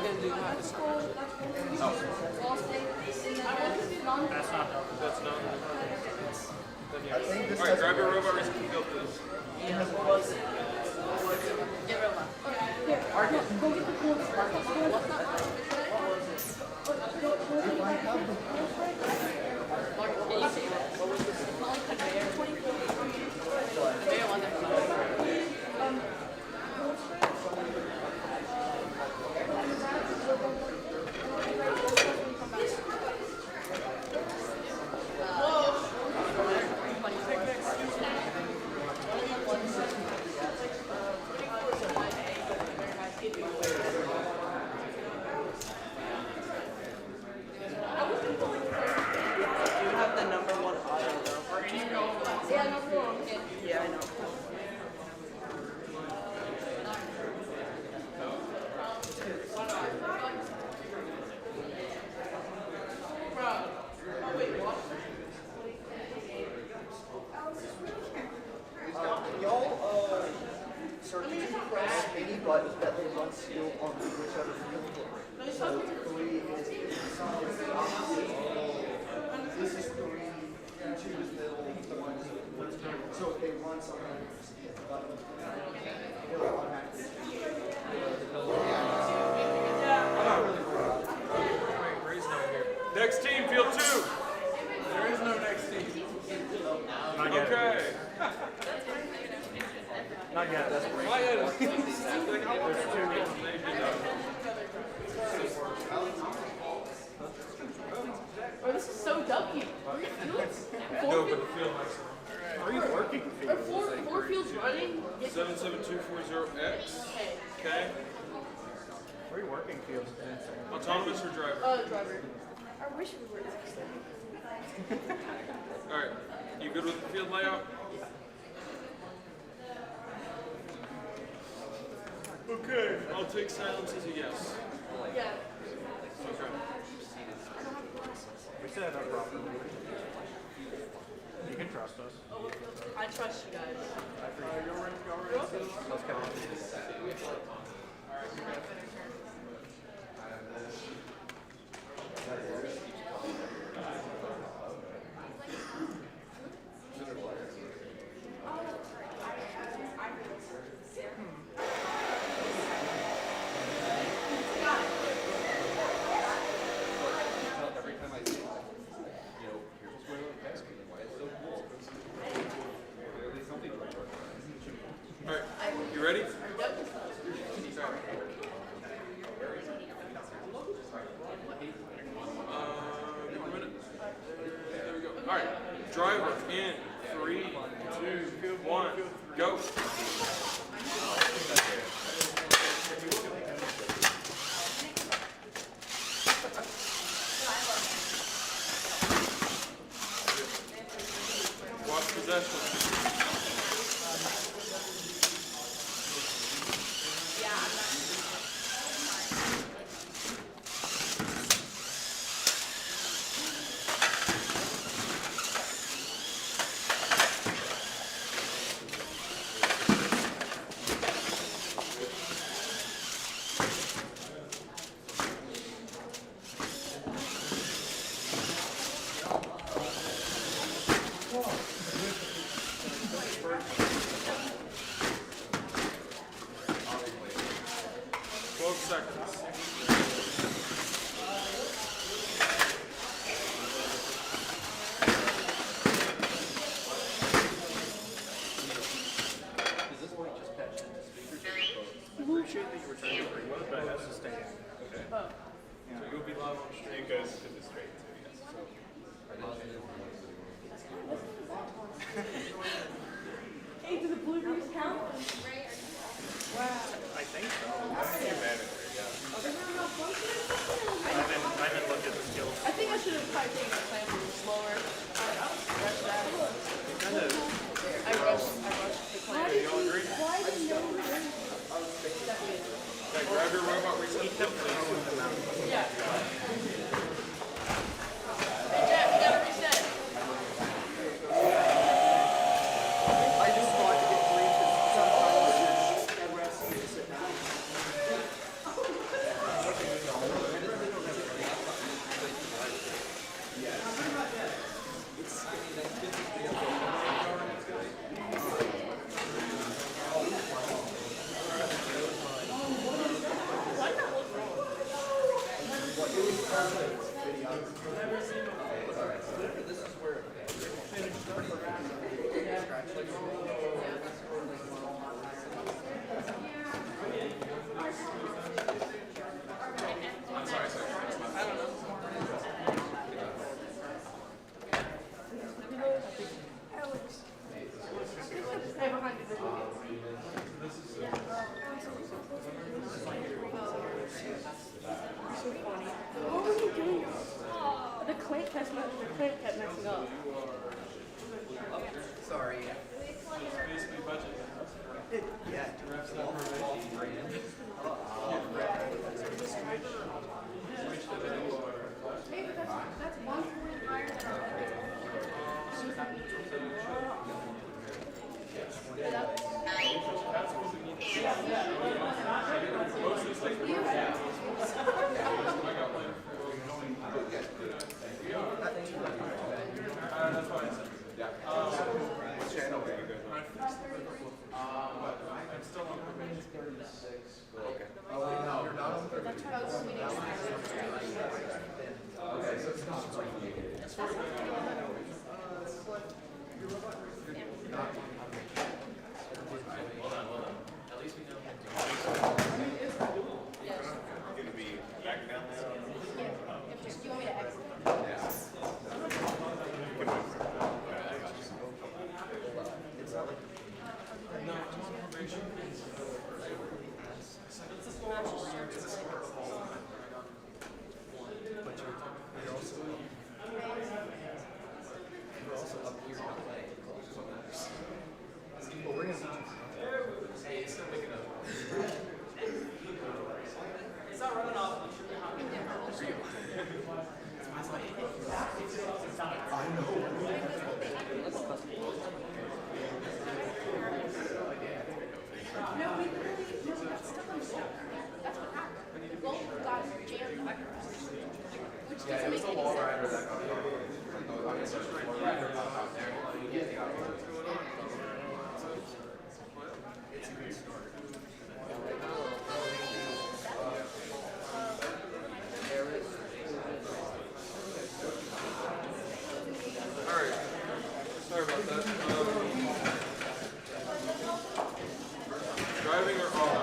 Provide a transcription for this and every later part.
gonna do that. Oh. That's not. That's not. I think this Alright, grab your robot race and field, please. Get robot. Here, Marcus, go get the cool spark. What's not mine? Marcus, can you see that? What was this? Conveyor 24. Conveyor on that side. Yeah, I know. Y'all, sir, can you press any button that will run skill on whichever field? So 3 is this is 3, 2 is middle, 1 is so if they run something, button, it'll automatically change. I'm not really worried about it. Alright, Ray's not here. Next team, field 2. There is no next team. Not yet. Okay. Not yet. That's great. My head is. Oh, this is so ducky. 3 fields? No, but the field likes it. 3 working Or fields. 4 fields running? 77240X. Okay. 3 working fields is insane. Autonomous or driver? Driver. I wish we were next. Alright. You good with the field layout? Okay. I'll take silence as a yes. Yeah. Okay. We set it up properly. You can trust us. I trust you guys. Let's go. Every time I see it, here's what's going on with Mexico, why it's so cool. Clearly something right. Alright. You ready? Give me a minute. There we go. Alright. Driver in 3, 2, 1, go. Watch possession. Hey, do the blueberries count? I think so. I haven't looked at the skills. I think I should have probably taken the plan a little slower. Rush that. I rushed the plan. Okay, y'all agree? Okay, grab your robot reset. Yeah. Hey, Jack, we gotta reset. I just want to get 3 because sometimes everyone has to sit down. messing up. Sorry. Basically budget. Yeah. Maybe that's 1 point higher than our budget. That's why I said. What channel are you guys on? I'm still on probation. Okay. Oh, wait, no, you're not on 30. Okay, so it's not. Gonna be back down there? If you want me to exit. No, I'm on probation. Well, we're gonna No, we got stuck on stuff. That's what happened. The goal got jammed up. Which doesn't make any sense. Alright. Sorry about that. Driving or auto?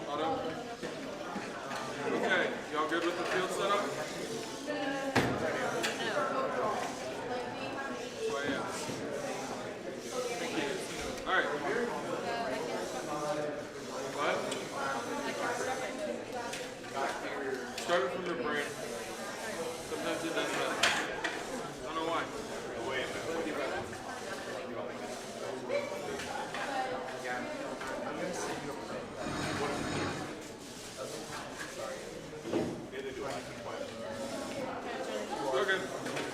Auto? Okay, y'all good with the field setup? Oh, yeah. Alright. What? Start it from your brain. Sometimes it does that. I don't know why. Wait a minute. Okay,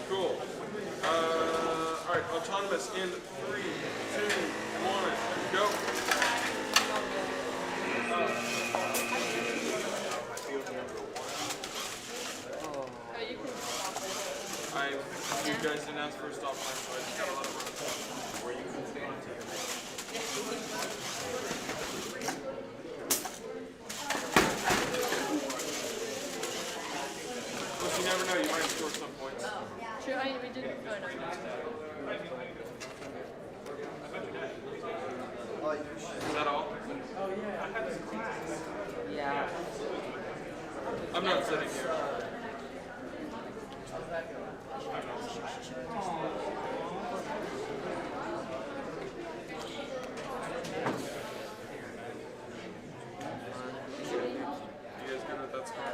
cool. Alright, autonomous in 3, 2, 1, go. You guys didn't ask for a stop line, so I just got a lot of runs. Where you can stand Plus, you never know, you might score some points. Sure, we did. Oh, no. Is that all? Yeah. I'm not sitting here. You guys good with that score?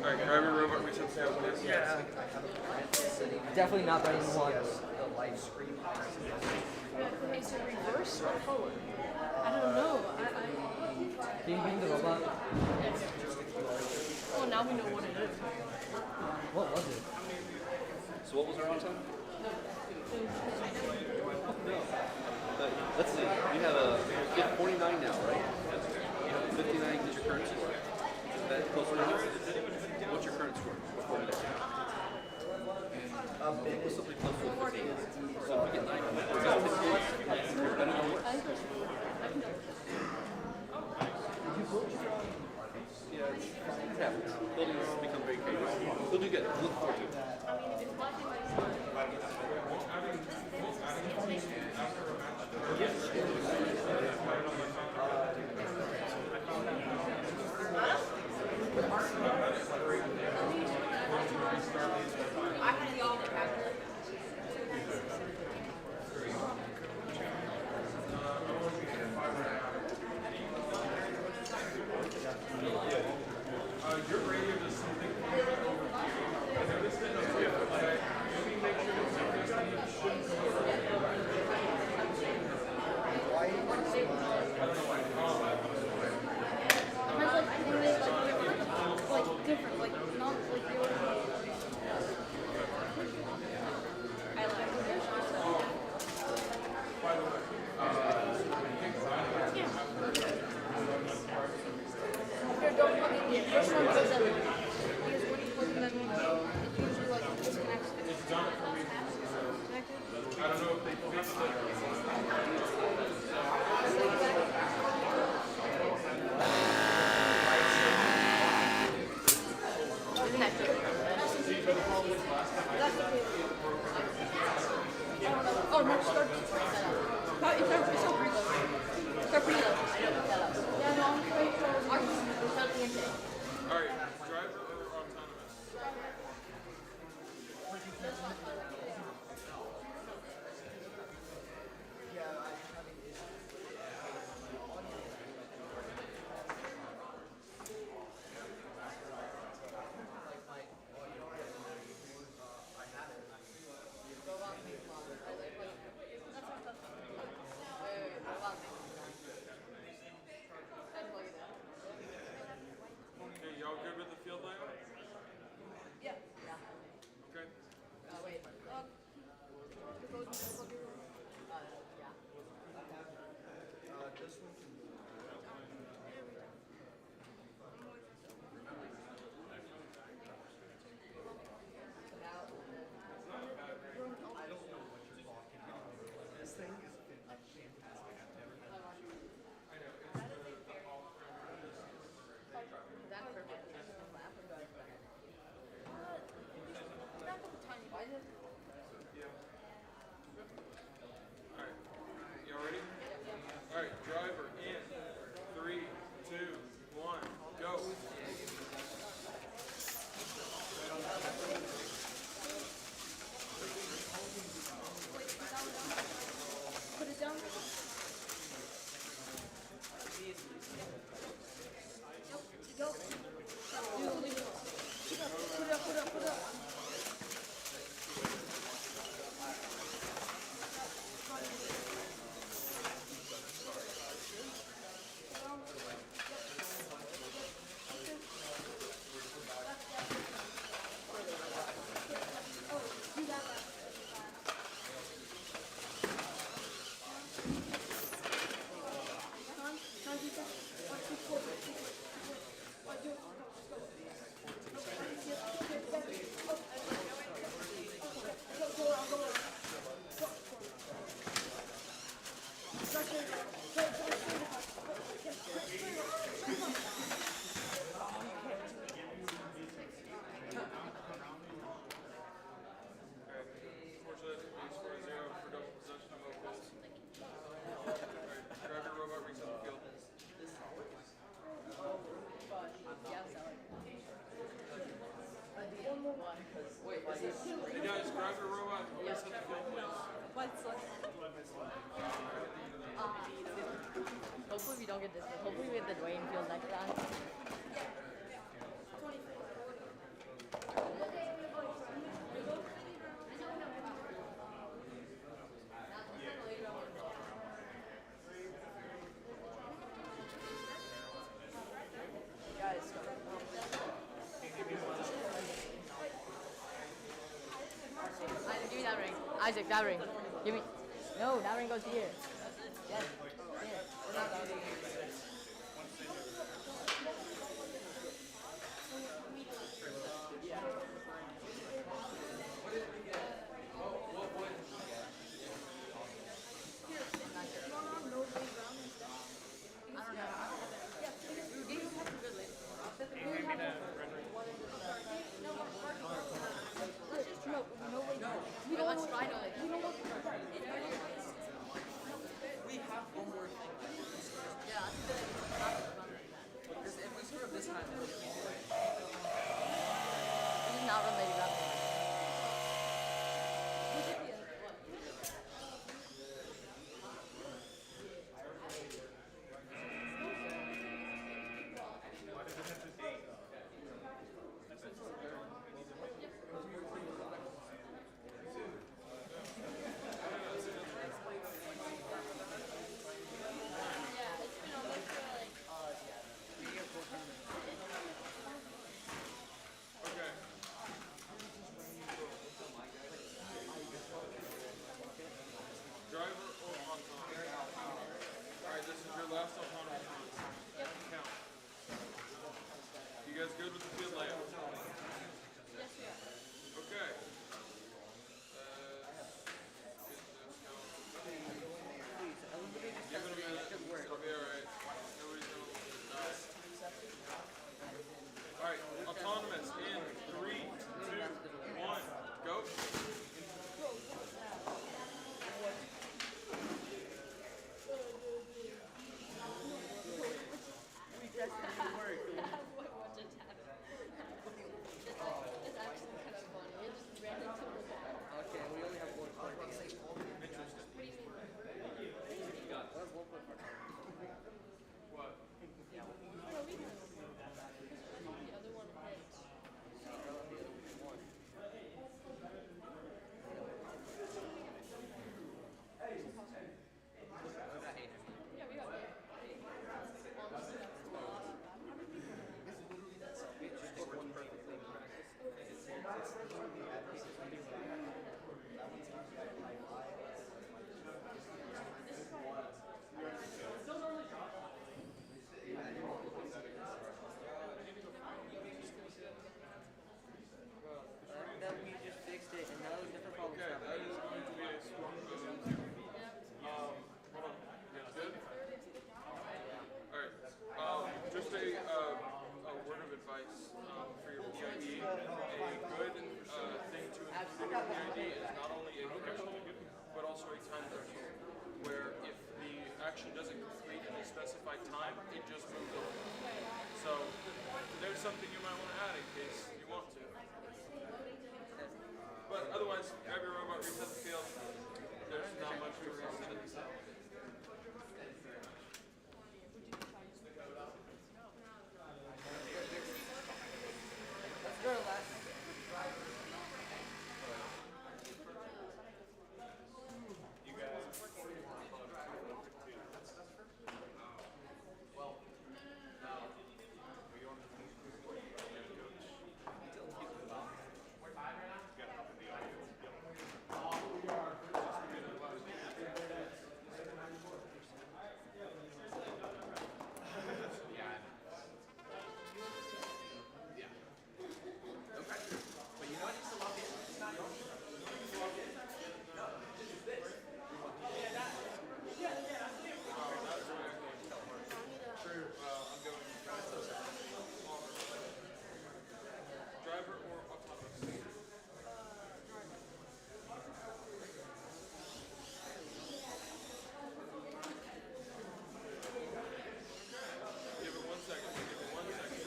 Alright, grab your robot reset scale, please. Yeah. Definitely not better than one. Is it reverse or forward? I don't know. Being the robot. Oh, now we know what it is. What was it? So what was our on time? Let's see. You have 49 now, right? You have 59 is your current score. Is that close enough? What's your current score? What's something close to 15? So if we get 9, is that 15? I don't know what. Yeah, it happens. Buildings become very chaotic. We'll do good. Look forward to it. I can see all the calculus. Like different, like not like your. I like it. Here, don't plug it in. First one goes in. Because when you plug in that one, it usually like disconnects. It's done for me. Connected? I don't know if they fixed it. Oh, no, start it's not reload. Start reload. Yeah, no, I'm trying to start the intake. Alright, driver or autonomous? Okay, y'all good with the field layout? Yeah. Okay. Wait. This one can Alright. Y'all ready? Alright, driver in 3, 2, 1, go. Put it down. Go. Put it up. Hey guys, grab your robot. Reset the field, please. Hopefully we don't get this. Hopefully we have the Dwayne field next time. Guys, Isaac, give me that ring. Isaac, that ring. Give me. No, that ring goes here. Yes. Here. Let's try to. We have one more thing. Yeah. action doesn't complete in a specified time, it just moves on. So there's something you might want to add in case you want to. But otherwise, grab your robot, reset the field. There's not much to reset it. Let's go, Les. Driver or autonomous? Give it 1 second. Give it 1 second.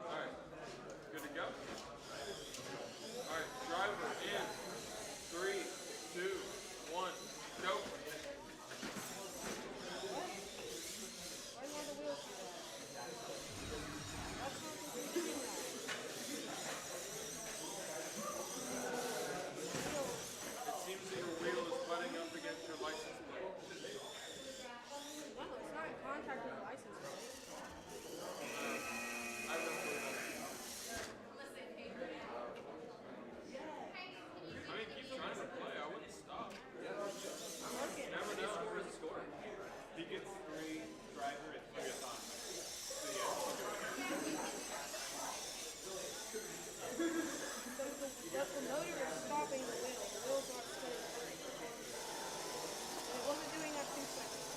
Alright. Good to go? Alright. Driver in 3, 2, 1. Go. Why do you want the wheels to do that? That's not the doing that. It seems that your wheel is butting up against your license plate. No, it's not in contact with the license plate. I don't believe that. I mean, keep trying to play. I wouldn't stop. Working. Never know. Where's the score? He gets 3, driver at 3 autonomous. So yeah. But the motor is stopping the wheel. The wheel's not spinning free. And it wasn't doing that 2 seconds.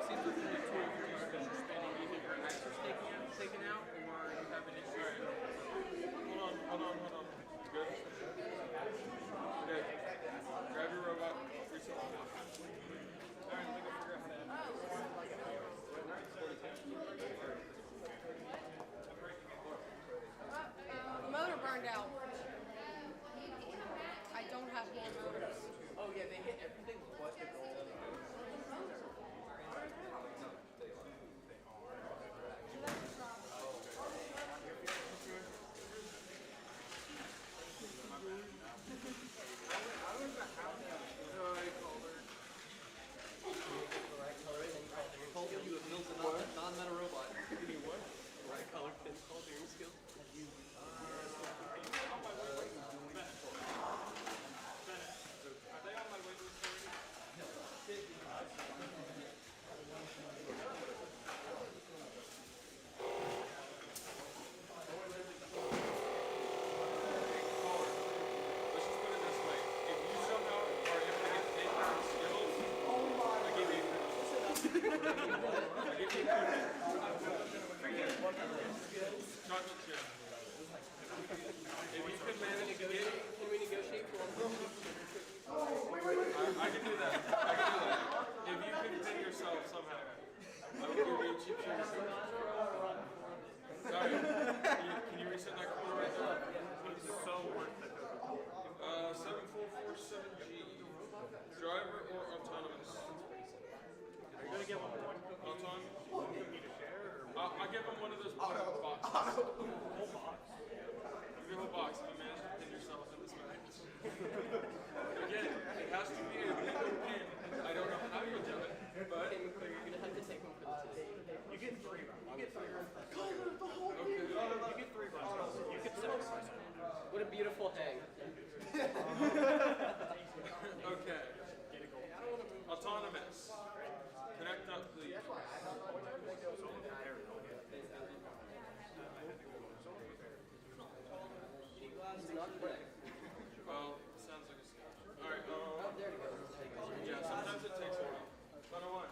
Seems like the two or three spins are spinning. Either your axle's taken out or you have an issue. Hold on. Good? Okay. Grab your robot. Reset. Alright, let me go figure out how to add The motor burned out. I don't have more motors. Oh yeah, they hit everything but the goal. Told you have built a non-meta robot. Give me what? Right color pin steering skill. Are they on my way to the Let's just put it this way. If you somehow are able to get 10 pound skills, I give you I give you chocolate chip. If you can manage to get, Can we negotiate for I can do that. If you can pin yourself somehow, I will give you a cheap sugar. Sorry. Can you reset that quarter right there? It's so worth it. 7447G. Driver or autonomous? Are you going to give him one cookie? Autonomous? One cookie to share? Or I'll give him one of those boxes. whole box? Give you a whole box if you manage to pin yourself in this match. Again, it has to be a legal pin. I don't know how you do it, but you're gonna have to take one for the team. You get 3 rounds. You get 3 rounds. okay. You get 3 rounds. You get 6. What a beautiful hang. Okay. Autonomous. Connect up, please. He's not correct. Well, sounds like a scam. Alright, yeah, sometimes it takes a while. But I want.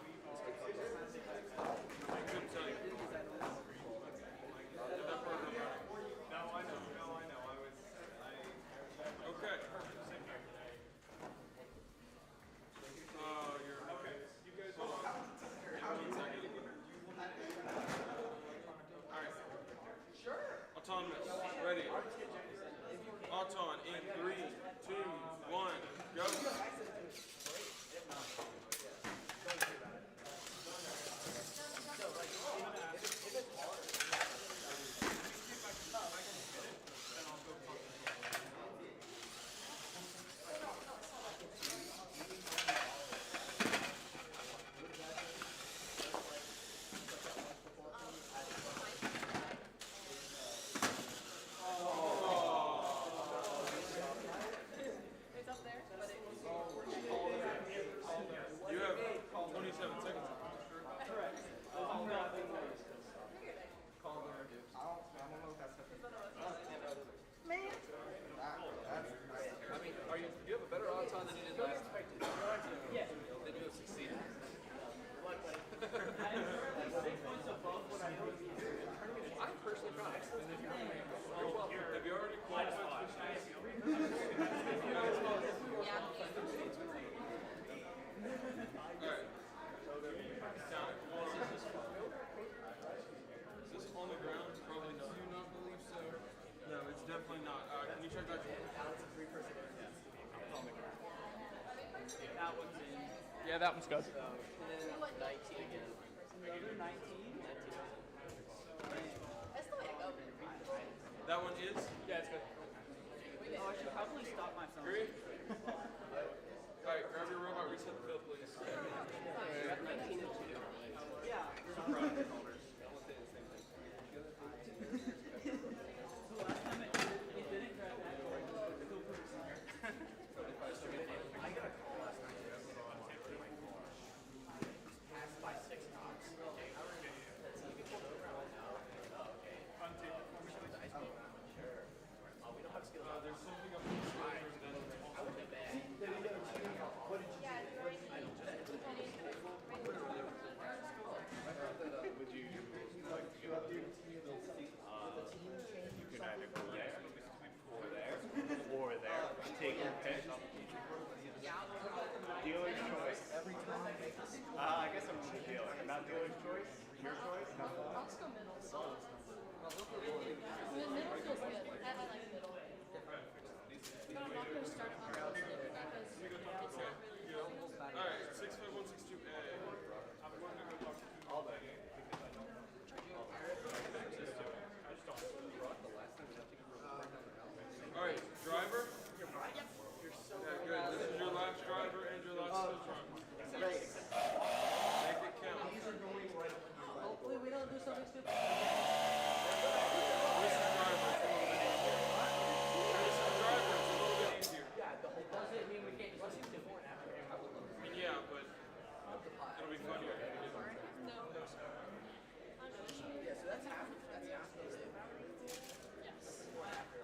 Have you already qualified for this? Yeah. Alright. Down it. Is this on the ground? Probably not. Do you not believe so? No, it's definitely not. Can you check that? That one's in. Yeah, that one's good. 19 again. Another 19? That's the way to go. That one is? Yeah, it's good. Oh, I should probably stop my phone. Agree? Alright, grab your robot, reset the field, please. You're at 19 and 2. Yeah. Surprise. I want to say the same thing. So last time it didn't grab that. Still pretty center. I got a call last night. Passed by 6 knots. Okay. There's something up in the sky. Would you like to go you can either go there, or there, or there. Take your pick. Dealer's choice. I guess I'm the dealer. Not dealer's choice. Your choice. I'll just go middle. Middle feels good. I like middle. But I'm not going to start on middle because it's not really. Alright, 65162A. I'm going to go talk to all that. Alright, driver? Yep. Yeah, good. This is your last driver and your last skill run. Great. Make it count. These are going right up your leg. Hopefully we don't do something stupid. This is driver, it's a little bit easier. This is driver, it's a little bit easier. Does it mean we can't just do before and after? I mean, yeah, but it'll be funnier. No. Yeah, so that's half those. Yes. This is the driver.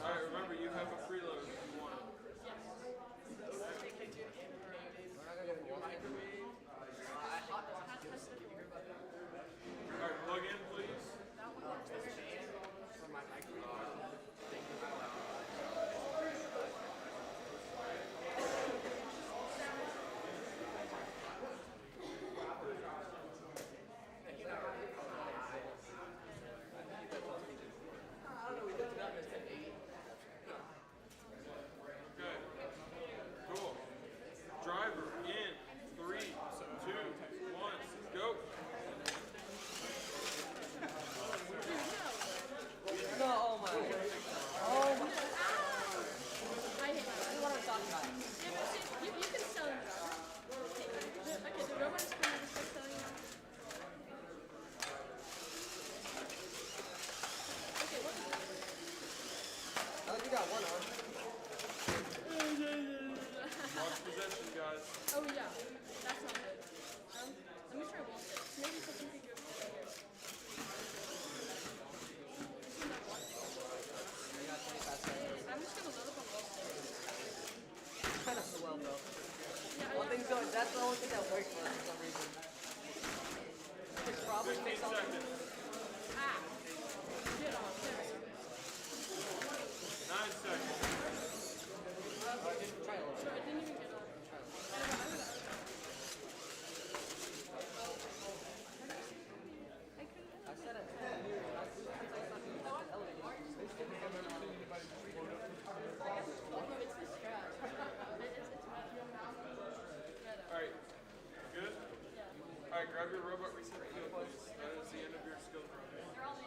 Alright, remember, you have a preload if you want it. Yes. We're not gonna go microwave. Alright, plug in, please. For my microwave. Okay. Cool. Driver in 3, 2, 1, go. No, oh my. Oh my. I hate that. This is what I'm talking about. Yeah, but see, you can sell them. Okay, the robot is going to start selling them. Okay, what is that? I think you got one arm. Lost possession, guys. Oh yeah, that's not good. Let me try wall sticks. Maybe something could go here. You got 25 seconds. I'm just gonna load up on wall sticks. Kind of so well, though. Yeah, One thing's going, that's the only thing that works for us for some reason. It's probably 15 makes all the seconds. Ah! Get off. There we go. 9 seconds. try a little So bit. I didn't even get off. I said it. It's the strap. It's Alright. Good? Alright, grab your robot, reset the field, please. That is the end of your skill run. They're all in.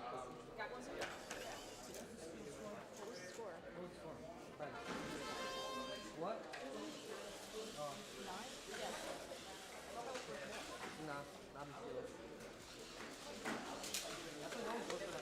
Got one second. Right. What? Oh. Yes. Nah, I'm still. That's what no one's looking at.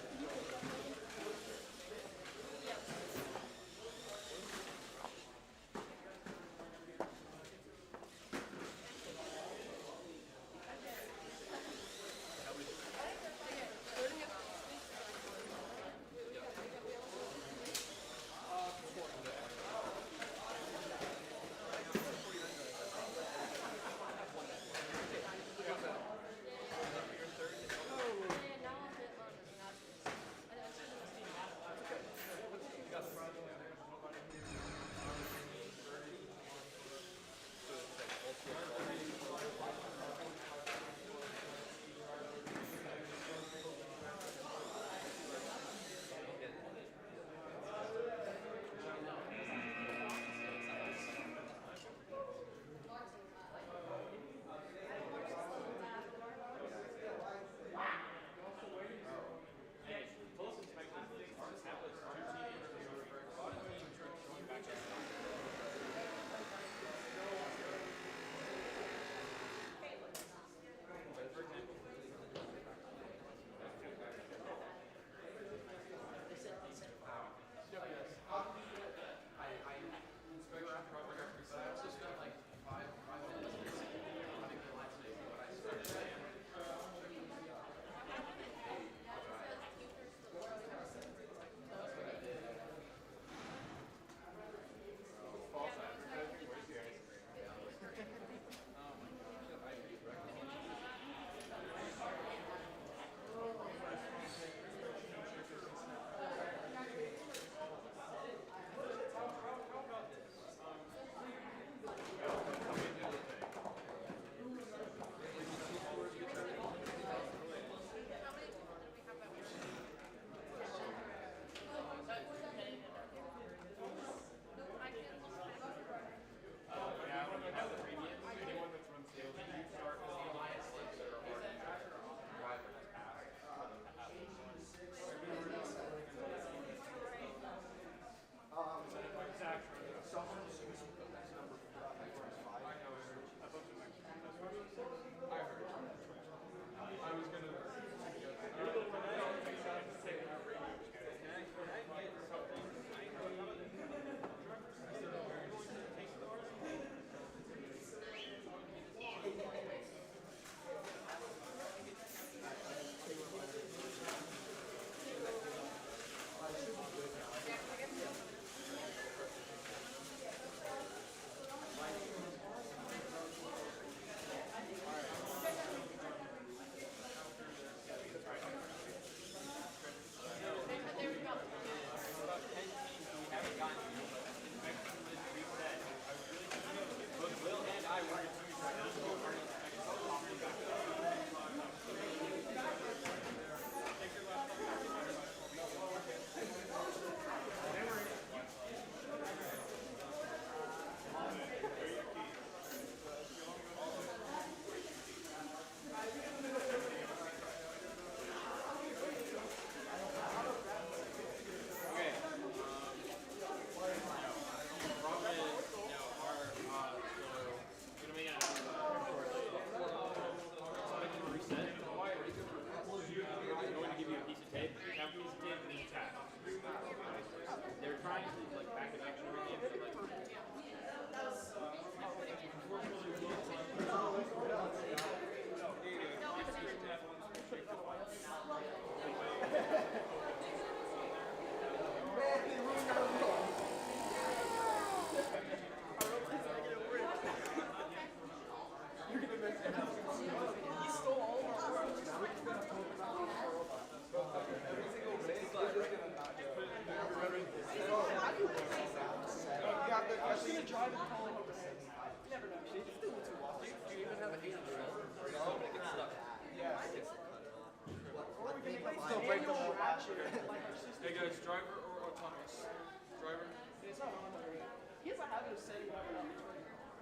it's not on there yet. He has a habit of setting up without turning it on.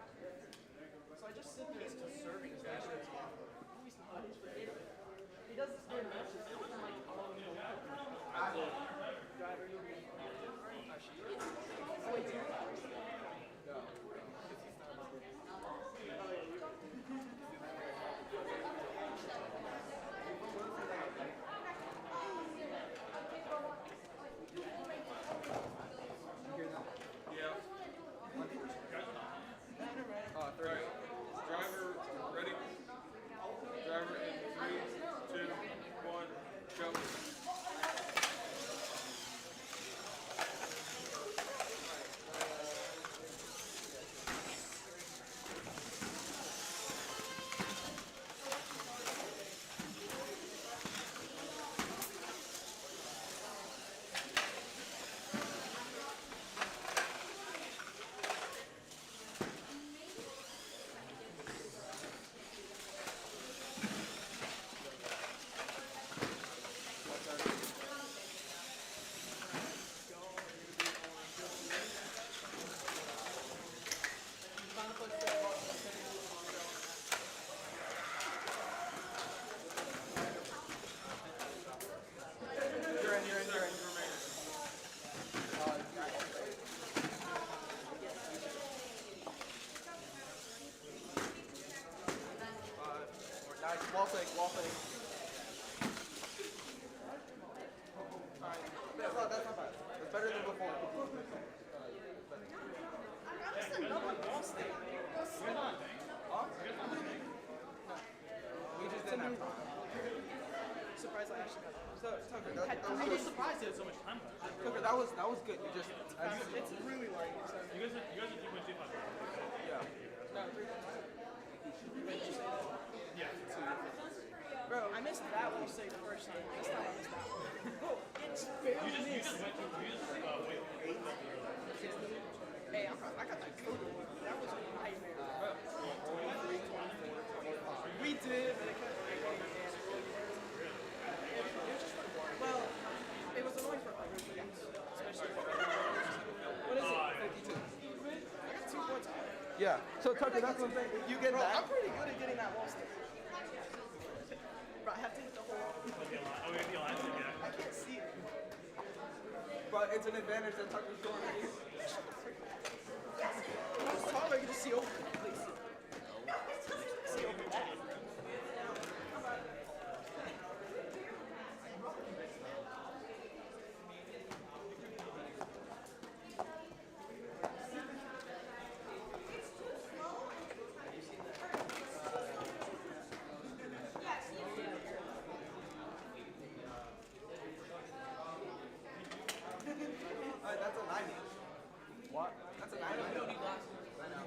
So I just sit there. He's just serving his station. No, he's not. He's forgetting. He does this during matches. It wasn't like, oh, you know, driver, you'll be. Oh, wait, do you? Right. Driver ready? Driver in 3, 2, 1, go. Nice, wall fake, wall fake. Alright, that's not bad. It's better than before. Just another wall stake. Huh? We just didn't have time. Surprised I actually got it. So, Tucker, I was surprised they had so much time left. Tucker, that was good. You just, it's really like, You guys are 2.25. yeah. No, 3. Yeah. Bro, I missed that wall stake the first time. This time I missed that one. Bro, it's barely You missed. just went to wait. Hey, I got that code. That was a nightmare. We did, but it kept breaking. Well, it was annoying for others, but yes. Especially for what is it? 52. I got 2 points off. Yeah. So Tucker, that's what I'm saying. You get that. I'm pretty good at getting that wall stick. Bro, I have to hit the whole. Oh, we have the alliance again. I can't see it. But it's an advantage that Tucker's short. When I was taller, I could just see over. Please. See over that. That's a 90. What? That's a 90. I know.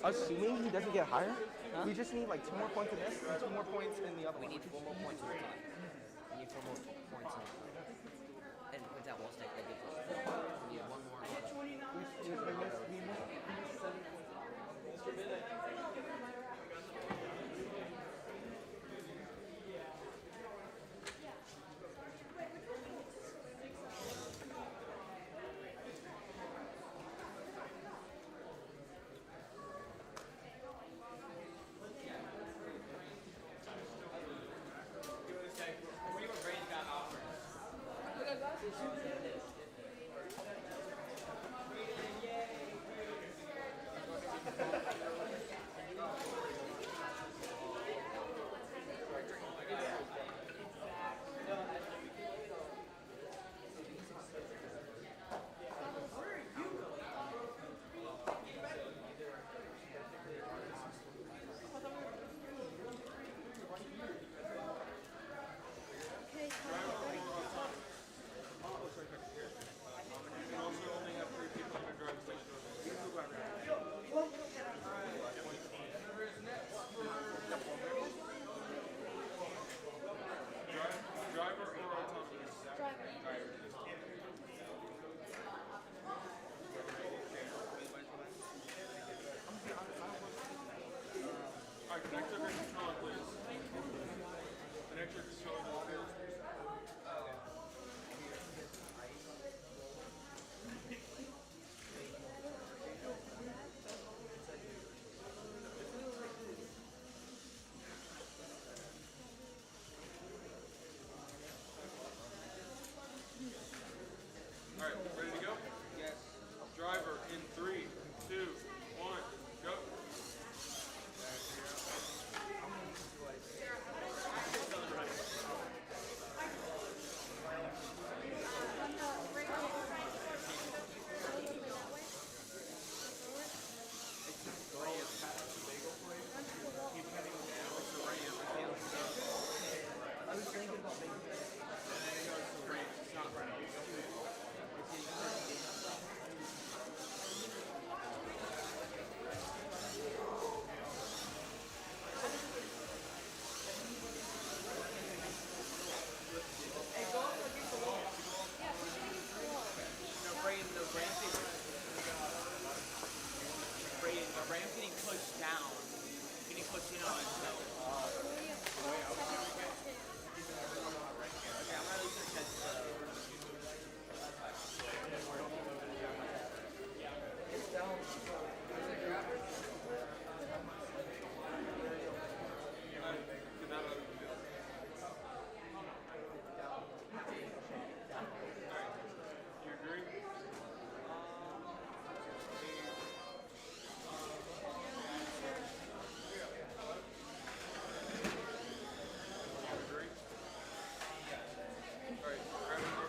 Assuming he doesn't get higher, we just need like 2 more points in this and 2 more points in the other one. We need 4 more points in the time. We need 4 more points in. And with that wall stake, that gives us 4. We need 1 more. What do you brain got offered? Ram's getting pushed down. Getting pushed in on himself. Okay, I'm gonna lose the chest. Alright, grab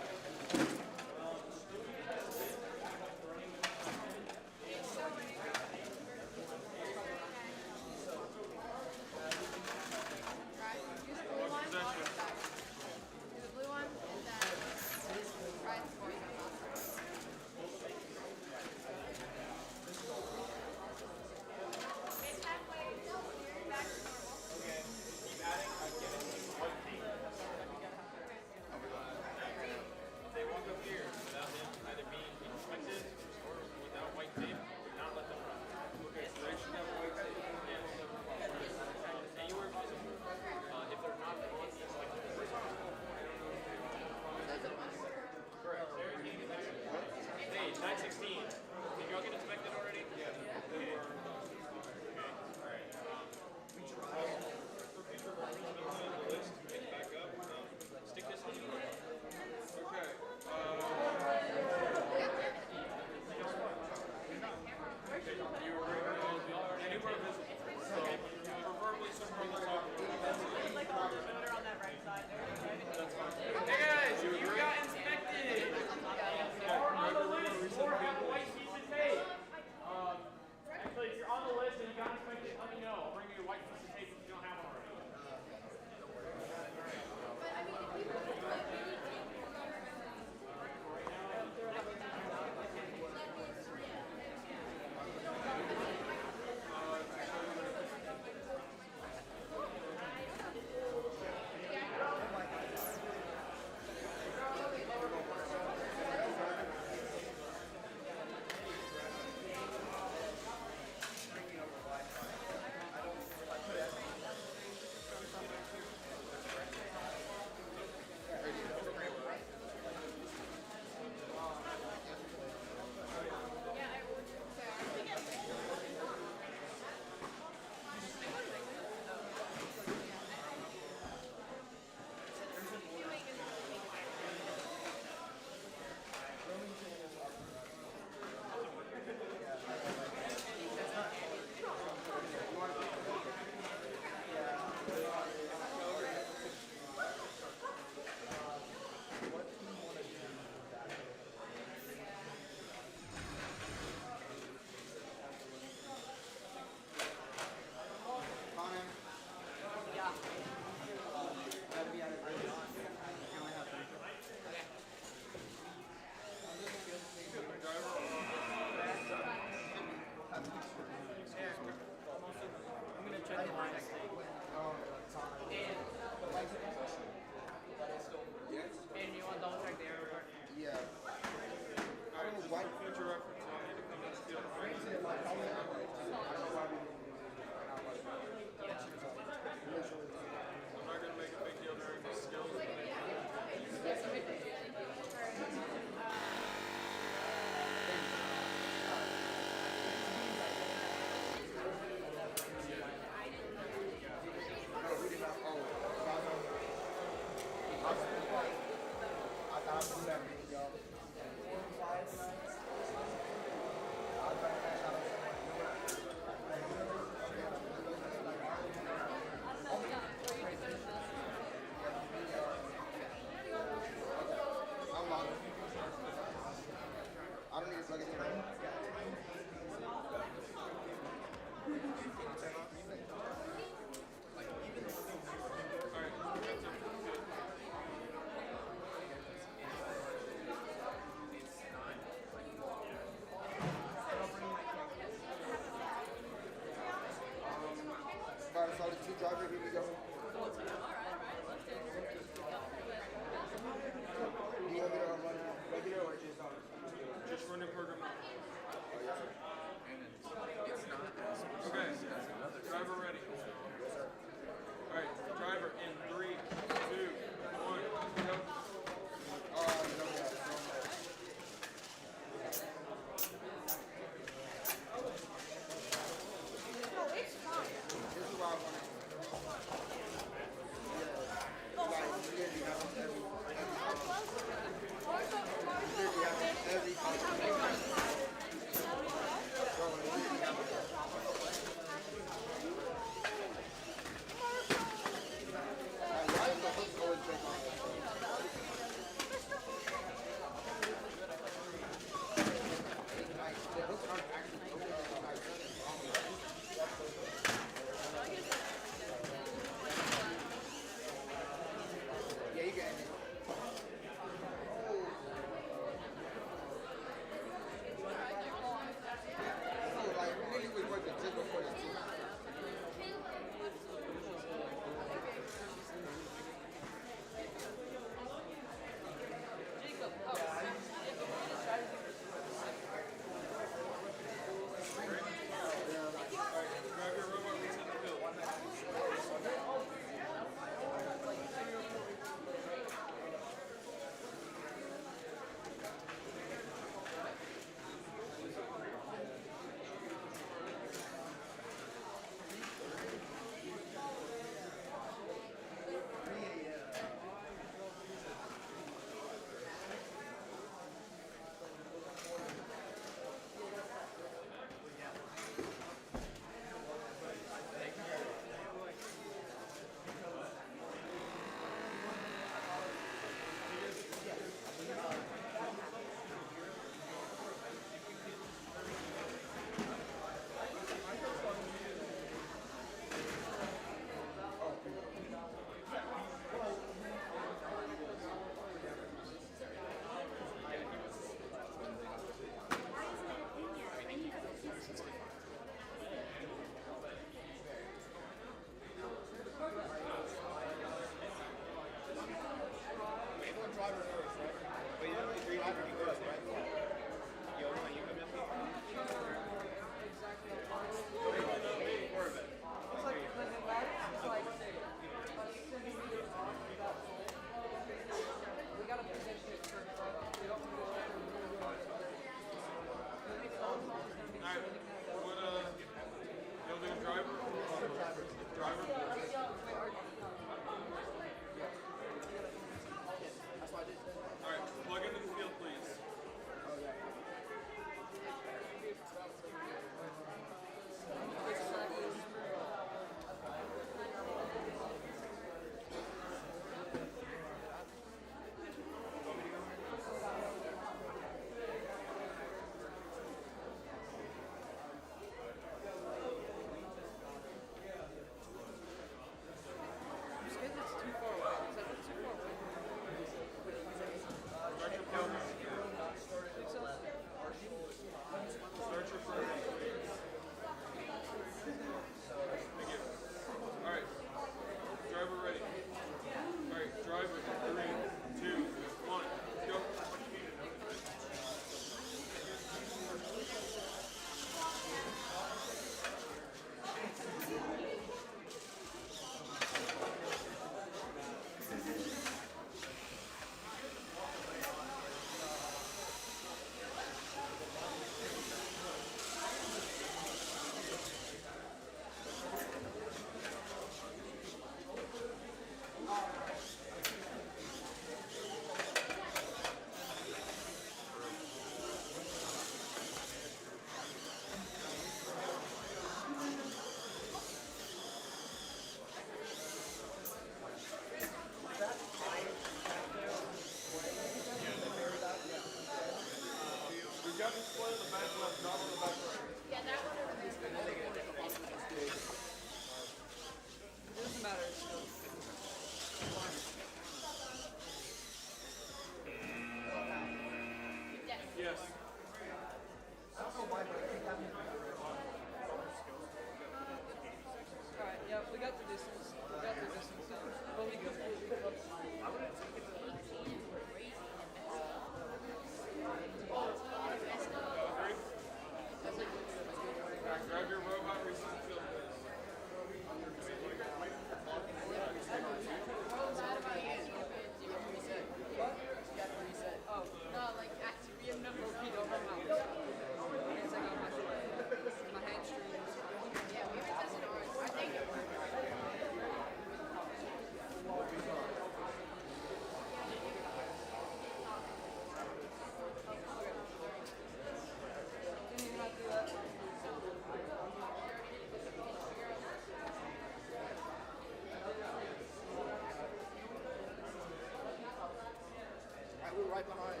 right behind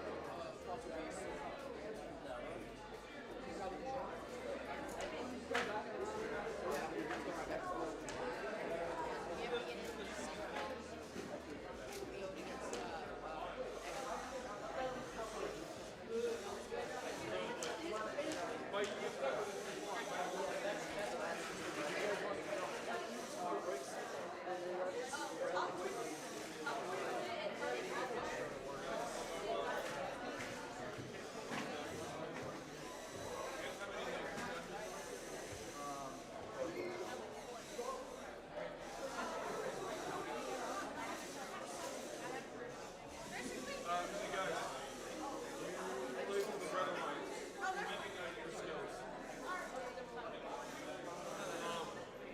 Fossil Beast.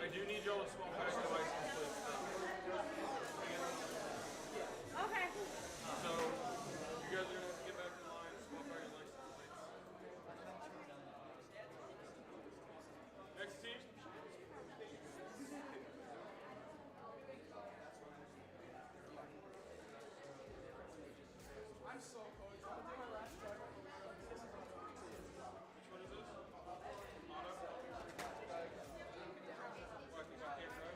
I do need y'all to small pack your license plates. Okay. So, you guys are going to have to get back in line and small pack your license plates. Next team. I'm so cold. I'm doing my last try. Which one is this? Auto? Oh, I think I can't drive.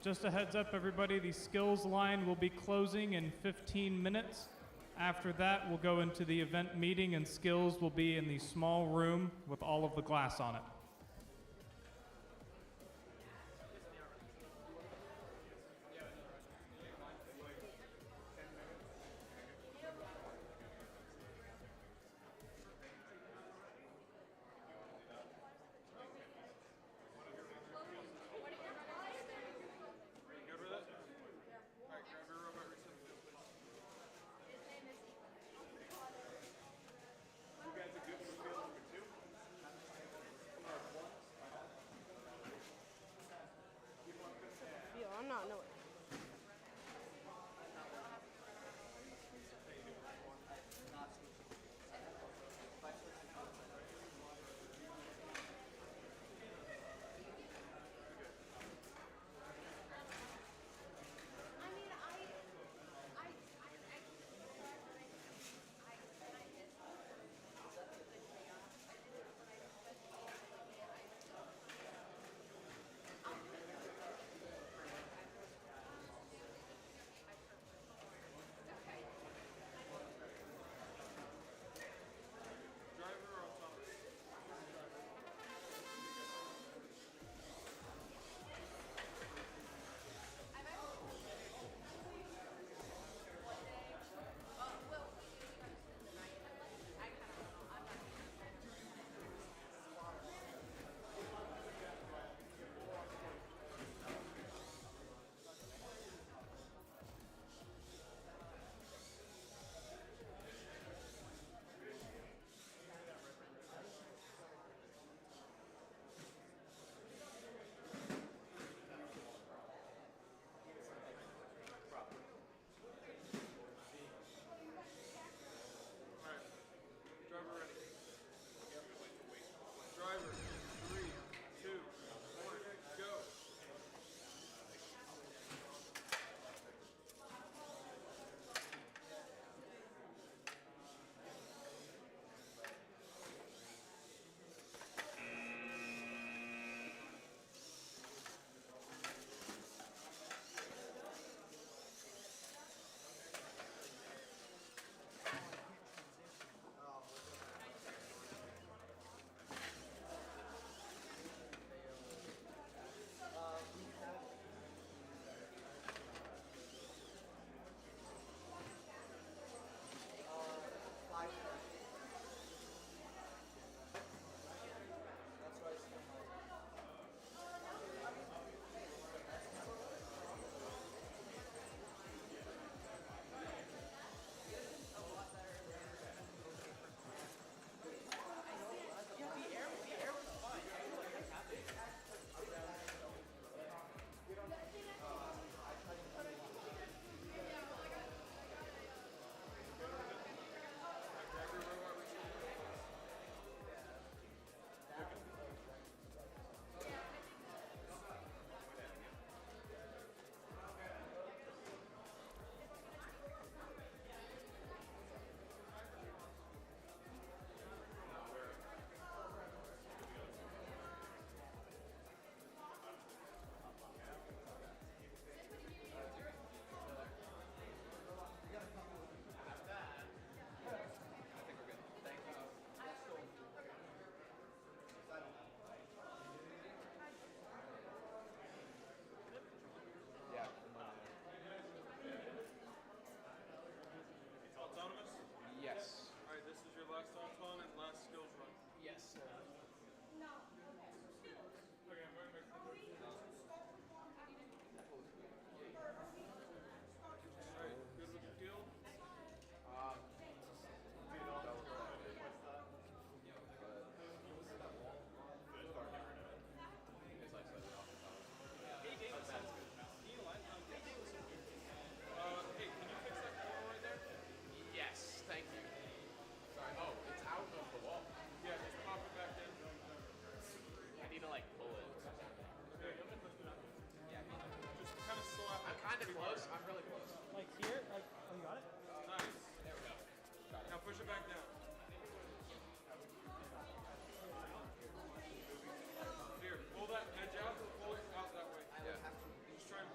Just a heads up, everybody, the skills line will be closing in 15 minutes. After that, we'll go into the event meeting, and skills will be in the small room with all of the glass on it. Good with it? Alright, grab your robot reset, please. You guys are good for field number 2? Yo, I'm not knowing. Driver or autonomous? Alright. Driver ready. Driver, 3, 2, 1, go. Grab your robot reset. Autonomous? Yes. Alright, this is your last auton and last skills run. Yes, sir. Okay, I'm going to make Alright, good with the deal? Hey, can you fix that corner right there? Yes, thank you. Sorry. Oh, it's out of the wall. Yeah, just pop it back in. I need to like pull it. Okay. Just kind of slap it. I'm kind of pretty close. hard. I'm really close. Like here? Like, oh, you got it? Nice. There we go. Got it. Now push it back down. Here, pull that edge out, pull it out that way. Yeah. Just try and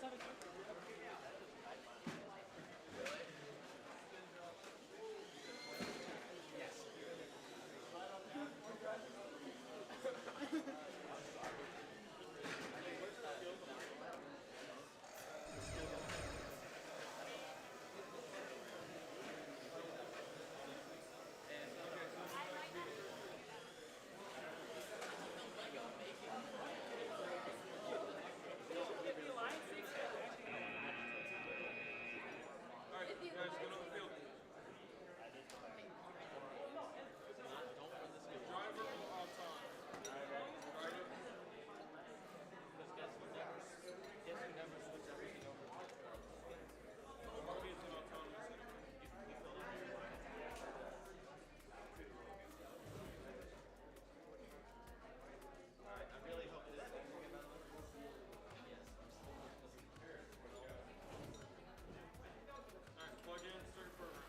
Alright, guys, get on the field. Driver will outtime. Driver. Nobody is an autonomous anymore. Alright, plug in, start program.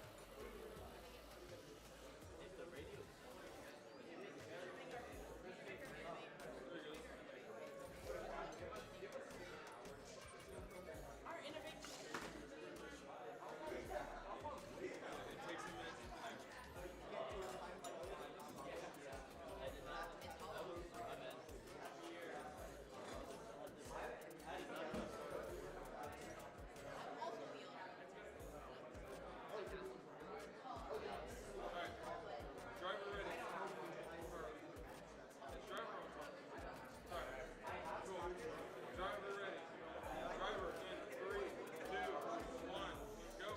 There it goes. It takes a minute to connect. Alright, driver ready. It's driver on top. Alright, cool. Driver ready. Driver in 3, 2, 1, go.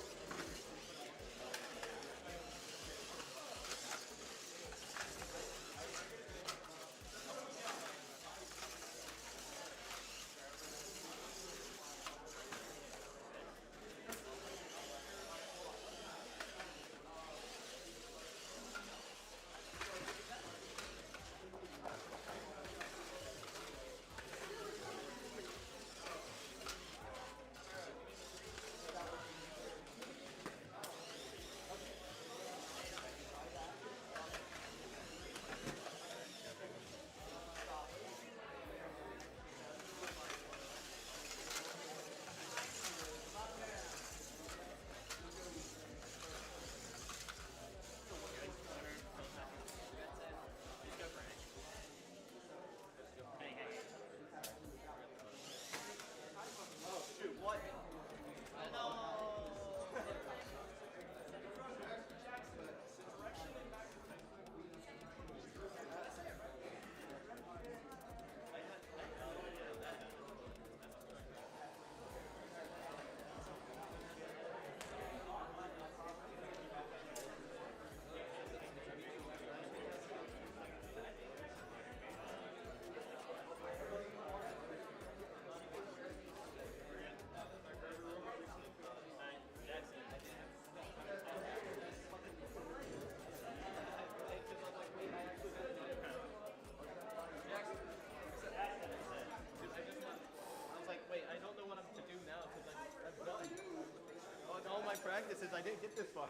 Practices, I didn't get this far.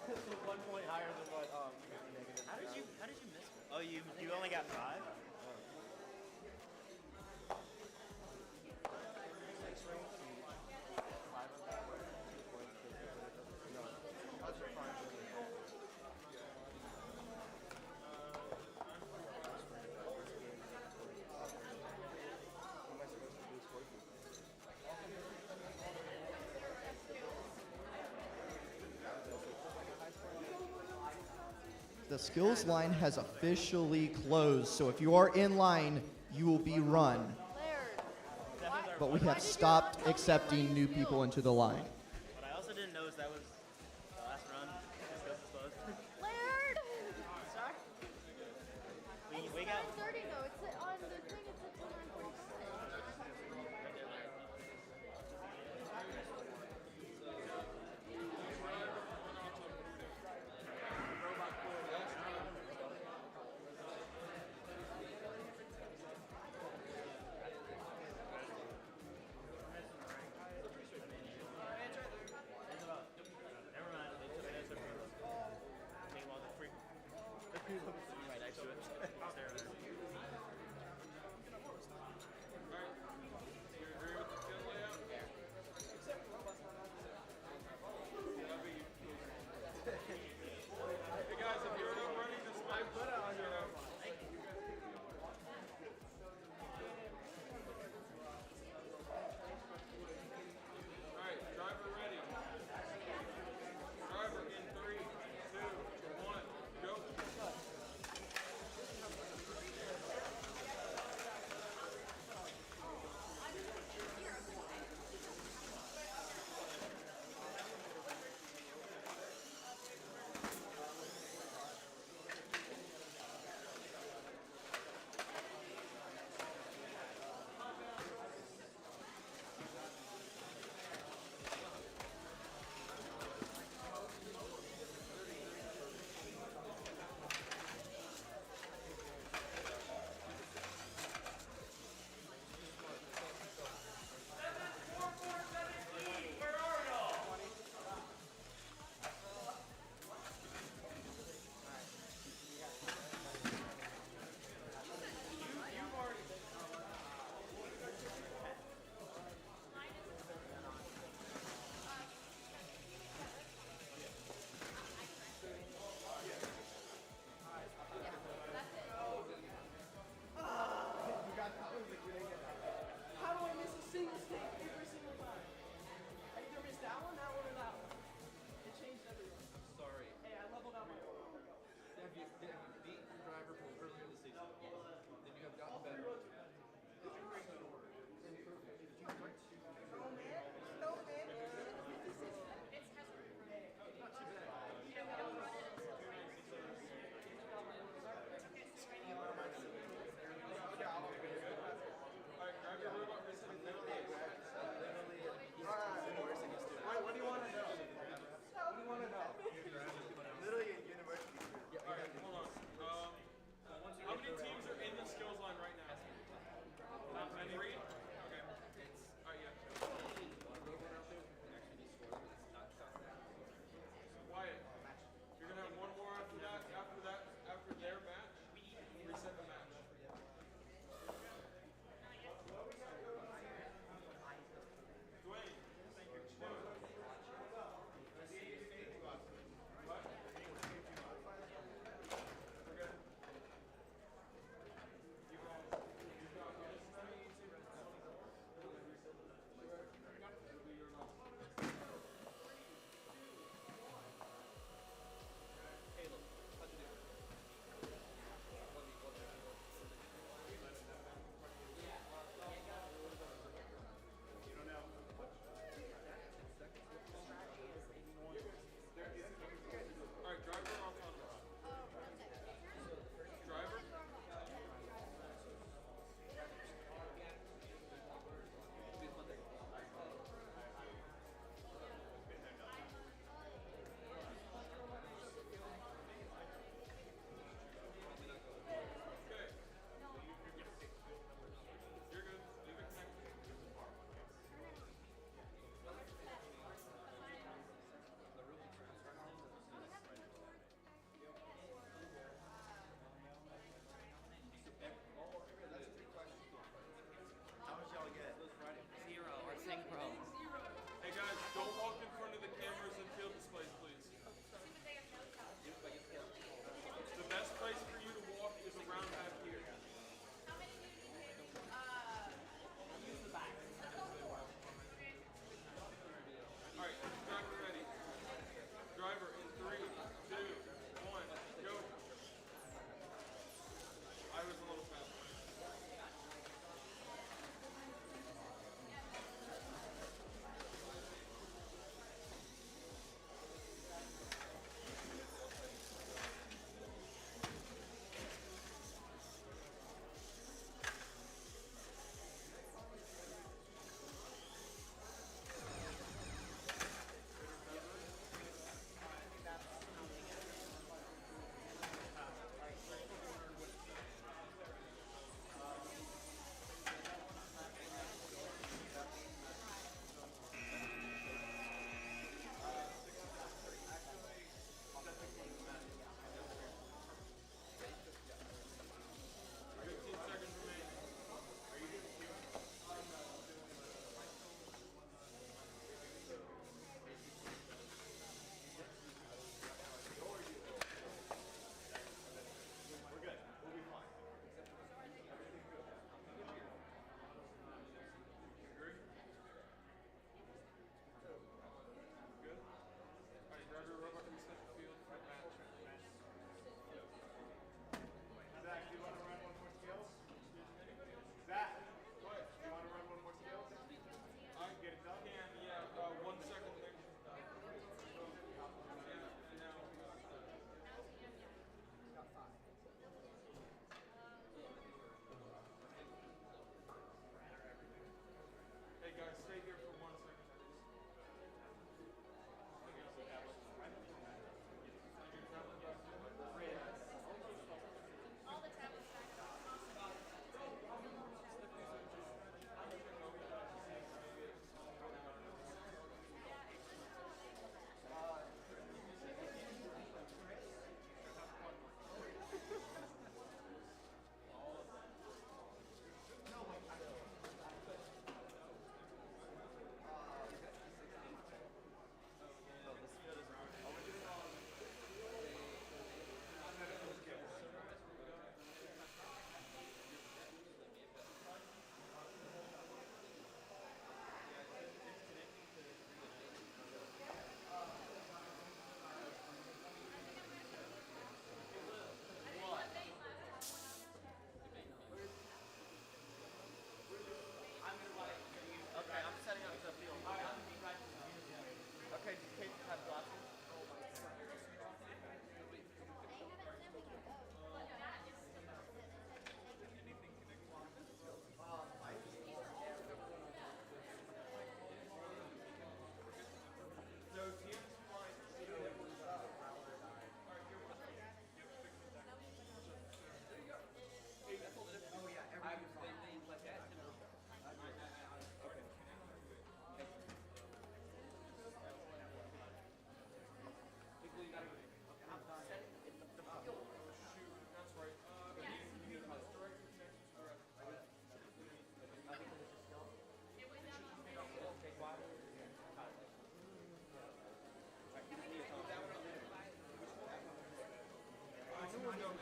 This is 1 point higher than what negative. How did you miss it? Oh, you only got 5? The skills line has officially closed, so if you are in line, you will be run. Laird. But we have stopped accepting new people into the line. What I also didn't know is that was the last run. Just goes closed. Laird! Sorry. It's We got 9:30 though. It's on the thing. It's at 9:45. Answer right next to it. Alright. You agree with the skill layout? Yeah. Hey guys, if you're not running this match, Put it on your Alright, driver ready. Driver in 3, 2, 1, go.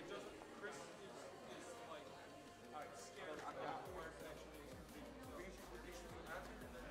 it doesn't. Chris is like scared about where it actually is. So we should be happy and then.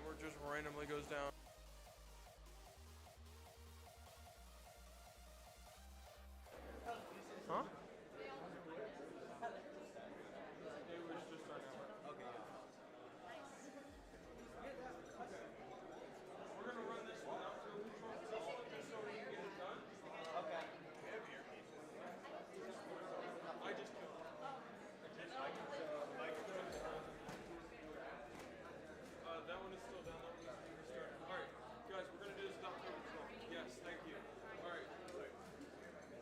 network just randomly goes down. Huh? It was just our network. Okay. We're gonna run this one out to control all of this so we can get it done. Okay. I just killed it. That one is still down. That one is being restarted. Alright, guys, we're gonna do this without code control. Yes, thank you. Alright.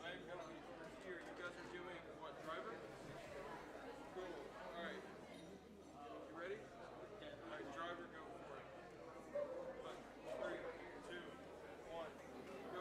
I am gonna be first here. You guys are doing what, driver? Cool. Alright. You ready? Alright, driver, go for it. 3, 2, 1, go.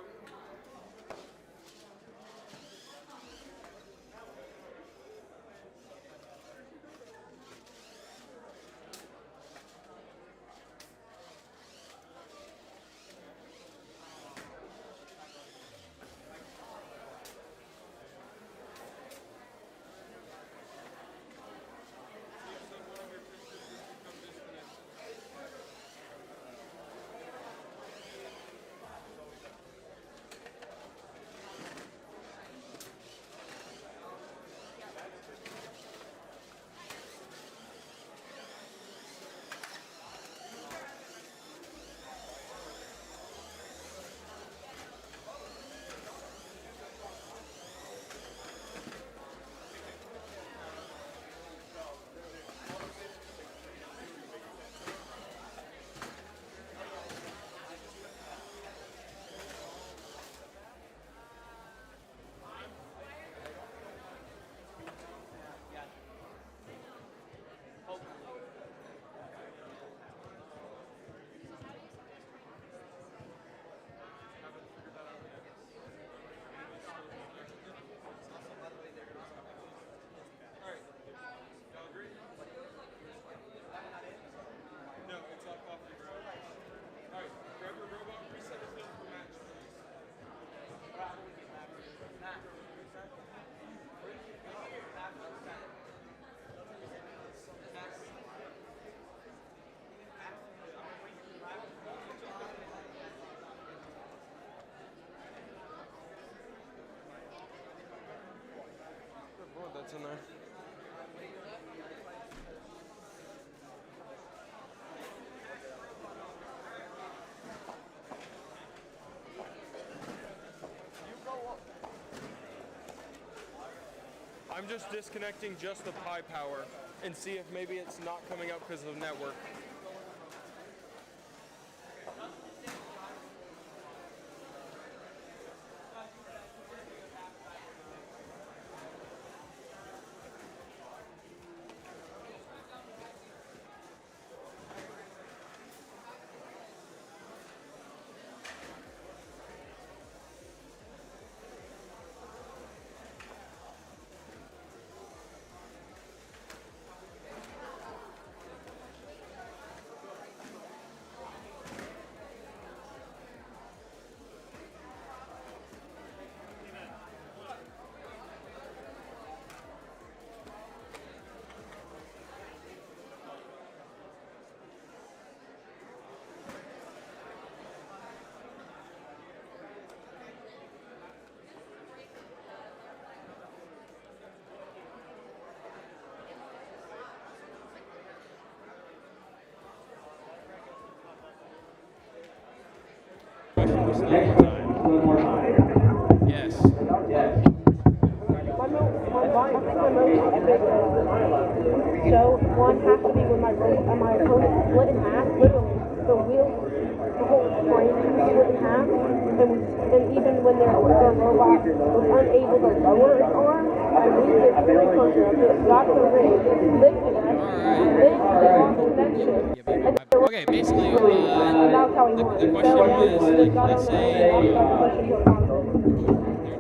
That's in there. I'm just disconnecting just the Pi power and see if maybe it's not coming up because of network. One more time. Yes. Yes. So one has to be when my opponent split in half, literally the wheel, the whole frame split in half, and even when their robot was unable to lower its arm, I moved it really closer up, it got the ring, lifted it, then they lost connection. Okay, basically, the question is, like, let's say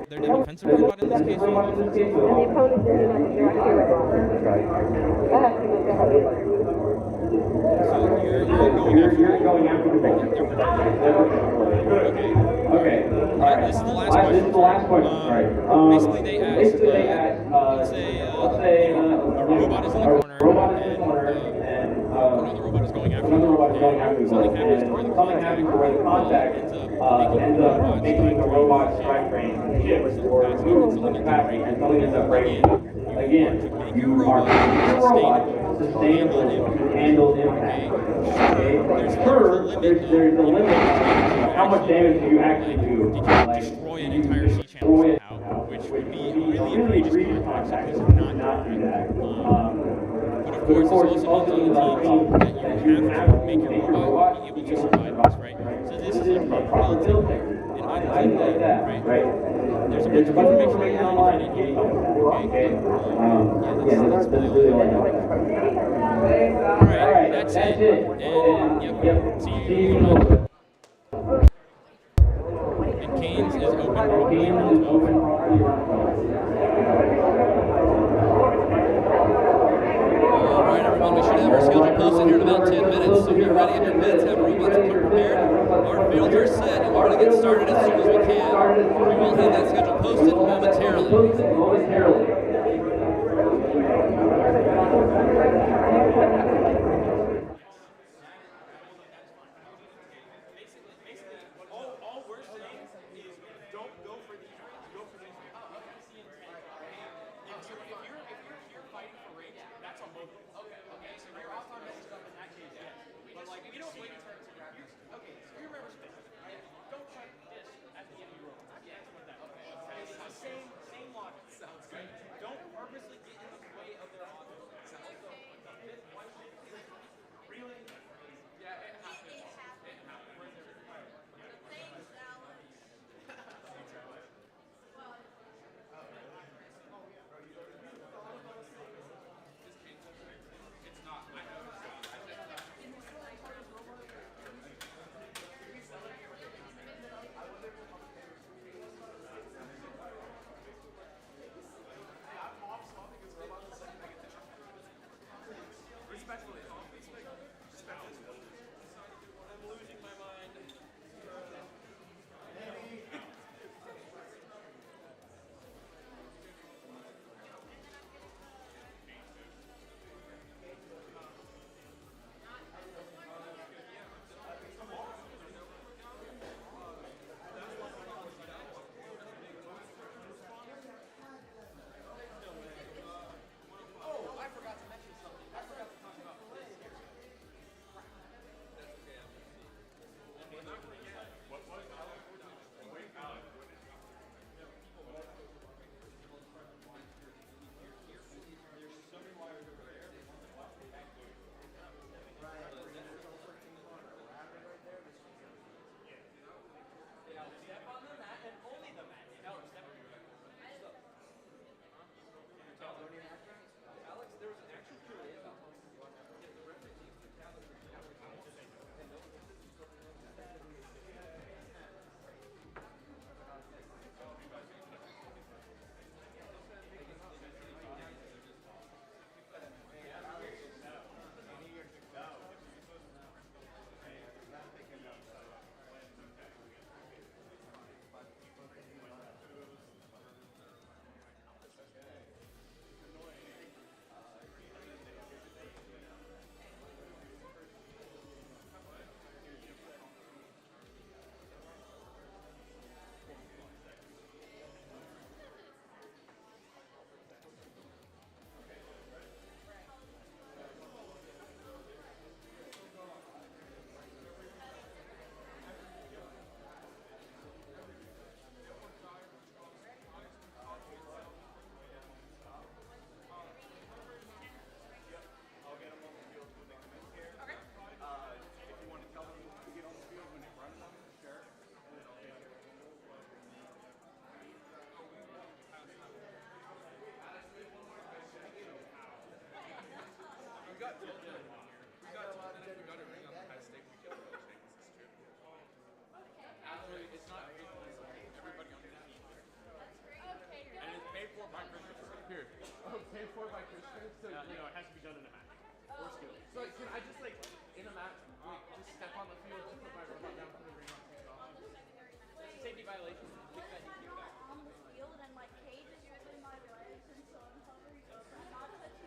they're the defensive robot in this case, or offensive? And the opponent's doing that here. That has to be good. So you're going after the victim. Okay. This is the last question. Basically, they asked, let's say a robot is in the corner, and another robot is going after them. something happens to where the contact ends up making the robot strike range shift or move something faster and something ends up breaking. Again, you are making your robot sustainable to handle impact. Okay? Sure, there's a limit to how much damage do you actually do. Like, Destroy an entire C channel somehow, which would be a really egregious contact because you cannot do that. But of course, it's also up to the team that you have to make your robot be able to survive this, right? So this is like build technique and items like that, right? There's a bunch of information online if you need it. Okay? Yeah, that's really all I know. Alright, that's it. And, yep, see you later. And Canes is open properly. Alright, everyone, we should have our schedule posted here in about 10 minutes, so get ready in your pits, have robots prepared. Our fields are set, and we're going to get started as soon as we can. We will have that schedule posted momentarily. All we're saying is don't go for the go for the if you're fighting for range, that's on both. Okay. So you're off on that stuff in that case, yes. But like we don't wait turns. Okay, so you remember this. Don't try this at the end of your roll. Yeah, that's what that. Okay. It's the same logic. Sounds good. Don't purposely get in the way of their offense. Really? Yeah, it happens. It happens. I'm losing my mind. Oh, I forgot to mention something. I forgot to talk about this here. Step on the mat and only the mat. Tell her, step on the mat. Alex, there was an actual period about if the referee needs to tell us. Paid for by Christians, so you know it has to be done in a match or skill. So can I just like in a match, like just step on the field, just put my robot down, put the ring on, take it off? That's a safety violation. Kick that back. On the field and my cage is within my legs, and so I'm hovering over.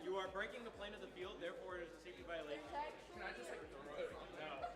You are breaking the plane of the field, therefore it is a safety violation. It's actually Can I just like throw it? No.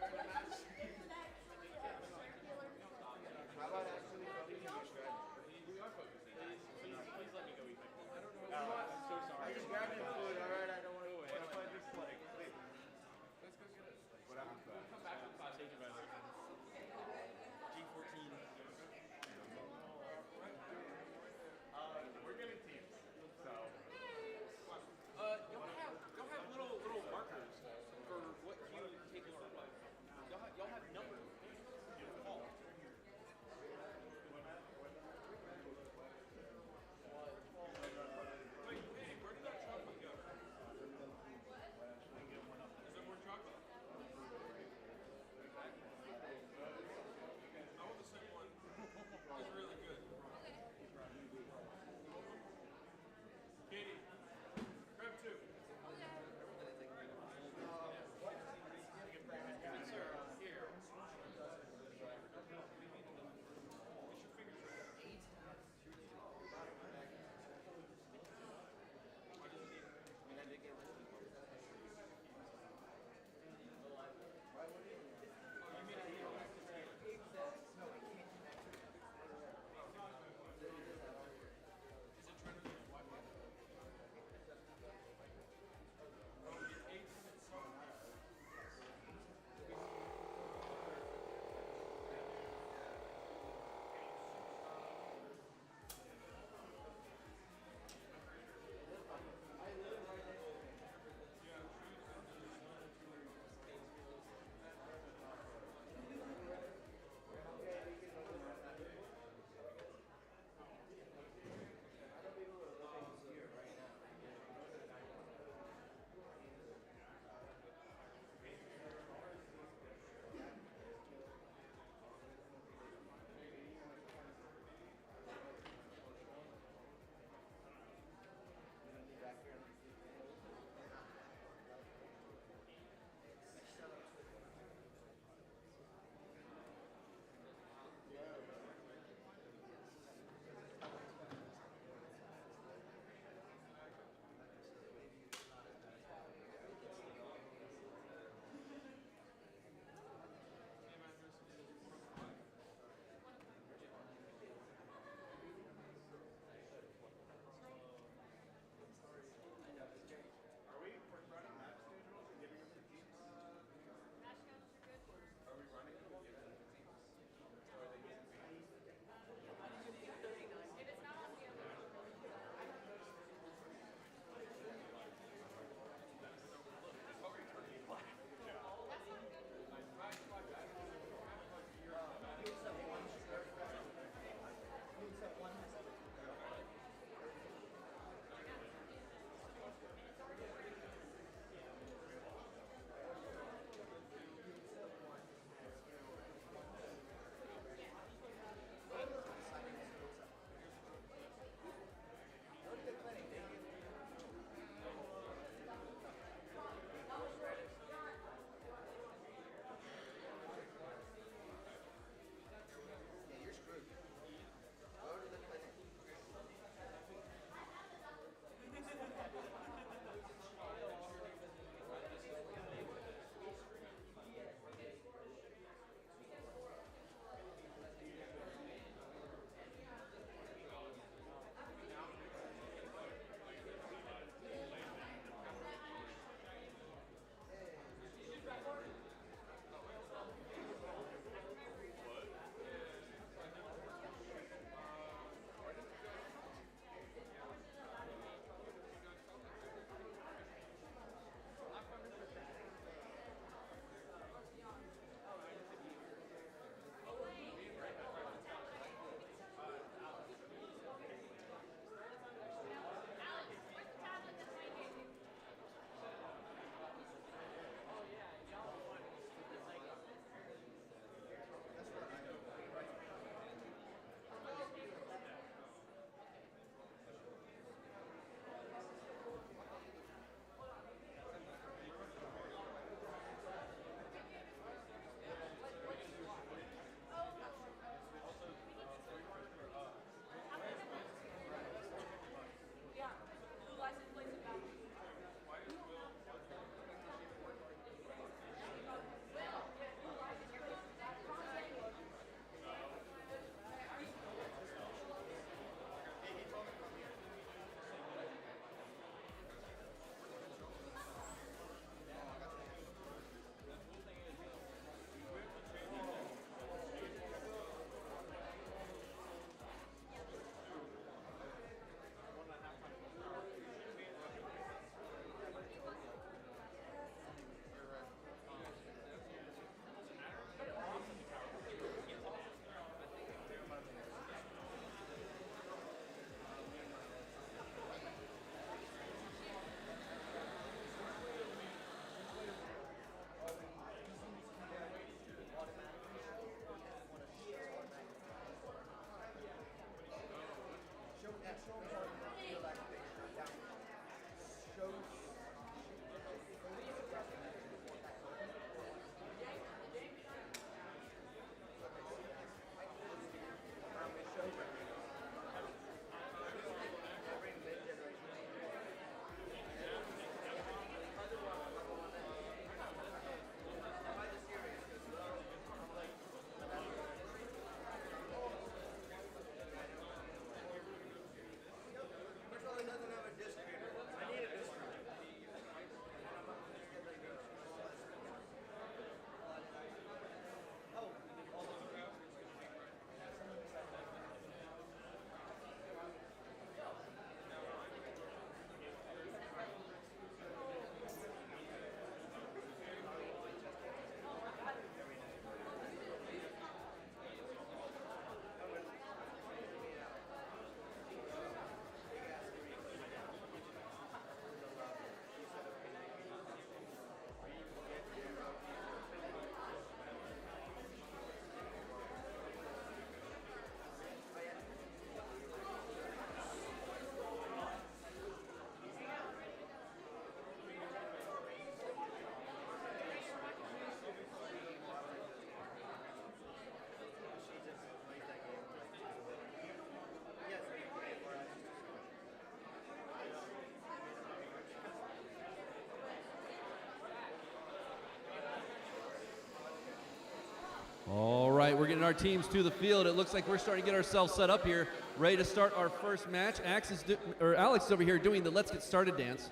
All right, we're getting our teams to the field. It looks like we're starting to get ourselves set up here, ready to start our first match. Alex is over here doing the Let's Get Started dance.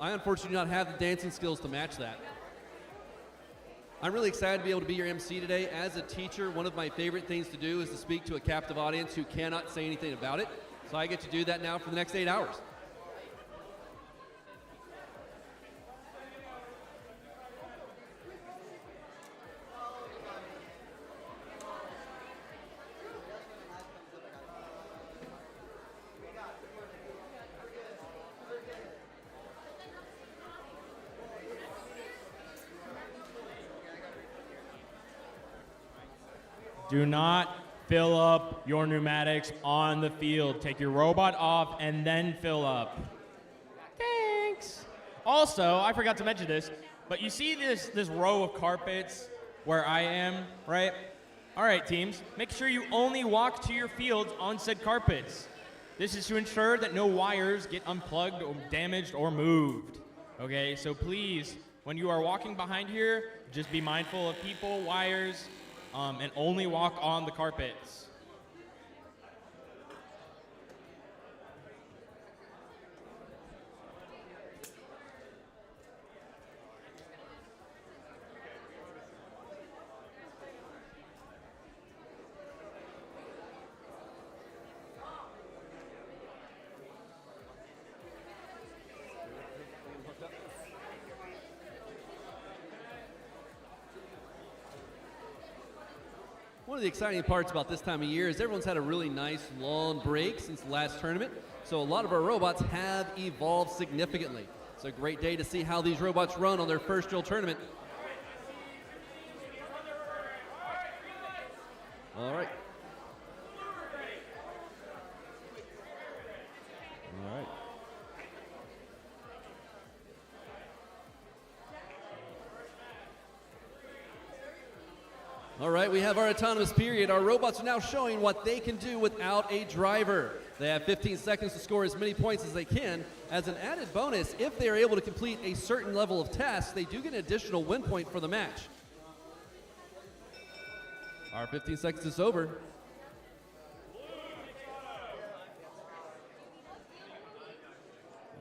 I unfortunately do not have the dancing skills to match that. I'm really excited to be able to be your MC today. As a teacher, one of my favorite things to do is to speak to a captive audience who cannot say anything about it. So I get to do that now for the next 8 hours. Do not fill up your pneumatics on the field. Take your robot off and then fill up. Thanks. Also, I forgot to mention this, but you see this row of carpets where I am, right? All right, teams, make sure you only walk to your fields on said carpets. This is to ensure that no wires get unplugged or damaged or moved. Okay, so please, when you are walking behind here, just be mindful of people, wires, and only walk on the carpets. One of the exciting parts about this time of year is everyone's had a really nice long break since the last tournament, so a lot of our robots have evolved significantly. It's a great day to see how these robots run on their first real tournament. All right. All right. All right, we have our autonomous period. Our robots are now showing what they can do without a driver. They have 15 seconds to score as many points as they can. As an added bonus, if they are able to complete a certain level of tasks, they do get an additional win point for the match. Our 15 seconds is over.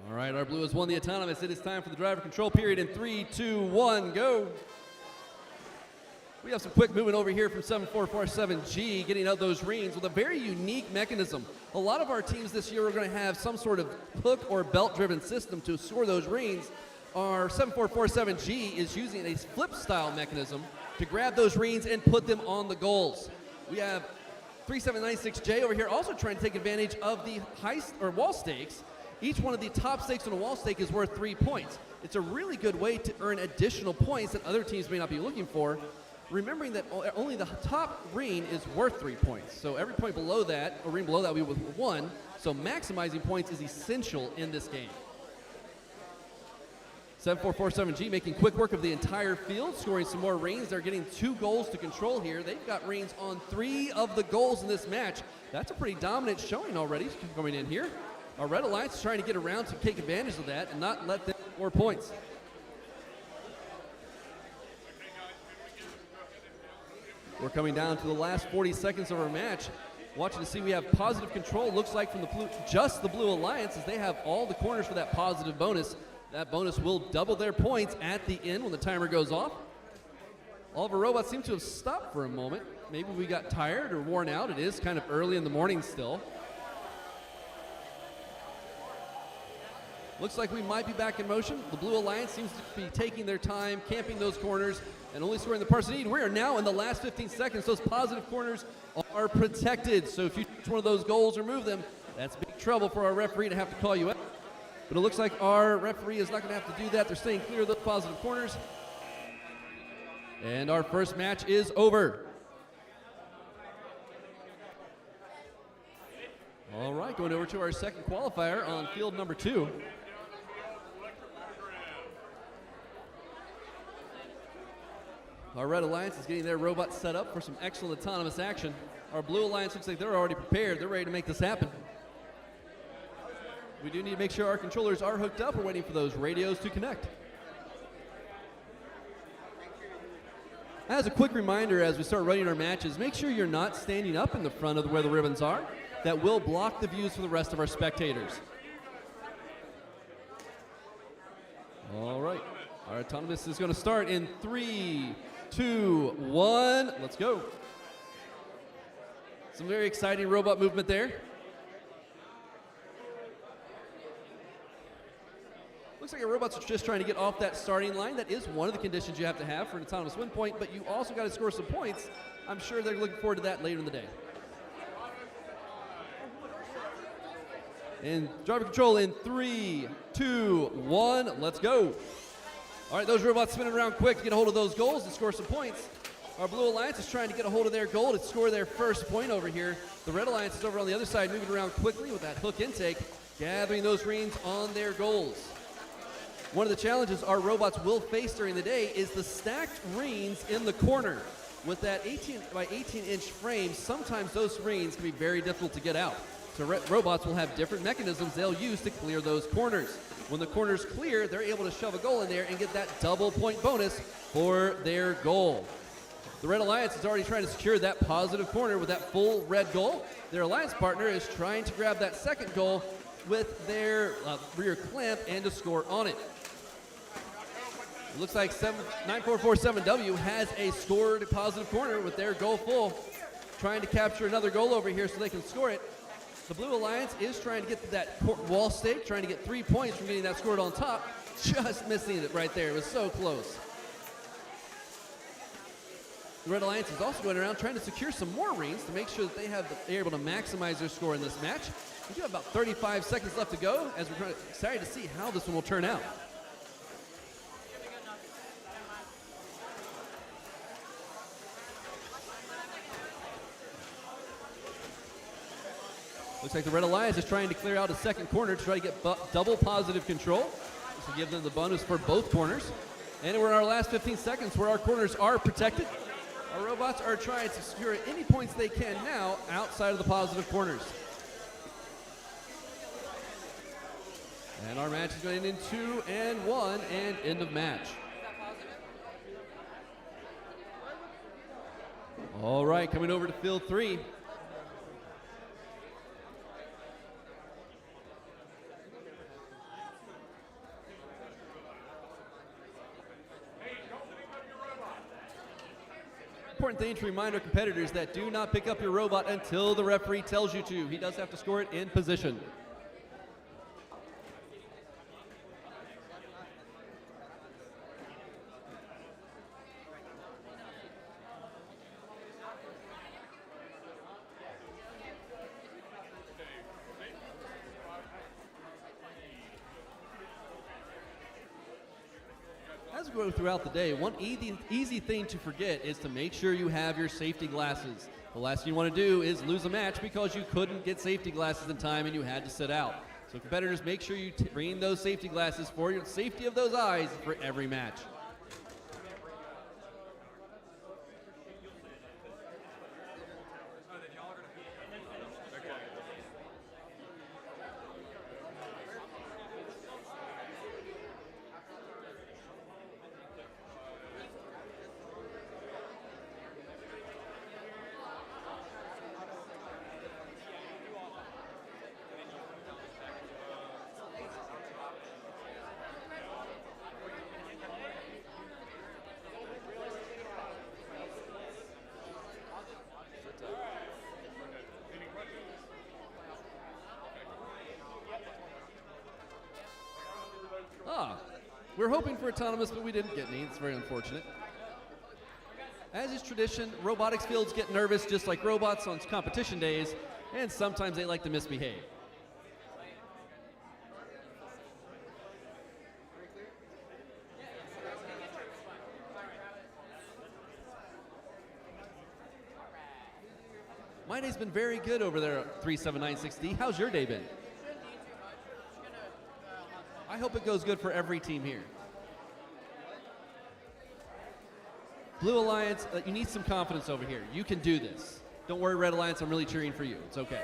All right, our blue has won the autonomous. It is time for the driver control period in 3, 2, 1, go. We have some quick movement over here from 7447G, getting out those rings with a very unique mechanism. A lot of our teams this year are going to have some sort of hook or belt-driven system to score those rings. Our 7447G is using a flip-style mechanism to grab those rings and put them on the goals. We have 3796J over here also trying to take advantage of the heist or wall stakes. Each one of the top stakes on a wall stake is worth 3 points. It's a really good way to earn additional points that other teams may not be looking for. Remembering that only the top ring is worth 3 points. So every point below that, or ring below that, we would have 1. So maximizing points is essential in this game. 7447G making quick work of the entire field, scoring some more rings. They're getting 2 goals to control here. They've got rings on 3 of the goals in this match. That's a pretty dominant showing already coming in here. Our Red Alliance is trying to get around to take advantage of that and not let them score points. We're coming down to the last 40 seconds of our match. Watching to see we have positive control, looks like from the blue, just the Blue Alliance, as they have all the corners for that positive bonus. That bonus will double their points at the end when the timer goes off. All of our robots seem to have stopped for a moment. Maybe we got tired or worn out. It is kind of early in the morning still. Looks like we might be back in motion. The Blue Alliance seems to be taking their time, camping those corners, and only scoring the parts they need. We are now in the last 15 seconds. Those positive corners are protected. So if you touch one of those goals or move them, that's big trouble for our referee to have to call you out. But it looks like our referee is not going to have to do that. They're staying clear of those positive corners. And our first match is over. All right, going over to our second qualifier on field number 2. Our Red Alliance is getting their robots set up for some excellent autonomous action. Our Blue Alliance looks like they're already prepared. They're ready to make this happen. We do need to make sure our controllers are hooked up. We're waiting for those radios to connect. As a quick reminder, as we start running our matches, make sure you're not standing up in the front of where the ribbons are. That will block the views for the rest of our spectators. All right, our autonomous is going to start in 3, 2, 1. Let's go. Some very exciting robot movement there. Looks like our robots are just trying to get off that starting line. That is one of the conditions you have to have for an autonomous win point, but you also got to score some points. I'm sure they're looking forward to that later in the day. And driver control in 3, 2, 1, let's go. All right, those robots spinning around quick to get a hold of those goals and score some points. Our Blue Alliance is trying to get a hold of their goal to score their first point over here. The Red Alliance is over on the other side, moving around quickly with that hook intake, gathering those greens on their goals. One of the challenges our robots will face during the day is the stacked reins in the corner. With that 18 by 18 inch frame, sometimes those reins can be very difficult to get out. So robots will have different mechanisms they'll use to clear those corners. When the corner's clear, they're able to shove a goal in there and get that double point bonus for their goal. The Red Alliance is already trying to secure that positive corner with that full red goal. Their alliance partner is trying to grab that second goal with their rear clamp and to score on it. It looks like 9447W has a scored positive corner with their goal full, trying to capture another goal over here so they can score it. The Blue Alliance is trying to get to that wall stake, trying to get 3 points from getting that scored on top, just missing it right there. It was so close. The Red Alliance is also going around trying to secure some more rings to make sure that they're able to maximize their score in this match. We do have about 35 seconds left to go as we're excited to see how this one will turn out. Looks like the Red Alliance is trying to clear out a second corner to try to get double positive control. This will give them the bonus for both corners. And we're in our last 15 seconds where our corners are protected. Our robots are trying to secure any points they can now outside of the positive corners. And our match is going in 2 and 1 and end of match. All right, coming over to field 3. Important thing to remind our competitors that do not pick up your robot until the referee tells you to. He does have to score it in position. As we go throughout the day, one easy thing to forget is to make sure you have your safety glasses. The last thing you want to do is lose a match because you couldn't get safety glasses in time and you had to sit out. So competitors, make sure you bring those safety glasses for your safety of those eyes for every match. We're hoping for autonomous, but we didn't get any. It's very unfortunate. As is tradition, robotics fields get nervous just like robots on competition days, and sometimes they like to misbehave. My day's been very good over there at 3796D. How's your day been? I hope it goes good for every team here. Blue Alliance, you need some confidence over here. You can do this. Don't worry, Red Alliance, I'm really cheering for you. It's okay.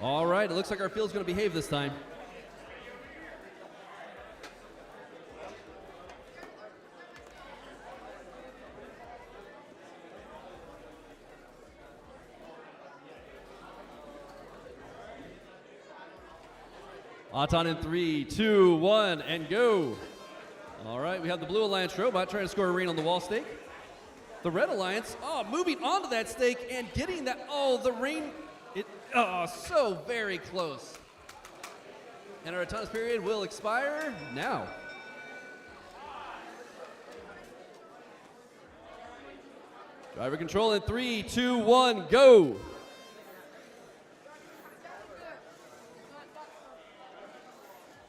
All right, it looks like our field's going to behave this time. Auton in 3, 2, 1, and go. All right, we have the Blue Alliance robot trying to score a ring on the wall stake. The Red Alliance, moving onto that stake and getting that, the ring, so very close. And our autonomous period will expire now. Driver control in 3, 2, 1, go.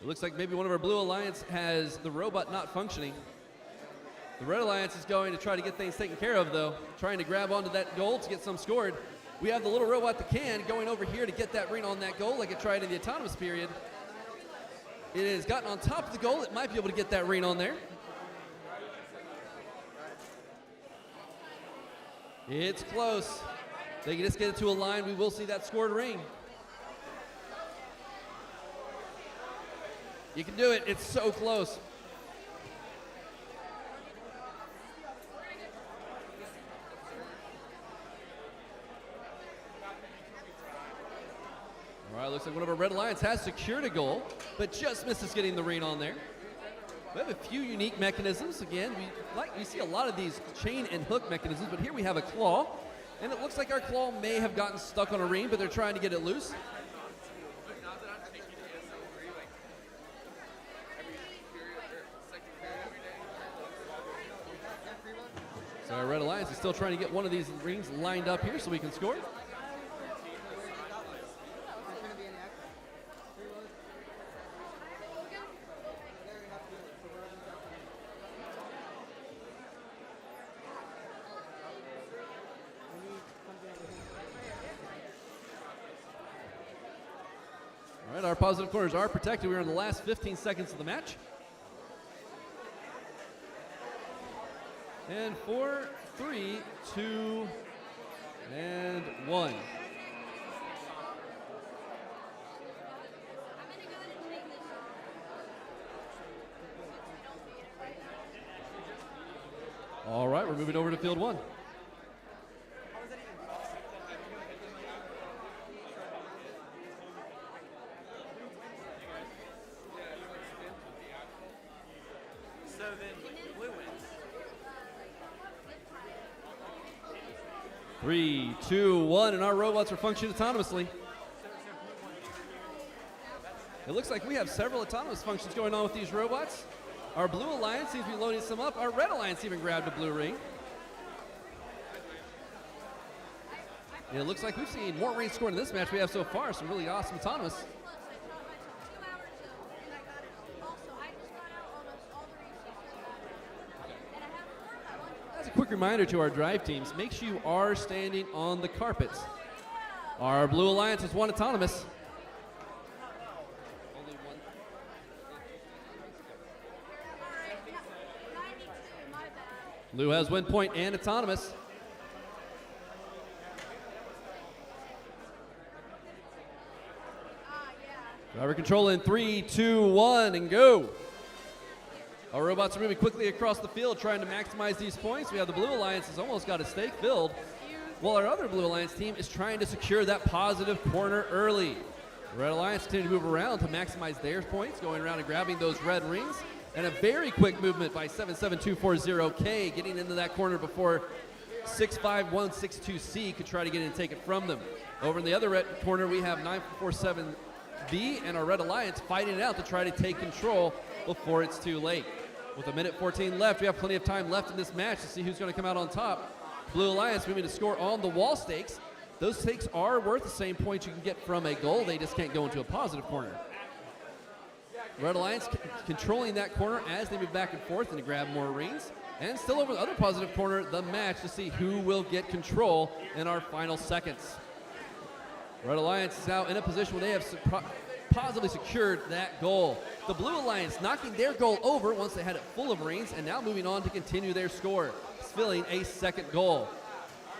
It looks like maybe one of our Blue Alliance has the robot not functioning. The Red Alliance is going to try to get things taken care of, though, trying to grab onto that goal to get some scored. We have the little robot that can going over here to get that ring on that goal like it tried in the autonomous period. It has gotten on top of the goal. It might be able to get that ring on there. It's close. They can just get it to a line. We will see that scored ring. You can do it. It's so close. All right, looks like one of our Red Alliance has secured a goal, but just misses getting the ring on there. We have a few unique mechanisms. Again, we see a lot of these chain and hook mechanisms, but here we have a claw, and it looks like our claw may have gotten stuck on a ring, but they're trying to get it loose. So our Red Alliance is still trying to get one of these rings lined up here so we can score. All right, our positive corners are protected. We're in the last 15 seconds of the match. And 4, 3, 2, and 1. All right, we're moving over to field 1. So then blue wins. 3, 2, 1, and our robots are functioning autonomously. It looks like we have several autonomous functions going on with these robots. Our Blue Alliance seems to be loading some up. Our Red Alliance even grabbed a blue ring. And it looks like we've seen more rings scored in this match we have so far. Some really awesome autonomous. As a quick reminder to our drive teams, make sure you are standing on the carpets. Our Blue Alliance has one autonomous. Blue has win point and autonomous. Driver control in 3, 2, 1, and go. Our robots are moving quickly across the field trying to maximize these points. We have the Blue Alliance has almost got a stake filled, while our other Blue Alliance team is trying to secure that positive corner early. The Red Alliance continue to move around to maximize their points, going around and grabbing those red rings. And a very quick movement by 77240K, getting into that corner before 65162C could try to get in and take it from them. Over in the other red corner, we have 947V and our Red Alliance fighting it out to try to take control before it's too late. With 1:14 left, we have plenty of time left in this match to see who's going to come out on top. Blue Alliance moving to score on the wall stakes. Those stakes are worth the same points you can get from a goal. They just can't go into a positive corner. Red Alliance controlling that corner as they move back and forth and to grab more rings. And still over the other positive corner, the match to see who will get control in our final seconds. Red Alliance is now in a position where they have positively secured that goal. The Blue Alliance knocking their goal over once they had it full of rings and now moving on to continue their score, filling a second goal.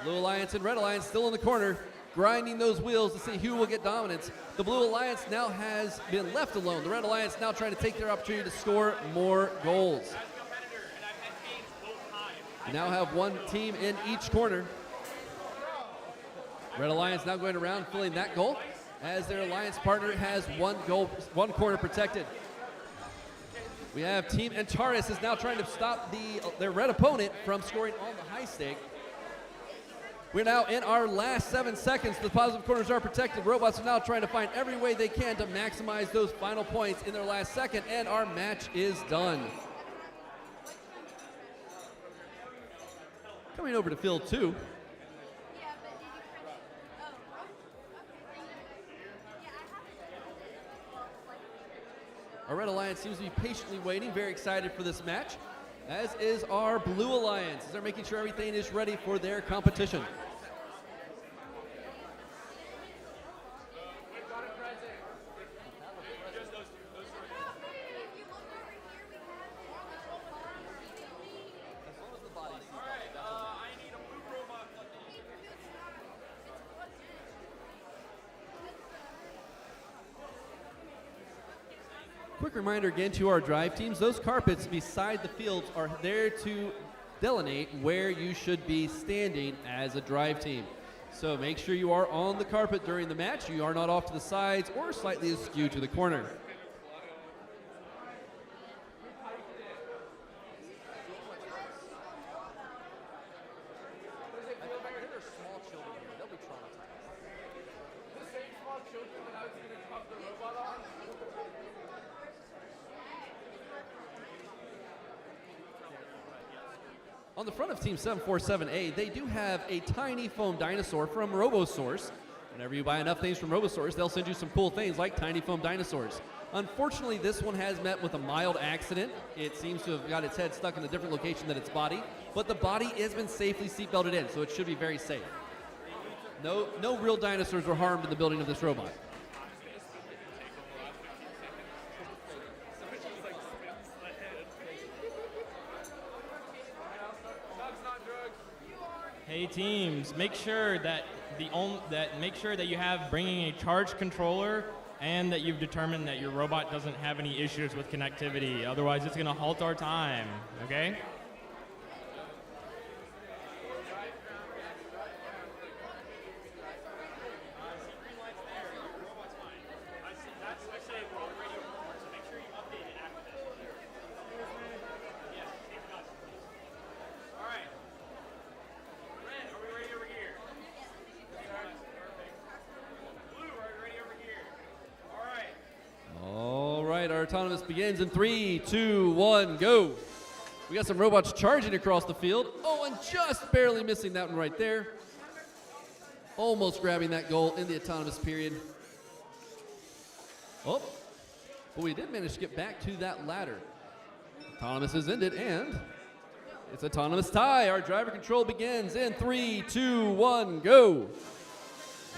Blue Alliance and Red Alliance still in the corner. grinding those wheels to see who will get dominance. The Blue Alliance now has been left alone. The Red Alliance now trying to take their opportunity to score more goals. We now have one team in each corner. Red Alliance now going around filling that goal as their alliance partner has one goal, one corner protected. We have Team Antares is now trying to stop their red opponent from scoring on the high stake. We're now in our last 7 seconds. The positive corners are protected. Robots are now trying to find every way they can to maximize those final points in their last second, and our match is done. Coming over to field 2. Our Red Alliance seems to be patiently waiting, very excited for this match, as is our Blue Alliance. They're making sure everything is ready for their competition. Quick reminder again to our drive teams, those carpets beside the fields are there to delineate where you should be standing as a drive team. So make sure you are on the carpet during the match. You are not off to the sides or slightly askew to the corner. On the front of Team 747A, they do have a tiny foam dinosaur from RoboSource. Whenever you buy enough things from RoboSource, they'll send you some cool things like tiny foam dinosaurs. Unfortunately, this one has met with a mild accident. It seems to have got its head stuck in a different location than its body, but the body has been safely seatbelted in, so it should be very safe. No real dinosaurs were harmed in the building of this robot. Hey teams, make sure that you have bringing a charged controller and that you've determined that your robot doesn't have any issues with connectivity. Otherwise, it's going to halt our time. Okay? Autonomous begins in 3, 2, 1, go. We got some robots charging across the field. Oh, and just barely missing that one right there. Almost grabbing that goal in the autonomous period. Oh, but we did manage to get back to that ladder. Autonomous has ended, and it's autonomous tie. Our driver control begins in 3, 2, 1, go.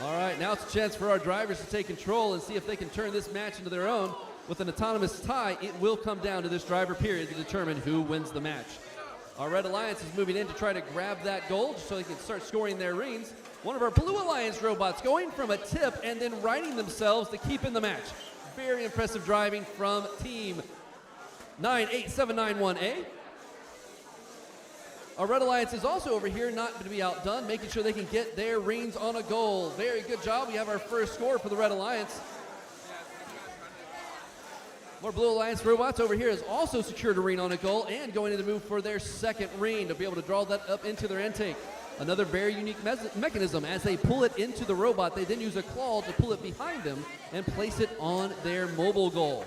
All right, now it's a chance for our drivers to take control and see if they can turn this match into their own. With an autonomous tie, it will come down to this driver period to determine who wins the match. Our Red Alliance is moving in to try to grab that goal so they can start scoring their rings. One of our Blue Alliance robots going from a tip and then righting themselves to keep in the match. Very impressive driving from Team 98791A. Our Red Alliance is also over here, not to be outdone, making sure they can get their rings on a goal. Very good job. We have our first score for the Red Alliance. More Blue Alliance robots over here has also secured a ring on a goal and going in to move for their second ring to be able to draw that up into their intake. Another very unique mechanism. As they pull it into the robot, they then use a claw to pull it behind them and place it on their mobile goal.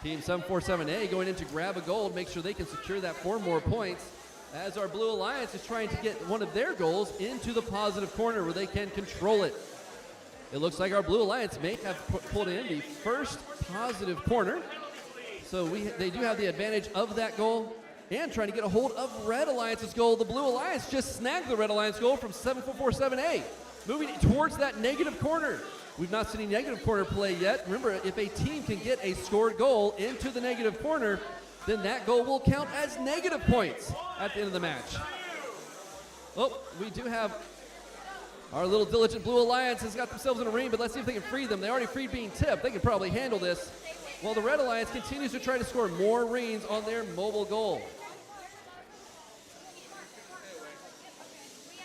Team 747A going in to grab a goal and make sure they can secure that 4 more points, as our Blue Alliance is trying to get one of their goals into the positive corner where they can control it. It looks like our Blue Alliance may have pulled in the first positive corner. So they do have the advantage of that goal and trying to get a hold of Red Alliance's goal. The Blue Alliance just snagged the Red Alliance goal from 747A, moving towards that negative corner. We've not seen any negative corner play yet. Remember, if a team can get a scored goal into the negative corner, then that goal will count as negative points at the end of the match. Oh, we do have Our little diligent Blue Alliance has got themselves in a ring, but let's see if they can free them. They already freed being tipped. They can probably handle this. While the Red Alliance continues to try to score more rings on their mobile goal.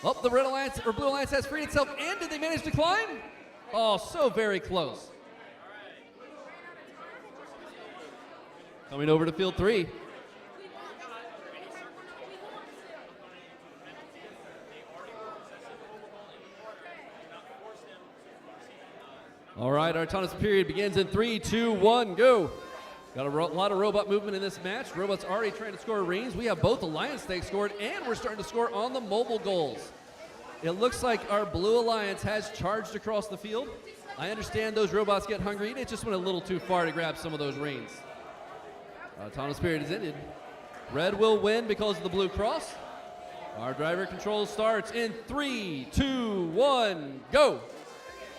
Oh, the Red Alliance, or Blue Alliance has freed itself, and did they manage to climb? Oh, so very close. Coming over to field 3. All right, our autonomous period begins in 3, 2, 1, go. Got a lot of robot movement in this match. Robots already trying to score rings. We have both Alliance stakes scored, and we're starting to score on the mobile goals. It looks like our Blue Alliance has charged across the field. I understand those robots get hungry. They just went a little too far to grab some of those rings. Autonomous period is ended. Red will win because of the blue cross. Our driver control starts in 3, 2, 1, go.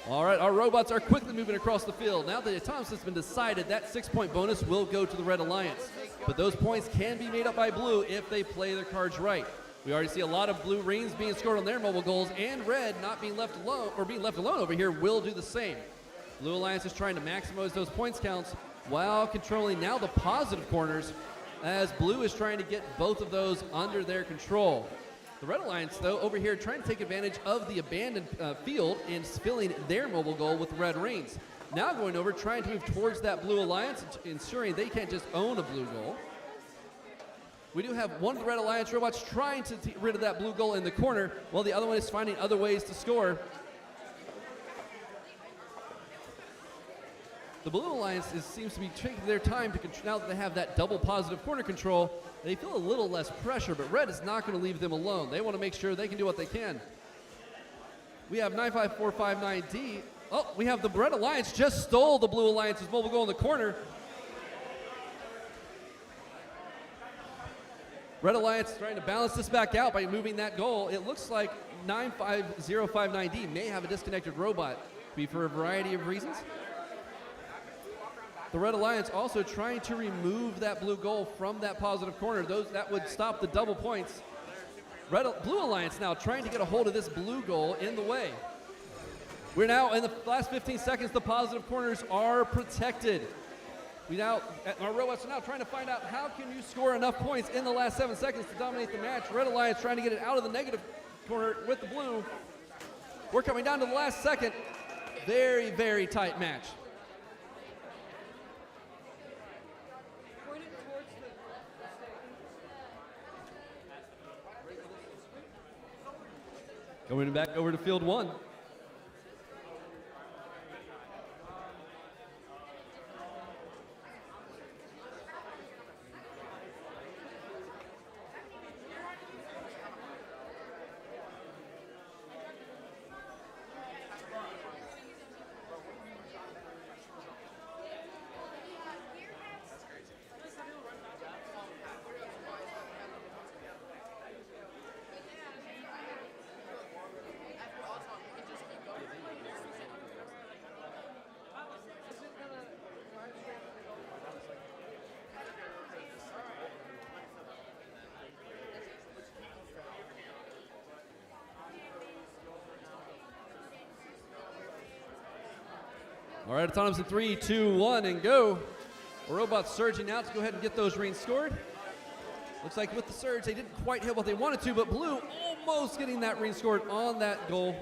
All right, our robots are quickly moving across the field. Now that the autonomous has been decided, that 6-point bonus will go to the Red Alliance. But those points can be made up by Blue if they play their cards right. We already see a lot of blue rings being scored on their mobile goals, and red not being left alone, or being left alone over here will do the same. Blue Alliance is trying to maximize those points counts while controlling now the positive corners, as blue is trying to get both of those under their control. The Red Alliance, though, over here trying to take advantage of the abandoned field and filling their mobile goal with red rings. Now going over, trying to move towards that Blue Alliance, ensuring they can't just own a blue goal. We do have one of the Red Alliance robots trying to get rid of that blue goal in the corner, while the other one is finding other ways to score. The Blue Alliance seems to be taking their time to control. Now that they have that double positive corner control, they feel a little less pressure, but Red is not going to leave them alone. They want to make sure they can do what they can. We have 95459D. Oh, we have the Red Alliance just stole the Blue Alliance's mobile goal in the corner. Red Alliance trying to balance this back out by moving that goal. It looks like 95059D may have a disconnected robot, be for a variety of reasons. The Red Alliance also trying to remove that blue goal from that positive corner. That would stop the double points. Blue Alliance now trying to get a hold of this blue goal in the way. We're now in the last 15 seconds. The positive corners are protected. Our robots are now trying to find out how can you score enough points in the last 7 seconds to dominate the match. Red Alliance trying to get it out of the negative corner with the blue. We're coming down to the last second. Very, very tight match. Going back over to field 1. All right, autonomous in 3, 2, 1, and go. The robots surging out to go ahead and get those rings scored. Looks like with the surge, they didn't quite hit what they wanted to, but blue almost getting that ring scored on that goal.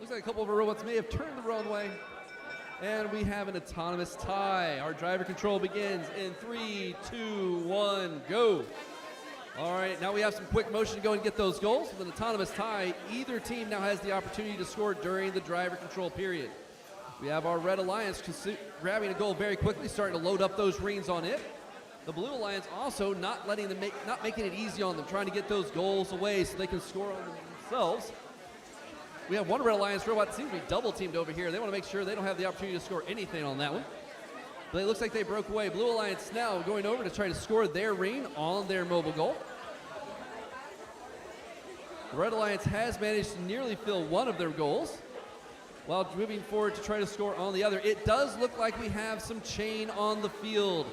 Looks like a couple of our robots may have turned the wrong way. And we have an autonomous tie. Our driver control begins in 3, 2, 1, go. All right, now we have some quick motion to go and get those goals. With an autonomous tie, either team now has the opportunity to score during the driver control period. We have our Red Alliance grabbing a goal very quickly, starting to load up those rings on it. The Blue Alliance also not making it easy on them, trying to get those goals away so they can score on themselves. We have one Red Alliance robot that seems to be double teamed over here. They want to make sure they don't have the opportunity to score anything on that one. But it looks like they broke away. Blue Alliance now going over to try to score their ring on their mobile goal. The Red Alliance has managed to nearly fill one of their goals while moving forward to try to score on the other. It does look like we have some chain on the field.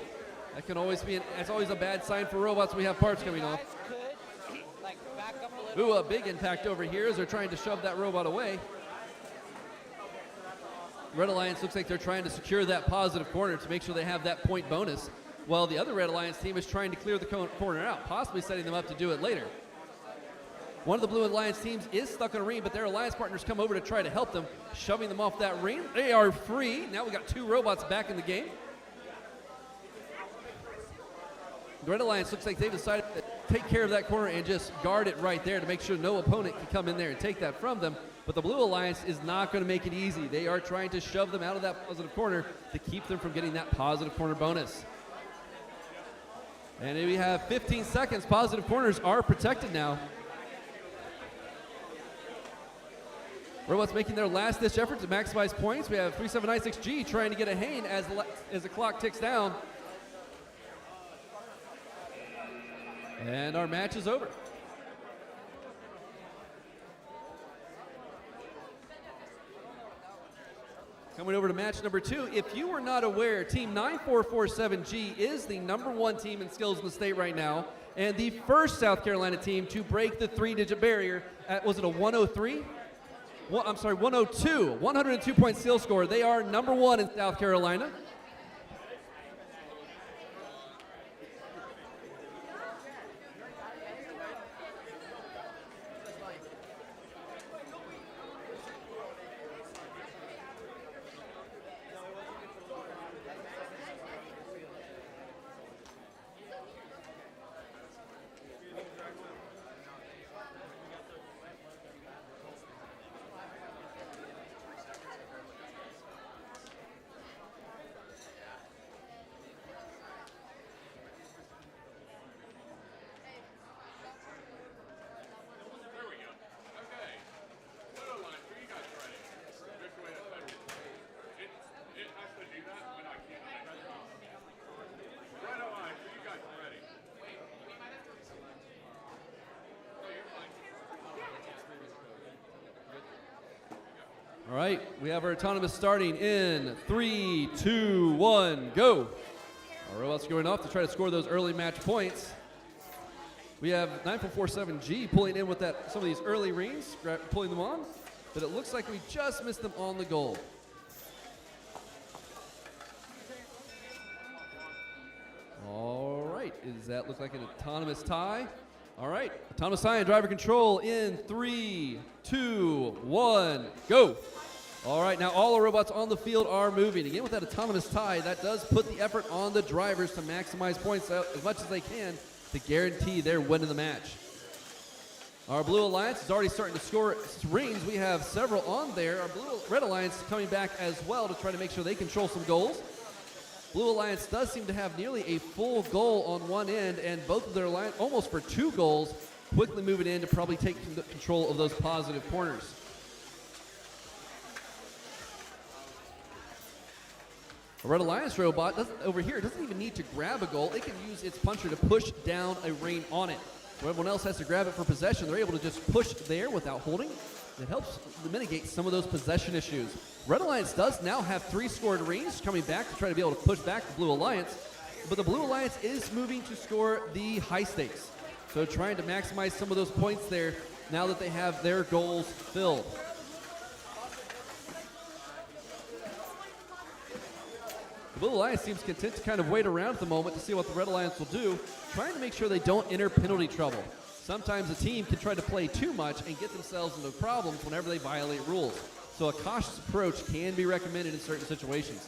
That can always be, that's always a bad sign for robots when we have parts coming off. Could, like, back up a little Ooh, a big impact over here as they're trying to shove that robot away. Red Alliance looks like they're trying to secure that positive corner to make sure they have that point bonus, while the other Red Alliance team is trying to clear the corner out, possibly setting them up to do it later. One of the Blue Alliance teams is stuck on a ring, but their Alliance partners come over to try to help them, shoving them off that ring. They are free. Now we got 2 robots back in the game. The Red Alliance looks like they've decided to take care of that corner and just guard it right there to make sure no opponent can come in there and take that from them. But the Blue Alliance is not going to make it easy. They are trying to shove them out of that positive corner to keep them from getting that positive corner bonus. And we have 15 seconds. Positive corners are protected now. Robots making their last-ditch effort to maximize points. We have 3796G trying to get a Hane as the clock ticks down. And our match is over. Coming over to match number 2. If you were not aware, Team 9447G is the #1 team in skills in the state right now, and the first South Carolina team to break the 3-digit barrier at, was it a 103? Well, I'm sorry, 102. 102-point skill score. They are #1 in South Carolina. All right, we have our autonomous starting in 3, 2, 1, go. Our robots going off to try to score those early match points. We have 9447G pulling in with some of these early rings, pulling them on, but it looks like we just missed them on the goal. All right, does that look like an autonomous tie? All right, autonomous tie and driver control in 3, 2, 1, go. All right, now all the robots on the field are moving. Again, with that autonomous tie, that does put the effort on the drivers to maximize points out as much as they can to guarantee their win in the match. Our Blue Alliance is already starting to score rings. We have several on there. Our Red Alliance coming back as well to try to make sure they control some goals. Blue Alliance does seem to have nearly a full goal on one end, and both of their alliance almost for 2 goals, quickly moving in to probably take control of those positive corners. A Red Alliance robot over here doesn't even need to grab a goal. It can use its puncher to push down a ring on it. Where everyone else has to grab it for possession, they're able to just push there without holding. It helps mitigate some of those possession issues. Red Alliance does now have 3 scored rings coming back to try to be able to push back the Blue Alliance. But the Blue Alliance is moving to score the high stakes. So trying to maximize some of those points there now that they have their goals filled. The Blue Alliance seems content to kind of wait around at the moment to see what the Red Alliance will do, trying to make sure they don't enter penalty trouble. Sometimes a team can try to play too much and get themselves into problems whenever they violate rules. So a cautious approach can be recommended in certain situations.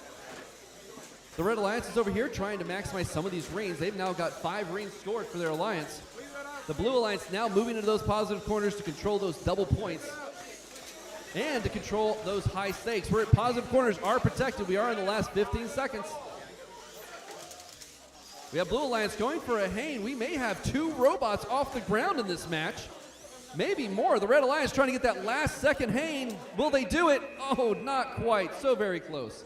The Red Alliance is over here trying to maximize some of these rings. They've now got 5 rings scored for their alliance. The Blue Alliance now moving into those positive corners to control those double points and to control those high stakes. We're at positive corners are protected. We are in the last 15 seconds. We have Blue Alliance going for a Hane. We may have 2 robots off the ground in this match. Maybe more. The Red Alliance trying to get that last second Hane. Will they do it? Oh, not quite. So very close.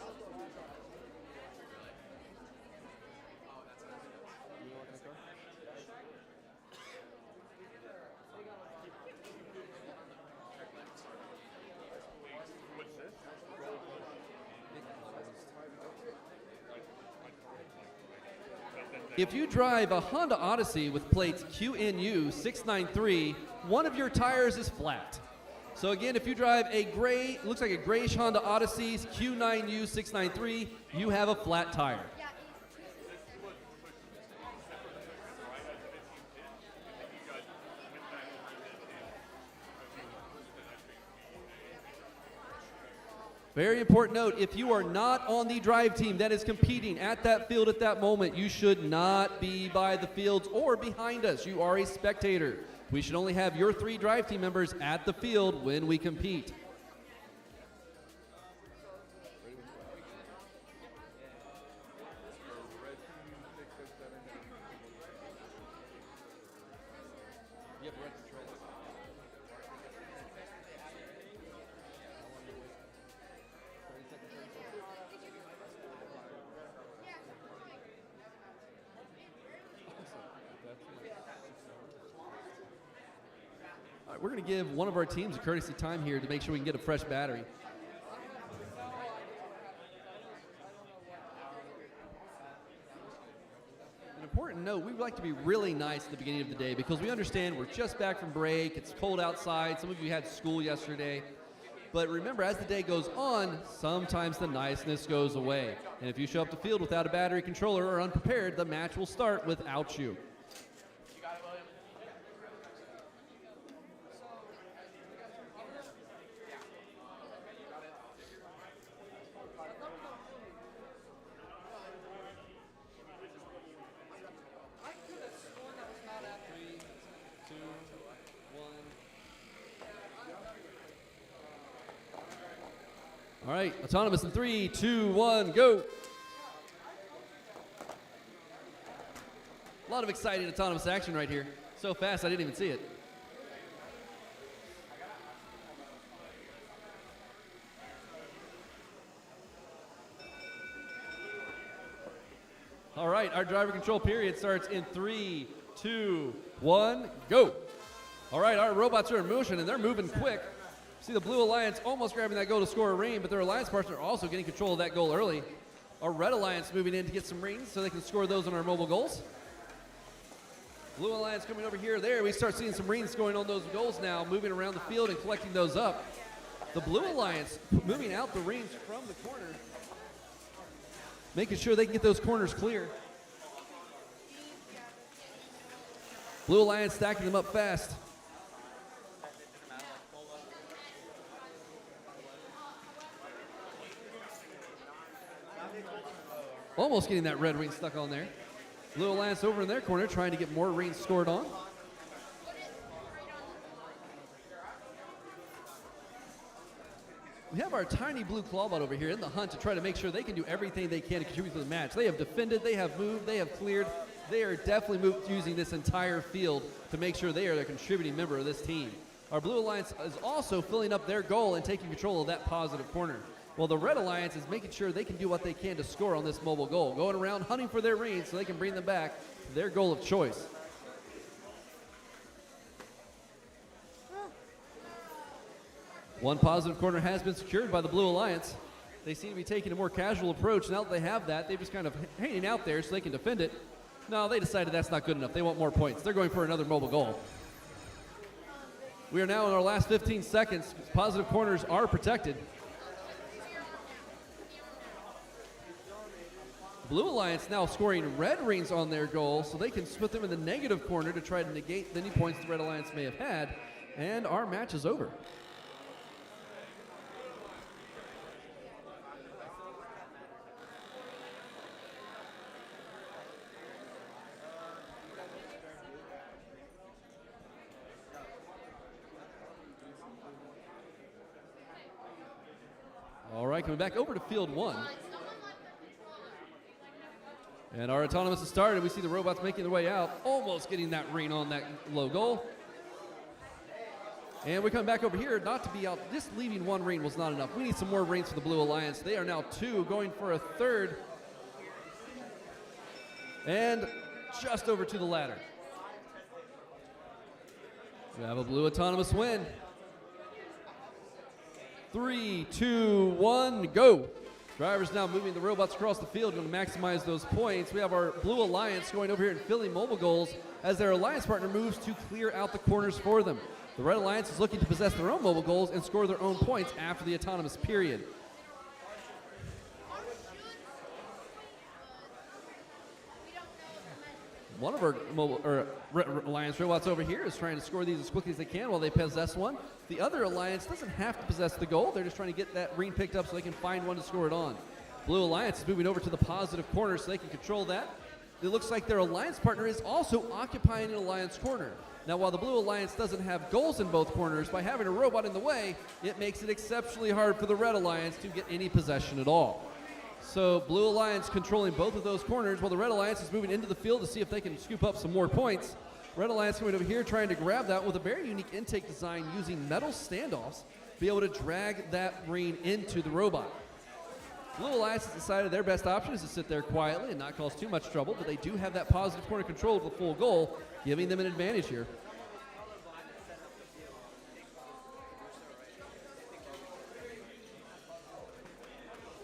If you drive a Honda Odyssey with plates QNU 693 one of your tires is flat. So again, if you drive a gray, looks like a grayish Honda Odyssey Q9U693, you have a flat tire. Very important note, if you are not on the drive team that is competing at that field at that moment, you should not be by the fields or behind us. You are a spectator. We should only have your 3 drive team members at the field when we compete. We're going to give one of our teams a courtesy time here to make sure we can get a fresh battery. An important note, we like to be really nice at the beginning of the day because we understand we're just back from break, it's cold outside, some of you had school yesterday. But remember, as the day goes on, sometimes the niceness goes away. And if you show up to field without a battery controller or unprepared, the match will start without you. All right, autonomous in 3, 2, 1, go. A lot of exciting autonomous action right here. So fast, I didn't even see it. All right, our driver control period starts in 3, 2, 1, go. All right, our robots are in motion, and they're moving quick. See the Blue Alliance almost grabbing that goal to score a ring, but their Alliance partner are also getting control of that goal early. Our Red Alliance moving in to get some rings so they can score those on our mobile goals. Blue Alliance coming over here. There, we start seeing some rings going on those goals now, moving around the field and collecting those up. The Blue Alliance moving out the rings from the corner, making sure they can get those corners clear. Blue Alliance stacking them up fast. Almost getting that red ring stuck on there. Blue Alliance over in their corner trying to get more rings scored on. We have our tiny blue clawbot over here in the hunt to try to make sure they can do everything they can to contribute to the match. They have defended, they have moved, they have cleared. They are definitely using this entire field to make sure they are the contributing member of this team. Our Blue Alliance is also filling up their goal and taking control of that positive corner. Well, the Red Alliance is making sure they can do what they can to score on this mobile goal, going around hunting for their rings so they can bring them back to their goal of choice. One positive corner has been secured by the Blue Alliance. They seem to be taking a more casual approach. Now that they have that, they're just kind of hanging out there so they can defend it. No, they decided that's not good enough. They want more points. They're going for another mobile goal. We are now in our last 15 seconds. Positive corners are protected. Blue Alliance now scoring red rings on their goal so they can put them in the negative corner to try to negate any points the Red Alliance may have had. And our match is over. All right, coming back over to field 1. And our autonomous has started. We see the robots making their way out, almost getting that ring on that low goal. And we come back over here, not to be out, just leaving one ring was not enough. We need some more rings for the Blue Alliance. They are now 2, going for a third. And just over to the ladder. We have a blue autonomous win. 3, 2, 1, go. Drivers now moving the robots across the field to maximize those points. We have our Blue Alliance going over here and filling mobile goals as their alliance partner moves to clear out the corners for them. The Red Alliance is looking to possess their own mobile goals and score their own points after the autonomous period. One of our Alliance robots over here is trying to score these as quickly as they can while they possess one. The other Alliance doesn't have to possess the goal. They're just trying to get that green picked up so they can find one to score it on. Blue Alliance is moving over to the positive corner so they can control that. It looks like their Alliance partner is also occupying an Alliance corner. Now, while the Blue Alliance doesn't have goals in both corners, by having a robot in the way, it makes it exceptionally hard for the Red Alliance to get any possession at all. So Blue Alliance controlling both of those corners while the Red Alliance is moving into the field to see if they can scoop up some more points. Red Alliance coming over here trying to grab that with a very unique intake design using metal standoffs to be able to drag that green into the robot. Blue Alliance has decided their best option is to sit there quietly and not cause too much trouble, but they do have that positive corner control of the full goal, giving them an advantage here.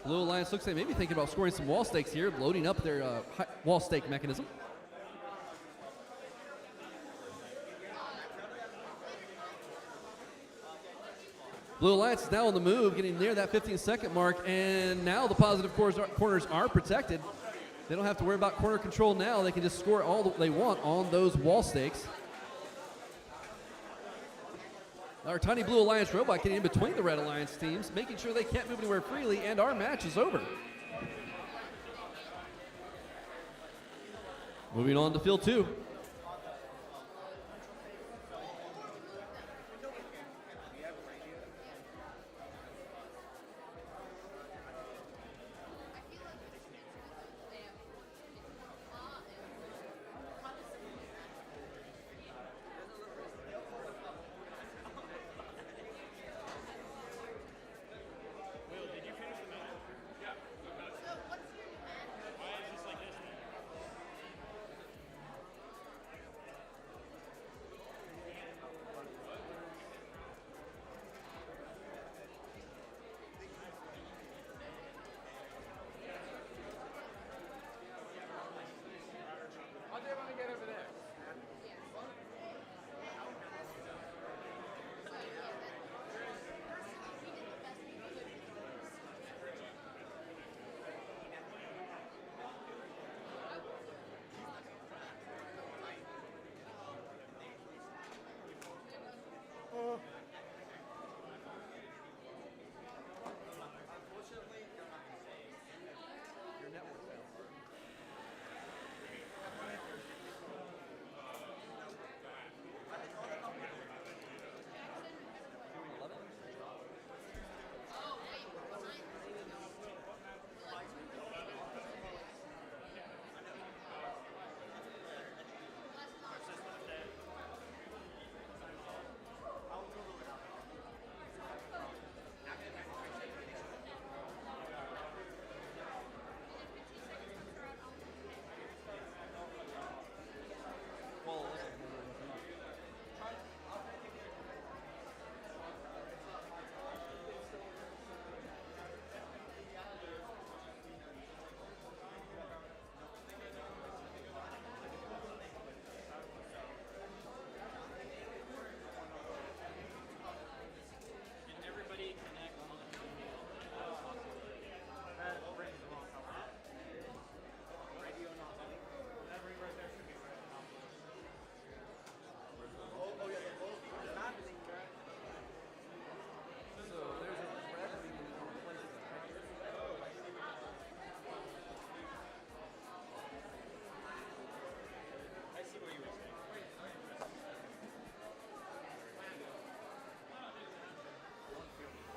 Blue Alliance looks like maybe thinking about scoring some wall stakes here, loading up their wall stake mechanism. Blue Alliance is now on the move, getting near that 15-second mark, and now the positive corners are protected. They don't have to worry about corner control now. They can just score all they want on those wall stakes. Our tiny Blue Alliance robot getting in between the Red Alliance teams, making sure they can't move anywhere freely, and our match is over. Moving on to field 2.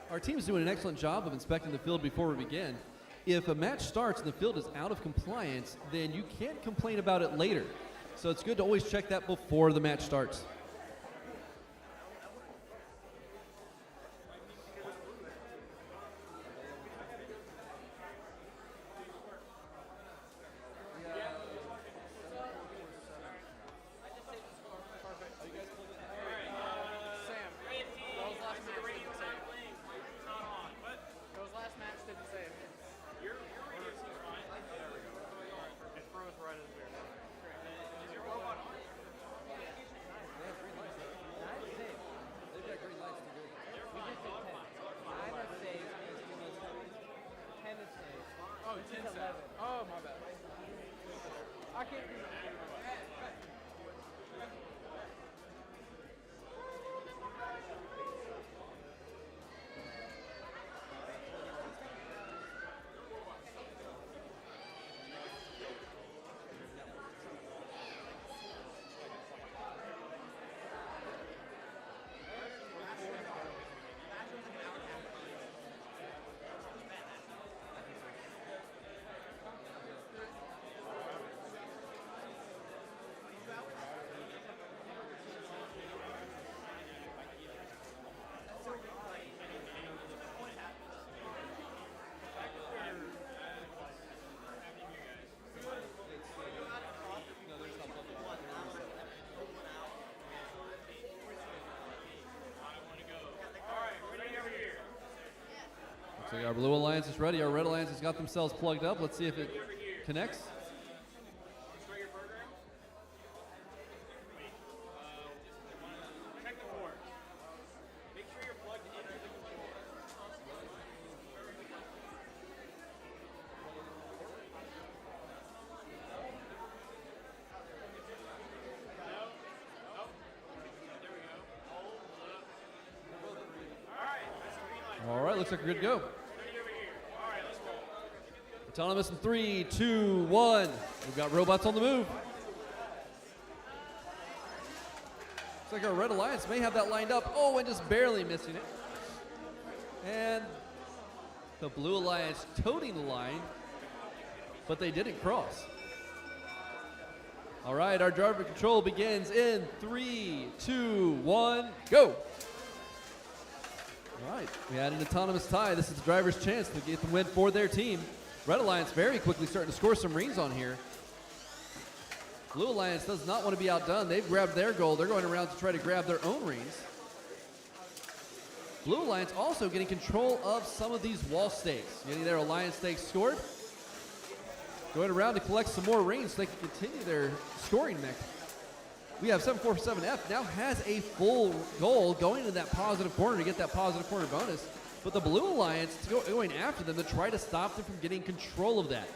Our team's doing an excellent job of inspecting the field before we begin. If a match starts and the field is out of compliance, then you can't complain about it later. So it's good to always check that before the match starts. Oh, 10 seconds. Oh, my bad. I can't do that. So our Blue Alliance is ready. Our Red Alliance has got themselves plugged up. Let's see if it connects. Check the board. Make sure you're plugged into the controller. All right, looks like we're good to go. Autonomous in 3, 2, 1. We've got robots on the move. Looks like our Red Alliance may have that lined up. Oh, and just barely missing it. And the Blue Alliance toting the line, but they didn't cross. All right, our driver control begins in 3, 2, 1, go. All right, we had an autonomous tie. This is the driver's chance to get the win for their team. Red Alliance very quickly starting to score some rings on here. Blue Alliance does not want to be outdone. They've grabbed their goal. They're going around to try to grab their own rings. Blue Alliance also getting control of some of these wall stakes. Getting their Alliance stakes scored. Going around to collect some more rings so they can continue their scoring mix. We have 747F now has a full goal going into that positive corner to get that positive corner bonus. But the Blue Alliance going after them to try to stop them from getting control of that.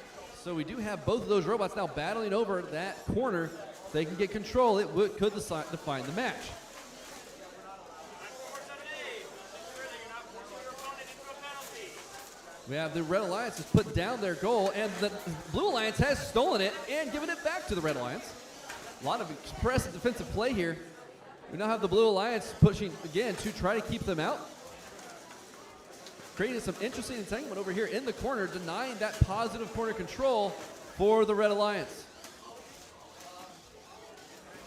So we do have both of those robots now battling over that corner. If they can get control, it could define the match. We have the Red Alliance has put down their goal, and the Blue Alliance has stolen it and given it back to the Red Alliance. A lot of expressive defensive play here. We now have the Blue Alliance pushing again to try to keep them out. Creating some interesting entanglement over here in the corner, denying that positive corner control for the Red Alliance.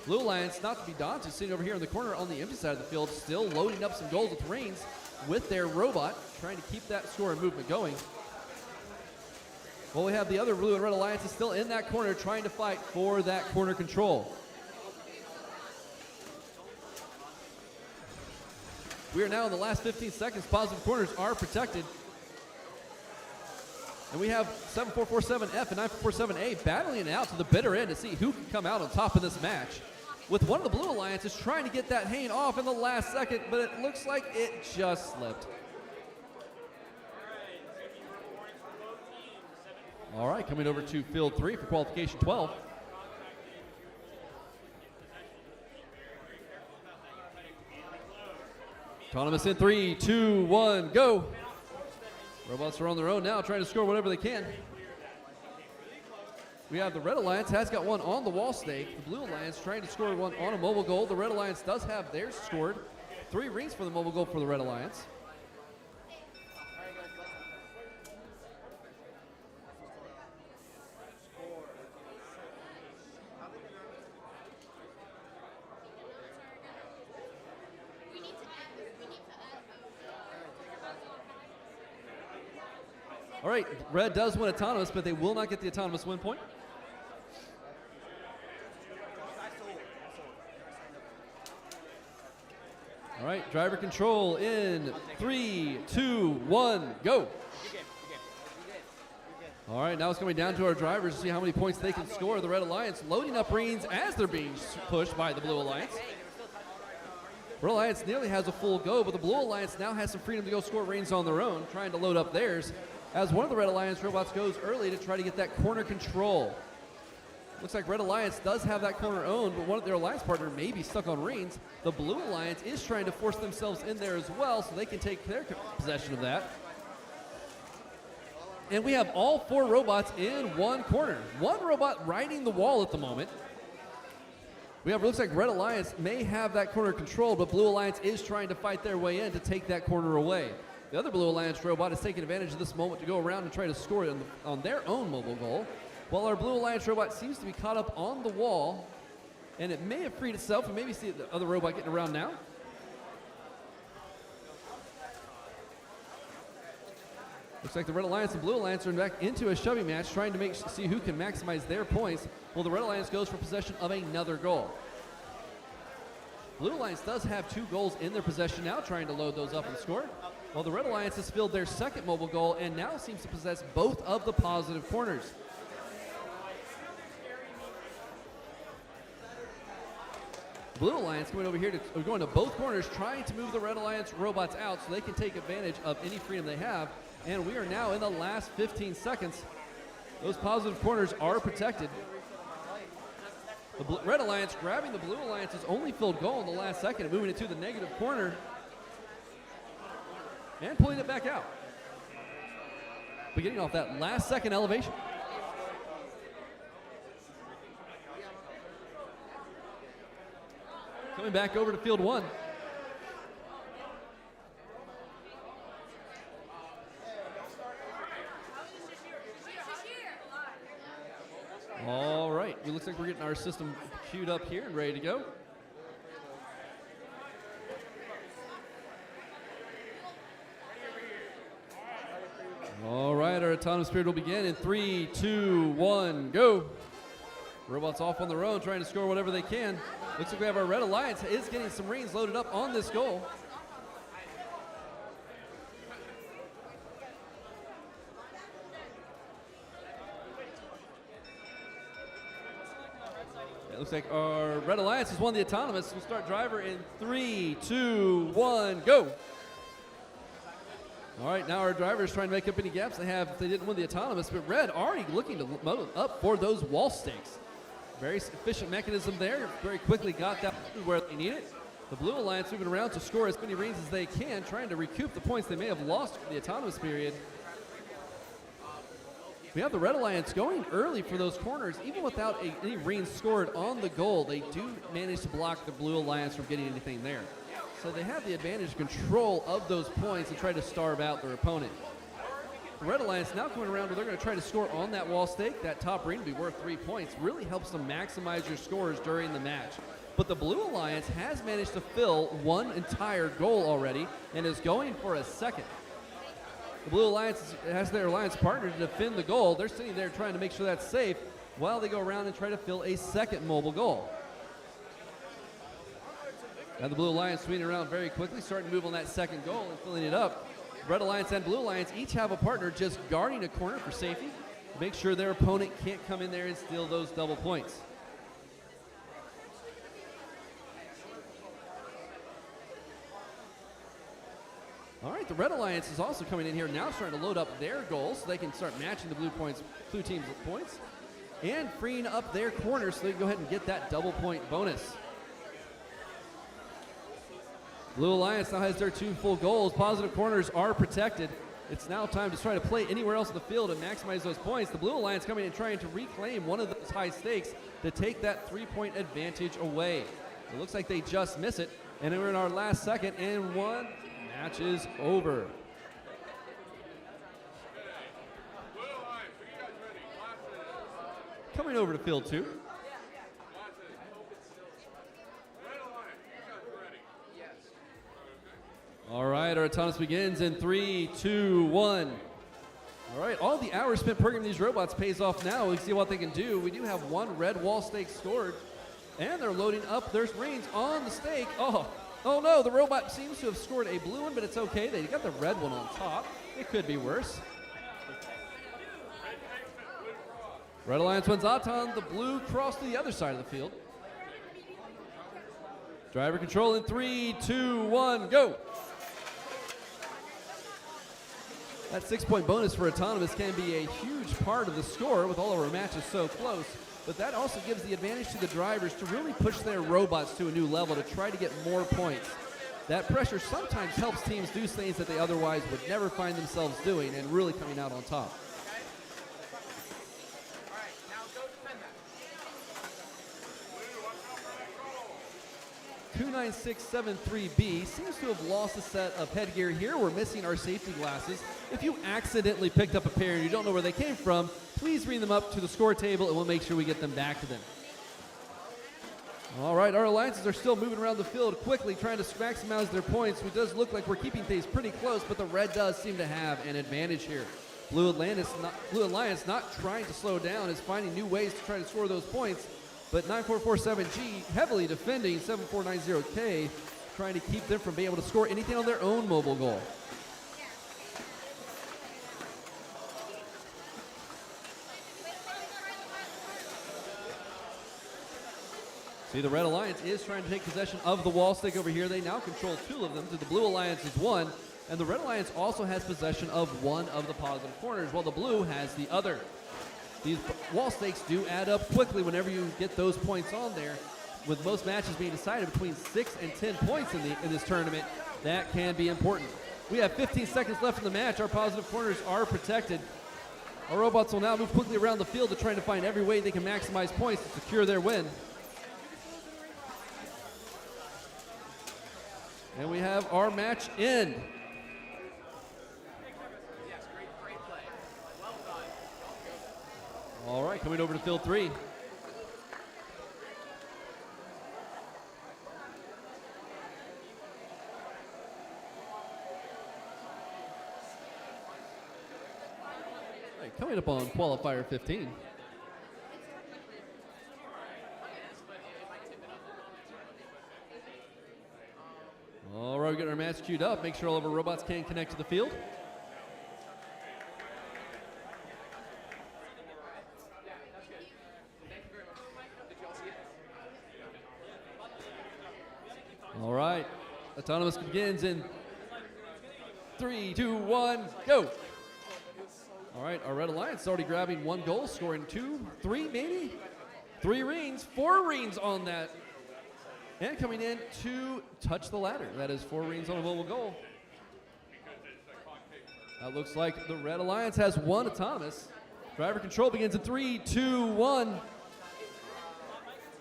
Blue Alliance, not to be daunted, sitting over here in the corner on the empty side of the field, still loading up some goals with rings with their robot, trying to keep that score and movement going. Well, we have the other Blue and Red Alliance is still in that corner trying to fight for that corner control. We are now in the last 15 seconds. Positive corners are protected. And we have 7447F and 9447A battling it out to the bitter end to see who can come out on top of this match. With one of the Blue Alliances trying to get that Hane off in the last second, but it looks like it just slipped. All right, coming over to field 3 for qualification 12. Autonomous in 3, 2, 1, go. Robots are on their own now, trying to score whatever they can. We have the Red Alliance has got one on the wall stake. The Blue Alliance trying to score one on a mobile goal. The Red Alliance does have theirs scored. 3 rings for the mobile goal for the Red Alliance. All right, Red does win autonomous, but they will not get the autonomous win point. All right, driver control in 3, 2, 1, go. All right, now it's coming down to our drivers to see how many points they can score. The Red Alliance loading up rings as they're being pushed by the Blue Alliance. Red Alliance nearly has a full go, but the Blue Alliance now has some freedom to go score rings on their own, trying to load up theirs. as one of the Red Alliance robots goes early to try to get that corner control. Looks like Red Alliance does have that corner owned, but one of their alliance partner may be stuck on reins. The Blue Alliance is trying to force themselves in there as well so they can take their possession of that. And we have all 4 robots in one corner. One robot riding the wall at the moment. Looks like Red Alliance may have that corner controlled, but Blue Alliance is trying to fight their way in to take that corner away. The other Blue Alliance robot is taking advantage of this moment to go around and try to score on their own mobile goal, while our Blue Alliance robot seems to be caught up on the wall, and it may have freed itself. We maybe see the other robot getting around now. Looks like the Red Alliance and Blue Alliance are back into a shoving match, trying to see who can maximize their points. Well, the Red Alliance goes for possession of another goal. Blue Alliance does have 2 goals in their possession now, trying to load those up and score. While the Red Alliance has filled their second mobile goal and now seems to possess both of the positive corners. Blue Alliance coming over here going to both corners, trying to move the Red Alliance robots out so they can take advantage of any freedom they have. And we are now in the last 15 seconds. Those positive corners are protected. The Red Alliance grabbing the Blue Alliance's only filled goal in the last second, moving it to the negative corner and pulling it back out. But getting off that last second elevation. Coming back over to field 1. All right, it looks like we're getting our system queued up here and ready to go. All right, our autonomous period will begin in 3, 2, 1, go. Robots off on their own, trying to score whatever they can. Looks like we have our Red Alliance is getting some reins loaded up on this goal. It looks like our Red Alliance has won the autonomous. We'll start driver in 3, 2, 1, go. All right, now our driver is trying to make up any gaps they have if they didn't win the autonomous, but Red already looking to load up for those wall stakes. Very efficient mechanism there. Very quickly got that where they need it. The Blue Alliance moving around to score as many reins as they can, trying to recoup the points they may have lost in the autonomous period. We have the Red Alliance going early for those corners. Even without any reins scored on the goal, they do manage to block the Blue Alliance from getting anything there. So they have the advantage of control of those points and try to starve out their opponent. The Red Alliance now coming around where they're going to try to score on that wall stake. That top ring will be worth 3 points. Really helps them maximize your scores during the match. But the Blue Alliance has managed to fill one entire goal already and is going for a second. The Blue Alliance has their alliance partner to defend the goal. They're sitting there trying to make sure that's safe while they go around and try to fill a second mobile goal. Now the Blue Alliance swinging around very quickly, starting to move on that second goal and filling it up. Red Alliance and Blue Alliance each have a partner just guarding a corner for safety. Make sure their opponent can't come in there and steal those double points. All right, the Red Alliance is also coming in here now, starting to load up their goals so they can start matching the blue team's points and freeing up their corners so they can go ahead and get that double point bonus. Blue Alliance now has their 2 full goals. Positive corners are protected. It's now time to try to play anywhere else in the field and maximize those points. The Blue Alliance coming in trying to reclaim one of those high stakes to take that 3-point advantage away. It looks like they just miss it, and we're in our last second, and one match is over. Coming over to field 2. All right, our autonomous begins in 3, 2, 1. All right, all the hours spent programming these robots pays off now. We see what they can do. We do have 1 red wall stake scored, and they're loading up their reins on the stake. Oh no, the robot seems to have scored a blue one, but it's okay. They got the red one on top. It could be worse. Red Alliance wins Auton. The blue crossed to the other side of the field. Driver control in 3, 2, 1, go. That 6-point bonus for Autonomous can be a huge part of the score with all of our matches so close, but that also gives the advantage to the drivers to really push their robots to a new level to try to get more points. That pressure sometimes helps teams do things that they otherwise would never find themselves doing and really coming out on top. 29673B seems to have lost a set of headgear here. We're missing our safety glasses. If you accidentally picked up a pair and you don't know where they came from, please bring them up to the score table and we'll make sure we get them back to them. All right, our alliances are still moving around the field quickly, trying to maximize their points. It does look like we're keeping things pretty close, but the red does seem to have an advantage here. Blue Alliance not trying to slow down, is finding new ways to try to score those points. But 9447G heavily defending 7490K, trying to keep them from being able to score anything on their own mobile goal. See, the Red Alliance is trying to take possession of the wall stick over here. They now control 2 of them. So the Blue Alliance is 1, and the Red Alliance also has possession of 1 of the positive corners, while the Blue has the other. These wall stakes do add up quickly whenever you get those points on there. With most matches being decided between 6 and 10 points in this tournament, that can be important. We have 15 seconds left in the match. Our positive corners are protected. Our robots will now move quickly around the field to try to find every way they can maximize points to secure their win. And we have our match end. All right, coming over to field 3. Right, coming up on qualifier 15. All right, we're getting our match queued up. Make sure all of our robots can connect to the field. All right, Autonomous begins in 3, 2, 1, go. All right, our Red Alliance already grabbing 1 goal, scoring 2, 3 maybe? 3 rings, 4 rings on that. And coming in to touch the ladder. That is 4 rings on a mobile goal. That looks like the Red Alliance has 1 Autonomous. Driver control begins in 3, 2, 1.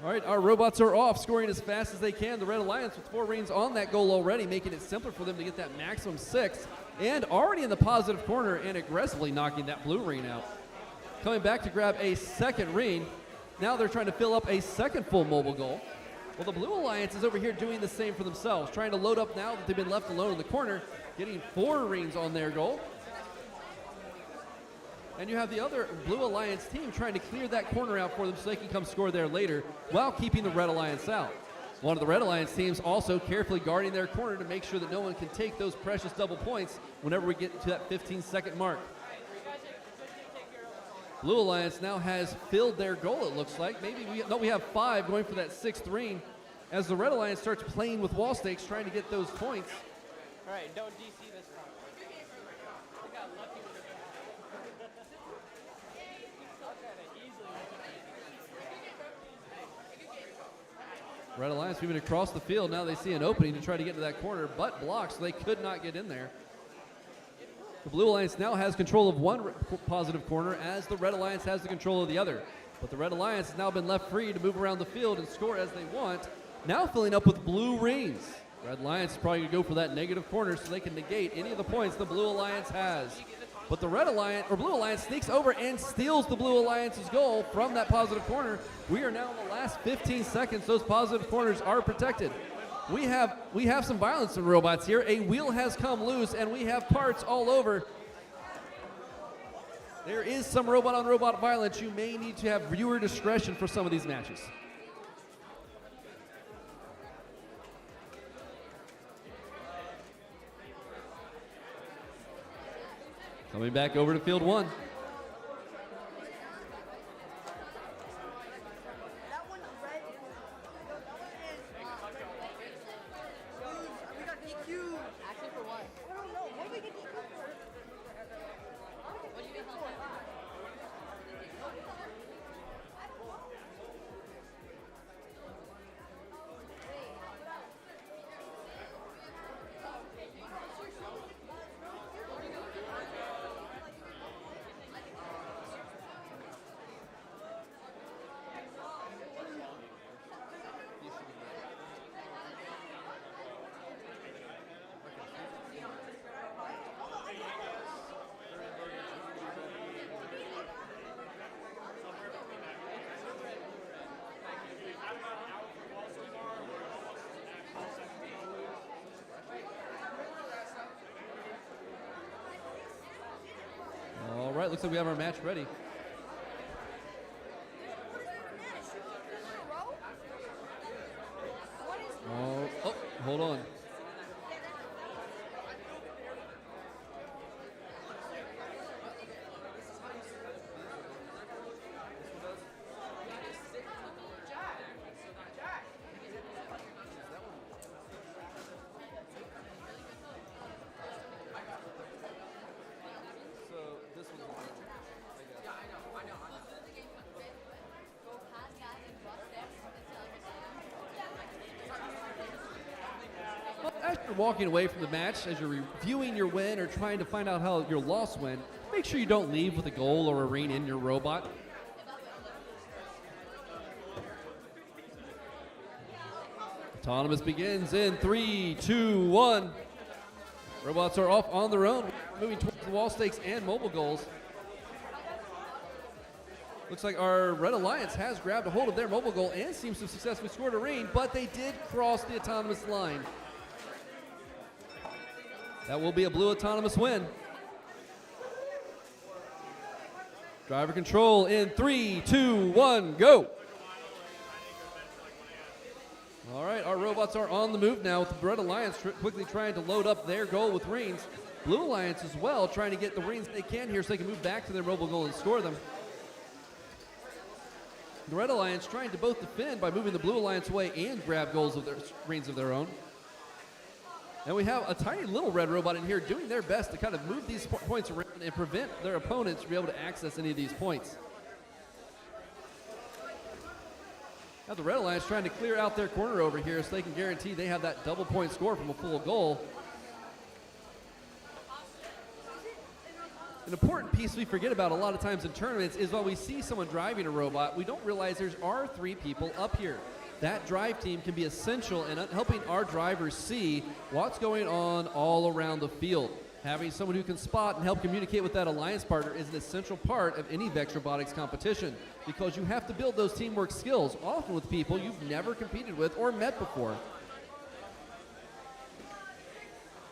All right, our robots are off, scoring as fast as they can. The Red Alliance with 4 rings on that goal already, making it simpler for them to get that maximum 6. And already in the positive corner and aggressively knocking that blue ring out. Coming back to grab a 2nd ring. Now they're trying to fill up a 2nd full mobile goal. Well, the Blue Alliance is over here doing the same for themselves, trying to load up now that they've been left alone in the corner, getting 4 rings on their goal. And you have the other Blue Alliance team trying to clear that corner out for them so they can come score there later while keeping the Red Alliance out. One of the Red Alliance teams also carefully guarding their corner to make sure that no one can take those precious double points whenever we get to that 15-second mark. Blue Alliance now has filled their goal, it looks like. Maybe we have 5 going for that 6th ring as the Red Alliance starts playing with wall stakes, trying to get those points. All right, don't DC this time. We got lucky with it. Red Alliance moving across the field. Now they see an opening to try to get to that corner, but blocked, so they could not get in there. The Blue Alliance now has control of 1 positive corner as the Red Alliance has the control of the other. But the Red Alliance has now been left free to move around the field and score as they want. Now filling up with blue rings. Red Alliance is probably going to go for that negative corner so they can negate any of the points the Blue Alliance has. But the Blue Alliance sneaks over and steals the Blue Alliance's goal from that positive corner. We are now in the last 15 seconds. Those positive corners are protected. We have some violence in robots here. A wheel has come loose and we have parts all over. There is some robot-on-robot violence. You may need to have viewer discretion for some of these matches. Coming back over to field 1. right, looks like we have our match ready. Oh, hold on. As you're walking away from the match, as you're reviewing your win or trying to find out how your loss went, make sure you don't leave with a goal or a ring in your robot. Autonomous begins in 3, 2, 1. Robots are off on their own, moving towards the wall stakes and mobile goals. Looks like our Red Alliance has grabbed a hold of their mobile goal and seems to have successfully scored a ring, but they did cross the autonomous line. That will be a blue autonomous win. Driver control in 3, 2, 1, go. All right, our robots are on the move now with the Red Alliance quickly trying to load up their goal with rings. Blue Alliance as well trying to get the rings they can here so they can move back to their mobile goal and score them. The Red Alliance trying to both defend by moving the Blue Alliance away and grab goals of their rings of their own. And we have a tiny little red robot in here doing their best to kind of move these points around and prevent their opponents from being able to access any of these points. Now the Red Alliance trying to clear out their corner over here so they can guarantee they have that double point score from a full goal. An important piece we forget about a lot of times in tournaments is while we see someone driving a robot, we don't realize there are 3 people up here. That drive team can be essential in helping our drivers see what's going on all around the field. Having someone who can spot and help communicate with that alliance partner is an essential part of any VEX Robotics competition because you have to build those teamwork skills, often with people you've never competed with or met before.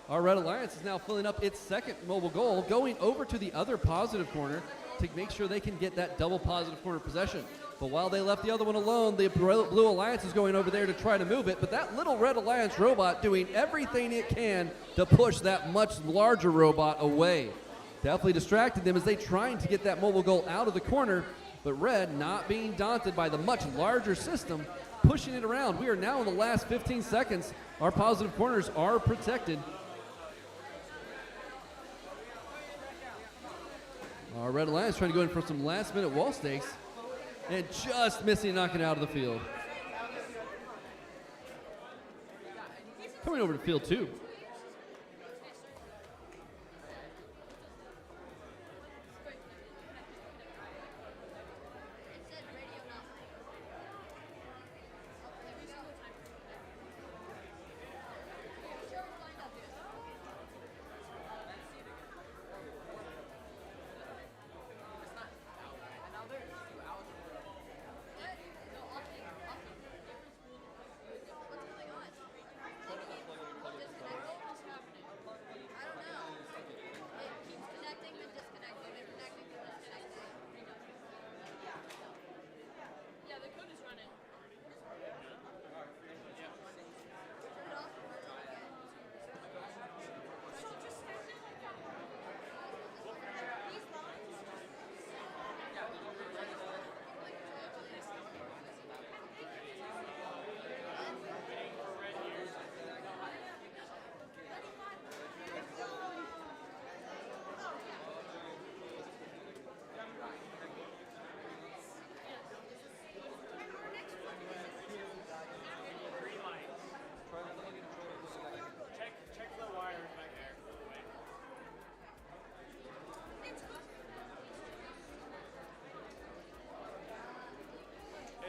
Our Red Alliance is now filling up its second mobile goal, going over to the other positive corner to make sure they can get that double positive corner possession. But while they left the other one alone, the Blue Alliance is going over there to try to move it. But that little Red Alliance robot doing everything it can to push that much larger robot away. Definitely distracted them as they trying to get that mobile goal out of the corner. But Red, not being daunted by the much larger system, pushing it around. We are now in the last 15 seconds. Our positive corners are protected. Our Red Alliance trying to go in for some last-minute wall stakes. And just missing knocking it out of the field. Coming over to field 2.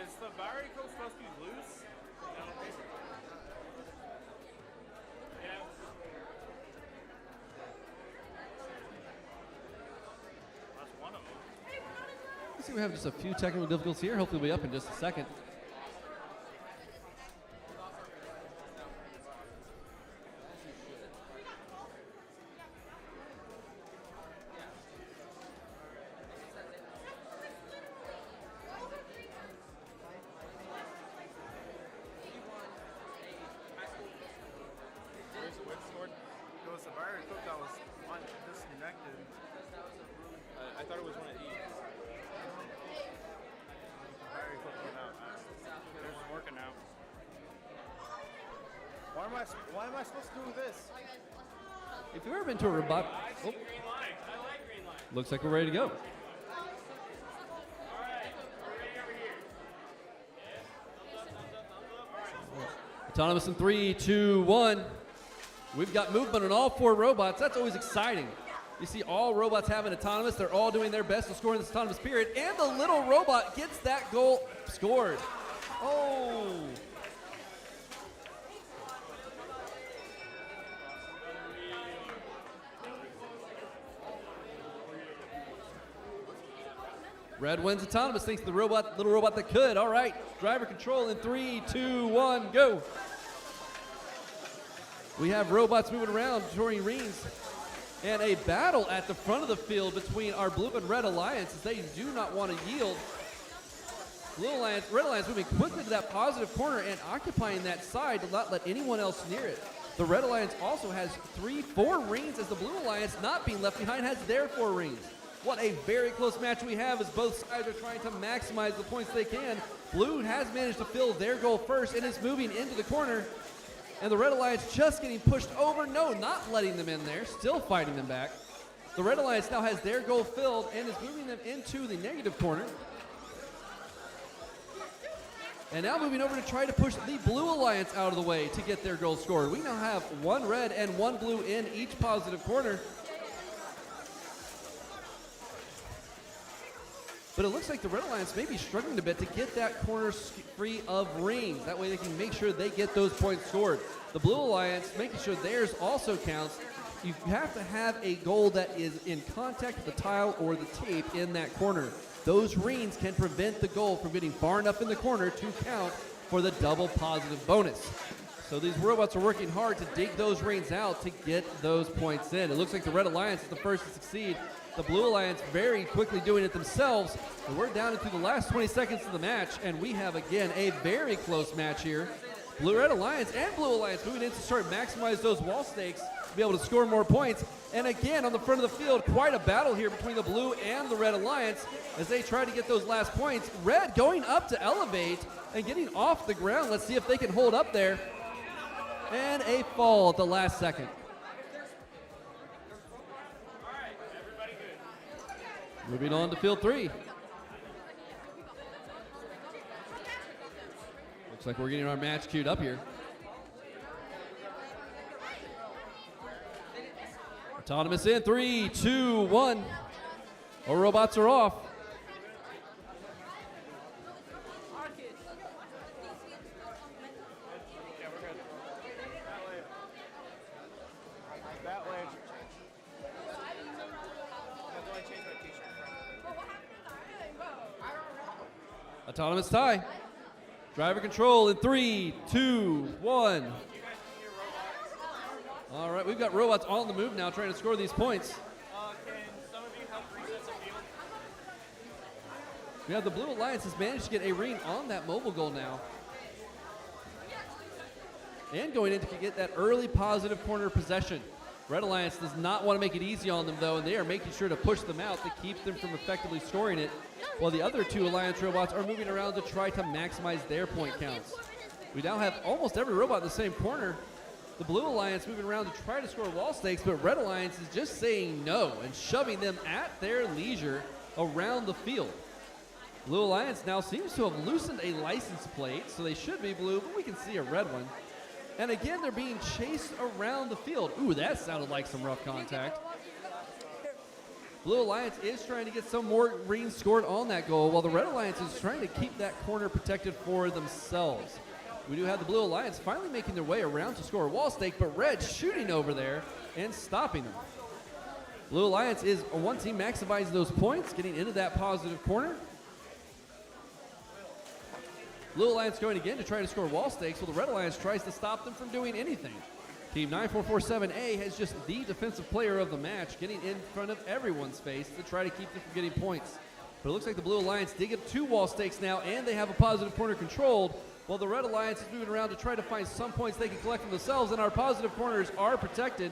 Is the battery code supposed to be loose? No. Yeah. That's one of them. Let's see, we have just a few technical difficulties here. Hopefully we'll be up in just a second. I thought it was one of these. Very cooking out. They're just working out. Why am I supposed to do this? If you've ever been to a robot, oh, looks like we're ready to go. Autonomous in 3, 2, 1. We've got movement on all 4 robots. That's always exciting. You see all robots having autonomous. They're all doing their best to score in this autonomous period. And the little robot gets that goal scored. Oh. Red wins autonomous thanks to the robot, little robot that could. All right, driver control in 3, 2, 1, go. We have robots moving around during rings, and a battle at the front of the field between our blue and red alliance as they do not want to yield. Red alliance moving quickly to that positive corner and occupying that side to not let anyone else near it. The red alliance also has 3, 4 rings as the blue alliance, not being left behind, has their 4 rings. What a very close match we have as both sides are trying to maximize the points they can. Blue has managed to fill their goal first and is moving into the corner. And the Red Alliance just getting pushed over. No, not letting them in there, still fighting them back. The Red Alliance now has their goal filled and is moving them into the negative corner. And now moving over to try to push the Blue Alliance out of the way to get their goal scored. We now have 1 red and 1 blue in each positive corner. But it looks like the Red Alliance may be struggling a bit to get that corner free of rings. That way they can make sure they get those points scored. The Blue Alliance making sure theirs also counts. You have to have a goal that is in contact with the tile or the tape in that corner. Those rings can prevent the goal from getting far enough in the corner to count for the double positive bonus. So these robots are working hard to dig those rings out to get those points in. It looks like the Red Alliance is the first to succeed. The Blue Alliance very quickly doing it themselves. And we're down into the last 20 seconds of the match, and we have, again, a very close match here. Red Alliance and Blue Alliance moving in to start maximize those wall stakes to be able to score more points. And again, on the front of the field, quite a battle here between the Blue and the Red Alliance as they try to get those last points. Red going up to elevate and getting off the ground. Let's see if they can hold up there. And a fall at the last second. Moving on to field 3. Looks like we're getting our match queued up here. Autonomous in 3, 2, 1. Our robots are off. Autonomous tie. Driver control in 3, 2, 1. All right, we've got robots on the move now trying to score these points. Can some of you help reset the field? We have the Blue Alliance has managed to get a ring on that mobile goal now. And going in to get that early positive corner possession. Red Alliance does not want to make it easy on them, though, and they are making sure to push them out to keep them from effectively scoring it, while the other 2 Alliance robots are moving around to try to maximize their point counts. We now have almost every robot in the same corner. The Blue Alliance moving around to try to score wall stakes, but Red Alliance is just saying no and shoving them at their leisure around the field. Blue Alliance now seems to have loosened a license plate, so they should be blue, but we can see a red one. And again, they're being chased around the field. Ooh, that sounded like some rough contact. Blue Alliance is trying to get some more rings scored on that goal, while the Red Alliance is trying to keep that corner protected for themselves. We do have the Blue Alliance finally making their way around to score a wall stake, but Red shooting over there and stopping them. Blue Alliance is one team maximizing those points, getting into that positive corner. Blue Alliance going again to try to score wall stakes, while the Red Alliance tries to stop them from doing anything. Team 9447A has just the defensive player of the match, getting in front of everyone's face to try to keep them from getting points. But it looks like the Blue Alliance did get 2 wall stakes now, and they have a positive corner controlled, while the Red Alliance is moving around to try to find some points they can collect for themselves, and our positive corners are protected.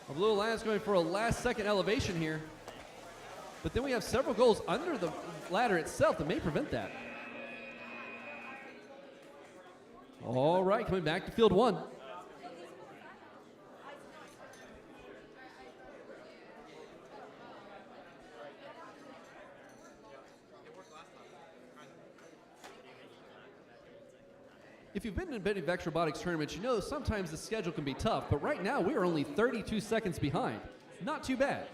Our Blue Alliance going for a last-second elevation here. But then we have several goals under the ladder itself that may prevent that. All right, coming back to field one. If you've been in many VEX Robotics tournaments, you know sometimes the schedule can be tough, but right now we are only 32 seconds behind. Not too bad.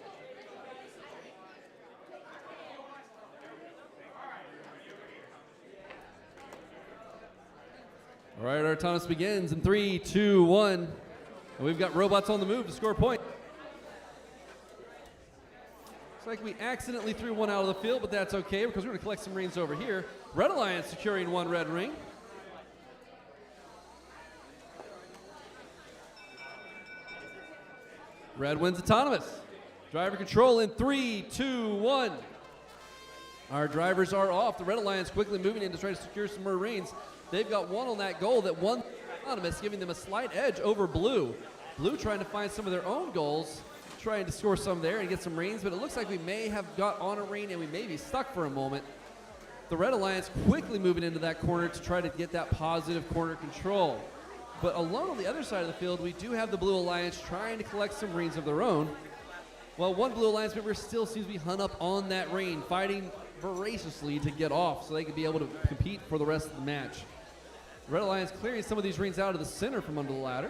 All right, our autonomous begins in 3, 2, 1. And we've got robots on the move to score a point. Looks like we accidentally threw one out of the field, but that's okay because we're going to collect some rings over here. Red Alliance securing one red ring. Red wins autonomous. Driver control in 3, 2, 1. Our drivers are off. The Red Alliance quickly moving in to try to secure some more rings. They've got one on that goal that won autonomous, giving them a slight edge over Blue. Blue trying to find some of their own goals, trying to score some there and get some rings, but it looks like we may have got on a ring and we may be stuck for a moment. The Red Alliance quickly moving into that corner to try to get that positive corner control. But alone on the other side of the field, we do have the Blue Alliance trying to collect some rings of their own. While one Blue Alliance member still seems to be hung up on that ring, fighting voraciously to get off so they can be able to compete for the rest of the match. Red Alliance clearing some of these rings out of the center from under the ladder.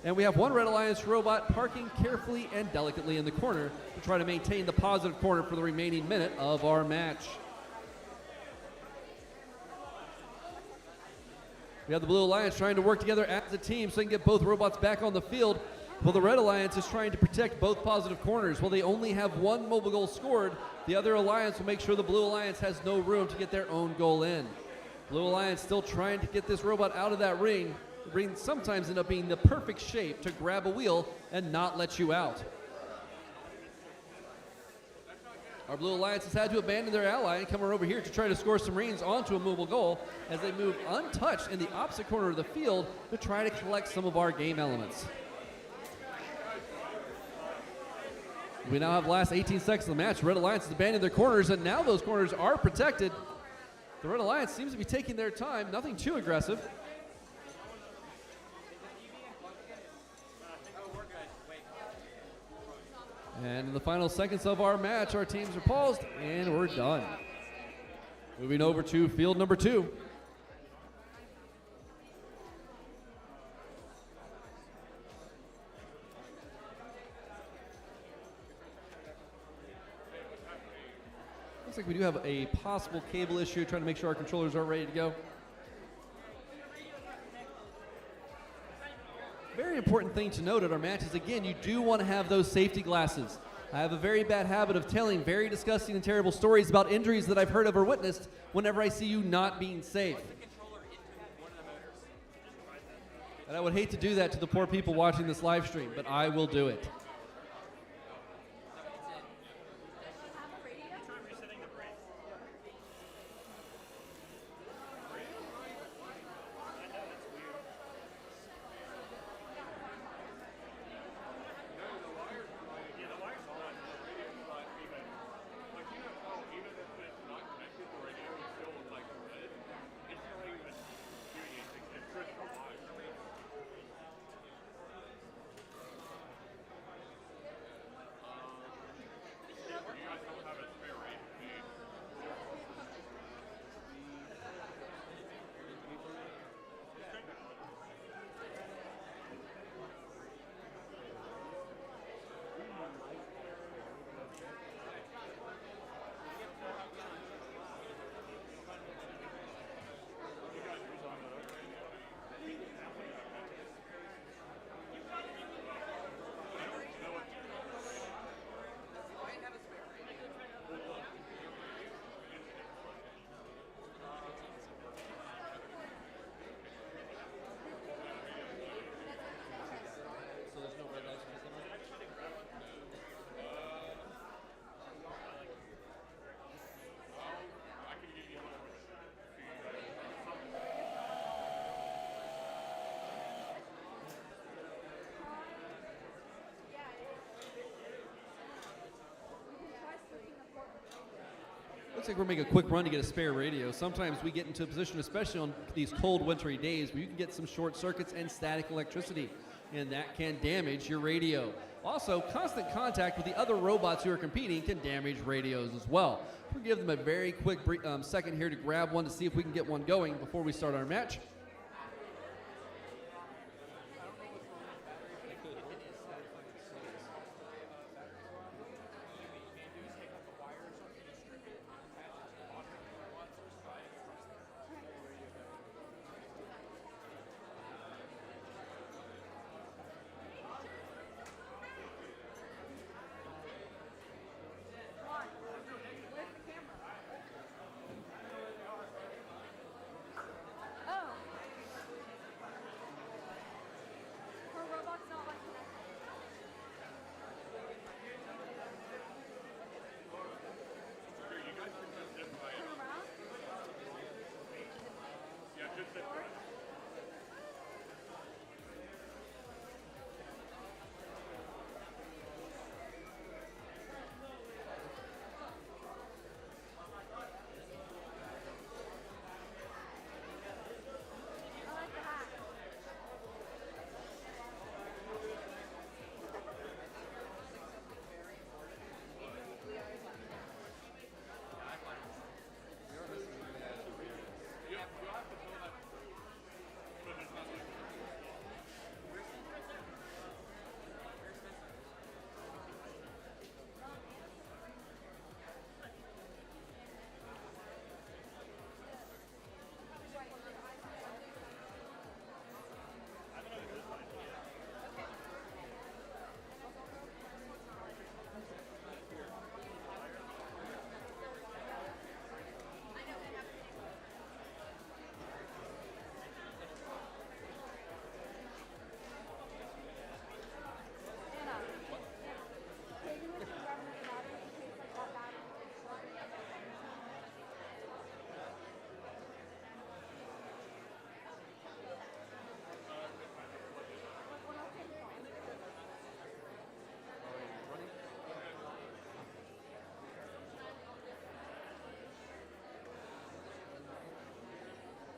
And we have one Red Alliance robot parking carefully and delicately in the corner to try to maintain the positive corner for the remaining minute of our match. We have the Blue Alliance trying to work together as a team so they can get both robots back on the field. While the Red Alliance is trying to protect both positive corners. While they only have one mobile goal scored, the other Alliance will make sure the Blue Alliance has no room to get their own goal in. Blue Alliance still trying to get this robot out of that ring. The ring sometimes end up being the perfect shape to grab a wheel and not let you out. Our Blue Alliance has had to abandon their ally and come over here to try to score some rings onto a mobile goal as they move untouched in the opposite corner of the field to try to collect some of our game elements. We now have the last 18 seconds of the match. Red Alliance has abandoned their corners, and now those corners are protected. The Red Alliance seems to be taking their time, nothing too aggressive. And in the final seconds of our match, our teams are paused, and we're done. Moving over to field number 2. Looks like we do have a possible cable issue, trying to make sure our controllers are ready to go. Very important thing to note at our matches, again, you do want to have those safety glasses. I have a very bad habit of telling very disgusting and terrible stories about injuries that I've heard of or witnessed whenever I see you not being safe. And I would hate to do that to the poor people watching this live stream, but I will do it. Looks like we're making a quick run to get a spare radio. Sometimes we get into a position, especially on these cold wintry days, where you can get some short circuits and static electricity, and that can damage your radio. Also, constant contact with the other robots who are competing can damage radios as well. We'll give them a very quick second here to grab one to see if we can get one going before we start our match.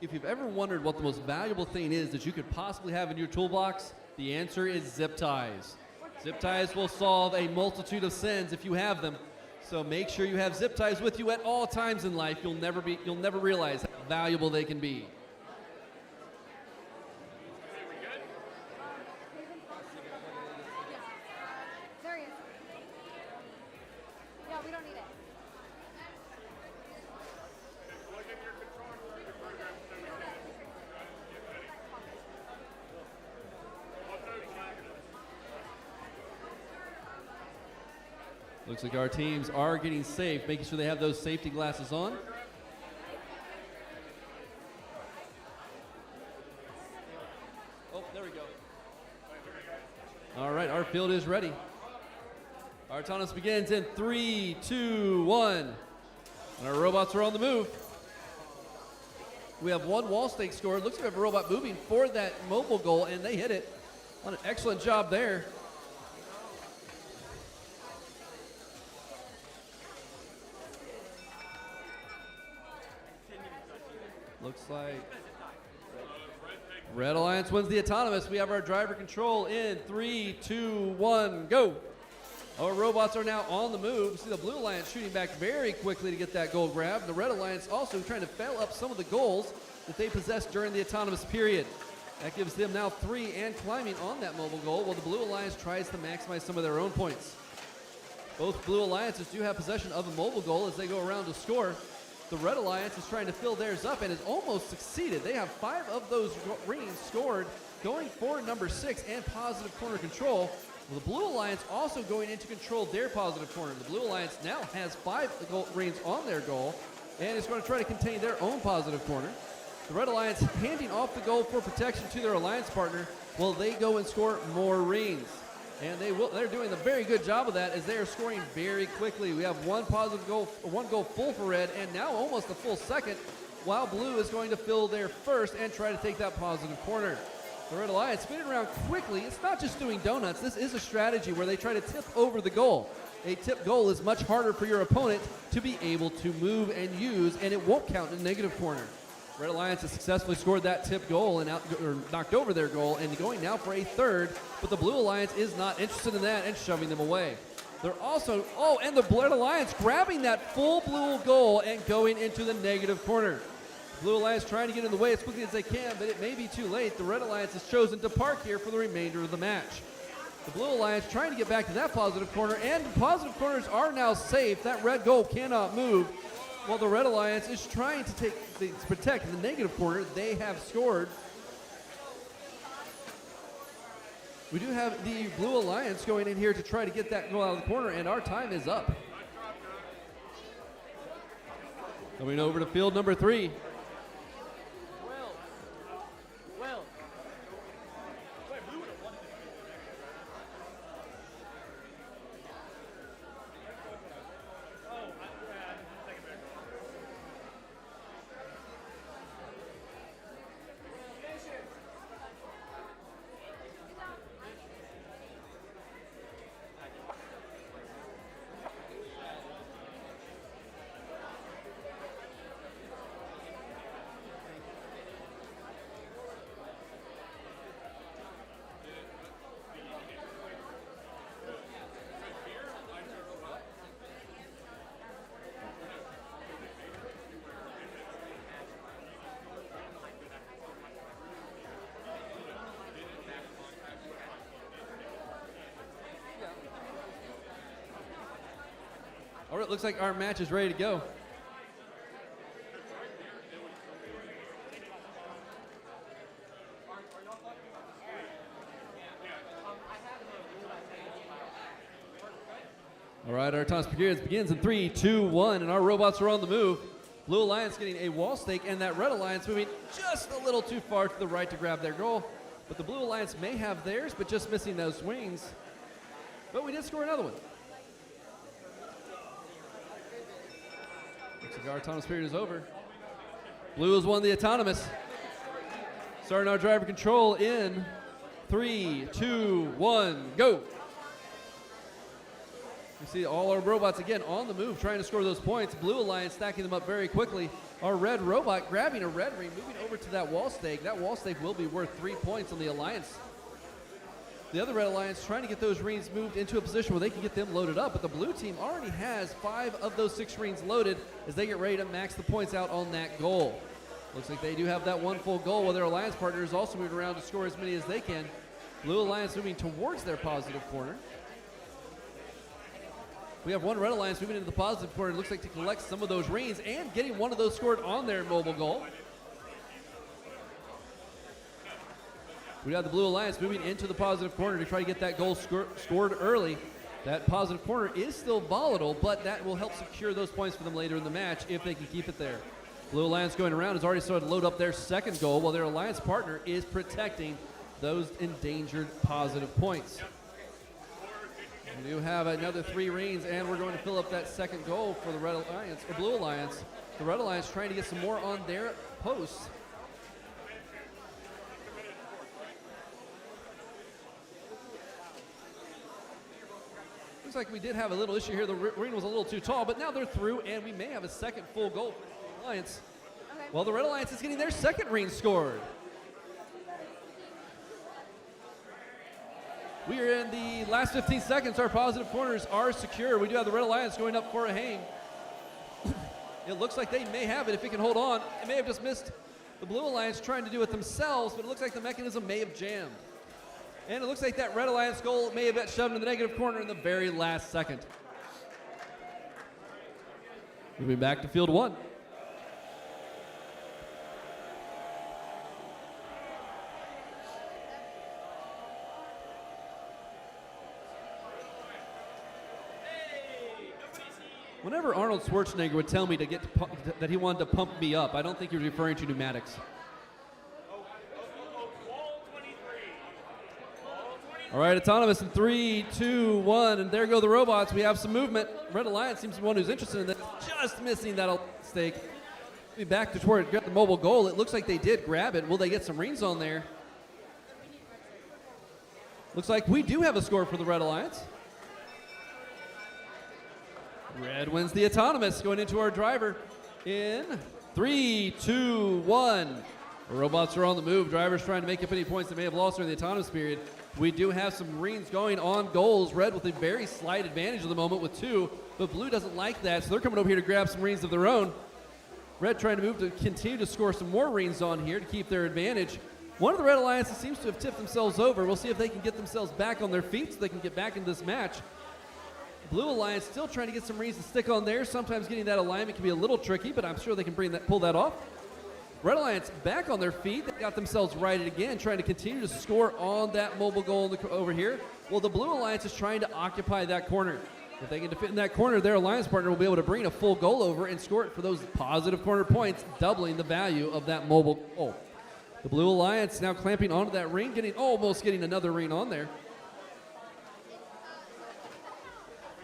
If you've ever wondered what the most valuable thing is that you could possibly have in your toolbox, the answer is zip ties. Zip ties will solve a multitude of sins if you have them. So make sure you have zip ties with you at all times in life. You'll never realize how valuable they can be. There he is. Yeah, we don't need it. Looks like our teams are getting safe, making sure they have those safety glasses on. Oh, there we go. All right, our field is ready. Our autonomous begins in 3, 2, 1. And our robots are on the move. We have one wall stake scored. Looks like we have a robot moving for that mobile goal, and they hit it. On an excellent job there. Looks like Red Alliance wins the autonomous. We have our driver control in 3, 2, 1, go. Our robots are now on the move. We see the Blue Alliance shooting back very quickly to get that goal grab. The Red Alliance also trying to fail up some of the goals that they possessed during the autonomous period. That gives them now 3 and climbing on that mobile goal, while the Blue Alliance tries to maximize some of their own points. Both Blue Alliances do have possession of a mobile goal as they go around to score. The Red Alliance is trying to fill theirs up and has almost succeeded. They have 5 of those rings scored, going for number 6 and positive corner control. Well, the Blue Alliance also going in to control their positive corner. The Blue Alliance now has 5 rings on their goal and is going to try to contain their own positive corner. The Red Alliance handing off the goal for protection to their alliance partner while they go and score more rings. And they're doing a very good job of that as they are scoring very quickly. We have one goal full for Red, and now almost a full second, while Blue is going to fill their first and try to take that positive corner. The Red Alliance spinning around quickly. It's not just doing donuts. This is a strategy where they try to tip over the goal. A tip goal is much harder for your opponent to be able to move and use, and it won't count in the negative corner. Red Alliance has successfully scored that tip goal and knocked over their goal and going now for a third, but the Blue Alliance is not interested in that and shoving them away. They're also, and the Red Alliance grabbing that full blue goal and going into the negative corner. Blue Alliance trying to get in the way as quickly as they can, but it may be too late. The Red Alliance has chosen to park here for the remainder of the match. The Blue Alliance trying to get back to that positive corner, and the positive corners are now safe. That red goal cannot move, while the Red Alliance is trying to protect the negative corner. They have scored. We do have the Blue Alliance going in here to try to get that goal out of the corner, and our time is up. Coming over to field number 3. All right, looks like our match is ready to go. All right, our autonomous periods begins in 3, 2, 1, and our robots are on the move. Blue Alliance getting a wall stake, and that Red Alliance moving just a little too far to the right to grab their goal. But the Blue Alliance may have theirs, but just missing those swings. But we did score another one. Looks like our autonomous period is over. Blue has won the autonomous. Starting our driver control in 3, 2, 1, go. You see all our robots again on the move trying to score those points. Blue Alliance stacking them up very quickly. Our red robot grabbing a red ring, moving over to that wall stake. That wall stake will be worth 3 points on the Alliance. The other Red Alliance trying to get those rings moved into a position where they can get them loaded up, but the blue team already has 5 of those 6 rings loaded as they get ready to max the points out on that goal. Looks like they do have that one full goal, while their Alliance partner is also moving around to score as many as they can. Blue Alliance moving towards their positive corner. We have one Red Alliance moving into the positive corner. It looks like to collect some of those rings and getting one of those scored on their mobile goal. We have the Blue Alliance moving into the positive corner to try to get that goal scored early. That positive corner is still volatile, but that will help secure those points for them later in the match if they can keep it there. Blue Alliance going around has already started to load up their second goal, while their Alliance partner is protecting those endangered positive points. We do have another 3 rings, and we're going to fill up that second goal for the Red Alliance, or Blue Alliance. The Red Alliance trying to get some more on their posts. Looks like we did have a little issue here. The ring was a little too tall, but now they're through, and we may have a second full goal for the Alliance. Okay. Well, the Red Alliance is getting their second ring scored. We are in the last 15 seconds. Our positive corners are secure. We do have the Red Alliance going up for a hang. It looks like they may have it if it can hold on. It may have just missed the Blue Alliance trying to do it themselves, but it looks like the mechanism may have jammed. And it looks like that Red Alliance goal may have got shoved in the negative corner in the very last second. Moving back to field 1. Whenever Arnold Schwarzenegger would tell me to that he wanted to pump me up, I don't think he was referring to pneumatics. All right, autonomous in 3, 2, 1, and there go the robots. We have some movement. Red Alliance seems to be one who's interested in this. Just missing that stake. Be back to toward the mobile goal. It looks like they did grab it. Will they get some rings on there? Looks like we do have a score for the Red Alliance. Red wins the autonomous, going into our driver in 3, 2, 1. The robots are on the move. Drivers trying to make up any points they may have lost during the autonomous period. We do have some greens going on goals. Red with a very slight advantage at the moment with 2, but blue doesn't like that, so they're coming over here to grab some greens of their own. Red trying to move to continue to score some more greens on here to keep their advantage. One of the Red Alliances seems to have tipped themselves over. We'll see if they can get themselves back on their feet so they can get back into this match. Blue Alliance still trying to get some greens to stick on there. Sometimes getting that alignment can be a little tricky, but I'm sure they can pull that off. Red Alliance back on their feet. They got themselves righted again, trying to continue to score on that mobile goal over here. Well, the Blue Alliance is trying to occupy that corner. If they can defend that corner, their alliance partner will be able to bring a full goal over and score it for those positive corner points, doubling the value of that mobile goal. The Blue Alliance now clamping onto that ring, almost getting another ring on there.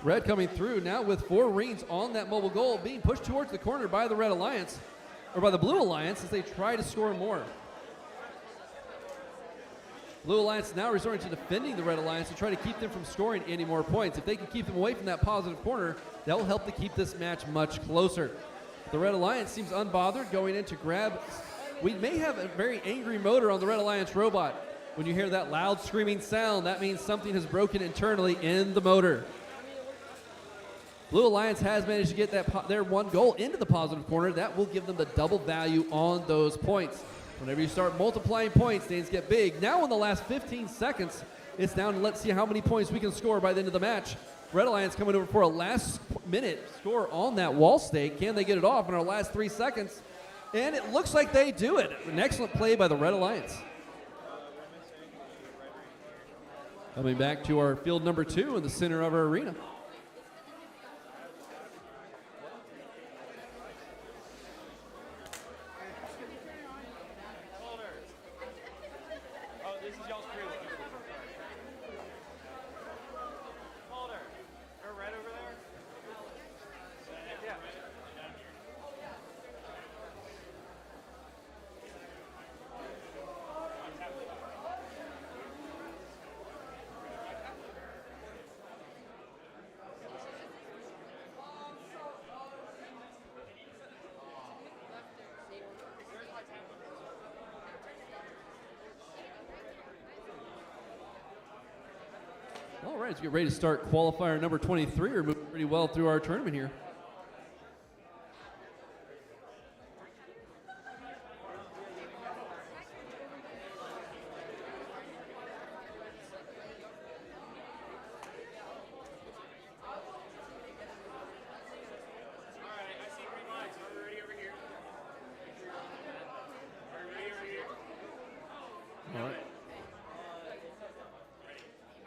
Red coming through now with 4 rings on that mobile goal, being pushed towards the corner by the Red Alliance, or by the Blue Alliance, as they try to score more. Blue Alliance now resorting to defending the Red Alliance to try to keep them from scoring any more points. If they can keep them away from that positive corner, that will help to keep this match much closer. The Red Alliance seems unbothered going in to grab. We may have a very angry motor on the Red Alliance robot. When you hear that loud screaming sound, that means something has broken internally in the motor. Blue Alliance has managed to get their 1 goal into the positive corner. That will give them the double value on those points. Whenever you start multiplying points, things get big. Now in the last 15 seconds, it's down to let's see how many points we can score by the end of the match. Red Alliance coming over for a last minute score on that wall stake. Can they get it off in our last 3 seconds? And it looks like they do it. An excellent play by the Red Alliance. Coming back to our field number 2 in the center of our arena. All right, let's get ready to start qualifier number 23. We're moving pretty well through our tournament here.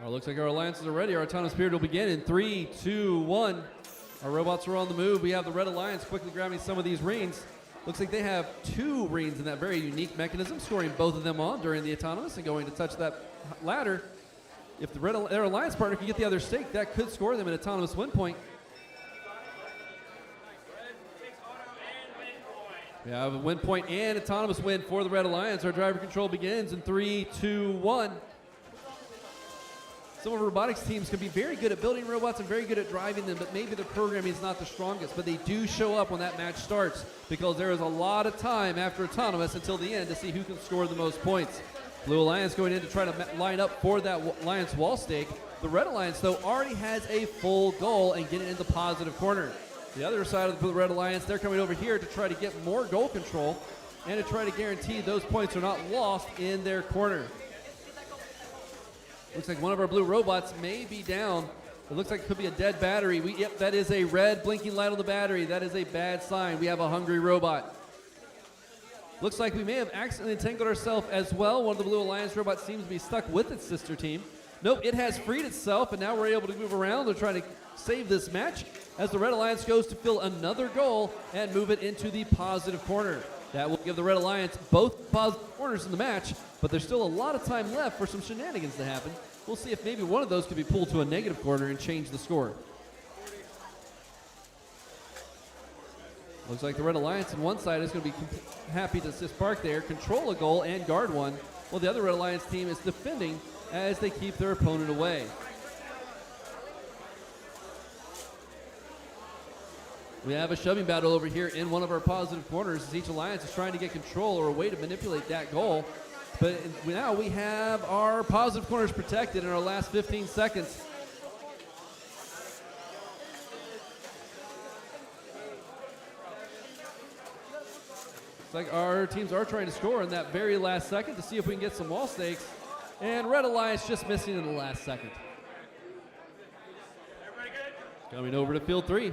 Looks like our alliances are ready. Our autonomous period will begin in 3, 2, 1. Our robots are on the move. We have the Red Alliance quickly grabbing some of these rings. Looks like they have 2 rings in that very unique mechanism, scoring both of them on during the autonomous and going to touch that ladder. If their alliance partner can get the other stake, that could score them an autonomous win point. We have a win point and autonomous win for the Red Alliance. Our driver control begins in 3, 2, 1. Some of our robotics teams can be very good at building robots and very good at driving them, but maybe their programming is not the strongest. But they do show up when that match starts because there is a lot of time after autonomous until the end to see who can score the most points. Blue Alliance going in to try to line up for that Alliance wall stake. The Red Alliance, though, already has a full goal and getting into positive corner. The other side of the Red Alliance, they're coming over here to try to get more goal control and to try to guarantee those points are not lost in their corner. Looks like one of our blue robots may be down. It looks like it could be a dead battery. Yep, that is a red blinking light on the battery. That is a bad sign. We have a hungry robot. Looks like we may have accidentally entangled ourselves as well. One of the Blue Alliance robots seems to be stuck with its sister team. Nope, it has freed itself, and now we're able to move around to try to save this match as the Red Alliance goes to fill another goal and move it into the positive corner. That will give the Red Alliance both positive corners in the match, but there's still a lot of time left for some shenanigans to happen. We'll see if maybe one of those could be pulled to a negative corner and change the score. Looks like the Red Alliance on one side is going to be happy to just park there, control a goal, and guard one, while the other Red Alliance team is defending as they keep their opponent away. We have a shoving battle over here in one of our positive corners as each alliance is trying to get control or a way to manipulate that goal. But now we have our positive corners protected in our last 15 seconds. Looks like our teams are trying to score in that very last second to see if we can get some wall stakes. And Red Alliance just missing in the last second. Coming over to field 3.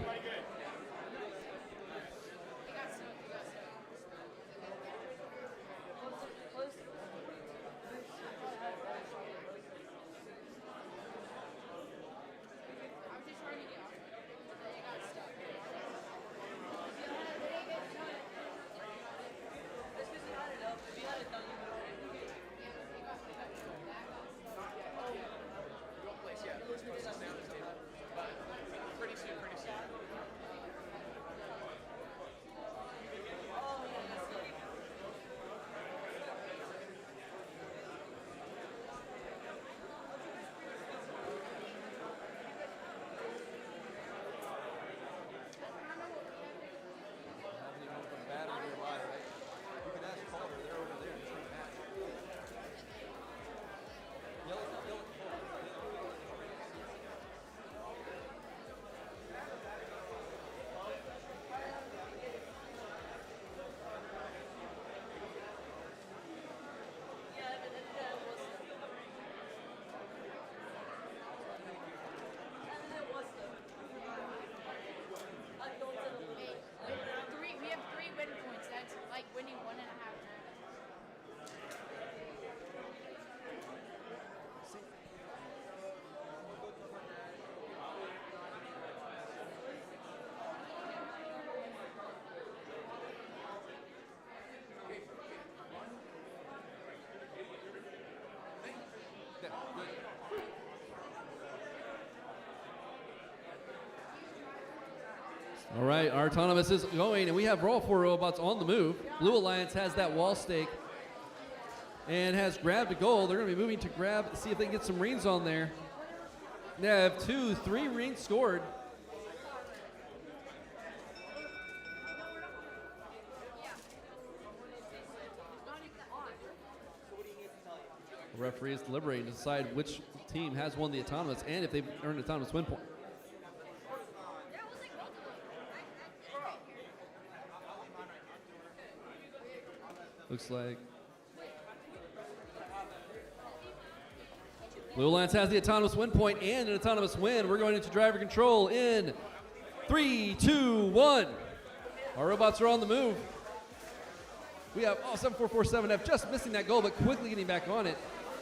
All right, our autonomous is going, and we have all 4 robots on the move. Blue Alliance has that wall stake and has grabbed a goal. They're going to be moving to grab, see if they can get some rings on there. They have 2, 3 rings scored. The referee is deliberating to decide which team has won the autonomous and if they've earned an autonomous win point. Looks like Blue Alliance has the autonomous win point and an autonomous win. We're going into driver control in 3, 2, 1. Our robots are on the move. We have 7447F just missing that goal, but quickly getting back on it.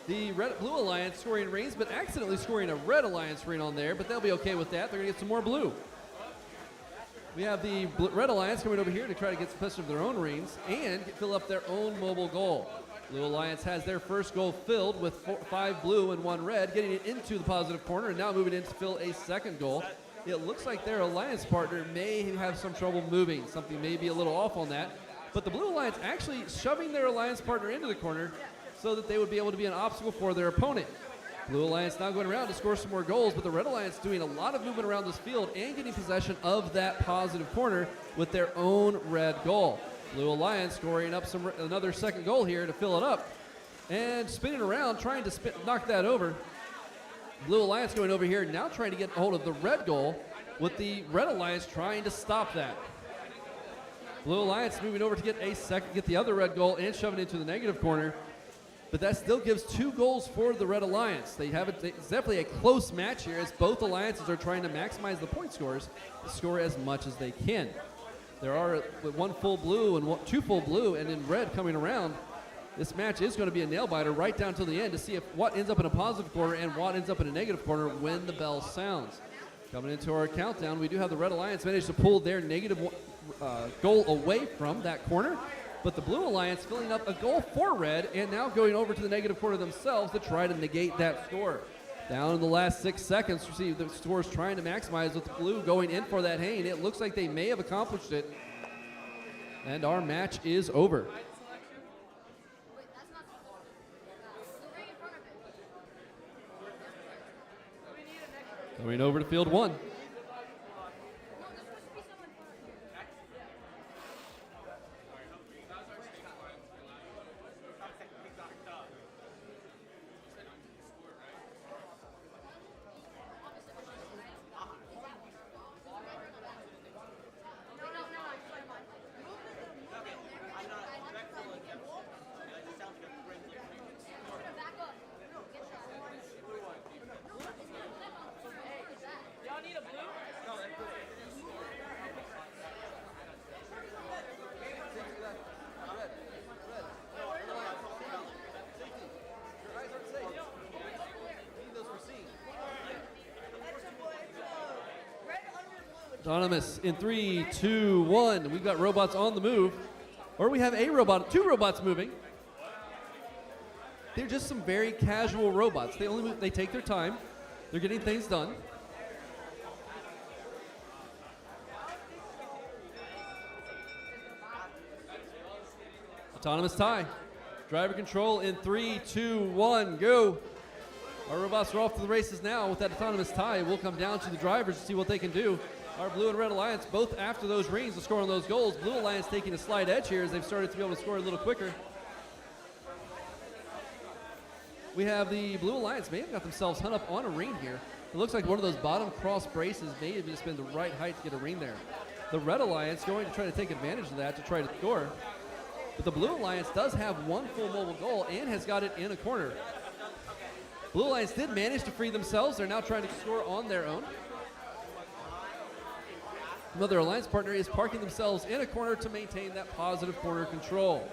The Blue Alliance scoring rings, but accidentally scoring a Red Alliance ring on there, but they'll be okay with that. They're going to get some more blue. We have the Red Alliance coming over here to try to get some possession of their own rings and fill up their own mobile goal. Blue Alliance has their first goal filled with 5 blue and 1 red, getting it into the positive corner and now moving in to fill a second goal. It looks like their alliance partner may have some trouble moving. Something may be a little off on that. But the Blue Alliance actually shoving their alliance partner into the corner so that they would be able to be an obstacle for their opponent. Blue Alliance now going around to score some more goals, but the Red Alliance doing a lot of movement around this field and getting possession of that positive corner with their own red goal. Blue Alliance scoring up another second goal here to fill it up and spinning around trying to knock that over. Blue Alliance going over here now trying to get a hold of the red goal with the Red Alliance trying to stop that. Blue Alliance moving over to get the other red goal and shove it into the negative corner. But that still gives 2 goals for the Red Alliance. It's definitely a close match here as both alliances are trying to maximize the point scores to score as much as they can. There are 1 full blue and 2 full blue and then red coming around. This match is going to be a nail biter right down to the end to see if what ends up in a positive corner and what ends up in a negative corner when the bell sounds. Coming into our countdown, we do have the Red Alliance manage to pull their negative goal away from that corner. But the Blue Alliance filling up a goal for red and now going over to the negative corner themselves to try to negate that score. Down in the last 6 seconds, you see the scores trying to maximize with the blue going in for that Hain. It looks like they may have accomplished it. And our match is over. Going over to field 1. Y'all need a blue? Autonomous in 3, 2, 1. We've got robots on the move. Or we have a robot, 2 robots moving. They're just some very casual robots. They only move, they take their time. They're getting things done. Autonomous tie. Driver control in 3, 2, 1, go. Our robots are off to the races now with that autonomous tie. We'll come down to the drivers to see what they can do. Our Blue and Red Alliance, both after those rings to score on those goals. Blue Alliance taking a slight edge here as they've started to be able to score a little quicker. We have the Blue Alliance may have got themselves hung up on a ring here. It looks like one of those bottom cross braces may have just been the right height to get a ring there. The Red Alliance going to try to take advantage of that to try to score. But the Blue Alliance does have one full mobile goal and has got it in a corner. Blue Alliance did manage to free themselves. They're now trying to score on their own. Another alliance partner is parking themselves in a corner to maintain that positive corner control.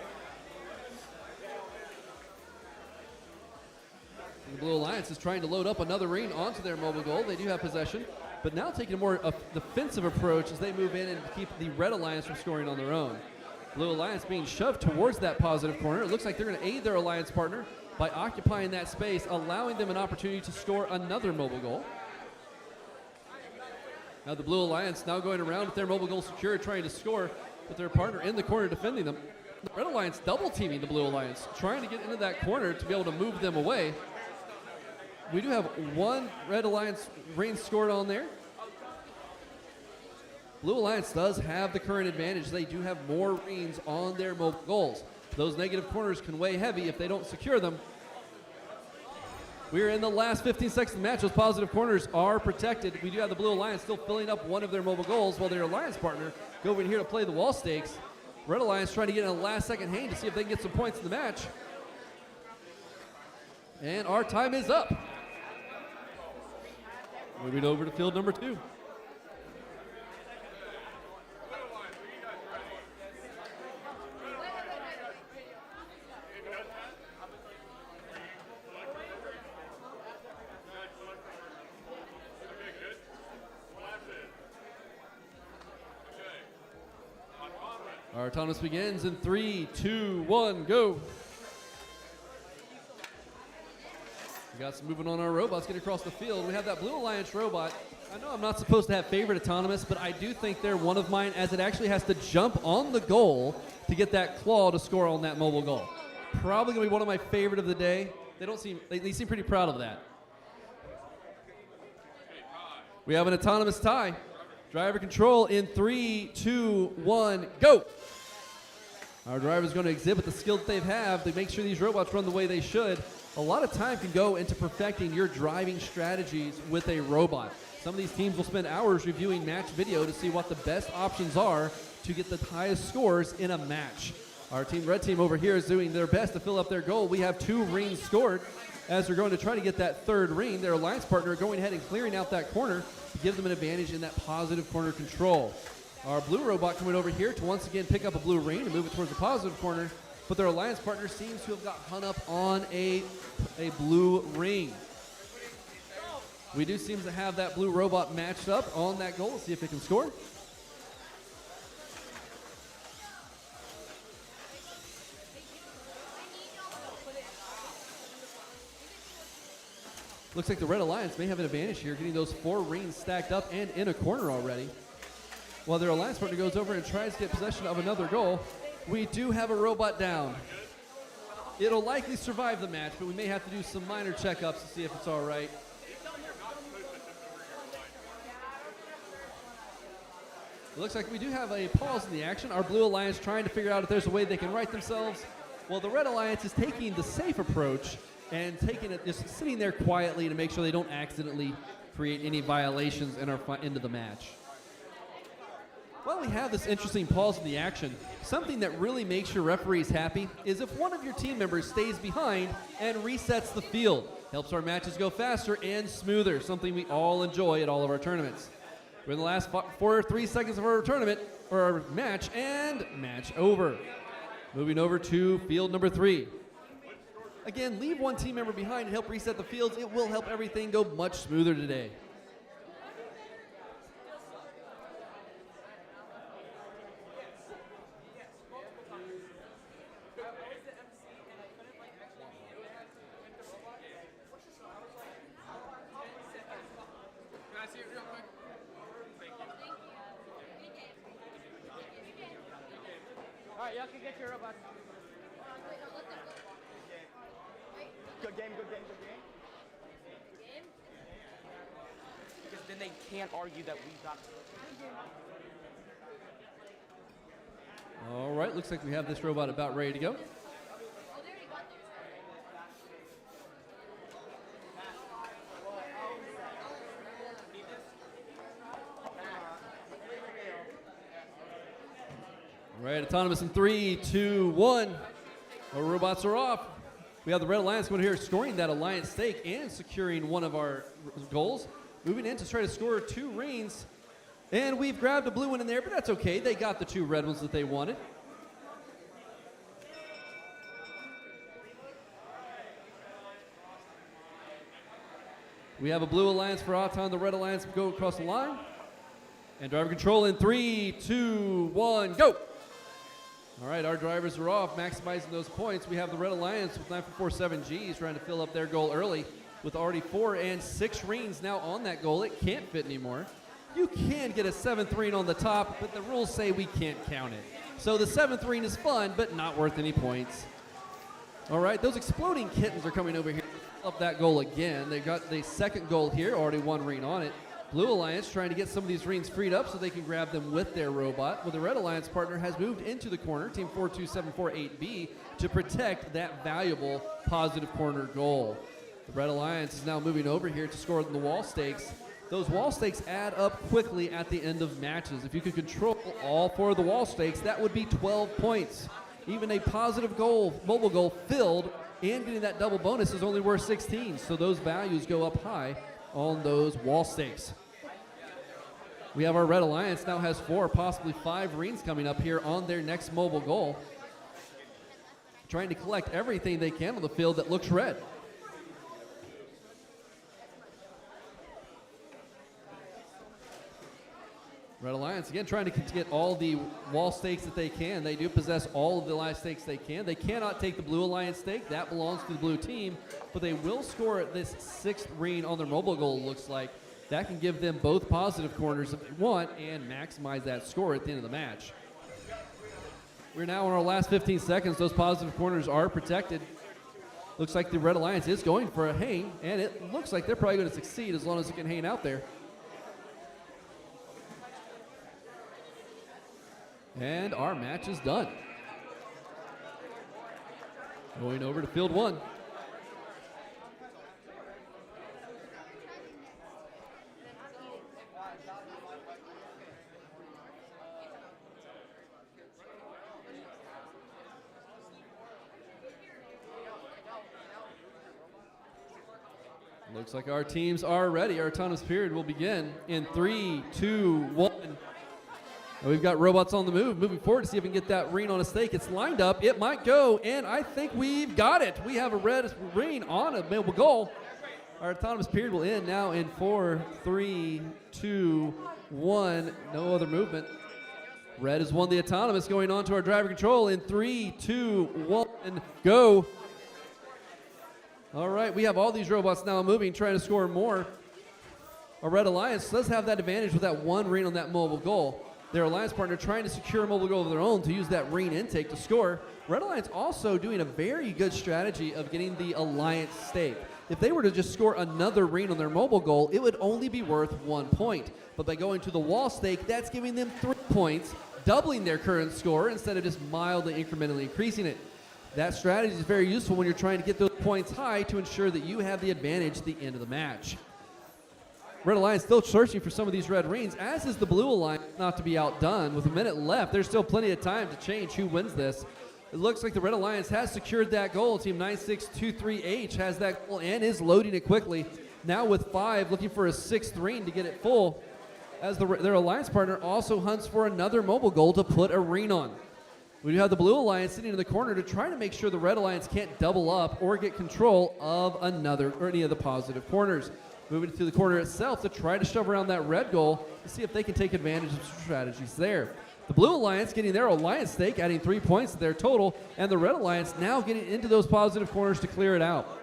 The Blue Alliance is trying to load up another ring onto their mobile goal. They do have possession, but now taking a more defensive approach as they move in and keep the Red Alliance from scoring on their own. Blue Alliance being shoved towards that positive corner. It looks like they're going to aid their alliance partner by occupying that space, allowing them an opportunity to score another mobile goal. Now the Blue Alliance now going around with their mobile goal secured, trying to score with their partner in the corner defending them. The Red Alliance double teaming the Blue Alliance, trying to get into that corner to be able to move them away. We do have one Red Alliance ring scored on there. Blue Alliance does have the current advantage. They do have more rings on their mobile goals. Those negative corners can weigh heavy if they don't secure them. We're in the last 15 seconds of the match. Those positive corners are protected. We do have the Blue Alliance still filling up one of their mobile goals while their alliance partner go over here to play the wall stakes. Red Alliance trying to get in a last second hang to see if they can get some points in the match. And our time is up. Moving over to field number 2. Our autonomous begins in 3, 2, 1, go. We got some movement on our robots getting across the field. We have that Blue Alliance robot. I know I'm not supposed to have favorite autonomous, but I do think they're one of mine as it actually has to jump on the goal to get that claw to score on that mobile goal. Probably gonna be one of my favorite of the day. They seem pretty proud of that. We have an autonomous tie. Driver control in 3, 2, 1, go. Our driver's going to exhibit the skill that they have to make sure these robots run the way they should. A lot of time can go into perfecting your driving strategies with a robot. Some of these teams will spend hours reviewing match video to see what the best options are to get the highest scores in a match. Our team, red team over here, is doing their best to fill up their goal. We have 2 rings scored as they're going to try to get that 3rd ring. Their alliance partner going ahead and clearing out that corner to give them an advantage in that positive corner control. Our blue robot coming over here to once again pick up a blue ring and move it towards the positive corner, but their alliance partner seems to have got hung up on a blue ring. We do seem to have that blue robot matched up on that goal. Let's see if it can score. Looks like the Red Alliance may have an advantage here, getting those 4 rings stacked up and in a corner already. While their alliance partner goes over and tries to get possession of another goal, we do have a robot down. It'll likely survive the match, but we may have to do some minor checkups to see if it's all right. It looks like we do have a pause in the action. Our Blue Alliance trying to figure out if there's a way they can right themselves. Well, the Red Alliance is taking the safe approach and taking it, just sitting there quietly to make sure they don't accidentally create any violations in our end of the match. While we have this interesting pause in the action, something that really makes your referees happy is if one of your team members stays behind and resets the field. Helps our matches go faster and smoother, something we all enjoy at all of our tournaments. We're in the last 3 seconds of our tournament, or our match, and match over. Moving over to field number 3. Again, leave one team member behind and help reset the fields. It will help everything go much smoother today. All right, y'all can get your robots. Good game, good game, good game. Because then they can't argue that we got. All right, looks like we have this robot about ready to go. All right, autonomous in 3, 2, 1. Our robots are off. We have the Red Alliance going here scoring that Alliance stake and securing one of our goals. Moving in to try to score 2 reigns. And we've grabbed a blue one in there, but that's okay. They got the 2 red ones that they wanted. We have a blue alliance for Auton, the Red Alliance go across the line. And driver control in 3, 2, 1, go! All right, our drivers are off, maximizing those points. We have the Red Alliance with 9447Gs trying to fill up their goal early with already 4 and 6 reigns now on that goal. It can't fit anymore. You can get a 7th reign on the top, but the rules say we can't count it. So the 7th reign is fun, but not worth any points. All right, those exploding kittens are coming over here to fill up that goal again. They got the 2nd goal here, already 1 reign on it. Blue Alliance trying to get some of these reigns freed up so they can grab them with their robot. Well, the Red Alliance partner has moved into the corner, team 42748B, to protect that valuable positive corner goal. The Red Alliance is now moving over here to score the wall stakes. Those wall stakes add up quickly at the end of matches. If you could control all 4 of the wall stakes, that would be 12 points. Even a positive goal, mobile goal filled, and getting that double bonus is only worth 16. So those values go up high on those wall stakes. We have our Red Alliance now has 4, possibly 5 reigns coming up here on their next mobile goal. Trying to collect everything they can on the field that looks red. Red Alliance, again, trying to get all the wall stakes that they can. They do possess all of the live stakes they can. They cannot take the Blue Alliance stake. That belongs to the blue team. But they will score this 6th reign on their mobile goal, looks like. That can give them both positive corners if they want and maximize that score at the end of the match. We're now in our last 15 seconds. Those positive corners are protected. Looks like the Red Alliance is going for a hang, and it looks like they're probably going to succeed as long as it can hang out there. And our match is done. Going over to field 1. Looks like our teams are ready. Our autonomous period will begin in 3, 2, 1. And we've got robots on the move, moving forward to see if we can get that reign on a stake. It's lined up. It might go, and I think we've got it. We have a red reign on a mobile goal. Our autonomous period will end now in 4, 3, 2, 1. No other movement. Red has won the autonomous, going on to our driver control in 3, 2, 1, go. All right, we have all these robots now moving, trying to score more. Our Red Alliance does have that advantage with that 1 reign on that mobile goal. Their alliance partner trying to secure a mobile goal of their own to use that reign intake to score. Red Alliance also doing a very good strategy of getting the alliance stake. If they were to just score another ring on their mobile goal, it would only be worth 1 point. But by going to the wall stake, that's giving them 3 points, doubling their current score instead of just mildly incrementally increasing it. That strategy is very useful when you're trying to get those points high to ensure that you have the advantage at the end of the match. Red Alliance still searching for some of these red rings, as is the Blue Alliance, not to be outdone. With a minute left, there's still plenty of time to change who wins this. It looks like the Red Alliance has secured that goal. Team 9623H has that goal and is loading it quickly. Now with 5, looking for a 6th ring to get it full, as their alliance partner also hunts for another mobile goal to put a ring on. We do have the Blue Alliance sitting in the corner to try to make sure the Red Alliance can't double up or get control of another or any of the positive corners. Moving to the corner itself to try to shove around that red goal to see if they can take advantage of some strategies there. The Blue Alliance getting their alliance stake, adding 3 points to their total, and the Red Alliance now getting into those positive corners to clear it out.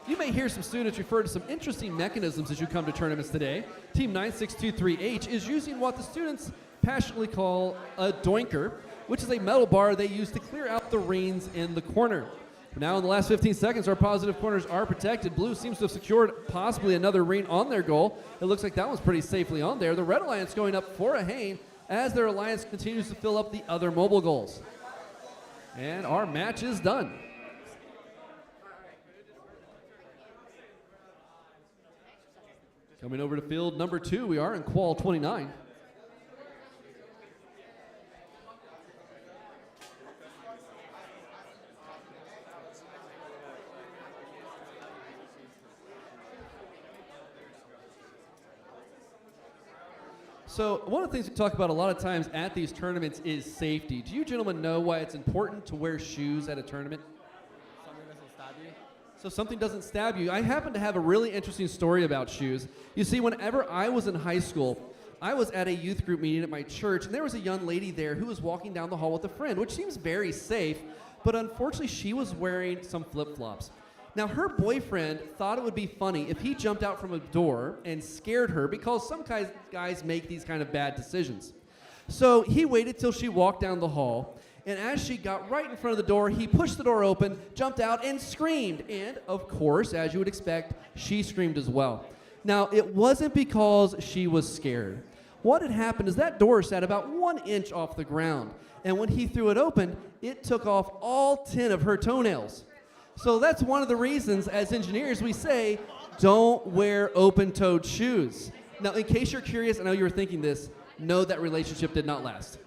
You may hear some students refer to some interesting mechanisms as you come to tournaments today. Team 9623H is using what the students passionately call a doinker, which is a metal bar they use to clear out the rings in the corner. Now in the last 15 seconds, our positive corners are protected. Blue seems to have secured possibly another ring on their goal. It looks like that one's pretty safely on there. The Red Alliance going up for a Hain as their alliance continues to fill up the other mobile goals. And our match is done. Coming over to field number 2, we are in Qual 29. So one of the things we talk about a lot of times at these tournaments is safety. Do you gentlemen know why it's important to wear shoes at a tournament? Something doesn't stab you. So something doesn't stab you. I happen to have a really interesting story about shoes. You see, whenever I was in high school, I was at a youth group meeting at my church, and there was a young lady there who was walking down the hall with a friend, which seems very safe, but unfortunately she was wearing some flip-flops. Now, her boyfriend thought it would be funny if he jumped out from a door and scared her because some guys make these kind of bad decisions. So he waited till she walked down the hall, and as she got right in front of the door, he pushed the door open, jumped out, and screamed. And, of course, as you would expect, she screamed as well. Now, it wasn't because she was scared. What had happened is that door sat about 1 inch off the ground, and when he threw it open, it took off all 10 of her toenails. So that's one of the reasons, as engineers, we say, don't wear open-toed shoes. Now, in case you're curious, I know you were thinking this, no, that relationship did not last.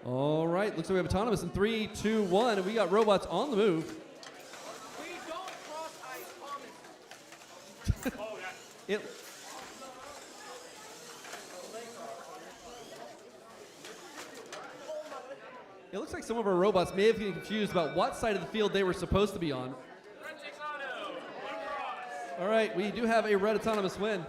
All right, looks like we have autonomous in 3, 2, 1, and we got robots on the move. We don't cross ice, promise. It looks like some of our robots may have been confused about what side of the field they were supposed to be on. All right, we do have a red autonomous win.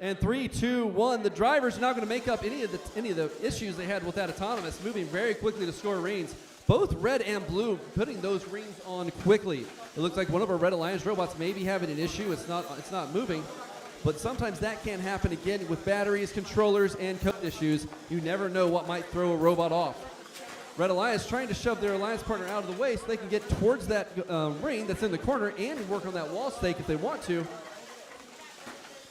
And 3, 2, 1. The drivers are now going to make up any of the issues they had with that autonomous, moving very quickly to score rings. Both red and blue putting those rings on quickly. It looks like one of our Red Alliance robots may be having an issue. It's not moving. but sometimes that can happen again with batteries, controllers, and code issues. You never know what might throw a robot off. Red Alliance trying to shove their alliance partner out of the way so they can get towards that ring that's in the corner and work on that wall stake if they want to.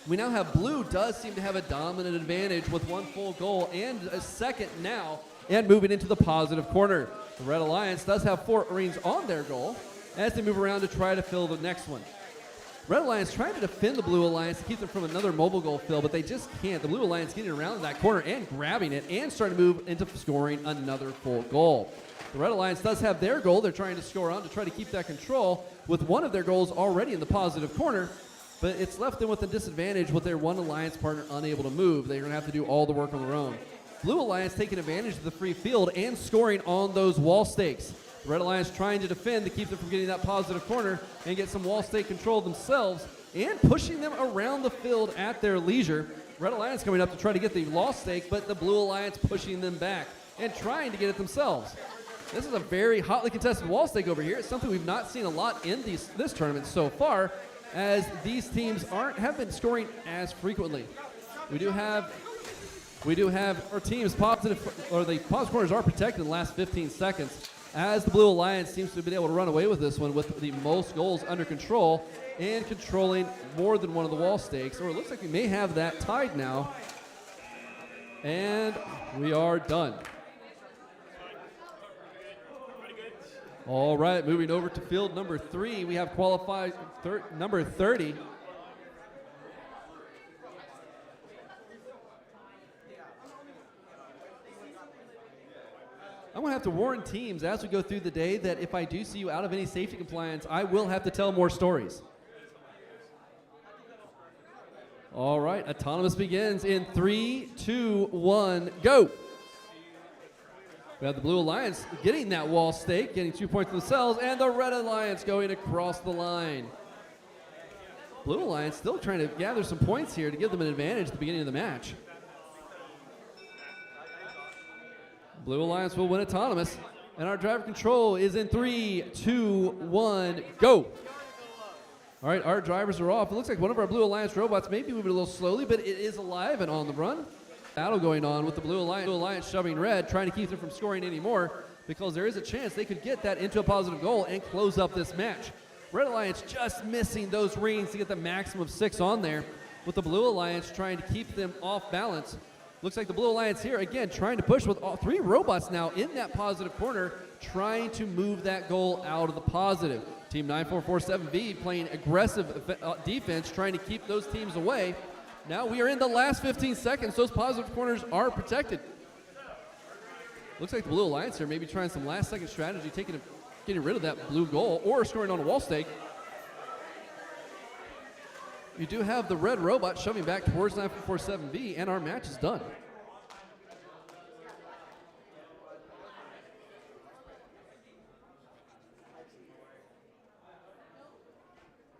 We now have blue does seem to have a dominant advantage with one full goal and a second now and moving into the positive corner. The Red Alliance does have 4 rings on their goal as they move around to try to fill the next one. Red Alliance trying to defend the Blue Alliance to keep them from another mobile goal fill, but they just can't. The Blue Alliance getting around that corner and grabbing it and starting to move into scoring another full goal. The Red Alliance does have their goal they're trying to score on to try to keep that control with one of their goals already in the positive corner, but it's left them with a disadvantage with their one alliance partner unable to move. They're going to have to do all the work on their own. Blue Alliance taking advantage of the free field and scoring on those wall stakes. The Red Alliance trying to defend to keep them from getting that positive corner and get some wall stake control themselves and pushing them around the field at their leisure. Red Alliance coming up to try to get the lost stake, but the Blue Alliance pushing them back and trying to get it themselves. This is a very hotly contested wall stake over here. It's something we've not seen a lot in this tournament so far, as these teams have been scoring as frequently. We do have our teams positive, or the positive corners are protected in the last 15 seconds, as the Blue Alliance seems to have been able to run away with this one with the most goals under control and controlling more than one of the wall stakes. Or it looks like we may have that tied now. And we are done. All right, moving over to field number 3, we have qualified number 30. I'm going to have to warn teams as we go through the day that if I do see you out of any safety compliance, I will have to tell more stories. All right, autonomous begins in 3, 2, 1, go. We have the Blue Alliance getting that wall stake, getting 2 points themselves, and the Red Alliance going across the line. Blue Alliance still trying to gather some points here to give them an advantage at the beginning of the match. Blue Alliance will win autonomous, and our driver control is in 3, 2, 1, go. All right, our drivers are off. It looks like one of our Blue Alliance robots may be moving a little slowly, but it is alive and on the run. Battle going on with the Blue Alliance shoving red, trying to keep them from scoring anymore, because there is a chance they could get that into a positive goal and close up this match. Red Alliance just missing those rings to get the maximum of 6 on there, with the Blue Alliance trying to keep them off balance. Looks like the Blue Alliance here, again, trying to push with all 3 robots now in that positive corner, trying to move that goal out of the positive. Team 9447V playing aggressive defense, trying to keep those teams away. Now we are in the last 15 seconds. Those positive corners are protected. Looks like the Blue Alliance here maybe trying some last-second strategy, getting rid of that blue goal or scoring on a wall stake. You do have the red robot shoving back towards 9447V, and our match is done.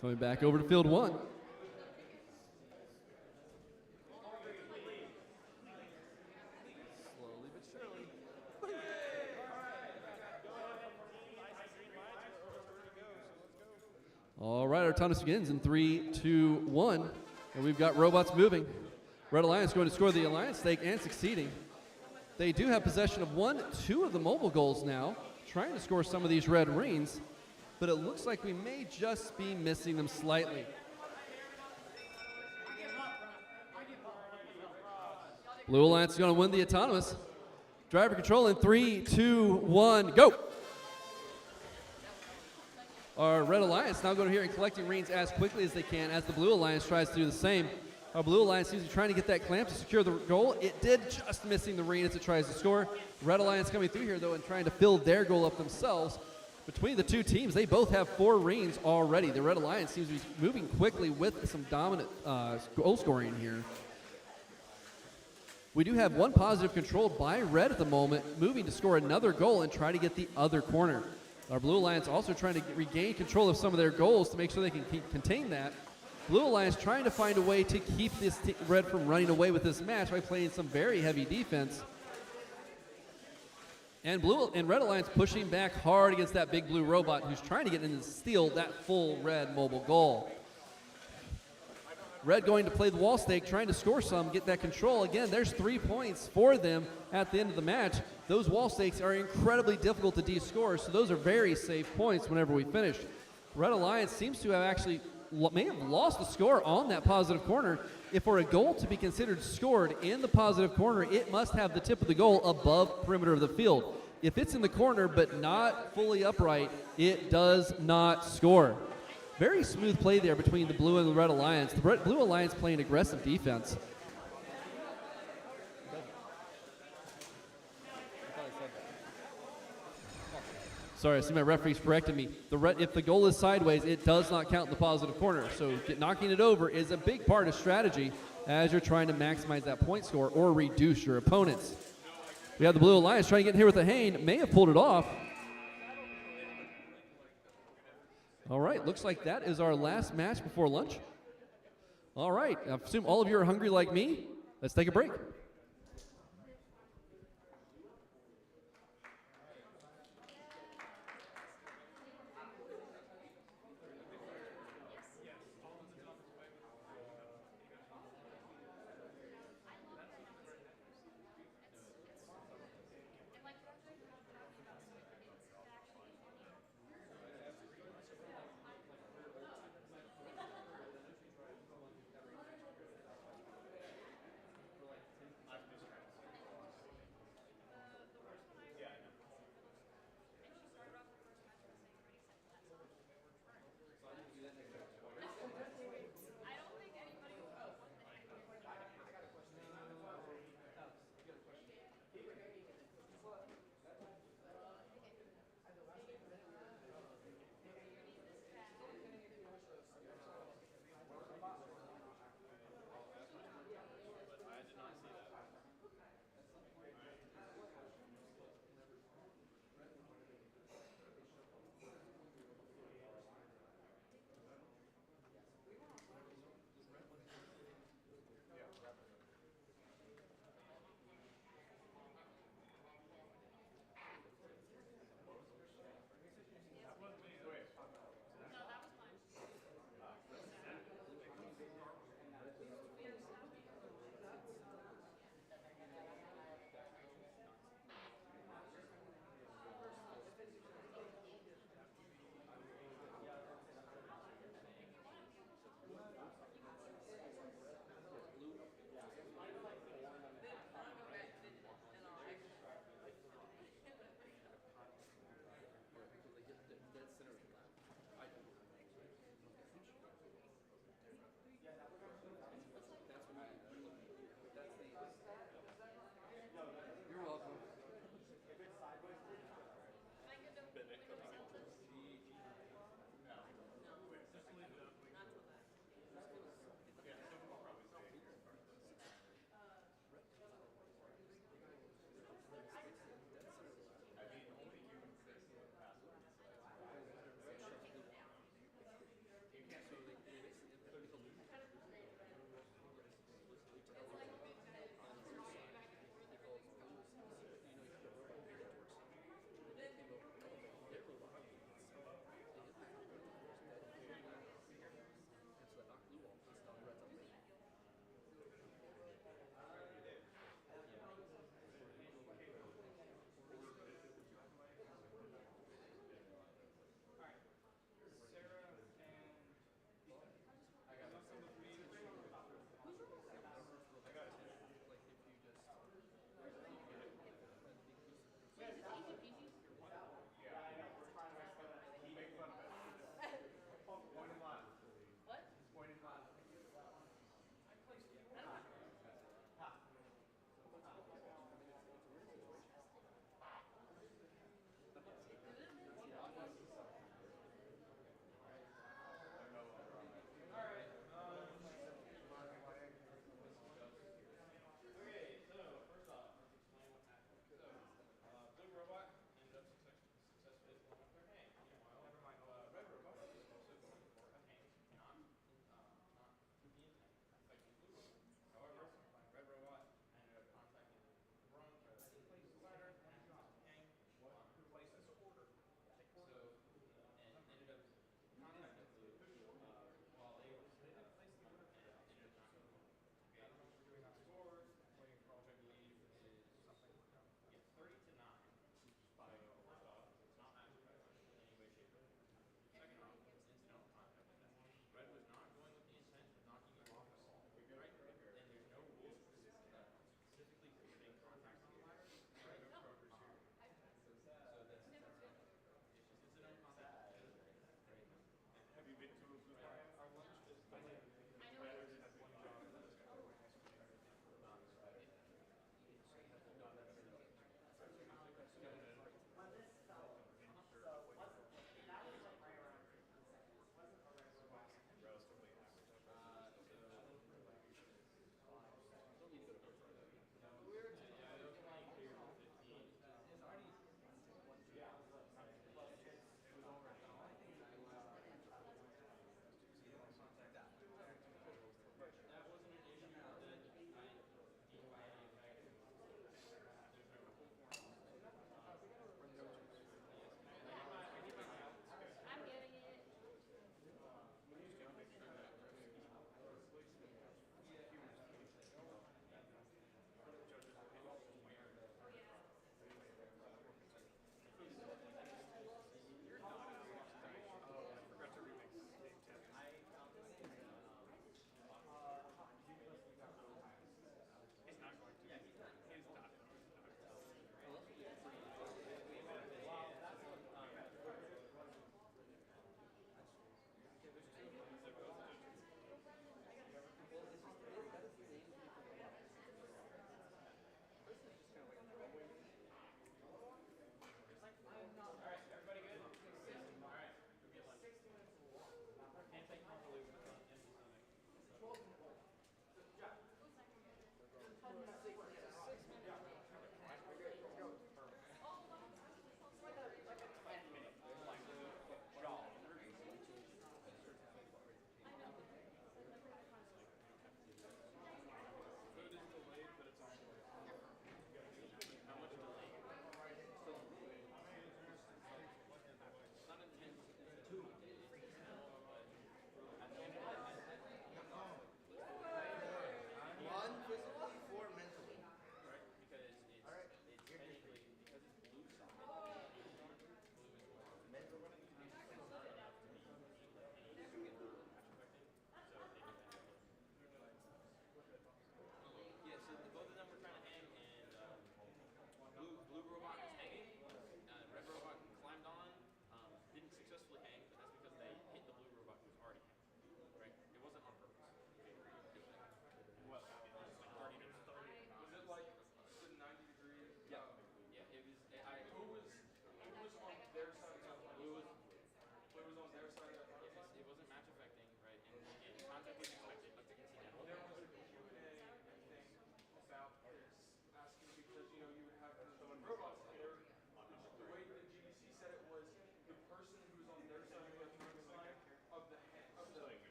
Coming back over to field 1. All right, our autonomous begins in 3, 2, 1, and we've got robots moving. Red Alliance going to score the alliance stake and succeeding. They do have possession of 1, 2 of the mobile goals now, trying to score some of these red rings, but it looks like we may just be missing them slightly. Blue Alliance is going to win the autonomous. Driver control in 3, 2, 1, go. Our Red Alliance now going here and collecting rings as quickly as they can as the Blue Alliance tries to do the same. Our Blue Alliance seems to be trying to get that clamp to secure the goal. It did, just missing the ring as it tries to score. Red Alliance coming through here, though, and trying to fill their goal up themselves. Between the 2 teams, they both have 4 rings already. The Red Alliance seems to be moving quickly with some dominant goal scoring here. We do have 1 positive controlled by Red at the moment, moving to score another goal and try to get the other corner. Our Blue Alliance also trying to regain control of some of their goals to make sure they can contain that. Blue Alliance trying to find a way to keep this Red from running away with this match by playing some very heavy defense. And Red Alliance pushing back hard against that big blue robot who's trying to get in and steal that full red mobile goal. Red going to play the wall stake, trying to score some, get that control. Again, there's 3 points for them at the end of the match. Those wall stakes are incredibly difficult to de-score, so those are very safe points whenever we finish. Red Alliance seems to have actually may have lost the score on that positive corner. If for a goal to be considered scored in the positive corner, it must have the tip of the goal above perimeter of the field. If it's in the corner but not fully upright, it does not score. Very smooth play there between the Blue and the Red Alliance. The Blue Alliance playing aggressive defense. Sorry, I see my referee's correcting me. If the goal is sideways, it does not count in the positive corner. So knocking it over is a big part of strategy as you're trying to maximize that point score or reduce your opponents. We have the Blue Alliance trying to get in here with a Hane. May have pulled it off. All right, looks like that is our last match before lunch. All right, I assume all of you are hungry like me. Let's take a break.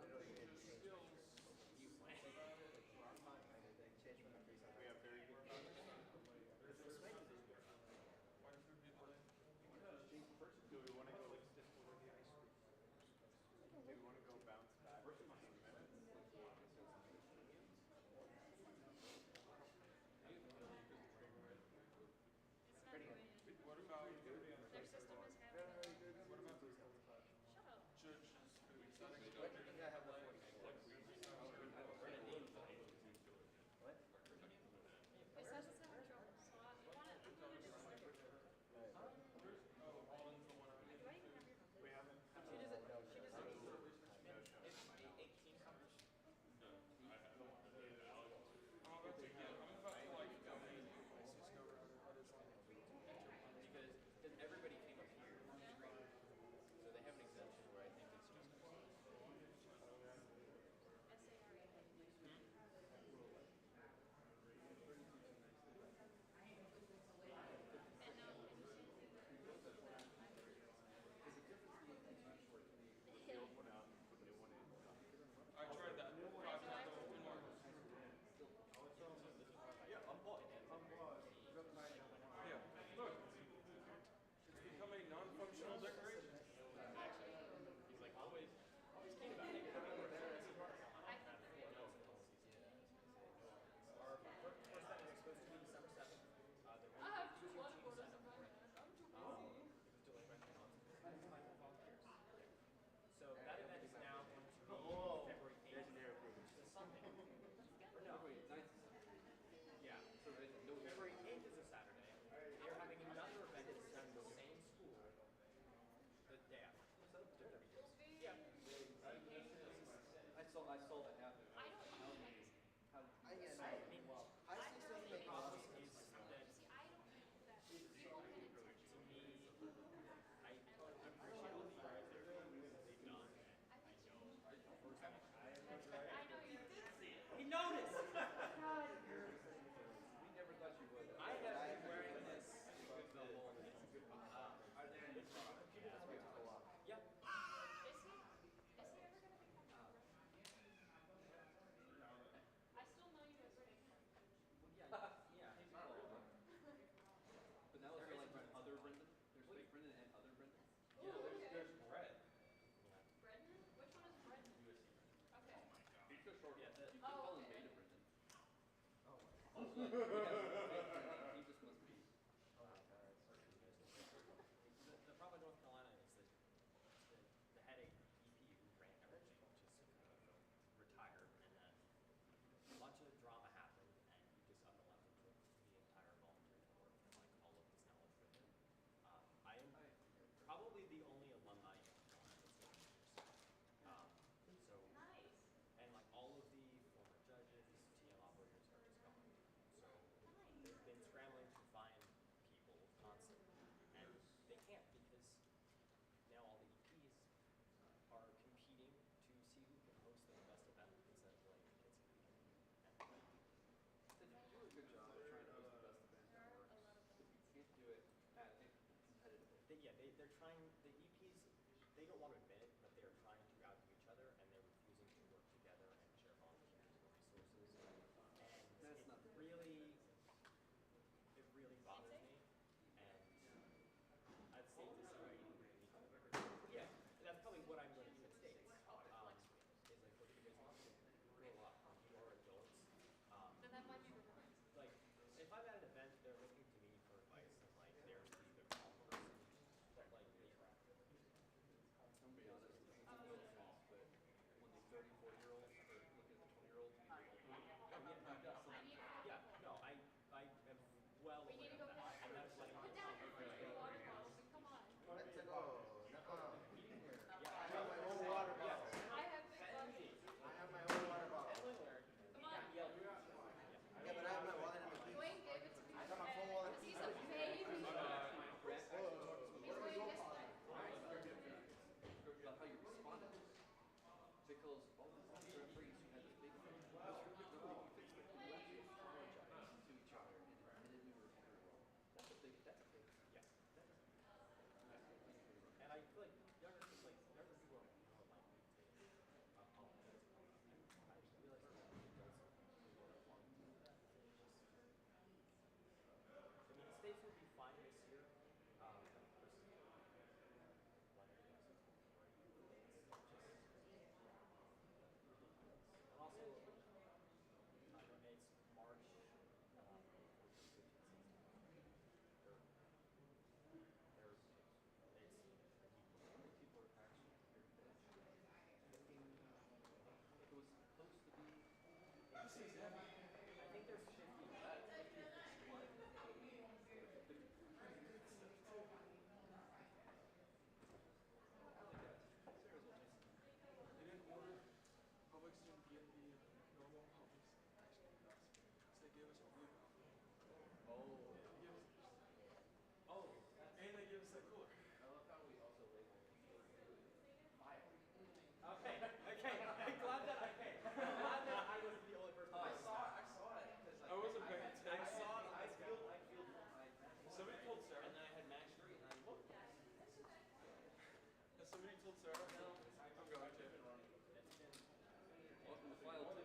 literally it changed my you play. We have very good do we want to go like stick over the ice cream? Do we want to go bounce back for some minutes? It's not good. What about Their system is having what about Shut up. churches food? Is that I have the 40. What? It says it's not control, so I want to do it. Oh, Alden's the one I Do I even have your We haven't. She doesn't. She doesn't need to. It's 18 coverage. I'm about to like go in Cisco router. Because everybody came up here, so they have an exemption where I think it's just. I tried that 5 times. Yeah, unplugged. Yeah, look. It's become a non-functional decoration. He's like always keen about it. Our first setting is supposed to be December 7th. I have 2 lunch quotas in my hand. I'm too busy. So that event is now going to be February 8th. It's a Sunday. Or no. Yeah. So February 8th is a Saturday. They're having another event in the same school the day after. Yeah. I saw that happen. I don't know. I see something The problem is that See, I don't know that. to me, I appreciate all the guys they've done. I know you did see it. He noticed! We never thought you would. I have been wearing this the whole Are there any computers we have to go off? Yep. Is he ever going to become a I still know you as British. Yeah. But now is there like other Brendan? There's Big Brendan and other Brendan? Yeah, there's Brett. Brendan? Which one is Brendan? Okay. He's so short. Yeah, you can Oh, call him okay. Beta Brendan. Oh my He just must be. The problem in North Carolina is that the head EP who ran everything, which is retired, and then a bunch of drama happened, and he just up and left the entire volunteer board, and like all of this knowledge with him. I am probably the only alumni in North Carolina that's been here. So Nice. and like all of the former judges, TM operators are just gone. So they've been scrambling to find people constantly, and they can't because now all the EPs are competing to see who can host the best event instead of like kids competing. And They do a good job of trying to host the best event that works. You can't do it at competitively. they're trying. The EPs they don't want to admit it, but they're trying to outdo each other, and they're refusing to work together and share volunteers and resources. And That's not it really bothers me. And I'd say this right. Yeah, that's probably what I'm going to do in States. Is like what you guys want to grow up when you are adults. Then that might be reversed. Like, if I'm at an event, they're looking to me for advice, and like, there's the calm person, but like, I'm being somebody told Sarah? No. I'm going to. Welcome to file 2.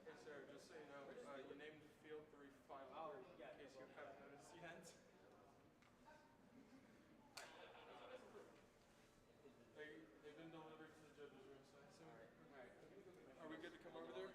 Hey Sarah, just so you know, you named field 3 file 3 in case you haven't noticed yet. They've been delivered to the judges' room, so I assume. Are we good to come over there?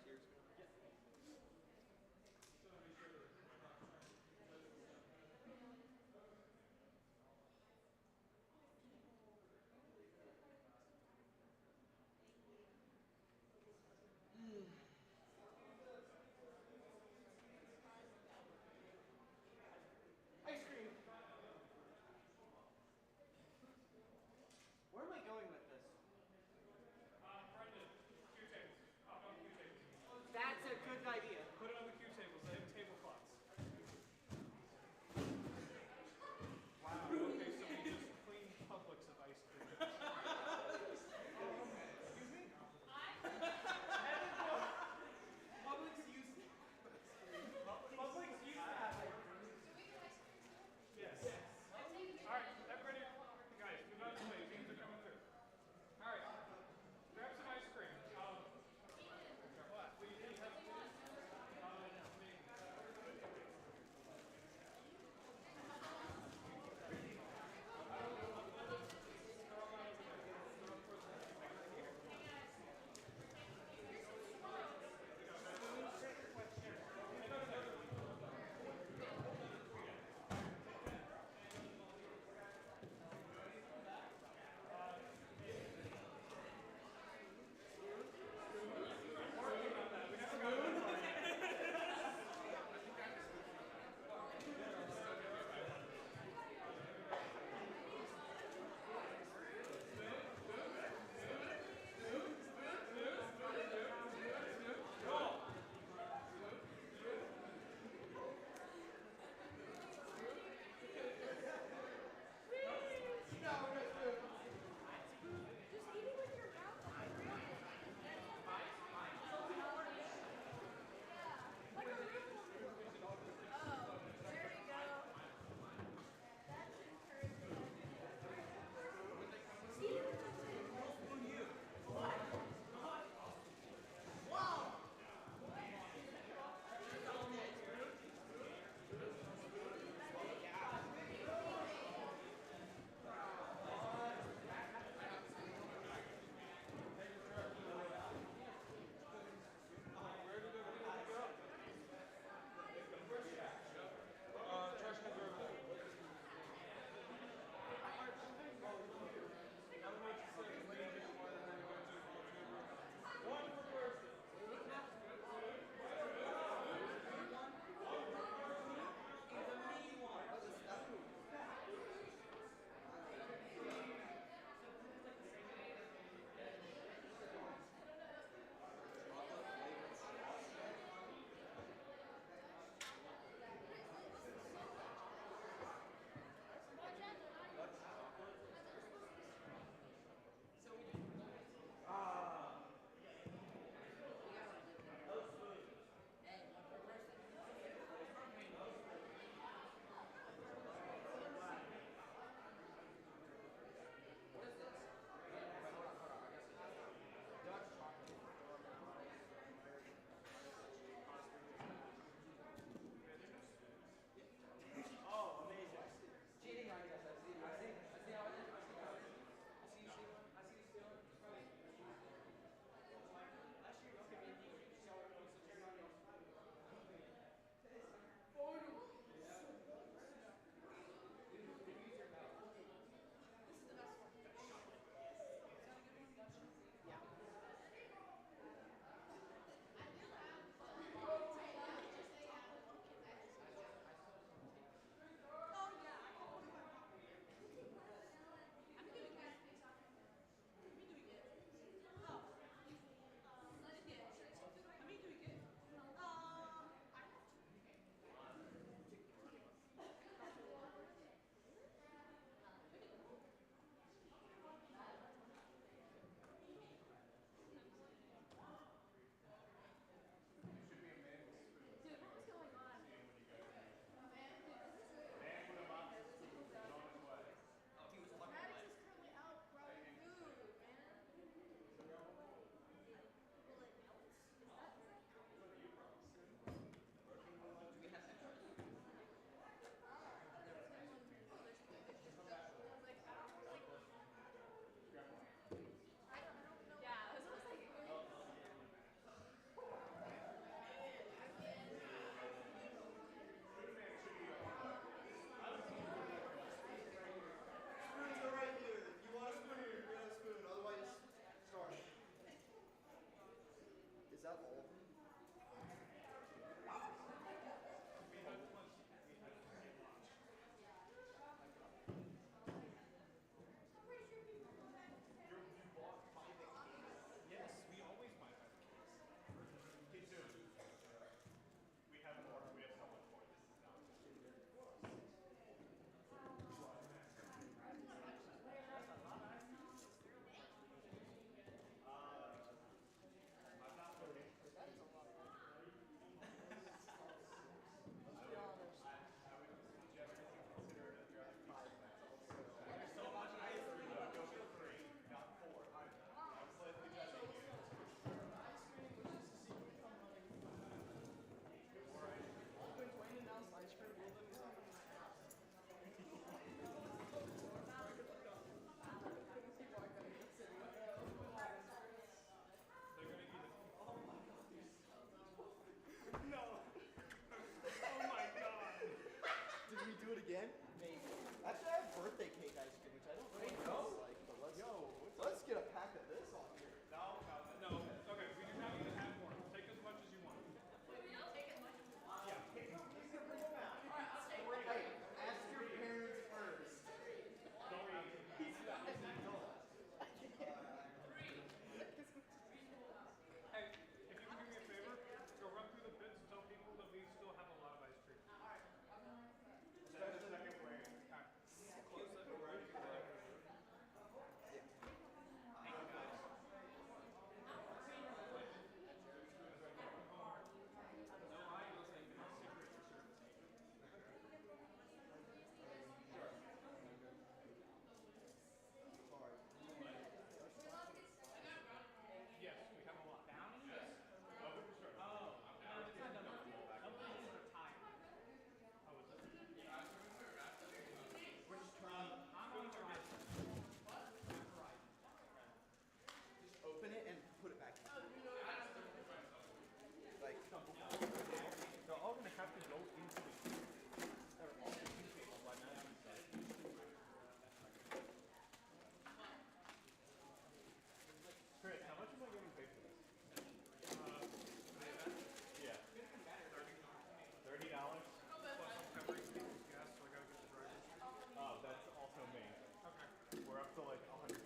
to like 170.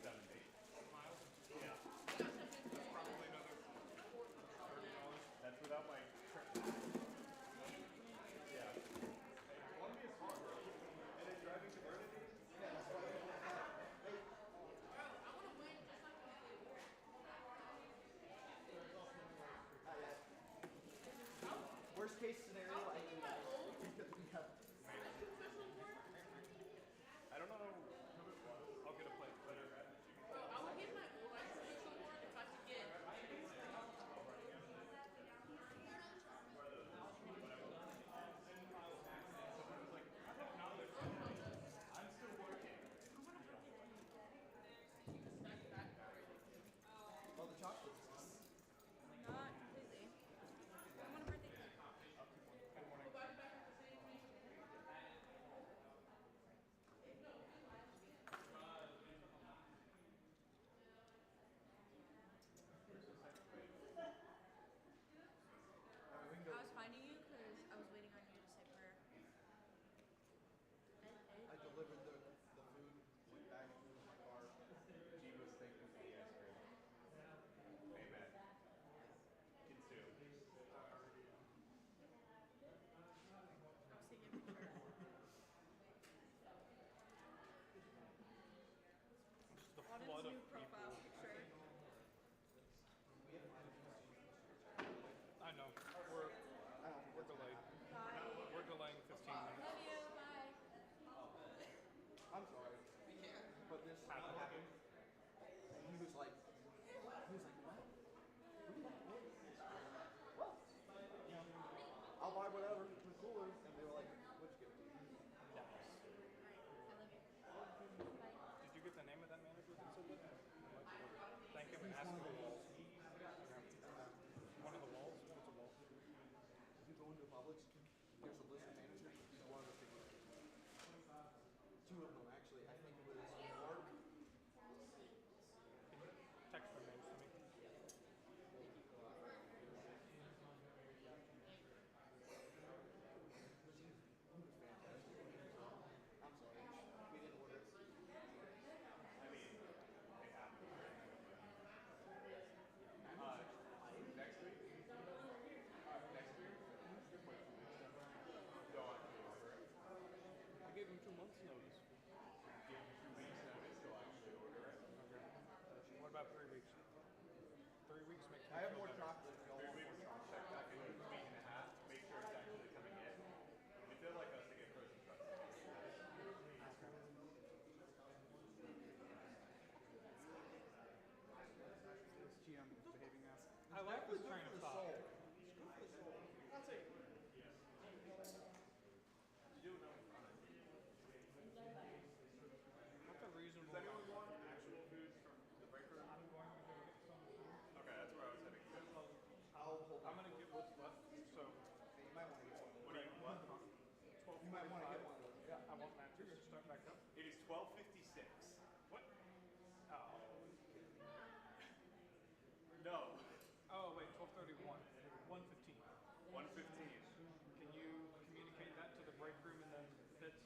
Yeah. That's probably another $30. That's without my trip. Yeah. Columbia's hard. And then driving to Burnaby? Yeah, that's why worst case scenario, I think because we have. I don't know who it was. I'll get a plate later. I would get my old IceSCREAM board if I could get. I'm still working. Oh, the chocolates. Not completely. I want a birthday cake. I was finding you because I was waiting on you to say prayer. I delivered the food, went back to my car. G was thinking for the ice cream. Amen. Consume. I was taking a picture. The Autumn's flood new of profile people. picture. I know. We're delayed. Bye. We're delaying 15 minutes. Love you. Bye. I'm sorry. But this happened. And he was like, what? What? I'll buy whatever. It's cooler. And they were like, what'd you get? Dallas. Did you get the name of that manager that said that? Thank him and ask him. One of the walls? What's a wall? If you go into Publix, there's a list of managers. He's one of the big ones. Two of them, actually. I think it was Mark. Can you text their names to me? I'm sorry. We didn't order it. I mean, they have to. Next week? Next week? Go on to order it. I gave him 2 months notice. Give him 2 weeks notice to actually order it. Okay. What about 3 weeks? 3 weeks makes me I have feel more better. chocolate. 3 weeks, check back in a week and a half, make sure it's actually coming in. If they'd like us to get frozen trucks. This GM behaving as. I like this train of thought. I'll take it. What's a reasonable? Does anyone want actual food from the break room? I'm going to go get some food. Okay, that's where I was heading to. I'm going to get what's left. So, You might want to get one. What do you want? 12. You might want to get one of those. Yeah, I want matches to start back up. It is 12:56. What? Oh. No. Oh, wait, 12:31. 1:15. 1:15. Can you communicate that to the break room and then Fitz?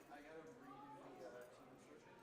I gotta redo the team description.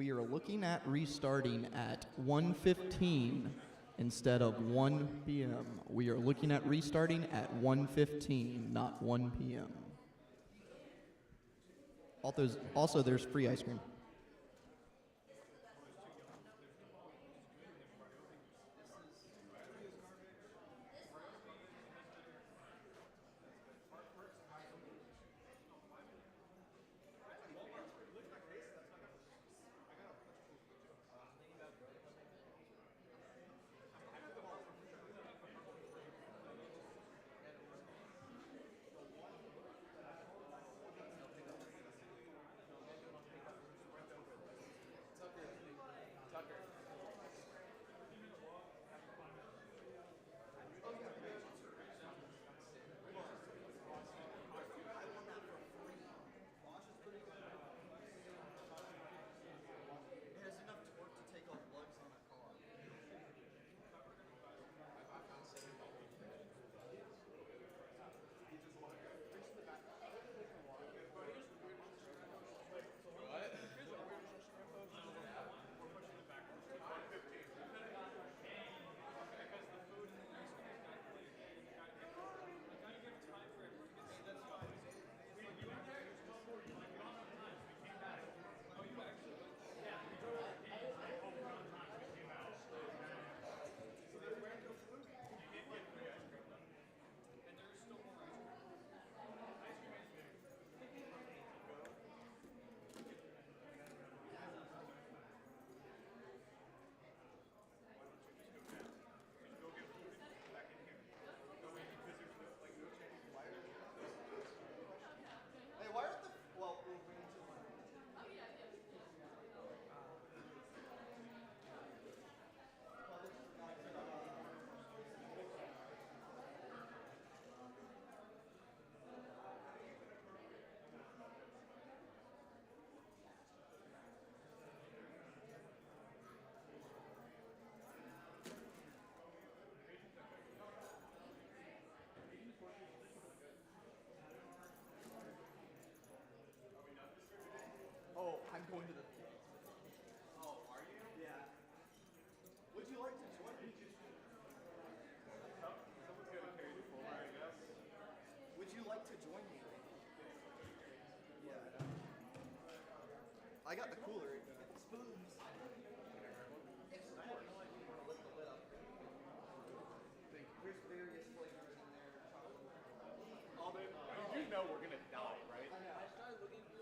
we are looking at restarting at 1:15 instead of 1 p.m. We are looking at restarting at 1:15, not 1 p.m. Also, there's free ice cream. I'm going to the VEX. Oh, are you? Yeah. Would you like to join me? Someone's going to carry the forward, I guess. Would you like to join me? Yeah, I know. I got the cooler. You get the spoons. Yes, of course. You want to lift the lid up. Thank you. There's various flavors in there. All the, you know we're going to die, right? I know. I started looking for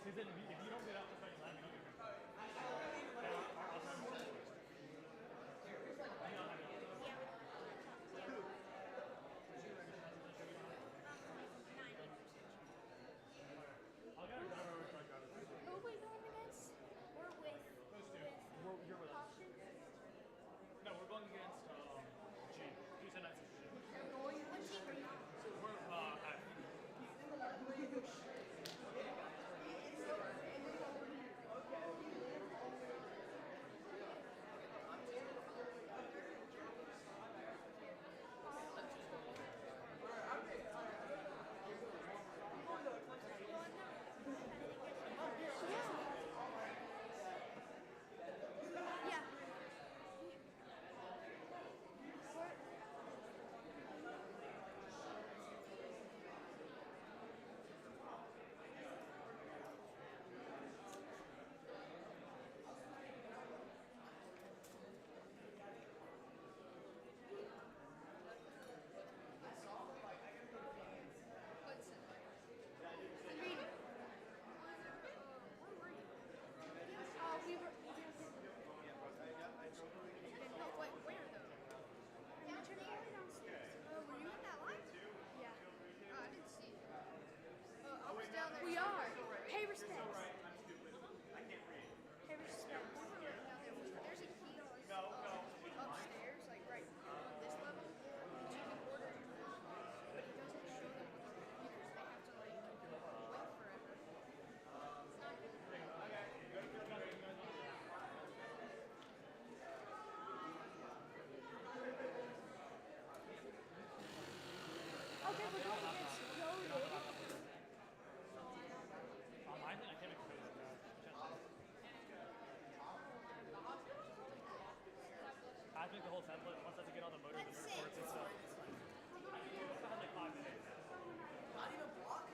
Because then if you don't get up to start slamming, you don't get I'll get our driver or truck driver. Who are we going against? We're with. Those two. You're with us. No, we're going against G. You said that's G. What team are you on? We're F. Yeah. What's it? The meeting. Where were you? We were. No, wait, where though? In the training area downstairs. Were you in that line? Yeah. Oh, I didn't see it. I was down there. We are. Pay respects. Pay respects. There's a key upstairs, like right on this level. You can order your food, but it doesn't show them on the computers. They have to like wait forever. It's not good. Okay, we're going against Loaded. I think I can't make a face. I think the whole template, once I get all the motors and the reports and stuff. I have like 5 minutes. Not even block?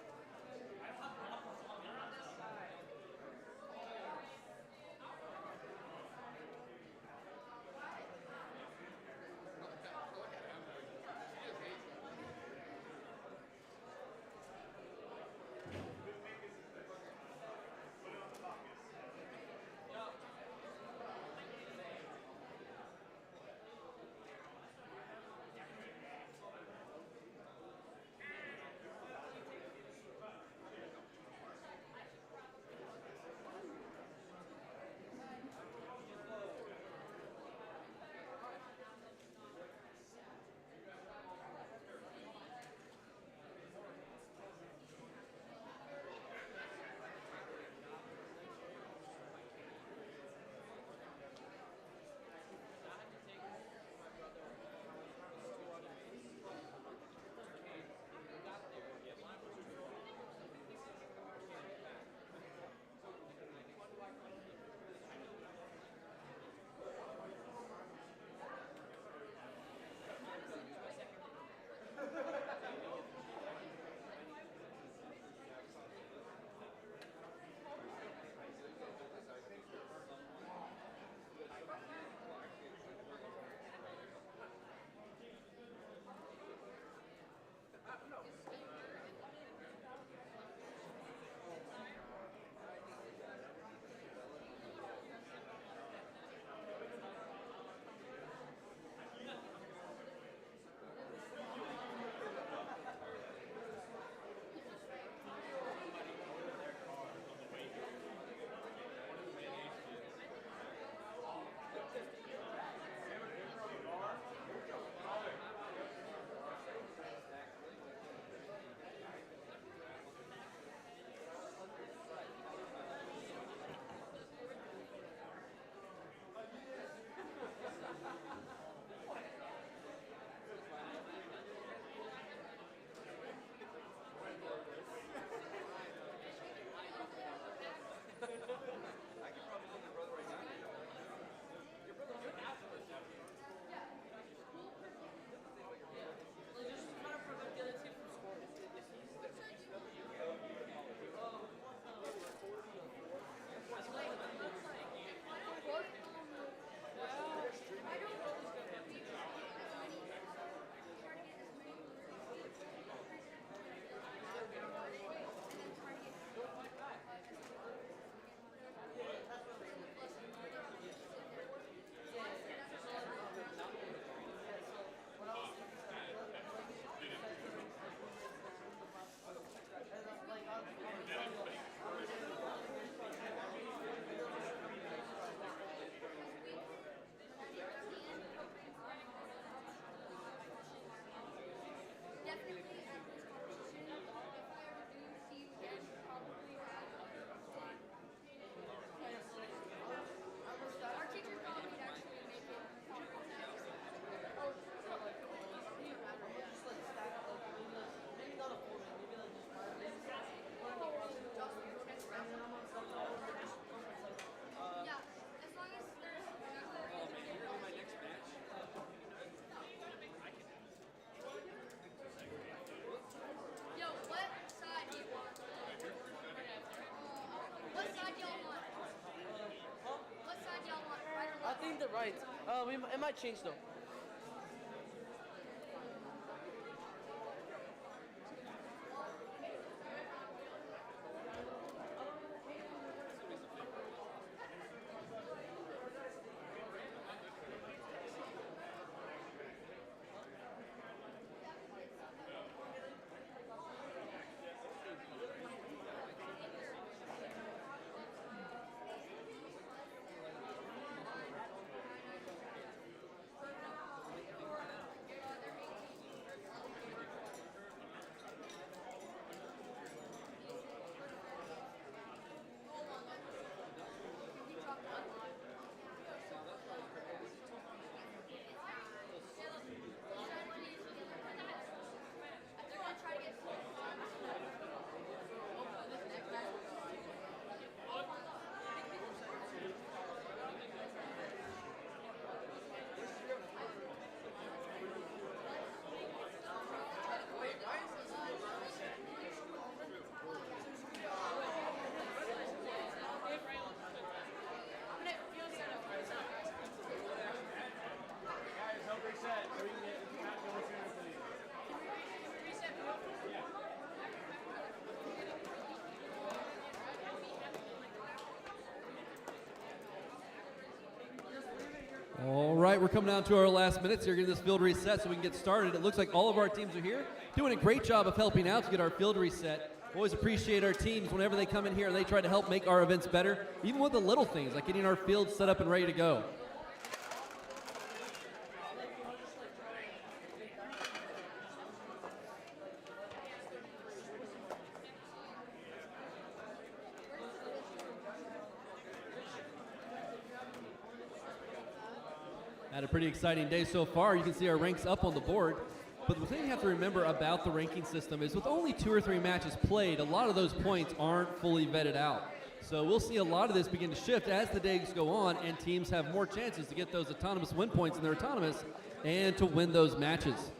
Right. It might change though. All right, we're coming down to our last minutes here, getting this field reset so we can get started. It looks like all of our teams are here, doing a great job of helping out to get our field reset. Always appreciate our teams whenever they come in here and they try to help make our events better, even with the little things like getting our field set up and ready to go. Had a pretty exciting day so far. You can see our ranks up on the board. But the thing you have to remember about the ranking system is with only 2 or 3 matches played, a lot of those points aren't fully vetted out. So we'll see a lot of this begin to shift as the days go on and teams have more chances to get those autonomous win points in their autonomous and to win those matches.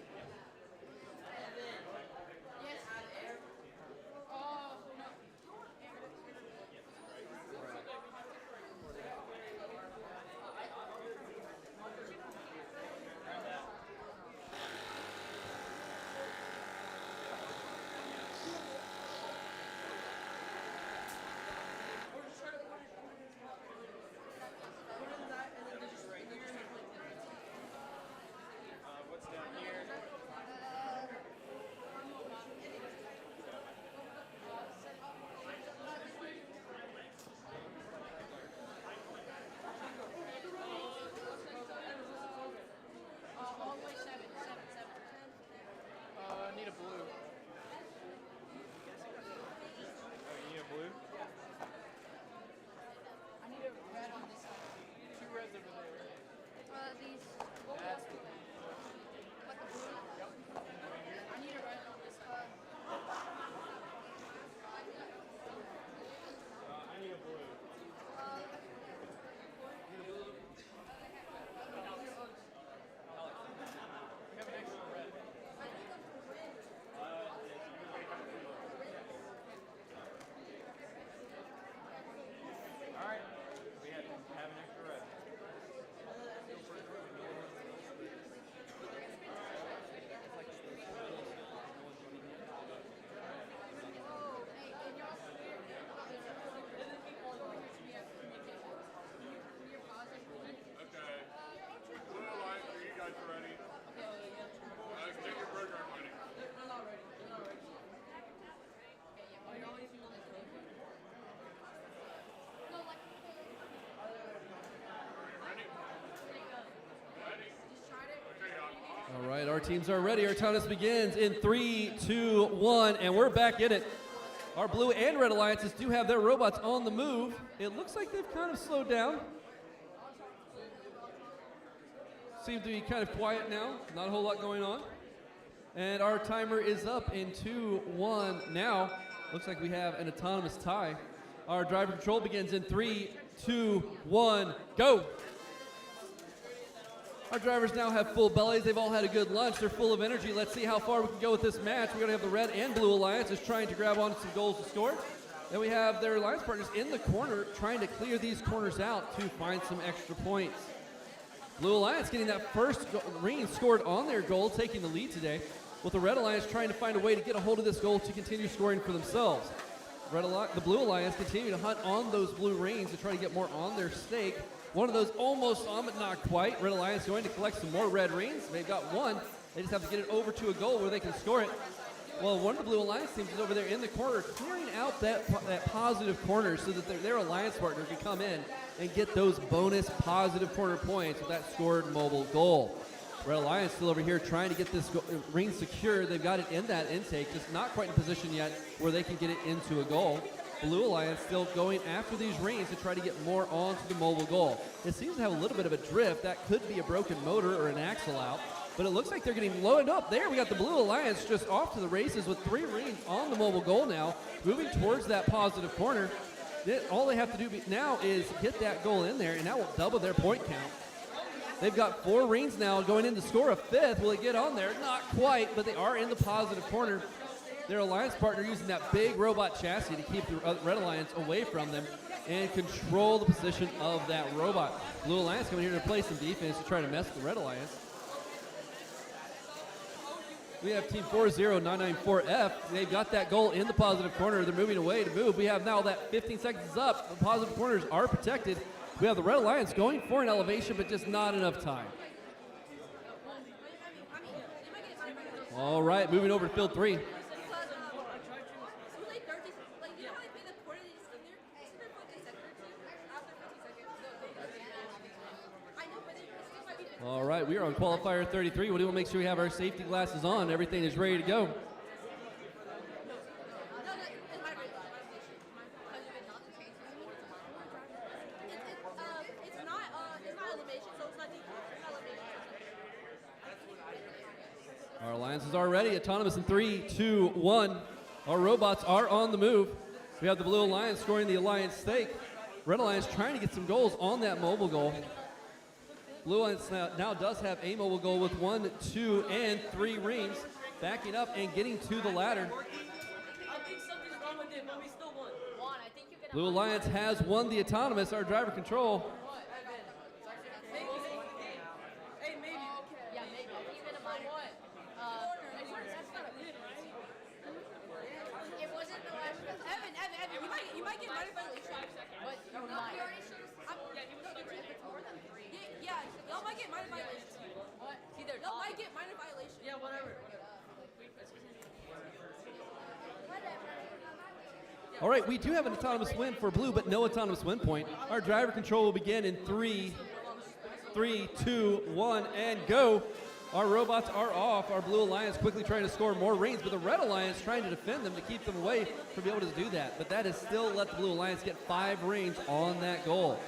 All right, our teams are ready. Our autonomous begins in 3, 2, 1, and we're back in it. Our blue and red alliances do have their robots on the move. It looks like they've kind of slowed down. Seem to be kind of quiet now. Not a whole lot going on. And our timer is up in 2, 1 now. Looks like we have an autonomous tie. Our driver control begins in 3, 2, 1, go. Our drivers now have full bellies. They've all had a good lunch. They're full of energy. Let's see how far we can go with this match. We're going to have the red and blue alliances trying to grab onto some goals to score. Then we have their alliance partners in the corner trying to clear these corners out to find some extra points. Blue Alliance getting that first ring scored on their goal, taking the lead today, with the Red Alliance trying to find a way to get a hold of this goal to continue scoring for themselves. The Blue Alliance continue to hunt on those blue rings to try to get more on their stake. One of those almost on, but not quite. Red Alliance going to collect some more red rings. They've got one. They just have to get it over to a goal where they can score it. Well, one of the Blue Alliance teams is over there in the corner, clearing out that positive corner so that their alliance partner can come in and get those bonus positive corner points with that scored mobile goal. Red Alliance still over here trying to get this ring secure. They've got it in that intake, just not quite in position yet where they can get it into a goal. Blue Alliance still going after these rings to try to get more onto the mobile goal. It seems to have a little bit of a drift. That could be a broken motor or an axle out, but it looks like they're getting loaded up. There we got the Blue Alliance just off to the races with 3 rings on the mobile goal now, moving towards that positive corner. All they have to do now is get that goal in there, and that will double their point count. They've got 4 rings now going in to score a 5th. Will they get on there? Not quite, but they are in the positive corner. Their alliance partner using that big robot chassis to keep the Red Alliance away from them and control the position of that robot. Blue Alliance coming here to play some defense to try to mess with the Red Alliance. We have Team 40994F. They've got that goal in the positive corner. They're moving away to move. We have now that 15 seconds is up. The positive corners are protected. We have the Red Alliance going for an elevation, but just not enough time. All right, moving over to field 3. All right, we are on qualifier 33. We want to make sure we have our safety glasses on. Everything is ready to go. Our alliances are ready. Autonomous in 3, 2, 1. Our robots are on the move. We have the Blue Alliance scoring the alliance stake. Red Alliance trying to get some goals on that mobile goal. Blue Alliance now does have a mobile goal with 1, 2, and 3 rings, backing up and getting to the ladder. Blue Alliance has won the autonomous, our driver control. You might get minor violation, but you might. Yeah, y'all might get minor violations. What? Y'all might get minor violations. Yeah, whatever. All right, we do have an autonomous win for blue, but no autonomous win point. Our driver control will begin in 3, 2, 1, and go. Our robots are off. Our Blue Alliance quickly trying to score more rings, but the Red Alliance trying to defend them to keep them away from being able to do that. But that is still let the Blue Alliance get 5 rings on that goal.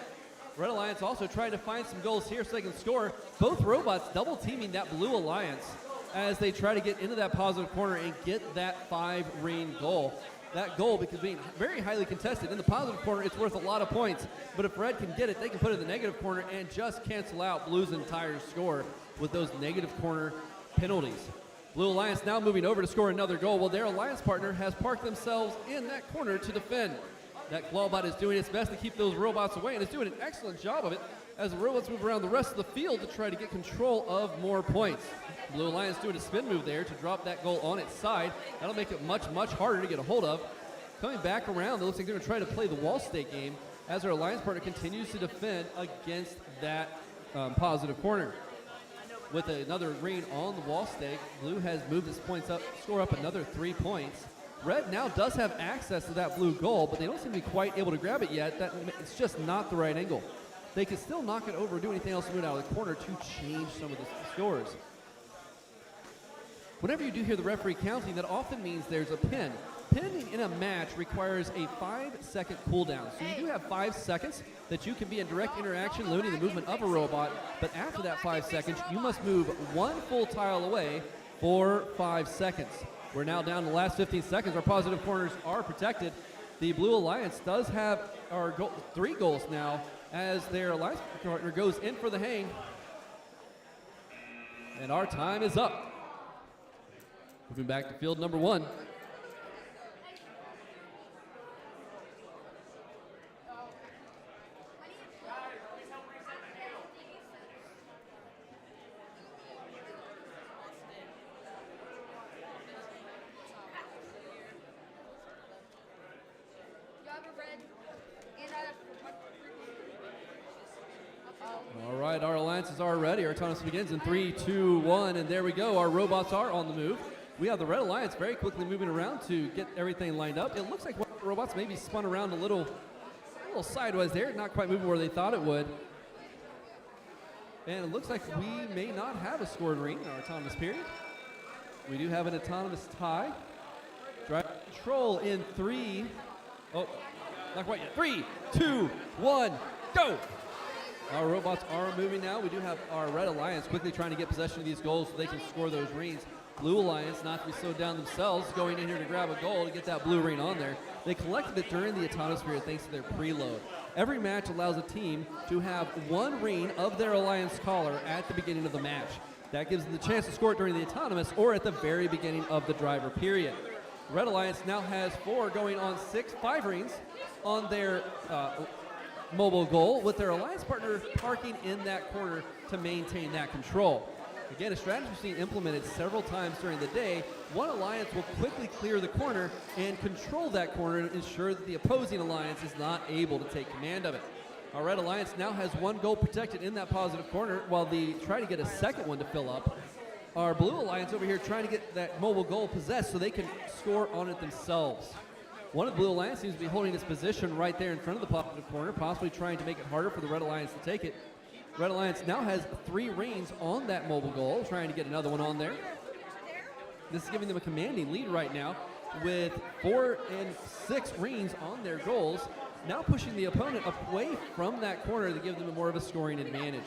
Red Alliance also trying to find some goals here so they can score. Both robots double teaming that Blue Alliance as they try to get into that positive corner and get that 5-ring goal. That goal, because being very highly contested in the positive corner, it's worth a lot of points. But if Red can get it, they can put it in the negative corner and just cancel out Blue's entire score with those negative corner penalties. Blue Alliance now moving over to score another goal. Well, their alliance partner has parked themselves in that corner to defend. That Clawbot is doing its best to keep those robots away and is doing an excellent job of it as the robots move around the rest of the field to try to get control of more points. Blue Alliance doing a spin move there to drop that goal on its side. That'll make it much, much harder to get a hold of. Coming back around, it looks like they're going to try to play the wall stake game as our alliance partner continues to defend against that positive corner. With another ring on the wall stake, Blue has moved its points up, score up another 3 points. Red now does have access to that blue goal, but they don't seem to be quite able to grab it yet. It's just not the right angle. They can still knock it over or do anything else to move it out of the corner to change some of the scores. Whenever you do hear the referee counting, that often means there's a pin. Pinning in a match requires a 5-second cooldown. So you do have 5 seconds that you can be in direct interaction limiting the movement of a robot, but after that 5 seconds, you must move 1 full tile away for 5 seconds. We're now down to the last 15 seconds. Our positive corners are protected. The Blue Alliance does have our 3 goals now as their alliance partner goes in for the hang. And our time is up. Moving back to field number 1. All right, our alliances are ready. Our autonomous begins in 3, 2, 1, and there we go. Our robots are on the move. We have the Red Alliance very quickly moving around to get everything lined up. It looks like one of the robots maybe spun around a little sideways there, not quite moving where they thought it would. And it looks like we may not have a scored ring in our autonomous period. We do have an autonomous tie. Drive control in 3. Oh, not quite yet. 3, 2, 1, go! Our robots are moving now. We do have our Red Alliance quickly trying to get possession of these goals so they can score those rings. Blue Alliance, not to be slowed down themselves, going in here to grab a goal to get that blue ring on there. They collected it during the autonomous period thanks to their preload. Every match allows a team to have one ring of their Alliance collar at the beginning of the match. That gives them the chance to score it during the autonomous or at the very beginning of the driver period. Red Alliance now has 4 going on 5 rings on their mobile goal, with their Alliance partner parking in that corner to maintain that control. Again, a strategy we've seen implemented several times during the day. One Alliance will quickly clear the corner and control that corner to ensure that the opposing Alliance is not able to take command of it. Our Red Alliance now has 1 goal protected in that positive corner while they try to get a second one to fill up. Our Blue Alliance over here trying to get that mobile goal possessed so they can score on it themselves. One of the Blue Alliance seems to be holding its position right there in front of the positive corner, possibly trying to make it harder for the Red Alliance to take it. Red Alliance now has 3 rings on that mobile goal, trying to get another one on there. This is giving them a commanding lead right now with 4 and 6 rings on their goals, now pushing the opponent away from that corner to give them more of a scoring advantage.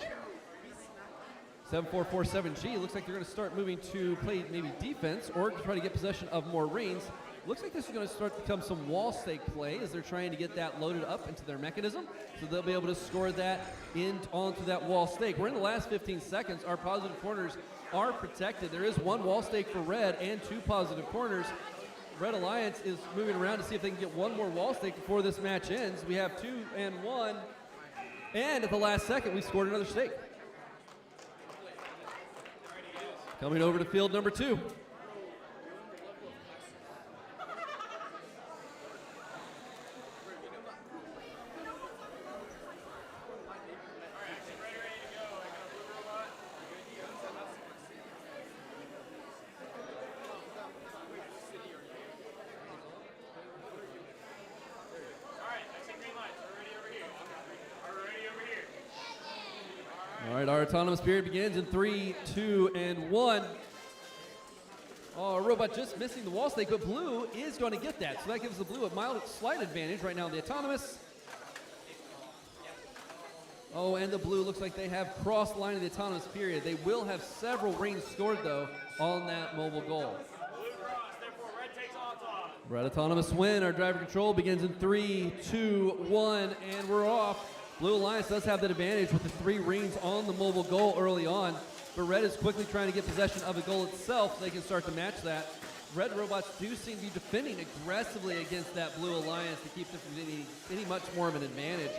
7447G looks like they're going to start moving to play maybe defense or to try to get possession of more rings. Looks like this is going to start to become some wall stake play as they're trying to get that loaded up into their mechanism, so they'll be able to score that onto that wall stake. We're in the last 15 seconds. Our positive corners are protected. There is 1 wall stake for red and 2 positive corners. Red Alliance is moving around to see if they can get 1 more wall stake before this match ends. We have 2 and 1, and at the last second we scored another stake. Coming over to field number 2. All right, our autonomous period begins in 3, 2, and 1. Oh, robot just missing the wall stake, but blue is going to get that. So that gives the blue a slight advantage right now in the autonomous. Oh, and the blue looks like they have crossed the line of the autonomous period. They will have several rings scored, though, on that mobile goal. Red autonomous win. Our driver control begins in 3, 2, 1, and we're off. Blue Alliance does have that advantage with the 3 rings on the mobile goal early on, but red is quickly trying to get possession of the goal itself so they can start to match that. Red robots do seem to be defending aggressively against that Blue Alliance to keep them from any much more of an advantage.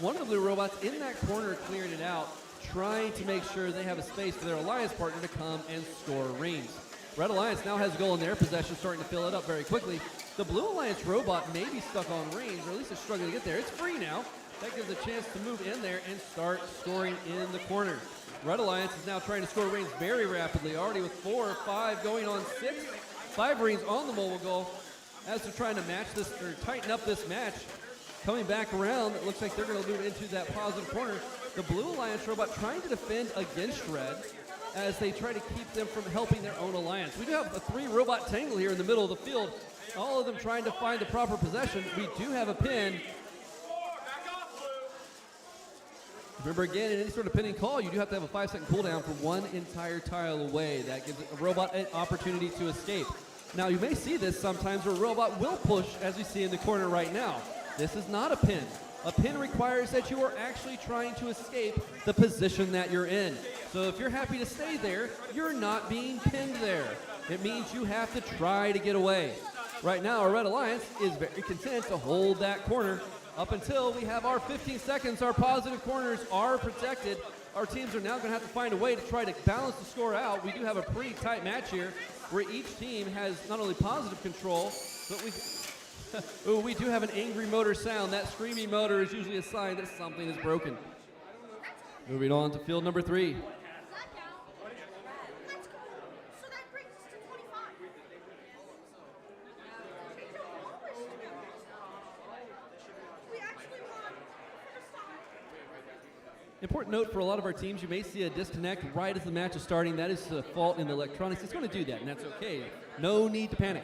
One of the blue robots in that corner clearing it out, trying to make sure they have a space for their Alliance partner to come and score rings. Red Alliance now has a goal in their possession, starting to fill it up very quickly. The Blue Alliance robot may be stuck on rings, or at least is struggling to get there. It's free now. That gives a chance to move in there and start scoring in the corner. Red Alliance is now trying to score rings very rapidly, already with 4 or 5 going on 6. 5 rings on the mobile goal as they're trying to match this, or tighten up this match. Coming back around, it looks like they're going to move into that positive corner. The Blue Alliance robot trying to defend against red as they try to keep them from helping their own alliance. We do have a 3 robot tangle here in the middle of the field, all of them trying to find the proper possession. We do have a pin. Remember, again, in any sort of pinning call, you do have to have a 5-second cooldown from 1 entire tile away. That gives a robot an opportunity to escape. Now, you may see this sometimes where a robot will push, as we see in the corner right now. This is not a pin. A pin requires that you are actually trying to escape the position that you're in. So if you're happy to stay there, you're not being pinned there. It means you have to try to get away. Right now, our Red Alliance is very content to hold that corner up until we have our 15 seconds. Our positive corners are protected. Our teams are now going to have to find a way to try to balance the score out. We do have a pretty tight match here where each team has not only positive control, but we do have an angry motor sound. That screaming motor is usually a sign that something is broken. Moving on to field number 3. Important note for a lot of our teams, you may see a disconnect right as the match is starting. That is a fault in the electronics. It's going to do that, and that's okay. No need to panic.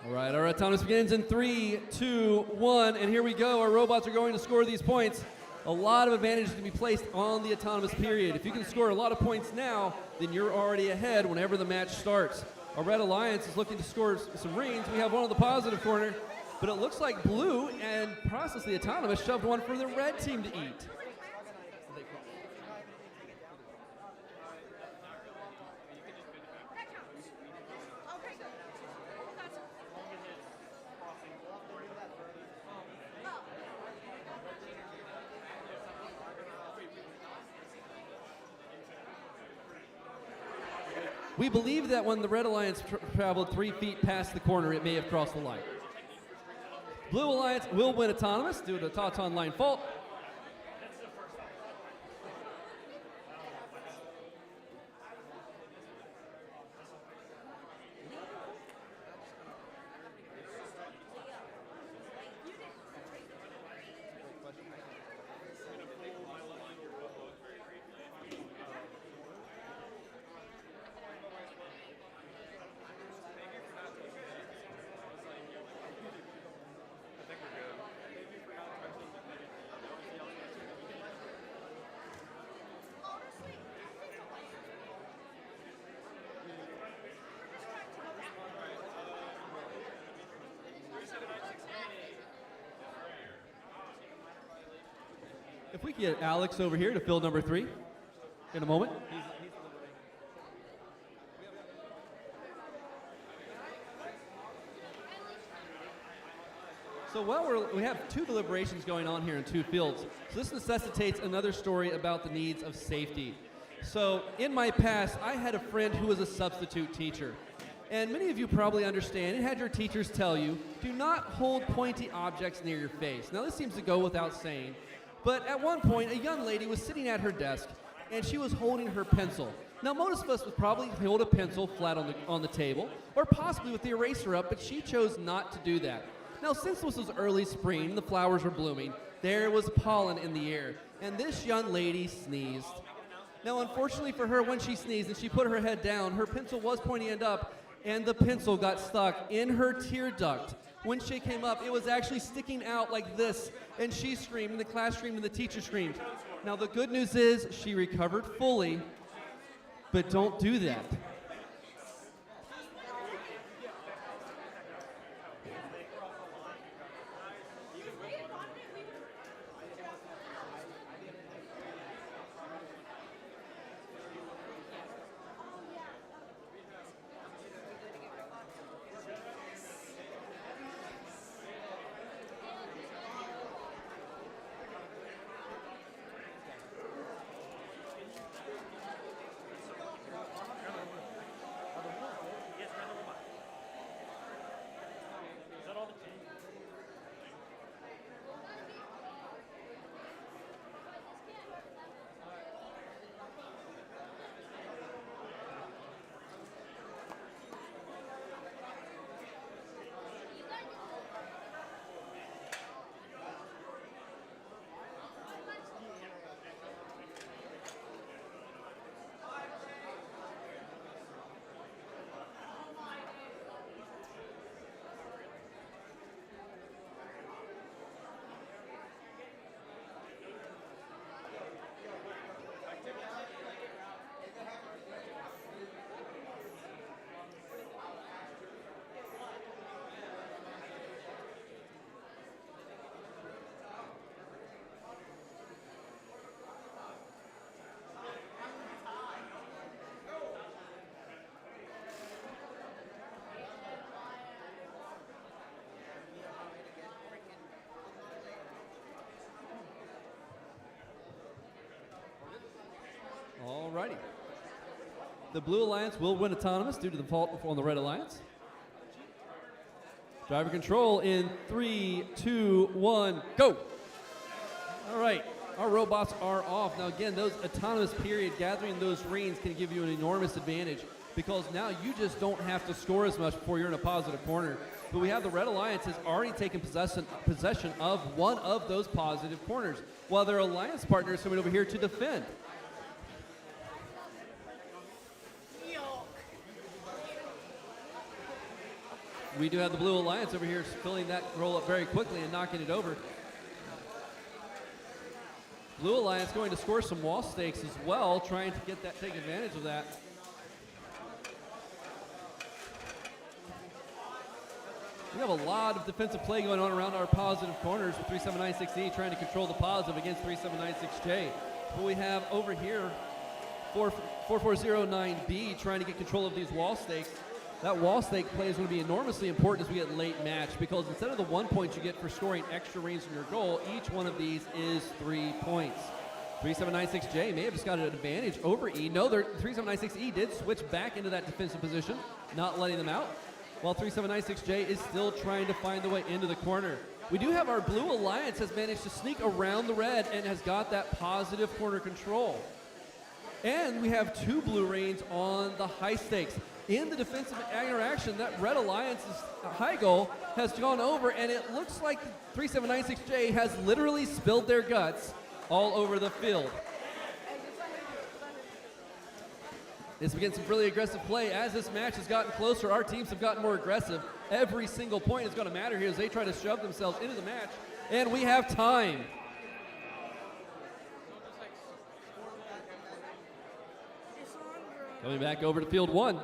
All right, our autonomous begins in 3, 2, 1, and here we go. Our robots are going to score these points. A lot of advantages can be placed on the autonomous period. If you can score a lot of points now, then you're already ahead whenever the match starts. Our Red Alliance is looking to score some rings. We have one on the positive corner. But it looks like Blue and Process the Autonomous shoved one for the red team to eat. We believe that when the Red Alliance traveled 3 feet past the corner, it may have crossed the line. Blue Alliance will win autonomous due to a Tauton line fault. If we could get Alex over here to field number 3 in a moment. So while we have 2 deliberations going on here in 2 fields, so this necessitates another story about the needs of safety. So in my past, I had a friend who was a substitute teacher. And many of you probably understand and had your teachers tell you, do not hold pointy objects near your face. Now this seems to go without saying, but at one point, a young lady was sitting at her desk, and she was holding her pencil. Now, most of us would probably hold a pencil flat on the table, or possibly with the eraser up, but she chose not to do that. Now, since this was early spring, the flowers were blooming, there was pollen in the air, and this young lady sneezed. Now, unfortunately for her, when she sneezed and she put her head down, her pencil was pointing end up, and the pencil got stuck in her tear duct. When she came up, it was actually sticking out like this, and she screamed, and the class screamed, and the teacher screamed. Now, the good news is she recovered fully, but don't do that. Alrighty. The Blue Alliance will win autonomous due to the fault on the Red Alliance. Driver control in 3, 2, 1, go! All right, our robots are off. Now again, those autonomous period, gathering those rings can give you an enormous advantage because now you just don't have to score as much before you're in a positive corner. But we have the Red Alliance has already taken possession of one of those positive corners, while their alliance partner is coming over here to defend. We do have the Blue Alliance over here filling that roll up very quickly and knocking it over. Blue Alliance going to score some wall stakes as well, trying to get that, take advantage of that. We have a lot of defensive play going on around our positive corners with 3796E trying to control the positive against 3796J. But we have over here 4409B trying to get control of these wall stakes. That wall stake play is going to be enormously important as we get late match because instead of the 1 point you get for scoring extra rings in your goal, each one of these is 3 points. 3796J may have just got an advantage over E. No, 3796E did switch back into that defensive position, not letting them out, while 3796J is still trying to find the way into the corner. We do have our Blue Alliance has managed to sneak around the red and has got that positive corner control. And we have 2 blue rings on the high stakes. In the defensive interaction, that Red Alliance's high goal has gone over, and it looks like 3796J has literally spilled their guts all over the field. It's been some really aggressive play. As this match has gotten closer, our teams have gotten more aggressive. Every single point is going to matter here as they try to shove themselves into the match, and we have time. Coming back over to field 1.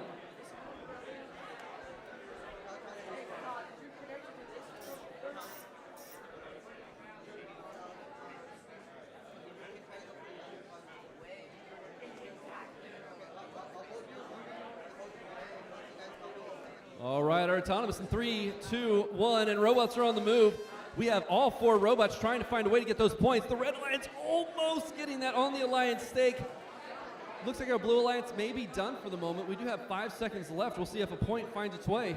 All right, our autonomous in 3, 2, 1, and robots are on the move. We have all 4 robots trying to find a way to get those points. The Red Alliance almost getting that on the Alliance stake. Looks like our Blue Alliance may be done for the moment. We do have 5 seconds left. We'll see if a point finds its way.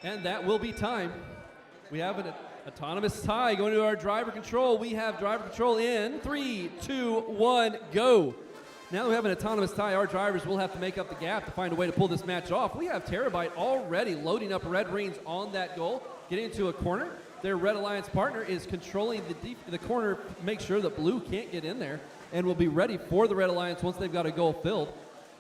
And that will be time. We have an autonomous tie going to our driver control. We have driver control in 3, 2, 1, go. Now that we have an autonomous tie, our drivers will have to make up the gap to find a way to pull this match off. We have Terabyte already loading up red rings on that goal, getting into a corner. Their Red Alliance partner is controlling the corner, make sure that blue can't get in there, and will be ready for the Red Alliance once they've got a goal filled.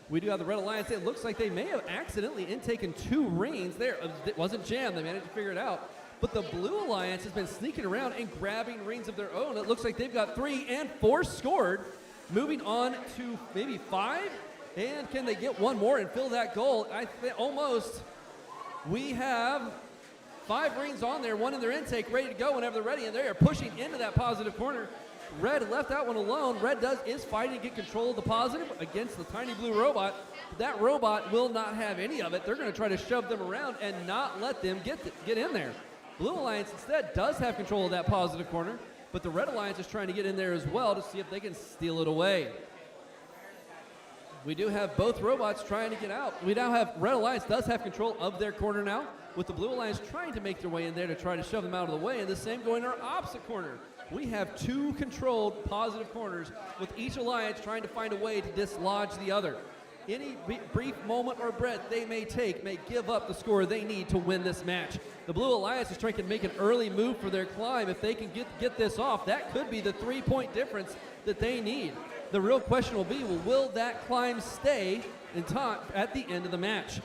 We do have the Red Alliance. It looks like they may have accidentally intaken 2 rings there. It wasn't jammed. They managed to figure it out. But the Blue Alliance has been sneaking around and grabbing rings of their own. It looks like they've got 3 and 4 scored. Moving on to maybe 5. And can they get one more and fill that goal? Almost. We have 5 rings on there, 1 in their intake, ready to go whenever they're ready, and they are pushing into that positive corner. Red left that one alone. Red is fighting to get control of the positive against the tiny blue robot. That robot will not have any of it. They're going to try to shove them around and not let them get in there. Blue Alliance instead does have control of that positive corner, but the Red Alliance is trying to get in there as well to see if they can steal it away. We do have both robots trying to get out. We now have Red Alliance does have control of their corner now, with the Blue Alliance trying to make their way in there to try to shove them out of the way, and the same going our opposite corner. We have 2 controlled positive corners with each alliance trying to find a way to dislodge the other. Any brief moment or breath they may take may give up the score they need to win this match. The Blue Alliance is trying to make an early move for their climb. If they can get this off, that could be the 3-point difference that they need. The real question will be, will that climb stay in time at the end of the match?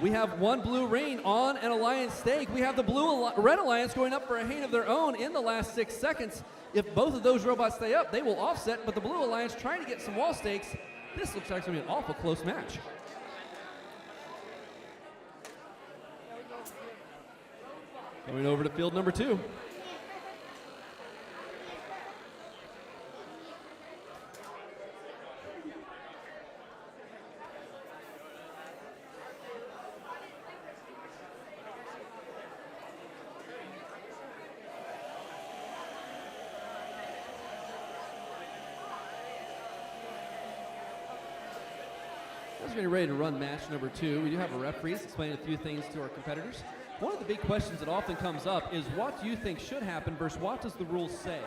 We have 1 blue ring on an alliance stake. We have the Red Alliance going up for a hang of their own in the last 6 seconds. If both of those robots stay up, they will offset, but the Blue Alliance trying to get some wall stakes. This looks like it's going to be an awful close match. Going over to field number 2. We're getting ready to run match number 2. We do have a referee explaining a few things to our competitors. One of the big questions that often comes up is what do you think should happen versus what does the rules say?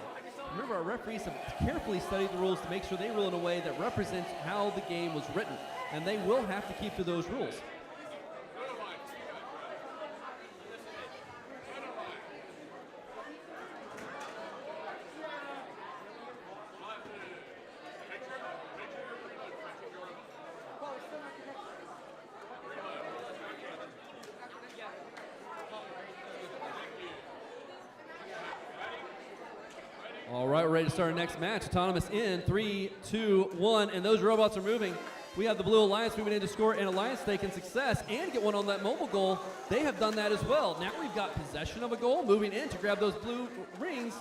Remember, our referees have carefully studied the rules to make sure they rule in a way that represents how the game was written, and they will have to keep to those rules. All right, we're ready to start our next match. Autonomous in 3, 2, 1, and those robots are moving. We have the Blue Alliance moving in to score an Alliance stake in success and get one on that mobile goal. They have done that as well. Now we've got possession of a goal, moving in to grab those blue rings.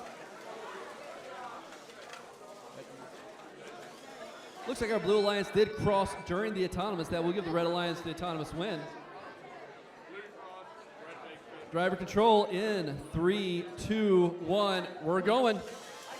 Looks like our Blue Alliance did cross during the Autonomous. That will give the Red Alliance the Autonomous win. Driver control in 3, 2, 1. We're going.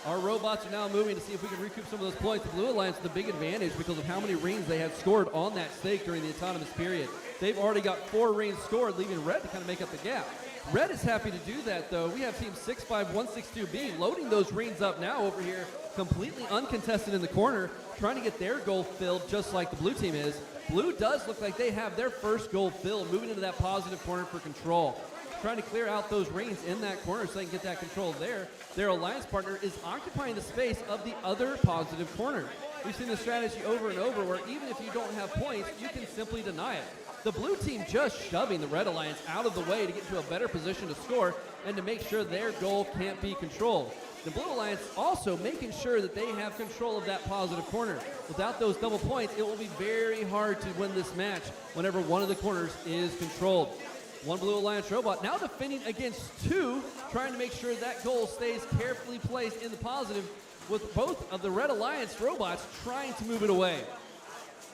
Our robots are now moving to see if we can recoup some of those points. The Blue Alliance with the big advantage because of how many rings they had scored on that stake during the Autonomous period. They've already got 4 rings scored, leaving Red to kind of make up the gap. Red is happy to do that, though. We have Team 65162B loading those rings up now over here, completely uncontested in the corner, trying to get their goal filled just like the blue team is. Blue does look like they have their first goal filled, moving into that positive corner for control. Trying to clear out those rings in that corner so they can get that control there. Their alliance partner is occupying the space of the other positive corner. We've seen this strategy over and over where even if you don't have points, you can simply deny it. The blue team just shoving the Red Alliance out of the way to get to a better position to score and to make sure their goal can't be controlled. The Blue Alliance also making sure that they have control of that positive corner. Without those double points, it will be very hard to win this match whenever one of the corners is controlled. One Blue Alliance robot now defending against 2, trying to make sure that goal stays carefully placed in the positive with both of the Red Alliance robots trying to move it away.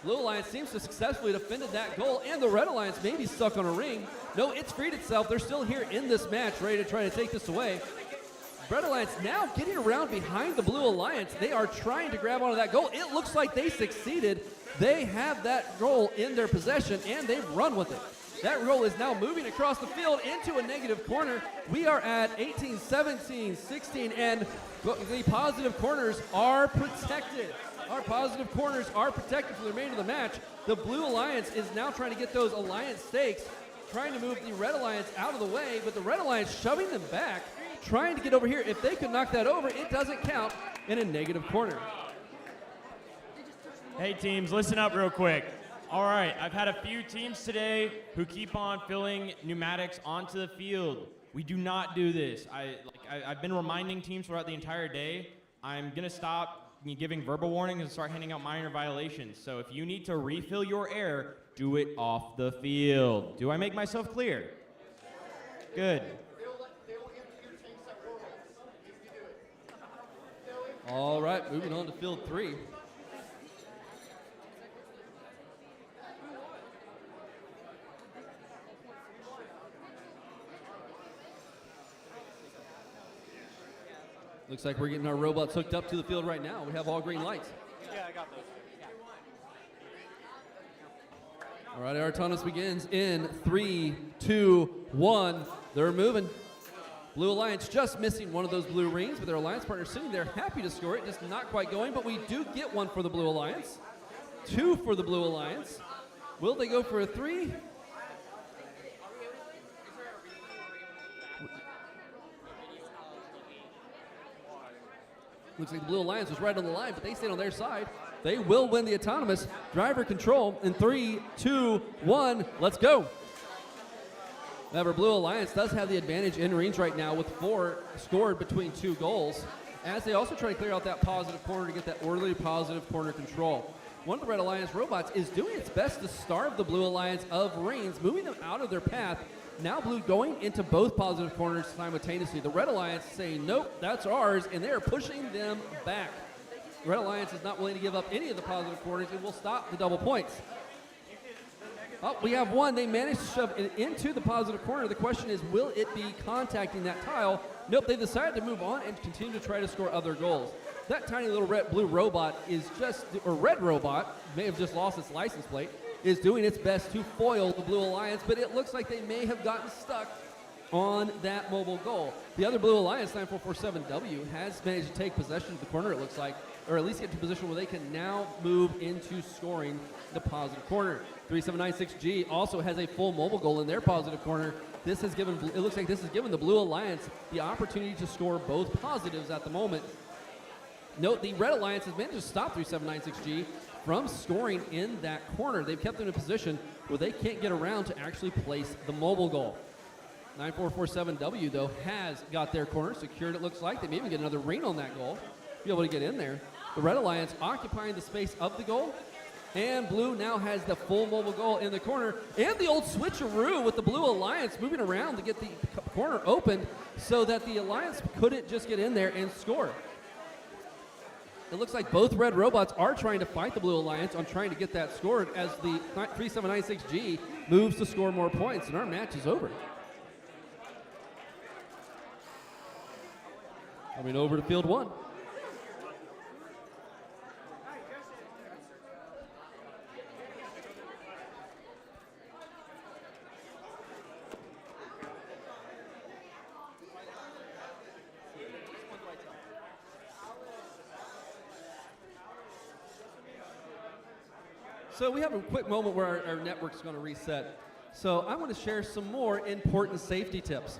Blue Alliance seems to successfully defended that goal, and the Red Alliance may be stuck on a ring. No, it's freed itself. They're still here in this match, ready to try to take this away. Red Alliance now getting around behind the Blue Alliance. They are trying to grab onto that goal. It looks like they succeeded. They have that goal in their possession, and they've run with it. That goal is now moving across the field into a negative corner. We are at 18, 17, 16, and the positive corners are protected. Our positive corners are protected for the remainder of the match. The Blue Alliance is now trying to get those Alliance stakes, trying to move the Red Alliance out of the way, but the Red Alliance shoving them back, trying to get over here. If they could knock that over, it doesn't count in a negative corner. Hey teams, listen up real quick. All right, I've had a few teams today who keep on filling pneumatics onto the field. We do not do this. I've been reminding teams throughout the entire day. I'm gonna stop giving verbal warnings and start handing out minor violations. So if you need to refill your air, do it off the field. Do I make myself clear? Good. All right, moving on to field 3. Looks like we're getting our robots hooked up to the field right now. We have all green lights. Yeah, I got those. All right, our autonomous begins in 3, 2, 1. They're moving. Blue Alliance just missing one of those blue rings, but their alliance partner sitting there happy to score it, just not quite going, but we do get one for the Blue Alliance. 2 for the Blue Alliance. Will they go for a 3? Looks like the Blue Alliance was right on the line, but they stayed on their side. They will win the autonomous. Driver control in 3, 2, 1. Let's go. However, Blue Alliance does have the advantage in range right now with 4 scored between 2 goals, as they also try to clear out that positive corner to get that orderly positive corner control. One of the Red Alliance robots is doing its best to starve the Blue Alliance of rings, moving them out of their path. Now Blue going into both positive corners simultaneously. The Red Alliance saying, nope, that's ours, and they're pushing them back. The Red Alliance is not willing to give up any of the positive corners and will stop the double points. Oh, we have one. They managed to shove it into the positive corner. The question is, will it be contacting that tile? Nope, they decided to move on and continue to try to score other goals. That tiny little blue robot is just, or red robot, may have just lost its license plate, is doing its best to foil the Blue Alliance, but it looks like they may have gotten stuck on that mobile goal. The other Blue Alliance 9447W has managed to take possession of the corner, it looks like, or at least get to a position where they can now move into scoring the positive corner. 3796G also has a full mobile goal in their positive corner. This has given, it looks like this has given the Blue Alliance the opportunity to score both positives at the moment. Note the Red Alliance has managed to stop 3796G from scoring in that corner. They've kept them in a position where they can't get around to actually place the mobile goal. 9447W, though, has got their corner secured, it looks like. They may even get another ring on that goal, be able to get in there. The Red Alliance occupying the space of the goal, and Blue now has the full mobile goal in the corner, and the old switcheroo with the Blue Alliance moving around to get the corner opened so that the Alliance couldn't just get in there and score. It looks like both Red Robots are trying to fight the Blue Alliance on trying to get that scored as the 3796G moves to score more points, and our match is over. Coming over to field one. So we have a quick moment where our network's going to reset. So I want to share some more important safety tips.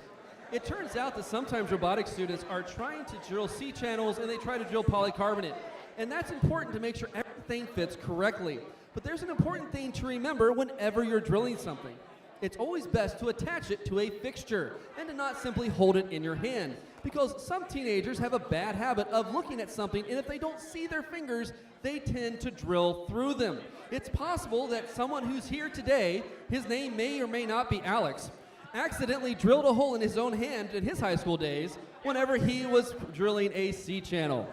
It turns out that sometimes robotics students are trying to drill C channels and they try to drill polycarbonate. And that's important to make sure everything fits correctly. But there's an important thing to remember whenever you're drilling something. It's always best to attach it to a fixture and to not simply hold it in your hand, because some teenagers have a bad habit of looking at something, and if they don't see their fingers, they tend to drill through them. It's possible that someone who's here today, his name may or may not be Alex, accidentally drilled a hole in his own hand in his high school days whenever he was drilling a C channel.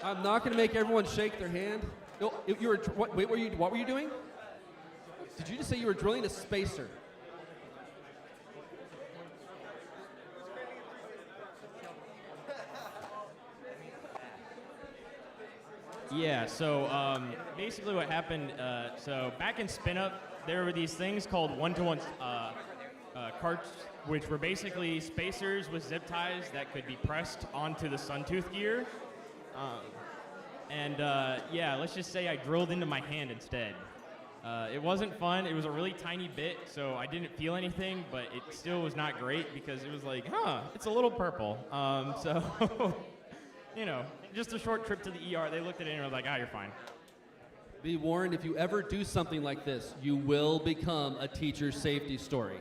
I'm not going to make everyone shake their hand. No, you were, what were you doing? Did you just say you were drilling a spacer? Yeah, so basically what happened, so back in spin up, there were these things called one-to-one carts, which were basically spacers with zip ties that could be pressed onto the Suntooth gear. Yeah, let's just say I drilled into my hand instead. It wasn't fun. It was a really tiny bit, so I didn't feel anything, but it still was not great because it was like, it's a little purple. So, you know, just a short trip to the ER. They looked at it and were like, you're fine. Be warned, if you ever do something like this, you will become a teacher safety story.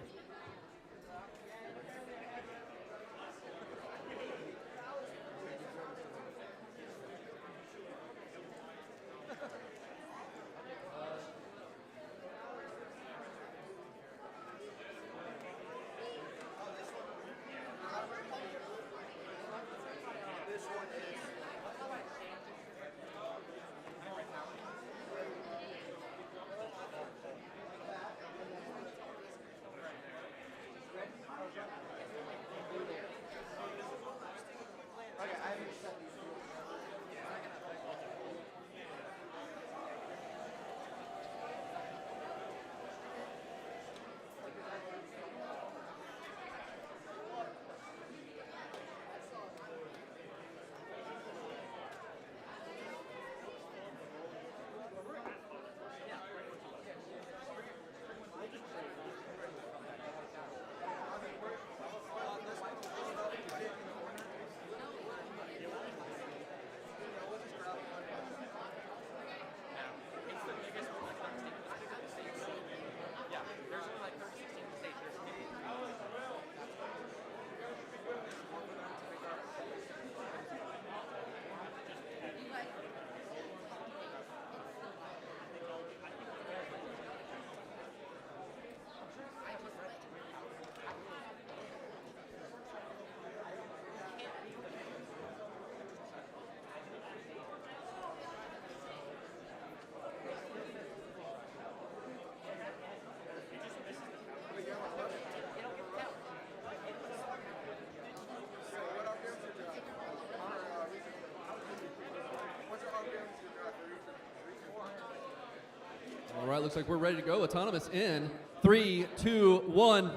All right, looks like we're ready to go. Autonomous in. 3, 2, 1.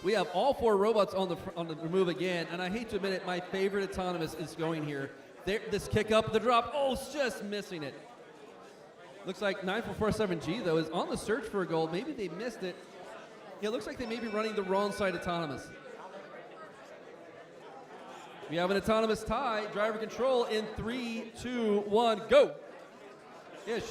We have all 4 robots on the move again, and I hate to admit it, my favorite autonomous is going here. This kick up, the drop, oh, it's just missing it. Looks like 9447G, though, is on the search for a gold. Maybe they missed it. Yeah, it looks like they may be running the wrong side autonomous. We have an autonomous tie, driver control in 3, 2, 1, go. Ish.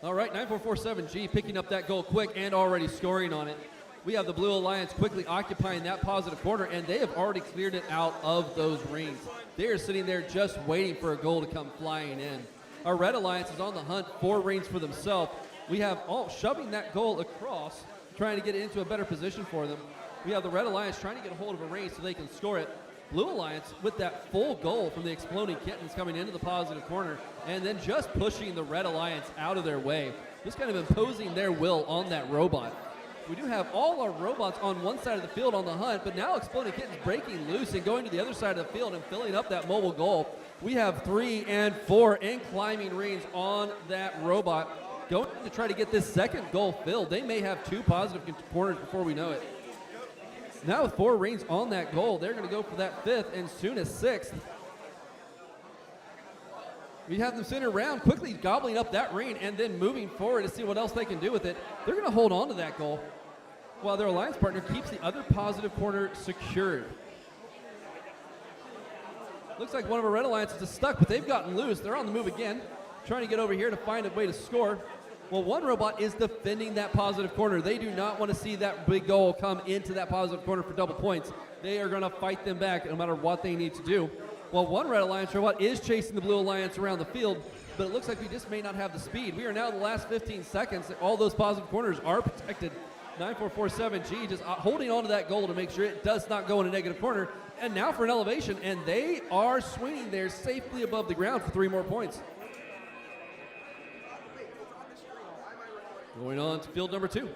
All right, 9447G picking up that goal quick and already scoring on it. We have the Blue Alliance quickly occupying that positive corner, and they have already cleared it out of those rings. They are sitting there just waiting for a goal to come flying in. Our Red Alliance is on the hunt, 4 rings for themselves. We have all shoving that goal across, trying to get it into a better position for them. We have the Red Alliance trying to get a hold of a ring so they can score it. Blue Alliance with that full goal from the Exploding Kittens coming into the positive corner and then just pushing the Red Alliance out of their way. Just kind of imposing their will on that robot. We do have all our robots on one side of the field on the hunt, but now Exploding Kittens breaking loose and going to the other side of the field and filling up that mobile goal. We have 3 and 4 in climbing rings on that robot going to try to get this second goal filled. They may have 2 positive corners before we know it. Now with 4 rings on that goal, they're going to go for that 5th and soon as 6th. We have them sitting around, quickly gobbling up that ring and then moving forward to see what else they can do with it. They're going to hold on to that goal while their alliance partner keeps the other positive corner secured. Looks like one of our Red Alliances is stuck, but they've gotten loose. They're on the move again, trying to get over here to find a way to score. Well, one robot is defending that positive corner. They do not want to see that big goal come into that positive corner for double points. They are going to fight them back no matter what they need to do. Well, one Red Alliance robot is chasing the Blue Alliance around the field, but it looks like we just may not have the speed. We are now in the last 15 seconds. All those positive corners are protected. 9447G just holding on to that goal to make sure it does not go in a negative corner. And now for an elevation, and they are swinging there safely above the ground for 3 more points. Going on to field number 2.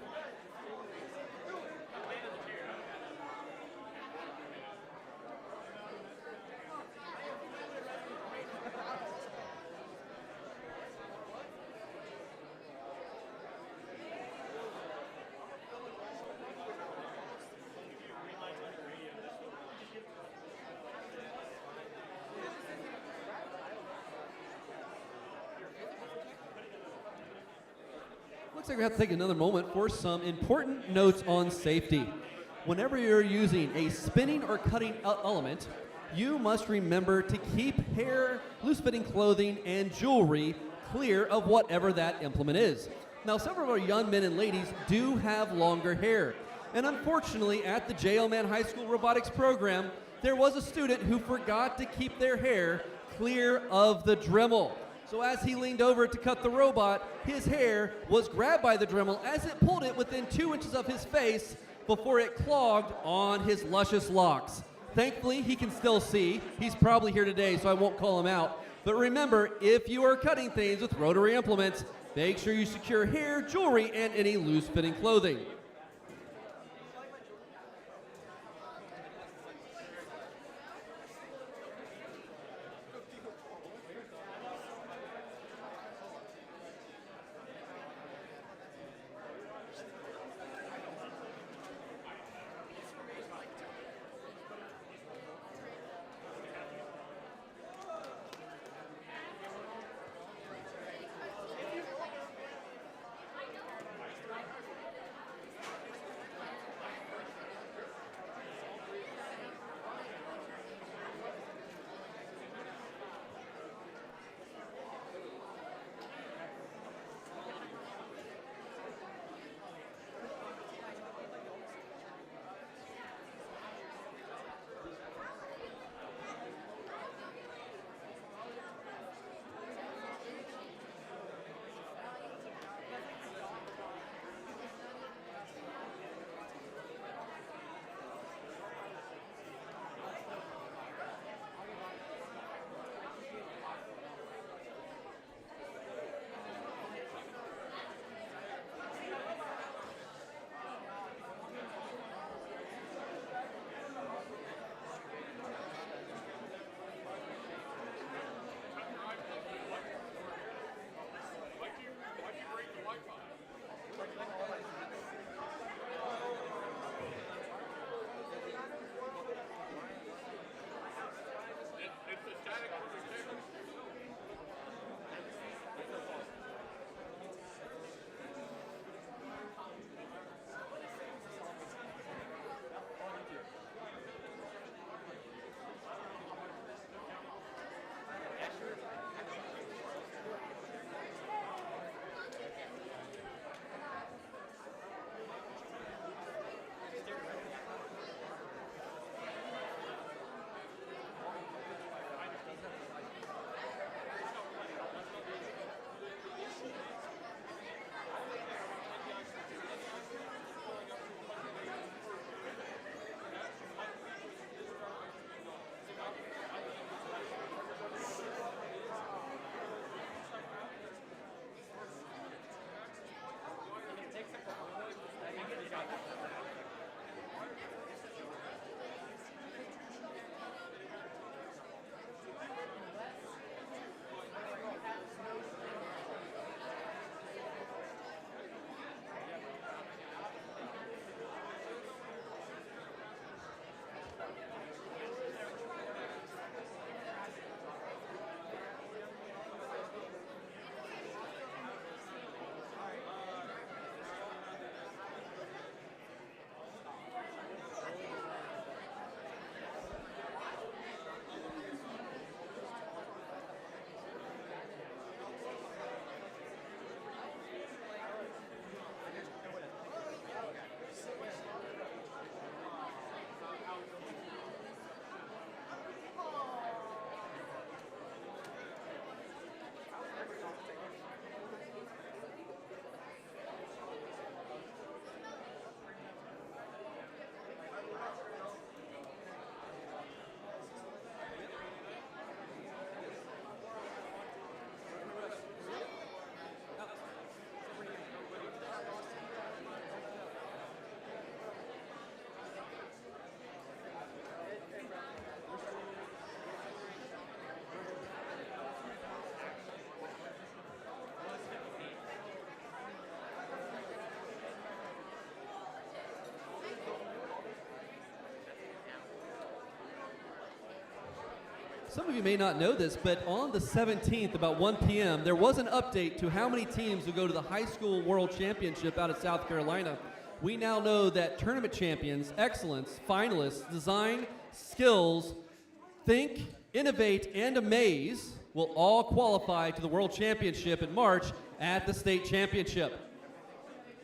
Looks like we have to take another moment for some important notes on safety. Whenever you're using a spinning or cutting element, you must remember to keep hair, loose-fitting clothing, and jewelry clear of whatever that implement is. Now, several of our young men and ladies do have longer hair. And unfortunately, at the JLman High School Robotics program, there was a student who forgot to keep their hair clear of the Dremel. So as he leaned over to cut the robot, his hair was grabbed by the Dremel as it pulled it within 2 inches of his face before it clogged on his luscious locks. Thankfully, he can still see. He's probably here today, so I won't call him out. But remember, if you are cutting things with rotary implements, make sure you secure hair, jewelry, and any loose-fitting clothing. Some of you may not know this, but on the 17th, about 1 p.m., there was an update to how many teams will go to the High School World Championship out of South Carolina. We now know that tournament champions, excellence, finalists, design, skills, think, innovate, and amaze will all qualify to the World Championship in March at the State Championship.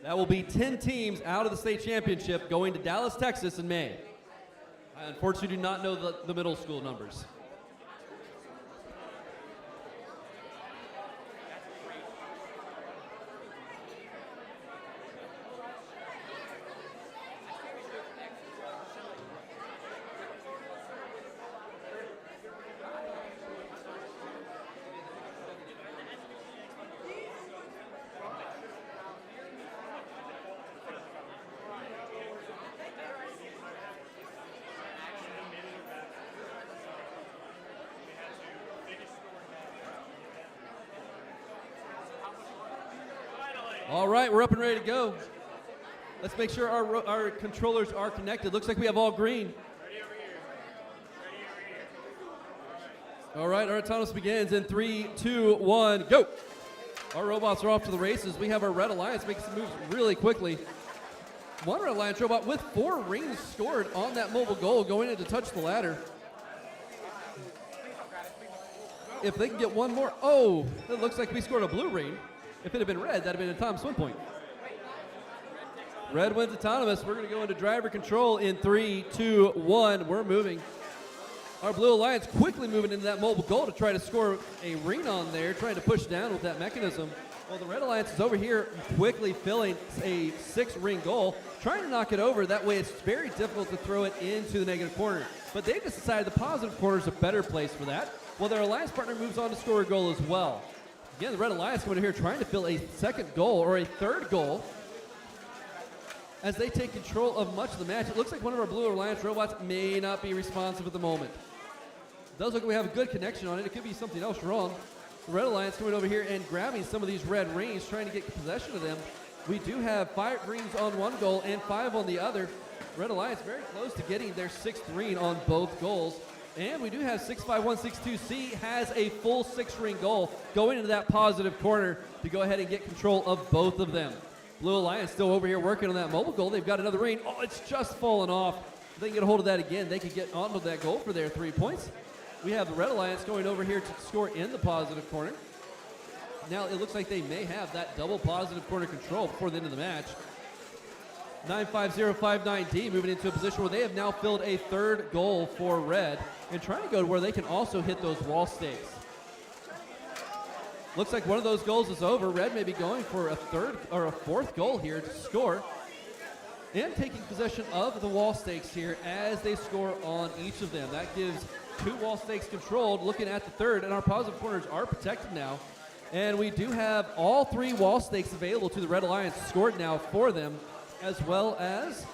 That will be 10 teams out of the State Championship going to Dallas, Texas in May. I unfortunately do not know the middle school numbers. All right, we're up and ready to go. Let's make sure our controllers are connected. Looks like we have all green. All right, our autonomous begins in 3, 2, 1, go. Our robots are off to the races. We have our Red Alliance making some moves really quickly. One Red Alliance robot with 4 rings scored on that mobile goal going in to touch the ladder. If they can get one more, oh, it looks like we scored a blue ring. If it had been red, that would have been a autonomous win point. Red wins autonomous. We're going to go into driver control in 3, 2, 1. We're moving. Our Blue Alliance quickly moving into that mobile goal to try to score a ring on there, trying to push down with that mechanism. Well, the Red Alliance is over here quickly filling a 6-ring goal, trying to knock it over. That way it's very difficult to throw it into the negative corner. But they just decided the positive corner is a better place for that. Well, their Alliance partner moves on to score a goal as well. Again, the Red Alliance coming here trying to fill a second goal or a third goal as they take control of much of the match. It looks like one of our Blue Alliance robots may not be responsive at the moment. It does look like we have a good connection on it. It could be something else wrong. The Red Alliance coming over here and grabbing some of these red rings, trying to get possession of them. We do have 5 rings on one goal and 5 on the other. Red Alliance very close to getting their 6th ring on both goals. And we do have 65162C has a full 6-ring goal going into that positive corner to go ahead and get control of both of them. Blue Alliance still over here working on that mobile goal. They've got another ring. Oh, it's just fallen off. If they can get a hold of that again, they could get onto that goal for their 3 points. We have the Red Alliance going over here to score in the positive corner. Now it looks like they may have that double positive corner control before the end of the match. 95059D moving into a position where they have now filled a 3rd goal for Red and trying to go to where they can also hit those wall stakes. Looks like one of those goals is over. Red may be going for a 3rd or a 4th goal here to score and taking possession of the wall stakes here as they score on each of them. That gives 2 wall stakes controlled. Looking at the 3rd, and our positive corners are protected now. And we do have all 3 wall stakes available to the Red Alliance scored now for them, as well as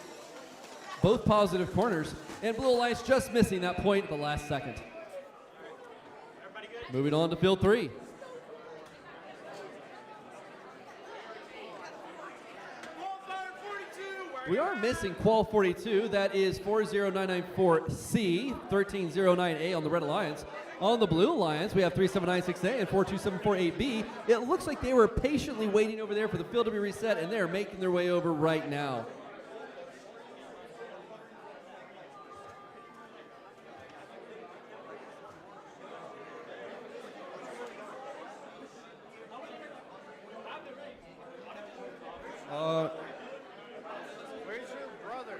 both positive corners. And Blue Alliance just missing that point at the last second. Moving on to field 3. We are missing Qual 42. That is 40994C, 1309A on the Red Alliance. On the Blue Alliance, we have 3796A and 42748B. It looks like they were patiently waiting over there for the field to be reset, and they're making their way over right now. Where's your brother?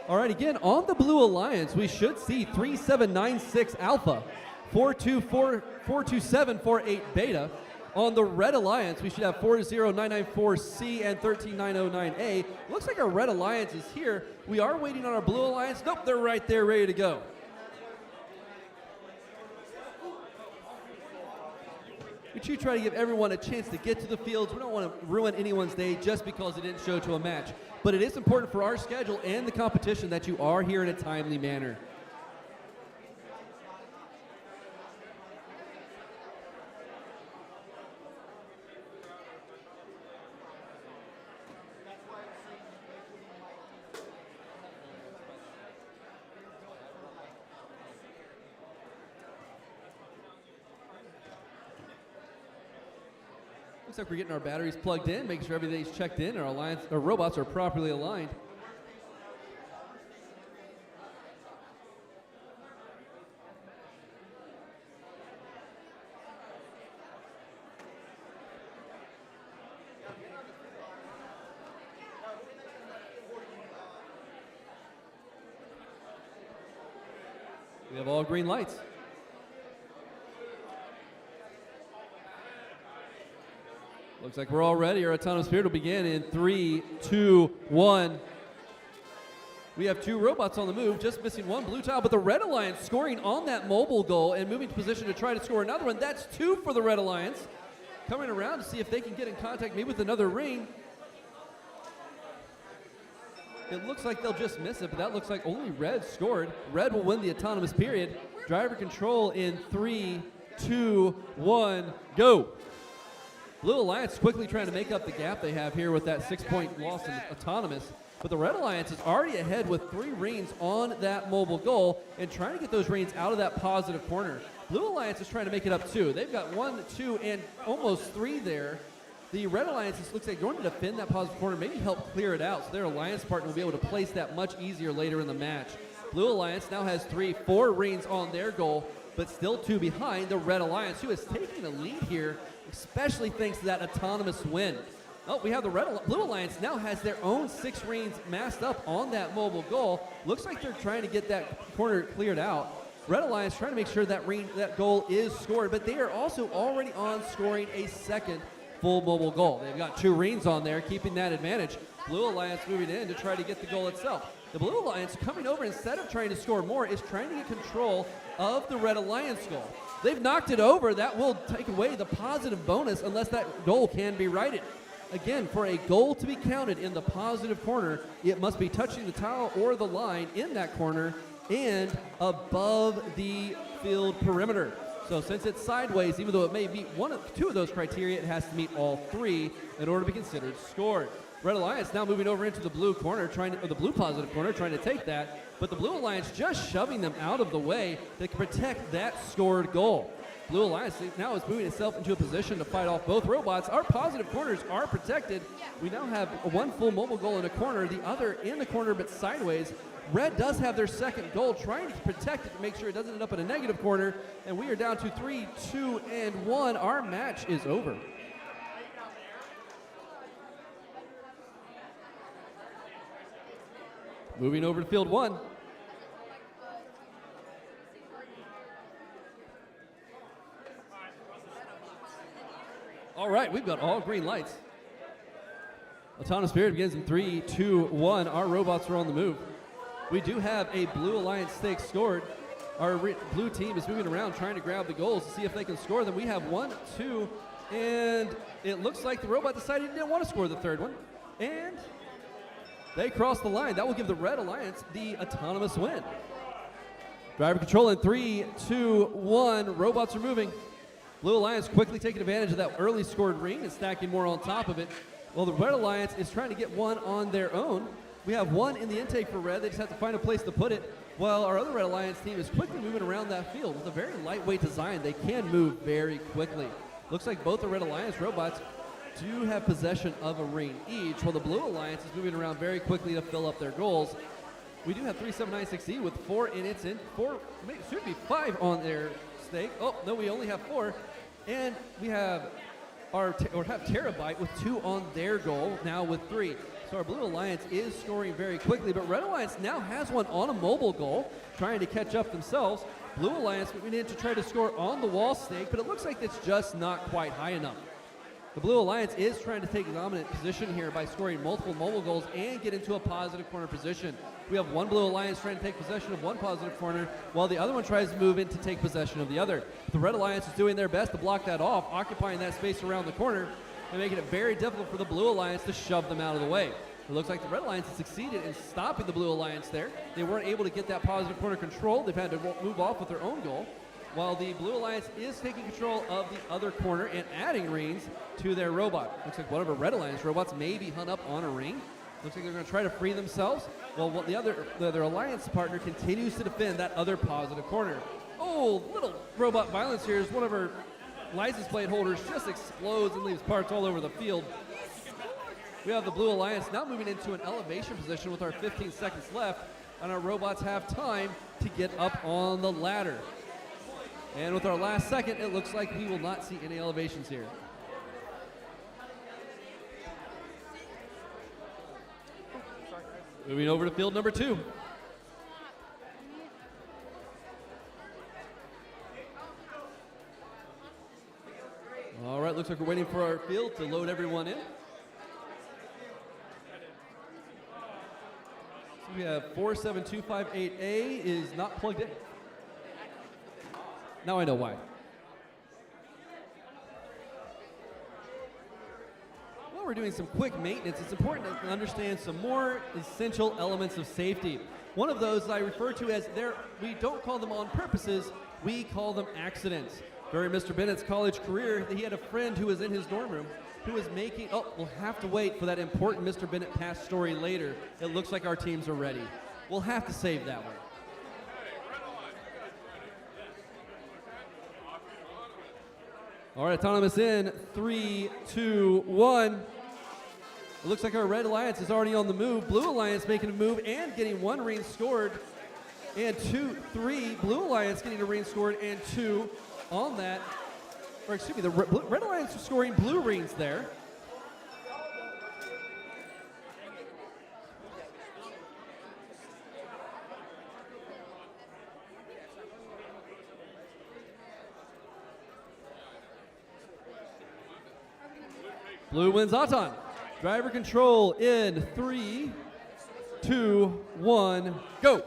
All right, again, on the Blue Alliance, we should see 3796 Alpha, 42748 Beta. On the Red Alliance, we should have 40994C and 13909A. Looks like our Red Alliance is here. We are waiting on our Blue Alliance. Nope, they're right there ready to go. We do try to give everyone a chance to get to the fields. We don't want to ruin anyone's day just because it didn't show to a match. But it is important for our schedule and the competition that you are here in a timely manner. Looks like we're getting our batteries plugged in, making sure everything's checked in, our robots are properly aligned. We have all green lights. Looks like we're all ready. Our autonomous period will begin in 3, 2, 1. We have 2 robots on the move, just missing 1 blue tile, but the Red Alliance scoring on that mobile goal and moving to position to try to score another one. That's 2 for the Red Alliance. Coming around to see if they can get in contact maybe with another ring. It looks like they'll just miss it, but that looks like only Red scored. Red will win the autonomous period. Driver control in 3, 2, 1, go. Blue Alliance quickly trying to make up the gap they have here with that 6-point loss in autonomous. But the Red Alliance is already ahead with 3 reins on that mobile goal and trying to get those reins out of that positive corner. Blue Alliance is trying to make it up 2. They've got 1, 2, and almost 3 there. The Red Alliance looks like they're going to defend that positive corner, maybe help clear it out so their alliance partner will be able to place that much easier later in the match. Blue Alliance now has 3, 4 reins on their goal, but still 2 behind the Red Alliance, who is taking the lead here, especially thanks to that autonomous win. Oh, we have the Blue Alliance now has their own 6 reins masked up on that mobile goal. Looks like they're trying to get that corner cleared out. Red Alliance trying to make sure that goal is scored, but they are also already on scoring a second full mobile goal. They've got 2 reins on there, keeping that advantage. Blue Alliance moving in to try to get the goal itself. The Blue Alliance coming over, instead of trying to score more, is trying to get control of the Red Alliance goal. They've knocked it over. That will take away the positive bonus unless that goal can be righted. Again, for a goal to be counted in the positive corner, it must be touching the tile or the line in that corner and above the field perimeter. So since it's sideways, even though it may meet 2 of those criteria, it has to meet all 3 in order to be considered scored. Red Alliance now moving over into the blue corner, the blue positive corner, trying to take that. But the Blue Alliance just shoving them out of the way to protect that scored goal. Blue Alliance now is moving itself into a position to fight off both robots. Our positive corners are protected. We now have 1 full mobile goal in a corner, the other in the corner but sideways. Red does have their second goal, trying to protect it to make sure it doesn't end up in a negative corner. And we are down to 3, 2, and 1. Our match is over. Moving over to field 1. All right, we've got all green lights. Autonomous period begins in 3, 2, 1. Our robots are on the move. We do have a Blue Alliance stake scored. Our blue team is moving around trying to grab the goals to see if they can score them. We have 1, 2, and it looks like the robot decided he didn't want to score the third one. And they crossed the line. That will give the Red Alliance the autonomous win. Driver control in 3, 2, 1. Robots are moving. Blue Alliance quickly taking advantage of that early scored ring and stacking more on top of it. While the Red Alliance is trying to get 1 on their own. We have 1 in the intake for Red. They just have to find a place to put it. While our other Red Alliance team is quickly moving around that field. With a very lightweight design, they can move very quickly. Looks like both the Red Alliance robots do have possession of a ring each, while the Blue Alliance is moving around very quickly to fill up their goals. We do have 3796E with 4 in its in, 4, should be 5 on their stake. Oh, no, we only have 4. And we have Terabyte with 2 on their goal, now with 3. So our Blue Alliance is scoring very quickly, but Red Alliance now has 1 on a mobile goal, trying to catch up themselves. Blue Alliance moving in to try to score on the wall stake, but it looks like it's just not quite high enough. The Blue Alliance is trying to take a dominant position here by scoring multiple mobile goals and get into a positive corner position. We have 1 Blue Alliance trying to take possession of 1 positive corner, while the other one tries to move in to take possession of the other. The Red Alliance is doing their best to block that off, occupying that space around the corner and making it very difficult for the Blue Alliance to shove them out of the way. It looks like the Red Alliance has succeeded in stopping the Blue Alliance there. They weren't able to get that positive corner control. They've had to move off with their own goal, while the Blue Alliance is taking control of the other corner and adding rings to their robot. Looks like one of our Red Alliance robots may be hung up on a ring. Looks like they're going to try to free themselves, while their alliance partner continues to defend that other positive corner. Oh, little robot violence here as one of our license plate holders just explodes and leaves parts all over the field. We have the Blue Alliance now moving into an elevation position with our 15 seconds left, and our robots have time to get up on the ladder. And with our last second, it looks like we will not see any elevations here. Moving over to field number 2. All right, looks like we're waiting for our field to load everyone in. So we have 47258A is not plugged in. Now I know why. While we're doing some quick maintenance, it's important to understand some more essential elements of safety. One of those I refer to as we don't call them on purposes, we call them accidents. During Mr. Bennett's college career, he had a friend who was in his dorm room who was making, we'll have to wait for that important Mr. Bennett pass story later. It looks like our teams are ready. We'll have to save that one. All right, autonomous in 3, 2, 1. It looks like our Red Alliance is already on the move. Blue Alliance making a move and getting 1 ring scored. And 2, 3. Blue Alliance getting a ring scored and 2 on that. Or excuse me, the Red Alliance is scoring blue rings there. Blue wins Auton. Driver control in 3, 2, 1, go.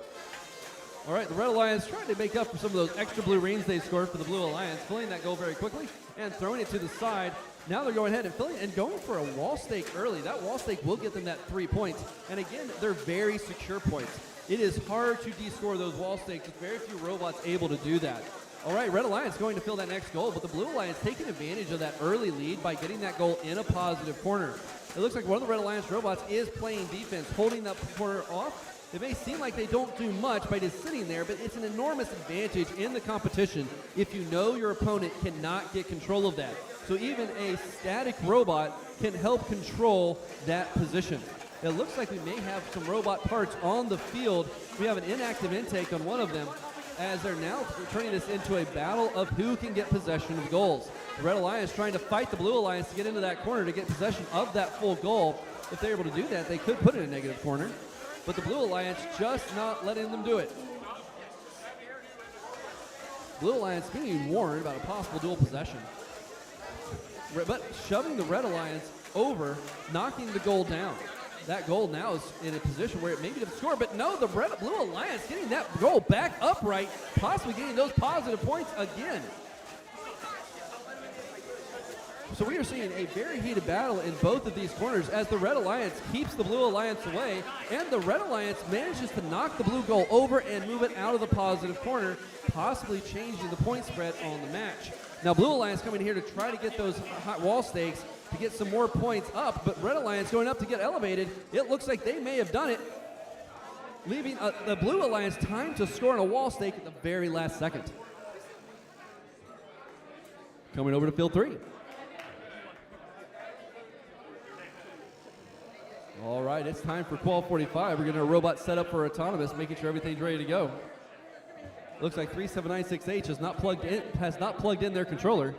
All right, the Red Alliance trying to make up for some of those extra blue rings they scored for the Blue Alliance, filling that goal very quickly and throwing it to the side. Now they're going ahead and filling and going for a wall stake early. That wall stake will get them that 3 points. And again, they're very secure points. It is hard to de-score those wall stakes with very few robots able to do that. All right, Red Alliance going to fill that next goal, but the Blue Alliance taking advantage of that early lead by getting that goal in a positive corner. It looks like one of the Red Alliance robots is playing defense, holding that corner off. It may seem like they don't do much by just sitting there, but it's an enormous advantage in the competition if you know your opponent cannot get control of that. So even a static robot can help control that position. It looks like we may have some robot parts on the field. We have an inactive intake on one of them, as they're now turning this into a battle of who can get possession of goals. The Red Alliance trying to fight the Blue Alliance to get into that corner to get possession of that full goal. If they're able to do that, they could put it in a negative corner. But the Blue Alliance just not letting them do it. Blue Alliance being warned about a possible dual possession. But shoving the Red Alliance over, knocking the goal down. That goal now is in a position where it may be to score, but no, the Blue Alliance getting that goal back upright, possibly getting those positive points again. So we are seeing a very heated battle in both of these corners as the Red Alliance keeps the Blue Alliance away, and the Red Alliance manages to knock the blue goal over and move it out of the positive corner, possibly changing the point spread on the match. Now Blue Alliance coming here to try to get those hot wall stakes to get some more points up, but Red Alliance going up to get elevated. It looks like they may have done it, leaving the Blue Alliance time to score on a wall stake at the very last second. Coming over to field 3. All right, it's time for Qual 45. We're getting a robot set up for autonomous, making sure everything's ready to go. Looks like 3796H has not plugged in their controller.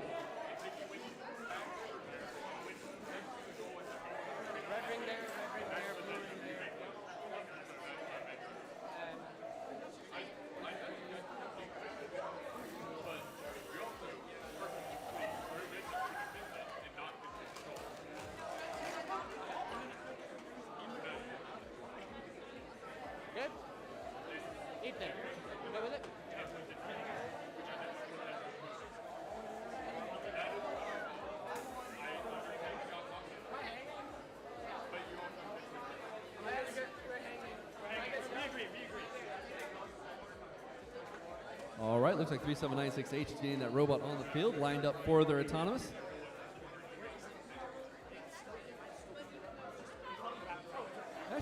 All right, looks like 3796H is getting that robot on the field, lined up for their autonomous.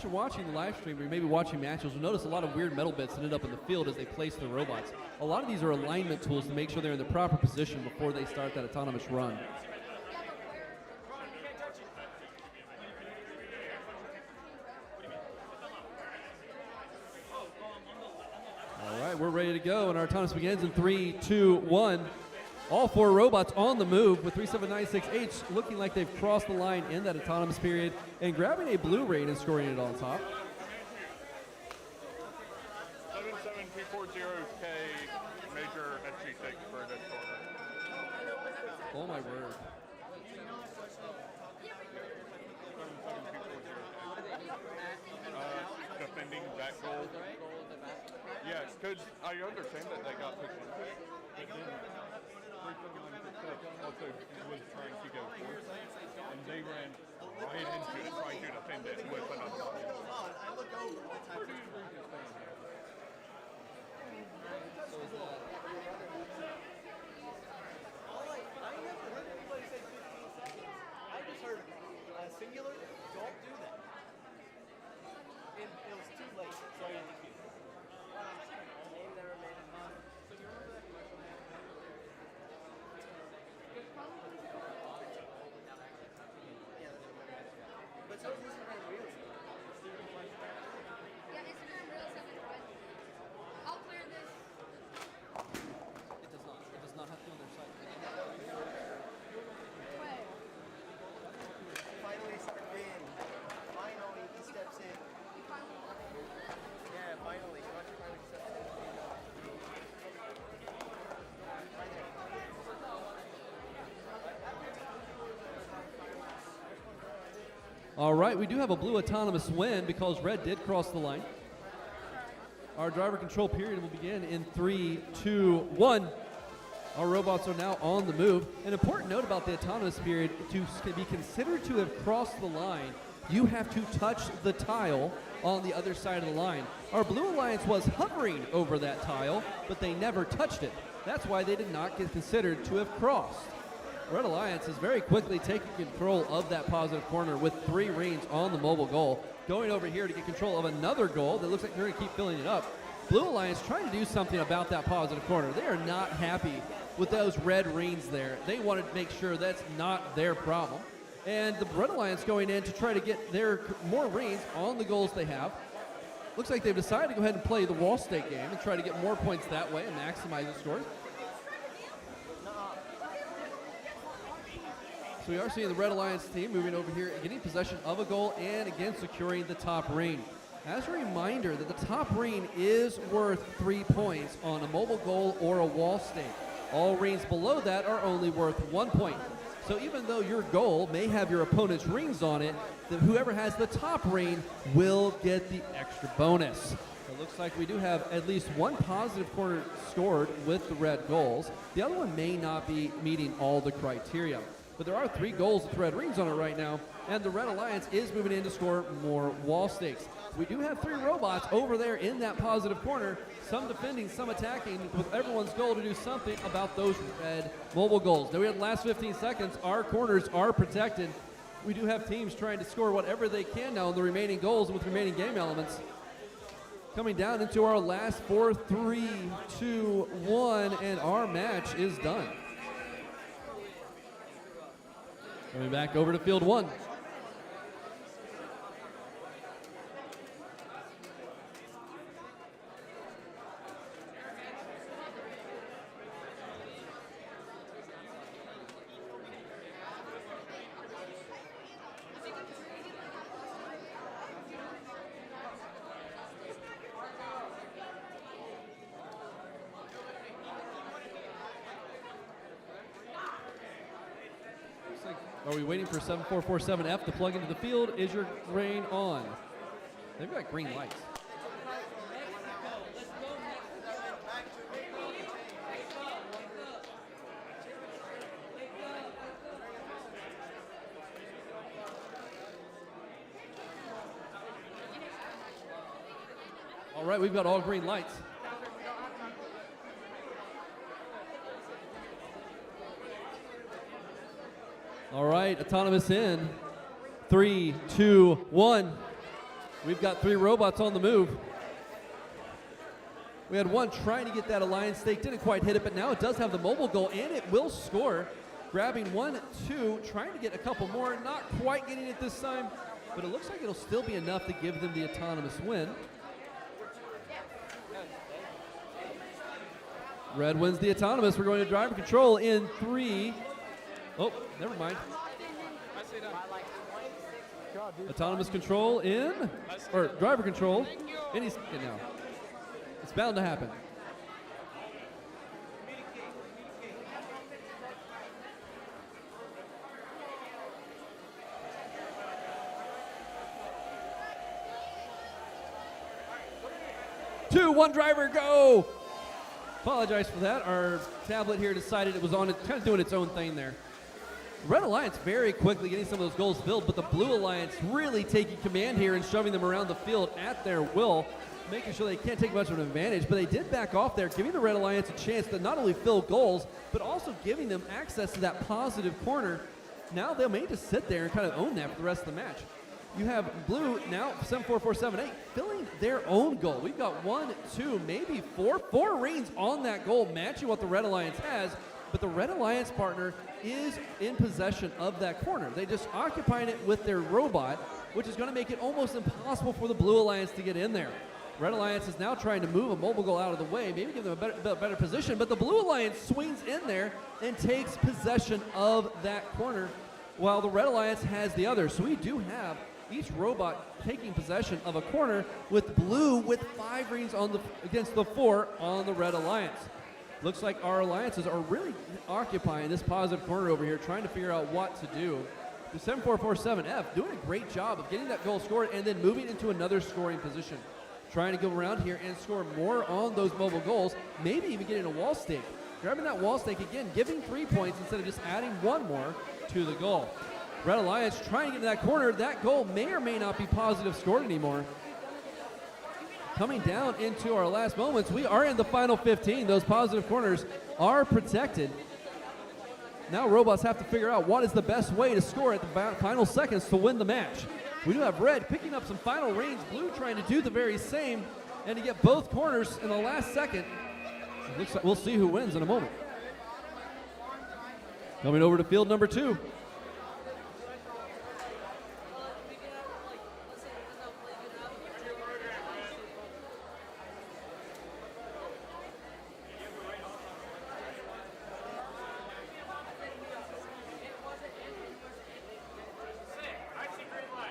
guys are watching the live stream or you may be watching matches, you'll notice a lot of weird metal bits that end up in the field as they place their robots. A lot of these are alignment tools to make sure they're in the proper position before they start that autonomous run. All right, we're ready to go, and our autonomous begins in 3, 2, 1. All 4 robots on the move with 3796H looking like they've crossed the line in that autonomous period and grabbing a blue rain and scoring it on top. 77240K major SG6 for this corner. Oh my word. 77240. Defending that goal. Yes, because I understand that they got pushed into it, but then 3796H also was trying to go forward, and they ran right into it, trying to defend it with another one. Pretty egregious thing. I just heard singular, don't do that. And it was too late, so I ended it. But so is Instagram Reels. Yeah, Instagram Reels have been run. I'll clear this. It does not have to be on their site. Wait. Finally start in. Finally he steps in. Yeah, finally. Watch him finally steps in. All right, we do have a blue autonomous win because red did cross the line. Our driver control period will begin in 3, 2, 1. Our robots are now on the move. An important note about the autonomous period, to be considered to have crossed the line, you have to touch the tile on the other side of the line. Our Blue Alliance was hovering over that tile, but they never touched it. That's why they did not get considered to have crossed. Red Alliance is very quickly taking control of that positive corner with 3 reins on the mobile goal. Going over here to get control of another goal that looks like they're going to keep filling it up. Blue Alliance trying to do something about that positive corner. They are not happy with those red reins there. They wanted to make sure that's not their problem. And the Red Alliance going in to try to get their more reins on the goals they have. Looks like they've decided to go ahead and play the wall stake game and try to get more points that way and maximize the scores. So we are seeing the Red Alliance team moving over here, getting possession of a goal and again securing the top ring. As a reminder that the top ring is worth 3 points on a mobile goal or a wall stake. All rings below that are only worth 1 point. So even though your goal may have your opponent's rings on it, whoever has the top ring will get the extra bonus. It looks like we do have at least one positive corner scored with the red goals. The other one may not be meeting all the criteria. But there are 3 goals with red rings on it right now, and the Red Alliance is moving in to score more wall stakes. We do have 3 robots over there in that positive corner, some defending, some attacking, with everyone's goal to do something about those red mobile goals. Now we have the last 15 seconds. Our corners are protected. We do have teams trying to score whatever they can now in the remaining goals with remaining game elements. Coming down into our last 4, 3, 2, 1, and our match is done. Coming back over to field 1. Are we waiting for 7447F to plug into the field? Is your rain on? They've got green lights. All right, we've got all green lights. All right, autonomous in. 3, 2, 1. We've got 3 robots on the move. We had one trying to get that alliance stake, didn't quite hit it, but now it does have the mobile goal, and it will score. Grabbing 1, 2, trying to get a couple more, not quite getting it this time, but it looks like it'll still be enough to give them the autonomous win. Red wins the autonomous. We're going to driver control in 3. Oh, never mind. Autonomous control in, or driver control any second now. It's bound to happen. Two, one driver, go! Apologize for that. Our tablet here decided it was on it, kind of doing its own thing there. Red Alliance very quickly getting some of those goals filled, but the Blue Alliance really taking command here and shoving them around the field at their will, making sure they can't take much of an advantage, but they did back off there, giving the Red Alliance a chance to not only fill goals, but also giving them access to that positive corner. Now they may just sit there and kind of own that for the rest of the match. You have Blue now, 7-4-4-7-8, filling their own goal. We've got 1, 2, maybe 4 rings on that goal, matching what the Red Alliance has, but the Red Alliance partner is in possession of that corner. They just occupying it with their robot, which is going to make it almost impossible for the Blue Alliance to get in there. Red Alliance is now trying to move a mobile goal out of the way, maybe give them a better position, but the Blue Alliance swings in there and takes possession of that corner, while the Red Alliance has the other. So we do have each robot taking possession of a corner, with Blue with 5 rings on against the 4 on the Red Alliance. Looks like our alliances are really occupying this positive corner over here, trying to figure out what to do. The 7-4-4-7-F doing a great job of getting that goal scored and then moving into another scoring position. Trying to go around here and score more on those mobile goals, maybe even getting a wall stake. Grabbing that wall stake again, giving 3 points instead of just adding 1 more to the goal. Red Alliance trying to get to that corner. That goal may or may not be positive scored anymore. Coming down into our last moments, we are in the final 15. Those positive corners are protected. Now robots have to figure out what is the best way to score at the final seconds to win the match. We do have Red picking up some final rings, Blue trying to do the very same, and to get both corners in the last second. It looks like we'll see who wins in a moment. Coming over to field number 2.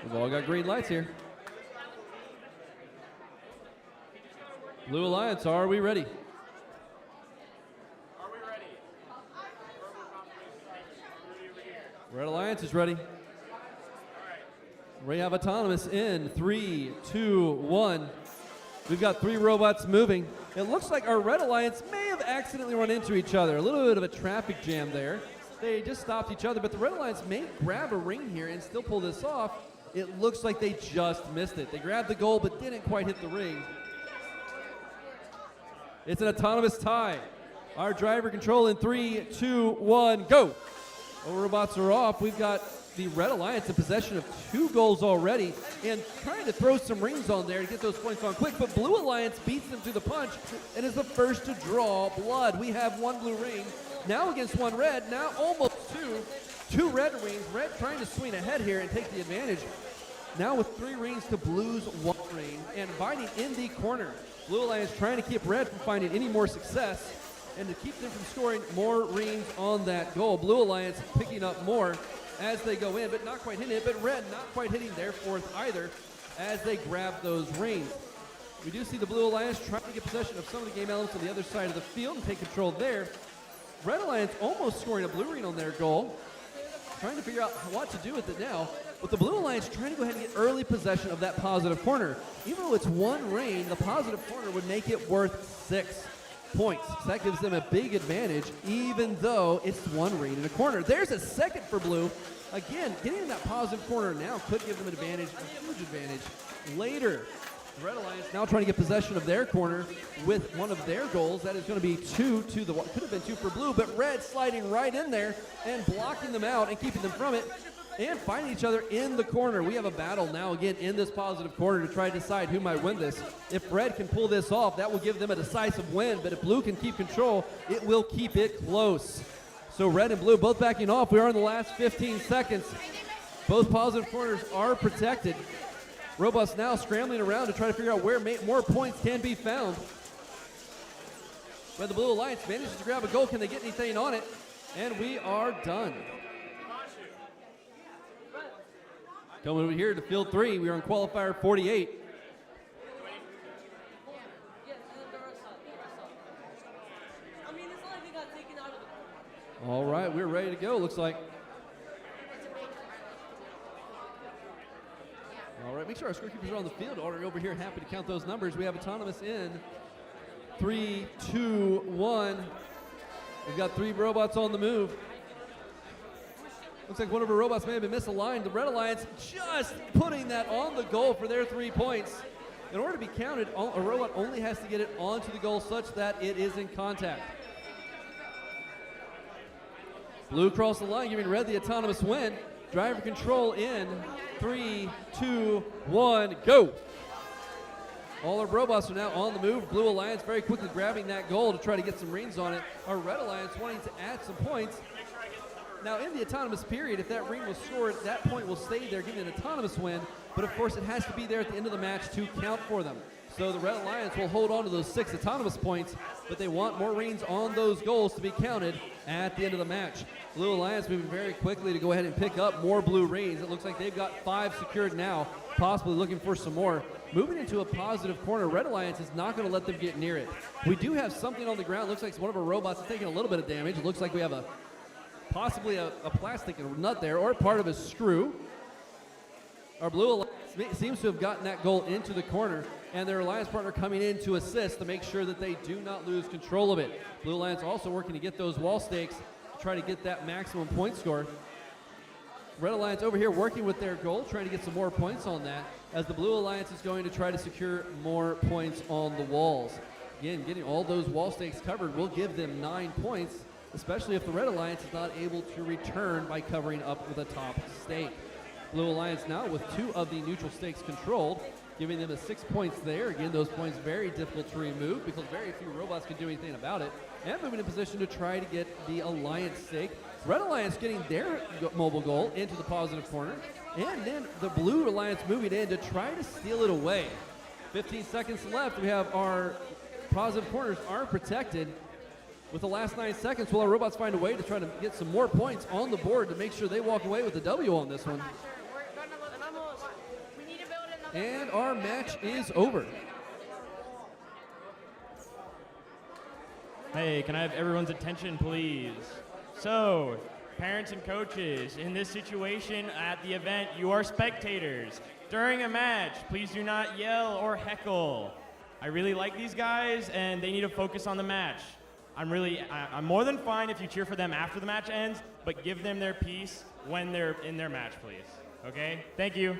We've all got green lights here. Blue Alliance, are we ready? Red Alliance is ready. We have autonomous in 3, 2, 1. We've got 3 robots moving. It looks like our Red Alliance may have accidentally run into each other. A little bit of a traffic jam there. They just stopped each other, but the Red Alliance may grab a ring here and still pull this off. It looks like they just missed it. They grabbed the goal but didn't quite hit the ring. It's an autonomous tie. Our driver control in 3, 2, 1, go. All robots are off. We've got the Red Alliance in possession of 2 goals already and trying to throw some rings on there to get those points on quick, but Blue Alliance beats them to the punch and is the first to draw blood. We have 1 blue ring, now against 1 red, now almost 2. 2 red rings. Red trying to swing ahead here and take the advantage. Now with 3 rings to Blue's 1 ring and biting in the corner. Blue Alliance trying to keep Red from finding any more success and to keep them from scoring more rings on that goal. Blue Alliance picking up more as they go in, but not quite hitting it, but Red not quite hitting their 4th either as they grab those rings. We do see the Blue Alliance trying to get possession of some of the game elements on the other side of the field and take control there. Red Alliance almost scoring a blue ring on their goal. Trying to figure out what to do with it now. But the Blue Alliance trying to go ahead and get early possession of that positive corner. Even though it's 1 ring, the positive corner would make it worth 6 points. So that gives them a big advantage, even though it's 1 ring in a corner. There's a second for Blue. Again, getting in that positive corner now could give them an advantage, a huge advantage later. The Red Alliance now trying to get possession of their corner with 1 of their goals. That is going to be 2 to the, could have been 2 for Blue, but Red sliding right in there and blocking them out and keeping them from it. and finding each other in the corner. We have a battle now again in this positive corner to try to decide who might win this. If red can pull this off, that will give them a decisive win, but if blue can keep control, it will keep it close. So red and blue both backing off. We are in the last 15 seconds. Both positive corners are protected. Robots now scrambling around to try to figure out where more points can be found. But the Blue Alliance manages to grab a goal. Can they get anything on it? And we are done. Coming over here to field 3, we are in qualifier 48. All right, we're ready to go, looks like. All right, make sure our scorekeepers are on the field already over here. Happy to count those numbers. We have autonomous in 3, 2, 1. We've got 3 robots on the move. Looks like one of our robots may have been misaligned. The Red Alliance just putting that on the goal for their 3 points. In order to be counted, a robot only has to get it onto the goal such that it is in contact. Blue across the line, giving red the autonomous win. Driver control in 3, 2, 1, go. All our robots are now on the move. Blue Alliance very quickly grabbing that goal to try to get some rings on it. Our Red Alliance wanting to add some points. Now in the autonomous period, if that ring was scored, that point will stay there, giving an autonomous win. But of course it has to be there at the end of the match to count for them. So the Red Alliance will hold on to those 6 autonomous points, but they want more rings on those goals to be counted at the end of the match. Blue Alliance moving very quickly to go ahead and pick up more blue rings. It looks like they've got 5 secured now, possibly looking for some more. Moving into a positive corner, Red Alliance is not going to let them get near it. We do have something on the ground. Looks like one of our robots is taking a little bit of damage. It looks like we have possibly a plastic nut there, or part of a screw. Our Blue Alliance seems to have gotten that goal into the corner, and their alliance partner coming in to assist to make sure that they do not lose control of it. Blue Alliance also working to get those wall stakes to try to get that maximum point score. Red Alliance over here working with their goal, trying to get some more points on that, as the Blue Alliance is going to try to secure more points on the walls. Again, getting all those wall stakes covered will give them 9 points, especially if the Red Alliance is not able to return by covering up with a top stake. Blue Alliance now with 2 of the neutral stakes controlled, giving them 6 points there. Again, those points very difficult to remove because very few robots can do anything about it. And moving in position to try to get the Alliance stake. Red Alliance getting their mobile goal into the positive corner. And then the Blue Alliance moving in to try to steal it away. 15 seconds left. We have our positive corners are protected. With the last 9 seconds, will our robots find a way to try to get some more points on the board to make sure they walk away with the W on this one? And our match is over. Hey, can I have everyone's attention, please? So, parents and coaches, in this situation at the event, you are spectators. During a match, please do not yell or heckle. I really like these guys, and they need to focus on the match. I'm more than fine if you cheer for them after the match ends, but give them their piece when they're in their match, please. Okay? Thank you.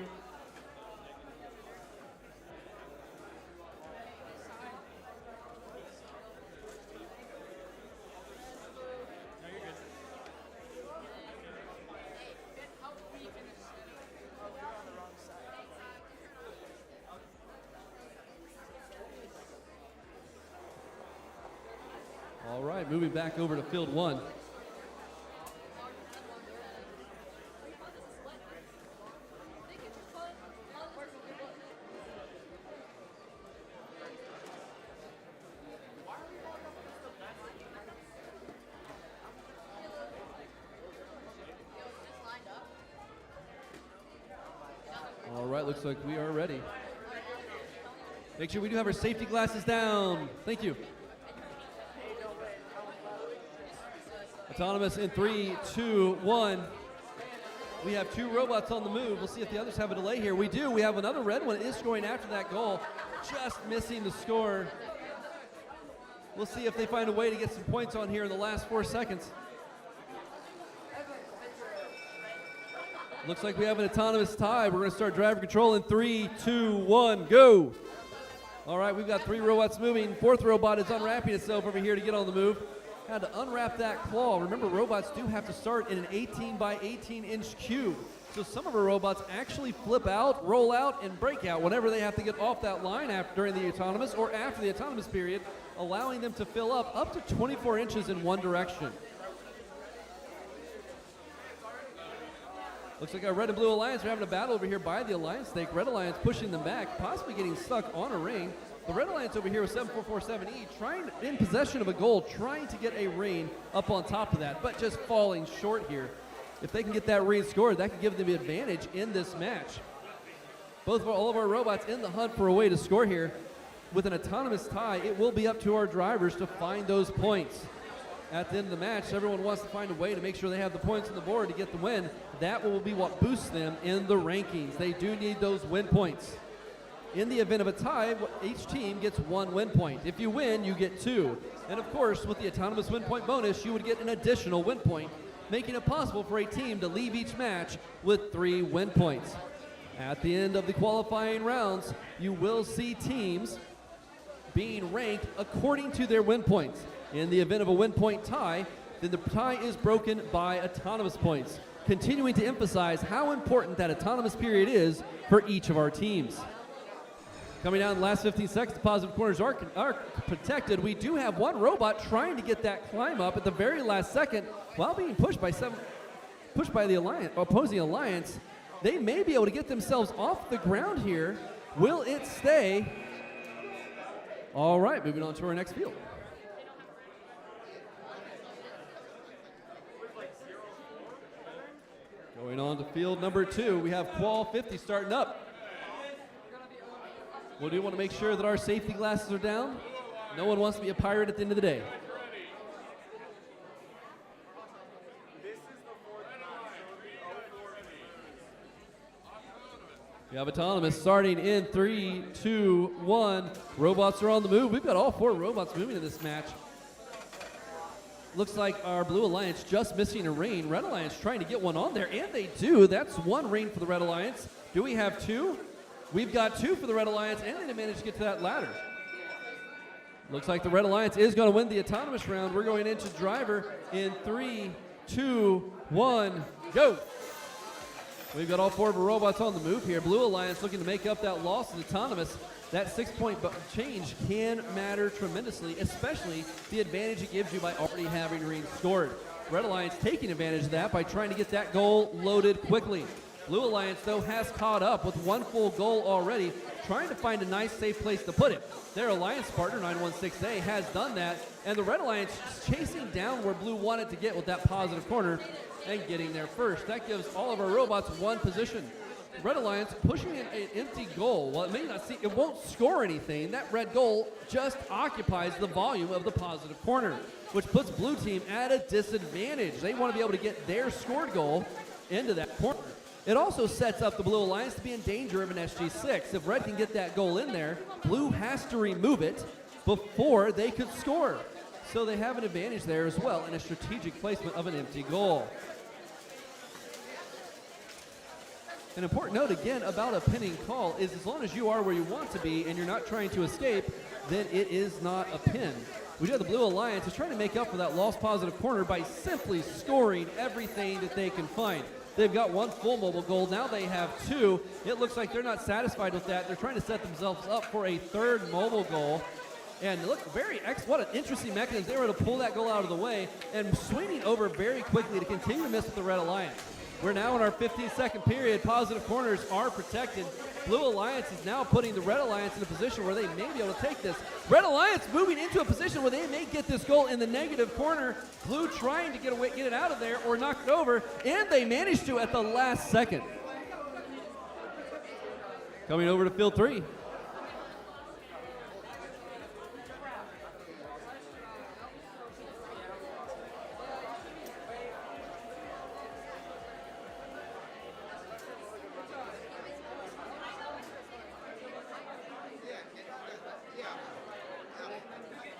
All right, moving back over to field 1. All right, looks like we are ready. Make sure we do have our safety glasses down. Thank you. Autonomous in 3, 2, 1. We have 2 robots on the move. We'll see if the others have a delay here. We do. We have another red one. It is scoring after that goal. Just missing the score. We'll see if they find a way to get some points on here in the last 4 seconds. Looks like we have an autonomous tie. We're going to start driver control in 3, 2, 1, go. All right, we've got 3 robots moving. 4th robot is unwrapping itself over here to get on the move. had to unwrap that claw. Remember, robots do have to start in an 18 by 18 inch cube. So some of our robots actually flip out, roll out, and break out whenever they have to get off that line during the autonomous or after the autonomous period, allowing them to fill up to 24 inches in one direction. Looks like our Red and Blue Alliance are having a battle over here by the Alliance stake. Red Alliance pushing them back, possibly getting stuck on a ring. The Red Alliance over here with 7447E in possession of a goal, trying to get a ring up on top of that, but just falling short here. If they can get that ring scored, that could give them the advantage in this match. All of our robots in the hunt for a way to score here. With an autonomous tie, it will be up to our drivers to find those points. At the end of the match, everyone wants to find a way to make sure they have the points on the board to get the win. That will be what boosts them in the rankings. They do need those win points. In the event of a tie, each team gets 1 win point. If you win, you get 2. And of course, with the autonomous win point bonus, you would get an additional win point, making it possible for a team to leave each match with 3 win points. At the end of the qualifying rounds, you will see teams being ranked according to their win points. In the event of a win point tie, then the tie is broken by autonomous points, continuing to emphasize how important that autonomous period is for each of our teams. Coming down in the last 15 seconds, the positive corners are protected. We do have one robot trying to get that climb up at the very last second while being pushed by the alliance, opposing alliance. They may be able to get themselves off the ground here. Will it stay? All right, moving on to our next field. Going on to field number 2, we have Qual 50 starting up. We do want to make sure that our safety glasses are down. No one wants to be a pirate at the end of the day. We have autonomous starting in 3, 2, 1. Robots are on the move. We've got all 4 robots moving in this match. Looks like our Blue Alliance just missing a rain. Red Alliance trying to get one on there, and they do. That's 1 rain for the Red Alliance. Do we have 2? We've got 2 for the Red Alliance, and they didn't manage to get to that ladder. Looks like the Red Alliance is going to win the autonomous round. We're going into driver in 3, 2, 1, go. We've got all 4 of our robots on the move here. Blue Alliance looking to make up that loss in autonomous. That 6-point change can matter tremendously, especially the advantage it gives you by already having rings scored. Red Alliance taking advantage of that by trying to get that goal loaded quickly. Blue Alliance, though, has caught up with 1 full goal already, trying to find a nice, safe place to put it. Their alliance partner, 916A, has done that, and the Red Alliance is chasing down where Blue wanted to get with that positive corner and getting there first. That gives all of our robots 1 position. Red Alliance pushing in an empty goal. While it may not see, it won't score anything. That red goal just occupies the volume of the positive corner, which puts Blue Team at a disadvantage. They want to be able to get their scored goal into that corner. It also sets up the Blue Alliance to be in danger of an SG6. If Red can get that goal in there, Blue has to remove it before they could score. So they have an advantage there as well in a strategic placement of an empty goal. An important note again about a pinning call is as long as you are where you want to be and you're not trying to escape, then it is not a pin. We do have the Blue Alliance is trying to make up for that lost positive corner by simply scoring everything that they can find. They've got 1 full mobile goal. Now they have 2. It looks like they're not satisfied with that. They're trying to set themselves up for a 3rd mobile goal. And look, what an interesting mechanism. They were able to pull that goal out of the way and swinging over very quickly to continue to miss with the Red Alliance. We're now in our 15-second period. Positive corners are protected. Blue Alliance is now putting the Red Alliance in a position where they may be able to take this. Red Alliance moving into a position where they may get this goal in the negative corner. Blue trying to get it out of there or knock it over, and they managed to at the last second. Coming over to field 3.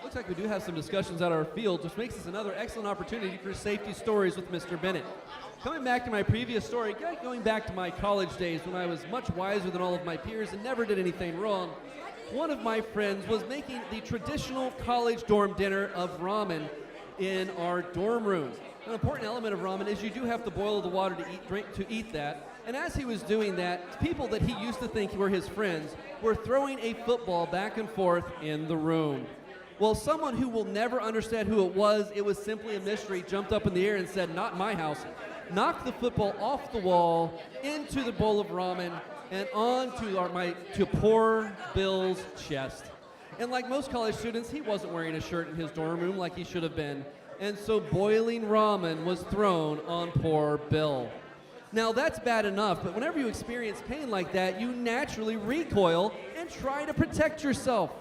Looks like we do have some discussions at our field, which makes this another excellent opportunity for safety stories with Mr. Bennett. Coming back to my previous story, going back to my college days when I was much wiser than all of my peers and never did anything wrong, one of my friends was making the traditional college dorm dinner of ramen in our dorm rooms. An important element of ramen is you do have to boil the water to eat that. And as he was doing that, people that he used to think were his friends were throwing a football back and forth in the room. Well, someone who will never understand who it was simply a mystery, jumped up in the air and said, "Not in my house," knocked the football off the wall into the bowl of ramen and onto to poor Bill's chest. And like most college students, he wasn't wearing a shirt in his dorm room like he should have been. And so boiling ramen was thrown on poor Bill. Now that's bad enough, but whenever you experience pain like that, you naturally recoil and try to protect yourself.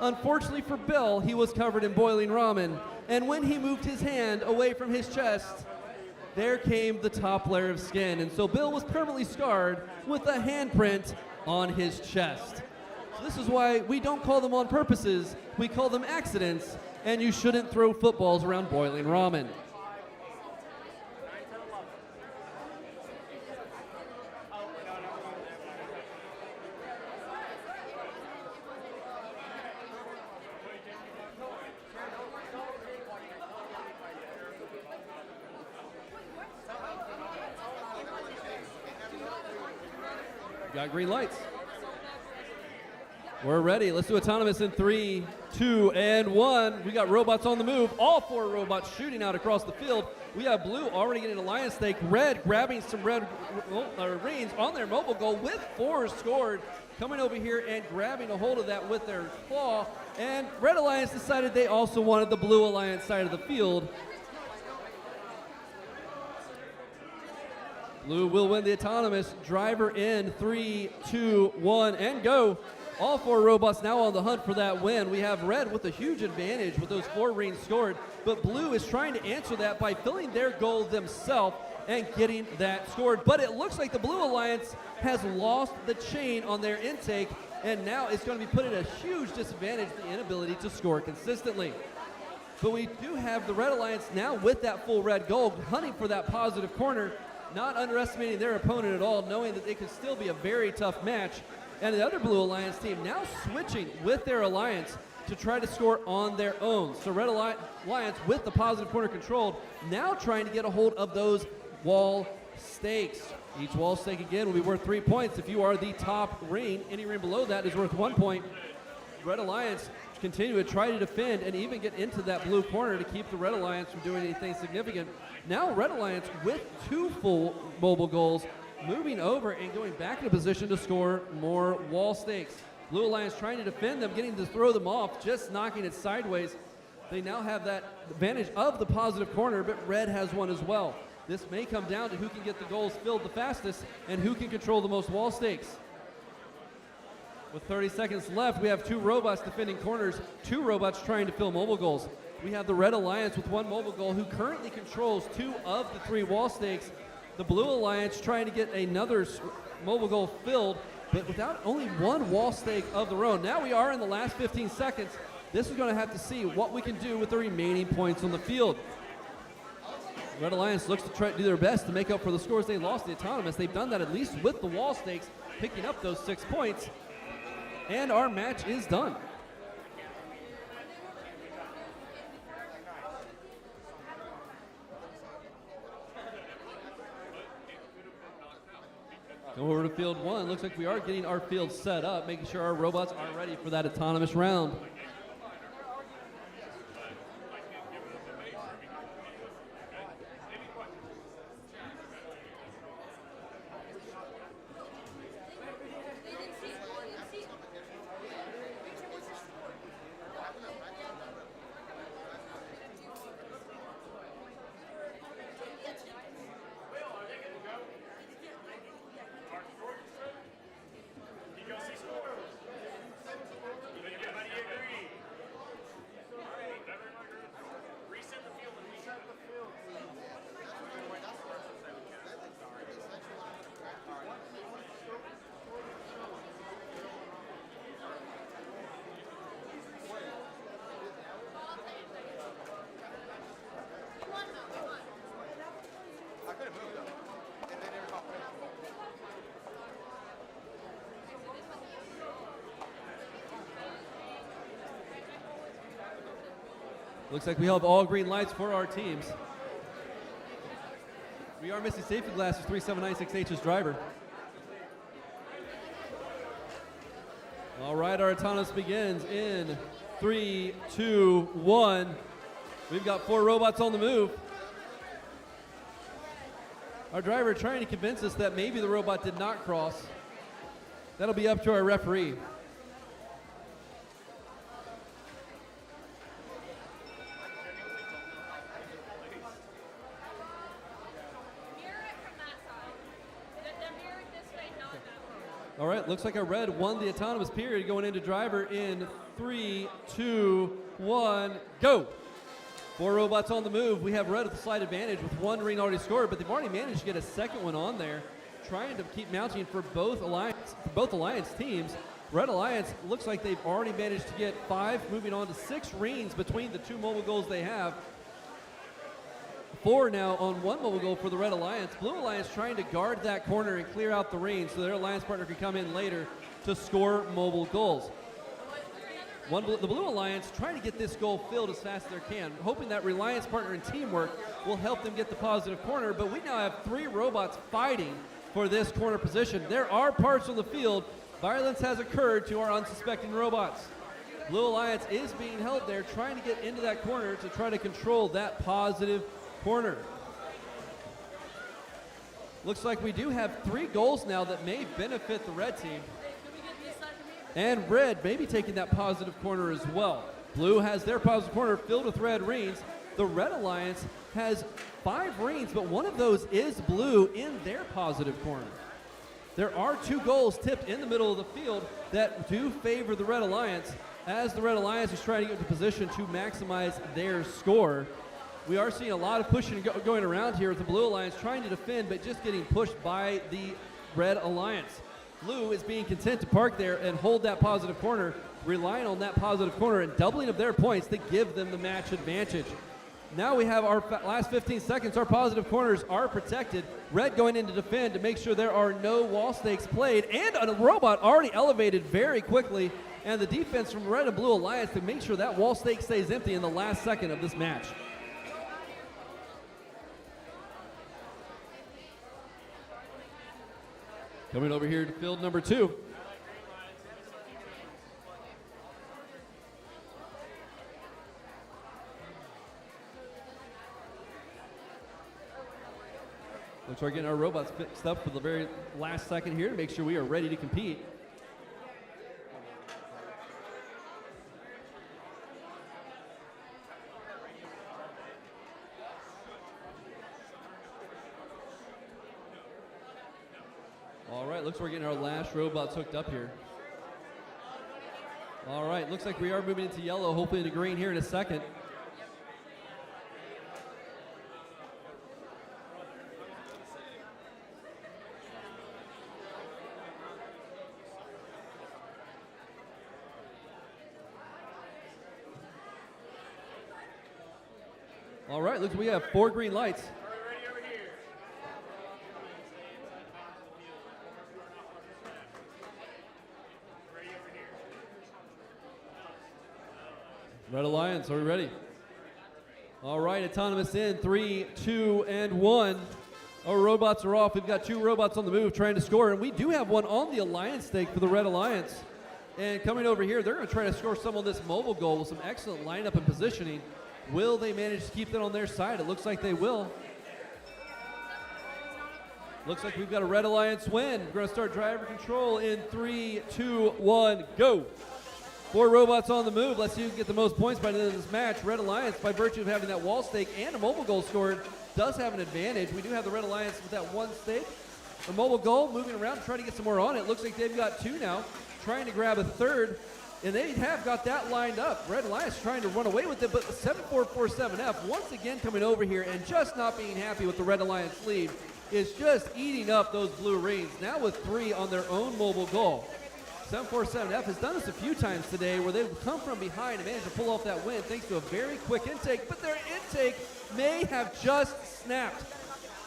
Unfortunately for Bill, he was covered in boiling ramen, and when he moved his hand away from his chest, there came the top layer of skin, and so Bill was permanently scarred with a handprint on his chest. So this is why we don't call them on purposes, we call them accidents, and you shouldn't throw footballs around boiling ramen. Got green lights. We're ready. Let's do autonomous in 3, 2, and 1. We got robots on the move. All 4 robots shooting out across the field. We have blue already getting a lion stake. Red grabbing some red reins on their mobile goal with 4 scored. Coming over here and grabbing a hold of that with their claw. And Red Alliance decided they also wanted the Blue Alliance side of the field. Blue will win the autonomous. Driver in 3, 2, 1, and go. All 4 robots now on the hunt for that win. We have Red with a huge advantage with those 4 rings scored, but Blue is trying to answer that by filling their goal themselves and getting that scored. But it looks like the Blue Alliance has lost the chain on their intake, and now it's going to be put at a huge disadvantage, the inability to score consistently. But we do have the Red Alliance now with that full red goal, hunting for that positive corner, not underestimating their opponent at all, knowing that they could still be a very tough match. And the other Blue Alliance team now switching with their alliance to try to score on their own. So Red Alliance with the positive corner controlled, now trying to get a hold of those wall stakes. Each wall stake again will be worth 3 points. If you are the top ring, any ring below that is worth 1 point. Red Alliance continue to try to defend and even get into that blue corner to keep the Red Alliance from doing anything significant. Now Red Alliance with 2 full mobile goals, moving over and going back in a position to score more wall stakes. Blue Alliance trying to defend them, getting to throw them off, just knocking it sideways. They now have that advantage of the positive corner, but Red has one as well. This may come down to who can get the goals filled the fastest and who can control the most wall stakes. With 30 seconds left, we have 2 robots defending corners, 2 robots trying to fill mobile goals. We have the Red Alliance with 1 mobile goal who currently controls 2 of the 3 wall stakes. The Blue Alliance trying to get another mobile goal filled, but without only 1 wall stake of their own. Now we are in the last 15 seconds. This is going to have to see what we can do with the remaining points on the field. Red Alliance looks to try to do their best to make up for the scores they lost the autonomous. They've done that at least with the wall stakes, picking up those 6 points. And our match is done. Go over to field 1. Looks like we are getting our field set up, making sure our robots are ready for that autonomous round. Looks like we have all green lights for our teams. We are missing safety glasses, 3796H's driver. All right, our autonomous begins in 3, 2, 1. We've got 4 robots on the move. Our driver trying to convince us that maybe the robot did not cross. That'll be up to our referee. All right, looks like our red won the autonomous period going into driver in 3, 2, 1, go. 4 robots on the move. We have red with a slight advantage with 1 ring already scored, but they've already managed to get a second one on there, trying to keep mounting for both alliance teams. Red Alliance looks like they've already managed to get 5, moving on to 6 rings between the 2 mobile goals they have. 4 now on 1 mobile goal for the Red Alliance. Blue Alliance trying to guard that corner and clear out the ring so their alliance partner can come in later to score mobile goals. The Blue Alliance trying to get this goal filled as fast as they can, hoping that reliance partner and teamwork will help them get the positive corner, but we now have 3 robots fighting for this corner position. There are parts of the field. Violence has occurred to our unsuspecting robots. Blue Alliance is being held there, trying to get into that corner to try to control that positive corner. Looks like we do have 3 goals now that may benefit the red team. And red may be taking that positive corner as well. Blue has their positive corner filled with red rings. The Red Alliance has 5 rings, but one of those is blue in their positive corner. There are 2 goals tipped in the middle of the field that do favor the Red Alliance, as the Red Alliance is trying to get into position to maximize their score. We are seeing a lot of pushing going around here with the Blue Alliance trying to defend, but just getting pushed by the Red Alliance. Blue is being content to park there and hold that positive corner, relying on that positive corner and doubling of their points to give them the match advantage. Now we have our last 15 seconds. Our positive corners are protected. Red going in to defend to make sure there are no wall stakes played, and a robot already elevated very quickly, and the defense from Red and Blue Alliance to make sure that wall stake stays empty in the last second of this match. Coming over here to field number 2. Looks like we're getting our robots fixed up for the very last second here to make sure we are ready to compete. All right, looks like we're getting our last robots hooked up here. All right, looks like we are moving into yellow, hopefully into green here in a second. All right, looks like we have 4 green lights. Red Alliance, are we ready? All right, autonomous in 3, 2, and 1. Our robots are off. We've got 2 robots on the move trying to score, and we do have one on the alliance stake for the Red Alliance. And coming over here, they're going to try to score some on this mobile goal with some excellent lineup and positioning. Will they manage to keep that on their side? It looks like they will. Looks like we've got a Red Alliance win. We're going to start driver control in 3, 2, 1, go. 4 robots on the move. Let's see who can get the most points by the end of this match. Red Alliance, by virtue of having that wall stake and a mobile goal scored, does have an advantage. We do have the Red Alliance with that 1 stake. A mobile goal moving around, trying to get some more on it. Looks like they've got 2 now, trying to grab a 3rd, and they have got that lined up. Red Alliance trying to run away with it, but the 7447F once again coming over here and just not being happy with the Red Alliance lead is just eating up those blue rings, now with 3 on their own mobile goal. 747F has done this a few times today where they've come from behind and managed to pull off that win thanks to a very quick intake, but their intake may have just snapped.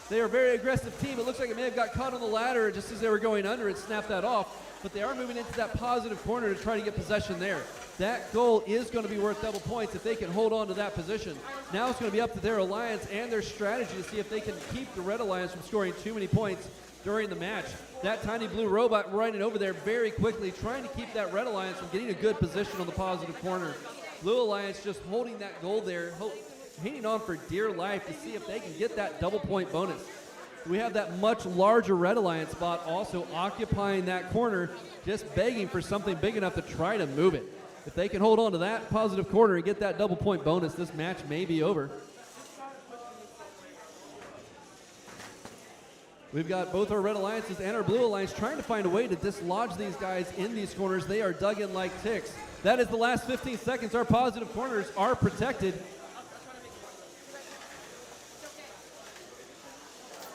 They are a very aggressive team. It looks like it may have got caught on the ladder just as they were going under and snapped that off, but they are moving into that positive corner to try to get possession there. that goal is going to be worth double points if they can hold on to that position. Now it's going to be up to their alliance and their strategy to see if they can keep the red alliance from scoring too many points during the match. That tiny blue robot running over there very quickly, trying to keep that red alliance from getting a good position on the positive corner. Blue alliance just holding that goal there, hanging on for dear life to see if they can get that double point bonus. We have that much larger red alliance spot also occupying that corner, just begging for something big enough to try to move it. If they can hold on to that positive corner and get that double point bonus, this match may be over. We've got both our red alliances and our blue alliance trying to find a way to dislodge these guys in these corners. They are dug in like ticks. That is the last 15 seconds. Our positive corners are protected.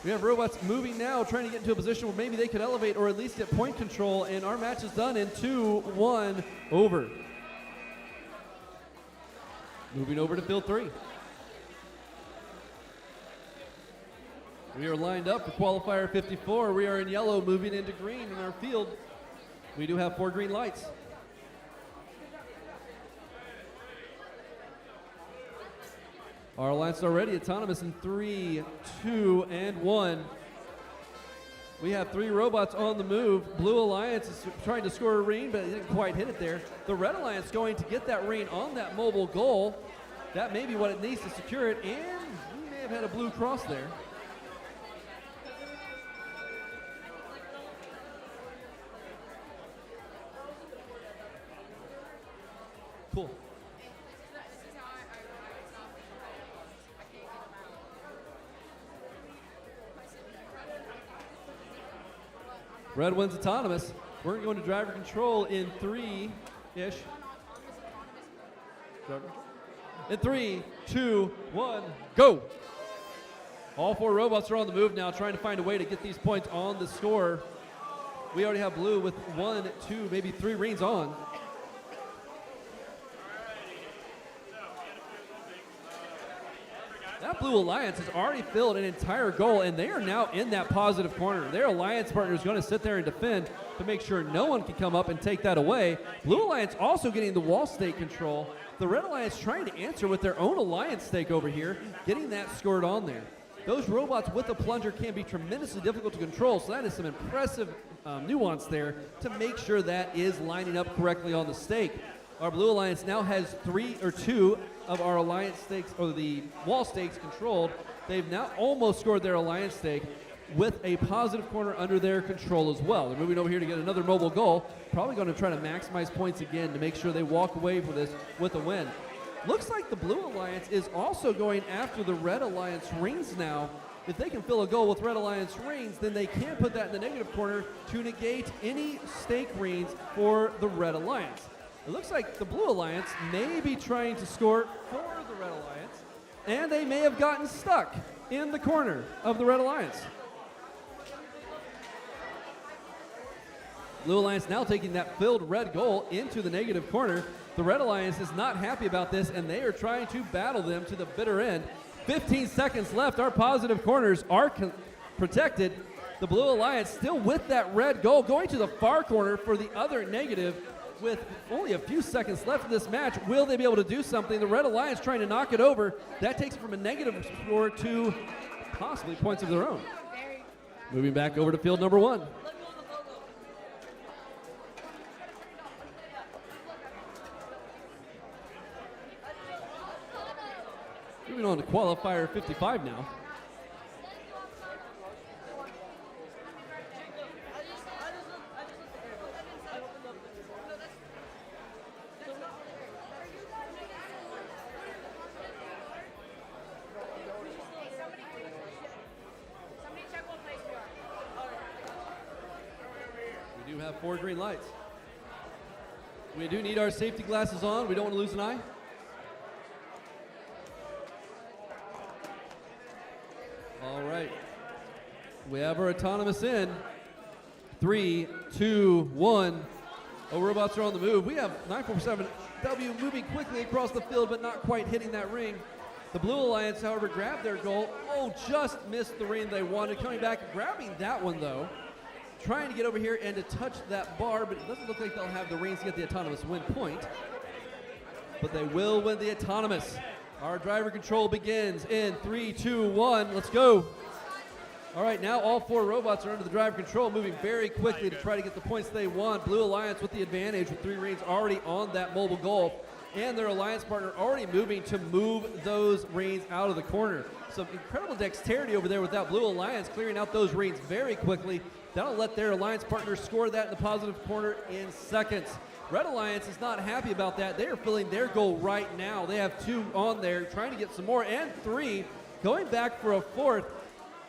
We have robots moving now, trying to get into a position where maybe they could elevate or at least get point control, and our match is done in 2-1 over. Moving over to field 3. We are lined up for qualifier 54. We are in yellow, moving into green in our field. We do have 4 green lights. Our alliance is already autonomous in 3, 2, and 1. We have 3 robots on the move. Blue Alliance is trying to score a ring, but it didn't quite hit it there. The Red Alliance going to get that ring on that mobile goal. That may be what it needs to secure it, and we may have had a blue cross there. Cool. Red wins autonomous. We're going to driver control in 3-ish. In 3, 2, 1, go. All 4 robots are on the move now, trying to find a way to get these points on the score. We already have blue with 1, 2, maybe 3 rings on. That Blue Alliance has already filled an entire goal, and they are now in that positive corner. Their alliance partner is going to sit there and defend to make sure no one can come up and take that away. Blue Alliance also getting the wall stake control. The Red Alliance trying to answer with their own alliance stake over here, getting that scored on there. Those robots with a plunger can be tremendously difficult to control, so that is some impressive nuance there to make sure that is lining up correctly on the stake. Our Blue Alliance now has 2 of our alliance stakes, or the wall stakes, controlled. They've now almost scored their alliance stake with a positive corner under their control as well. They're moving over here to get another mobile goal. Probably going to try to maximize points again to make sure they walk away from this with a win. Looks like the Blue Alliance is also going after the Red Alliance rings now. If they can fill a goal with Red Alliance rings, then they can put that in the negative corner to negate any stake rings for the Red Alliance. It looks like the Blue Alliance may be trying to score for the Red Alliance, and they may have gotten stuck in the corner of the Red Alliance. Blue Alliance now taking that filled red goal into the negative corner. The Red Alliance is not happy about this, and they are trying to battle them to the bitter end. 15 seconds left. Our positive corners are protected. The Blue Alliance still with that red goal, going to the far corner for the other negative. With only a few seconds left in this match, will they be able to do something? The Red Alliance trying to knock it over. That takes it from a negative score to possibly points of their own. Moving back over to field number 1. Moving on to qualifier 55 now. We do have 4 green lights. We do need our safety glasses on. We don't want to lose an eye. All right. We have our autonomous in. 3, 2, 1. Oh, robots are on the move. We have 947W moving quickly across the field, but not quite hitting that ring. The Blue Alliance, however, grabbed their goal. Oh, just missed the ring they wanted. Coming back, grabbing that one, though. Trying to get over here and to touch that bar, but it doesn't look like they'll have the rings to get the autonomous win point. but they will win the autonomous. Our driver control begins in 3, 2, 1. Let's go. All right, now all 4 robots are under the driver control, moving very quickly to try to get the points they want. Blue Alliance with the advantage with 3 reins already on that mobile goal, and their alliance partner already moving to move those reins out of the corner. Some incredible dexterity over there with that Blue Alliance clearing out those reins very quickly. That'll let their alliance partner score that in the positive corner in seconds. Red Alliance is not happy about that. They are filling their goal right now. They have 2 on there, trying to get some more, and 3, going back for a 4th.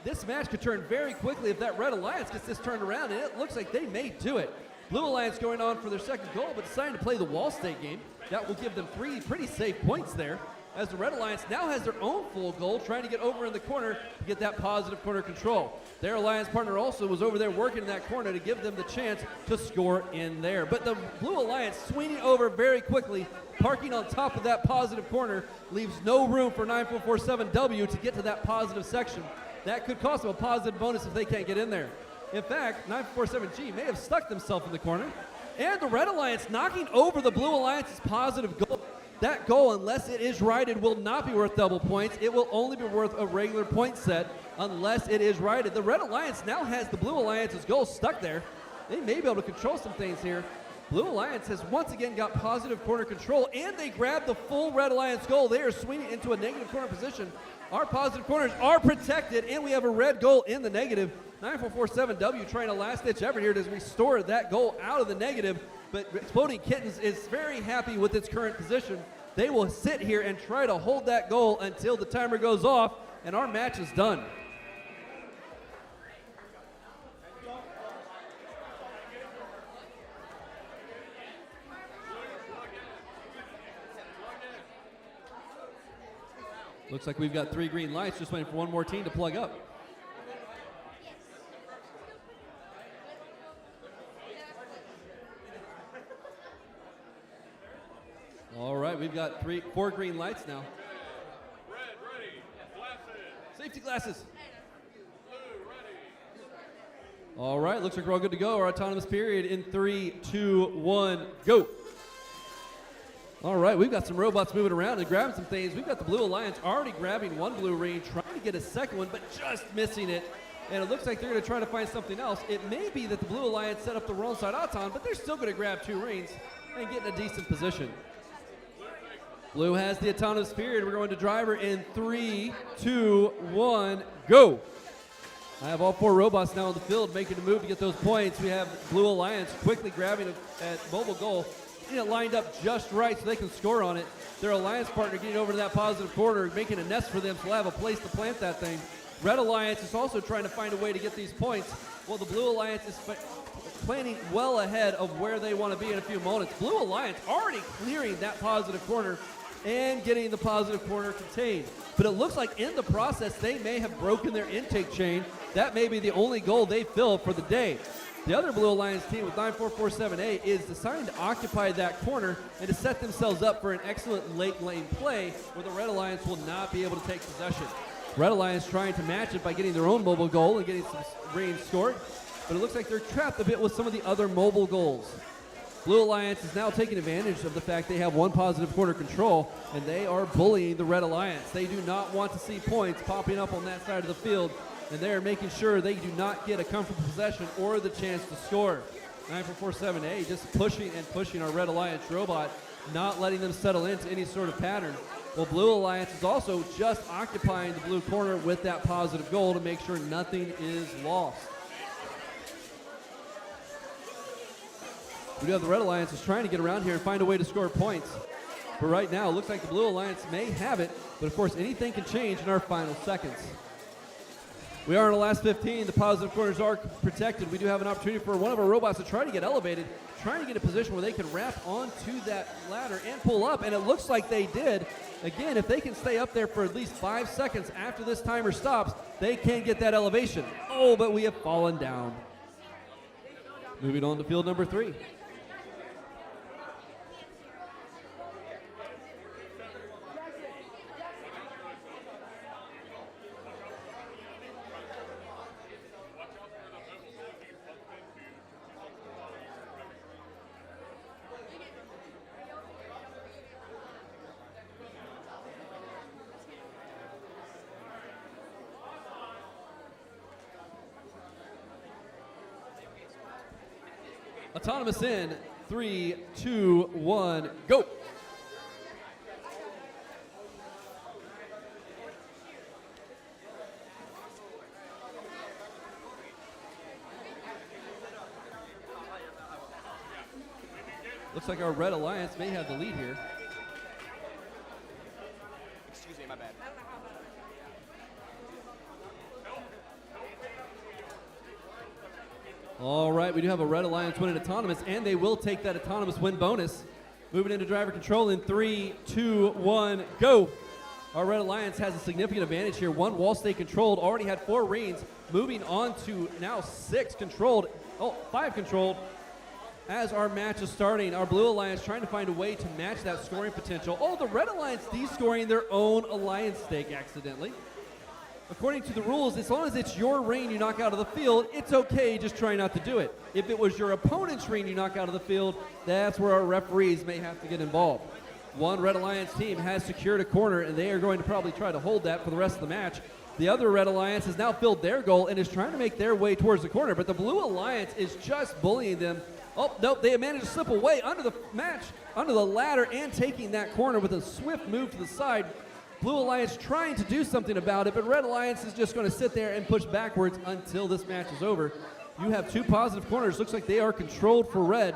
This match could turn very quickly if that Red Alliance gets this turned around, and it looks like they may do it. Blue Alliance going on for their second goal, but deciding to play the wall stake game. That will give them 3 pretty safe points there, as the Red Alliance now has their own full goal, trying to get over in the corner to get that positive corner control. Their alliance partner also was over there working in that corner to give them the chance to score in there. But the Blue Alliance swinging over very quickly, parking on top of that positive corner, leaves no room for 9447W to get to that positive section. That could cost them a positive bonus if they can't get in there. In fact, 947G may have stuck themselves in the corner. And the Red Alliance knocking over the Blue Alliance's positive goal. That goal, unless it is righted, will not be worth double points. It will only be worth a regular point set unless it is righted. The Red Alliance now has the Blue Alliance's goal stuck there. They may be able to control some things here. Blue Alliance has once again got positive corner control, and they grab the full Red Alliance goal. They are swinging into a negative corner position. Our positive corners are protected, and we have a red goal in the negative. 9447W trying a last-ditch effort here to restore that goal out of the negative, but Exploding Kittens is very happy with its current position. They will sit here and try to hold that goal until the timer goes off, and our match is done. Looks like we've got 3 green lights, just waiting for one more team to plug up. All right, we've got 4 green lights now. Red, ready. Glasses. Safety glasses. Blue, ready. All right, looks like we're all good to go. Our autonomous period in 3, 2, 1, go. All right, we've got some robots moving around and grabbing some things. We've got the Blue Alliance already grabbing 1 blue ring, trying to get a second one, but just missing it. And it looks like they're going to try to find something else. It may be that the Blue Alliance set up the wrong side auton, but they're still going to grab 2 rings and get in a decent position. Blue has the autonomous period. We're going to driver in 3, 2, 1, go. I have all 4 robots now on the field making a move to get those points. We have Blue Alliance quickly grabbing at mobile goal, getting it lined up just right so they can score on it. Their alliance partner getting over to that positive corner, making a nest for them so they'll have a place to plant that thing. Red Alliance is also trying to find a way to get these points. Well, the Blue Alliance is planning well ahead of where they want to be in a few moments. Blue Alliance already clearing that positive corner and getting the positive corner contained. But it looks like in the process, they may have broken their intake chain. That may be the only goal they fill for the day. The other Blue Alliance team with 9447A is deciding to occupy that corner and to set themselves up for an excellent late lane play where the Red Alliance will not be able to take possession. Red Alliance trying to match it by getting their own mobile goal and getting some range scored, but it looks like they're trapped a bit with some of the other mobile goals. Blue Alliance is now taking advantage of the fact they have 1 positive corner control, and they are bullying the Red Alliance. They do not want to see points popping up on that side of the field, and they are making sure they do not get a comfortable possession or the chance to score. 9447A just pushing and pushing our Red Alliance robot, not letting them settle into any sort of pattern. Well, Blue Alliance is also just occupying the blue corner with that positive goal to make sure nothing is lost. We do have the Red Alliance is trying to get around here and find a way to score points. But right now, it looks like the Blue Alliance may have it, but of course, anything can change in our final seconds. We are in the last 15. The positive corners are protected. We do have an opportunity for one of our robots to try to get elevated, trying to get a position where they can wrap onto that ladder and pull up, and it looks like they did. Again, if they can stay up there for at least 5 seconds after this timer stops, they can get that elevation. Oh, but we have fallen down. Moving on to field number 3. Autonomous in 3, 2, 1, go. Looks like our Red Alliance may have the lead here. Excuse me, my bad. All right, we do have a Red Alliance winning Autonomous, and they will take that Autonomous win bonus. Moving into driver control in 3, 2, 1, go. Our Red Alliance has a significant advantage here. 1 wall stay controlled, already had 4 reins, moving on to now 6 controlled, 5 controlled. As our match is starting, our Blue Alliance trying to find a way to match that scoring potential. Oh, the Red Alliance descoring their own Alliance stake accidentally. According to the rules, as long as it's your rein you knock out of the field, it's okay, just try not to do it. If it was your opponent's rein you knock out of the field, that's where our referees may have to get involved. One Red Alliance team has secured a corner, and they are going to probably try to hold that for the rest of the match. The other Red Alliance has now filled their goal and is trying to make their way towards the corner, but the Blue Alliance is just bullying them. Oh, nope, they have managed to slip away under the match, under the ladder, and taking that corner with a swift move to the side. Blue Alliance trying to do something about it, but Red Alliance is just going to sit there and push backwards until this match is over. You have 2 positive corners. Looks like they are controlled for Red.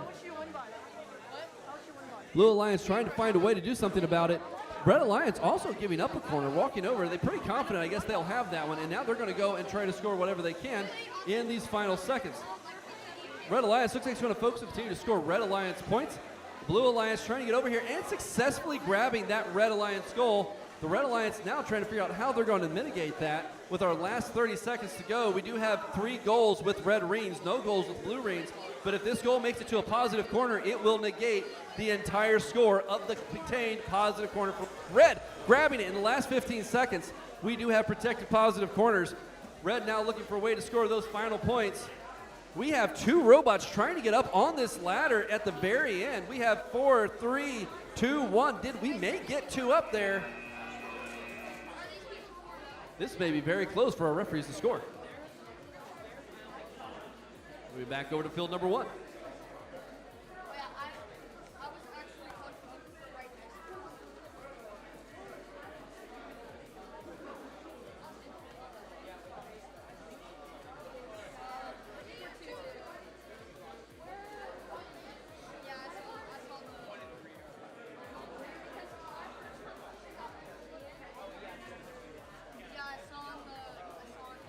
Blue Alliance trying to find a way to do something about it. Red Alliance also giving up a corner, walking over. They're pretty confident, I guess they'll have that one, and now they're going to go and try to score whatever they can in these final seconds. Red Alliance looks like it's going to focus and continue to score Red Alliance points. Blue Alliance trying to get over here and successfully grabbing that Red Alliance goal. The Red Alliance now trying to figure out how they're going to mitigate that. With our last 30 seconds to go, we do have 3 goals with red reins, no goals with blue reins. But if this goal makes it to a positive corner, it will negate the entire score of the contained positive corner for Red. Grabbing it in the last 15 seconds, we do have protected positive corners. Red now looking for a way to score those final points. We have 2 robots trying to get up on this ladder at the very end. We have 4, 3, 2, 1. We may get 2 up there. This may be very close for our referees to score. We'll be back over to field number 1.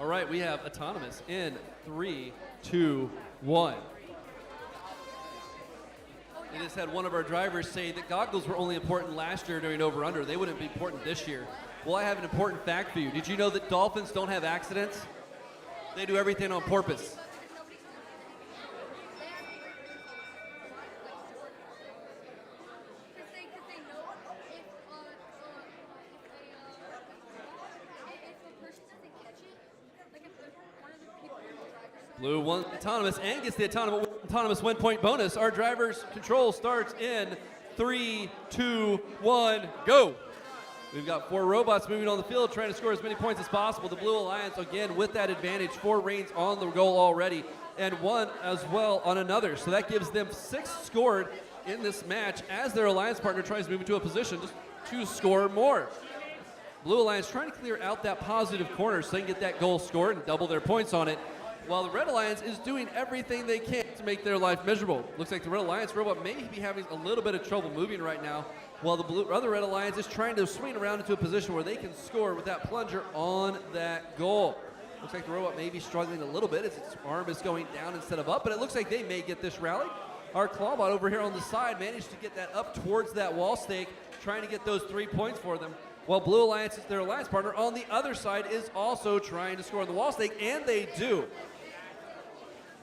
All right, we have Autonomous in 3, 2, 1. I just had one of our drivers say that goggles were only important last year during over-under. They wouldn't be important this year. Well, I have an important fact for you. Did you know that dolphins don't have accidents? They do everything on purpose. Blue won Autonomous and gets the autonomous win point bonus. Our driver's control starts in 3, 2, 1, go. We've got 4 robots moving on the field trying to score as many points as possible. The Blue Alliance, again, with that advantage, 4 reins on the goal already and 1 as well on another. So that gives them 6 scored in this match as their Alliance partner tries to move into a position just to score more. Blue Alliance trying to clear out that positive corner so they can get that goal scored and double their points on it, while the Red Alliance is doing everything they can to make their life miserable. Looks like the Red Alliance robot may be having a little bit of trouble moving right now, while the other Red Alliance is trying to swing around into a position where they can score with that plunger on that goal. Looks like the robot may be struggling a little bit as its arm is going down instead of up, but it looks like they may get this rally. Our Clawbot over here on the side managed to get that up towards that wall stake, trying to get those 3 points for them. While Blue Alliance, their Alliance partner, on the other side is also trying to score on the wall stake, and they do.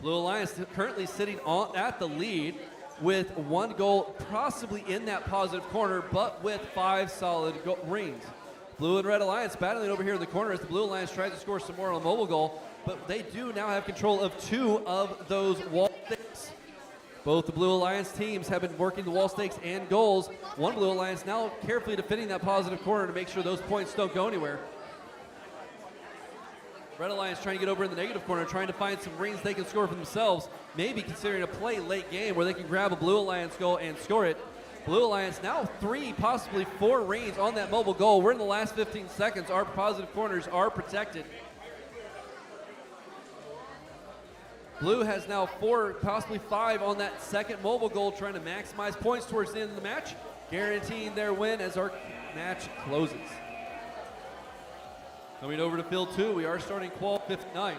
Blue Alliance currently sitting at the lead with 1 goal possibly in that positive corner, but with 5 solid rings. Blue and Red Alliance battling over here in the corner as the Blue Alliance tries to score some more on a mobile goal, but they do now have control of 2 of those wall stakes. Both the Blue Alliance teams have been working the wall stakes and goals. One Blue Alliance now carefully defending that positive corner to make sure those points don't go anywhere. Red Alliance trying to get over in the negative corner, trying to find some greens they can score for themselves, maybe considering a play late game where they can grab a Blue Alliance goal and score it. Blue Alliance now 3, possibly 4 reigns on that mobile goal. We're in the last 15 seconds. Our positive corners are protected. Blue has now 4, possibly 5 on that second mobile goal, trying to maximize points towards the end of the match, guaranteeing their win as our match closes. Coming over to field 2, we are starting qual 59.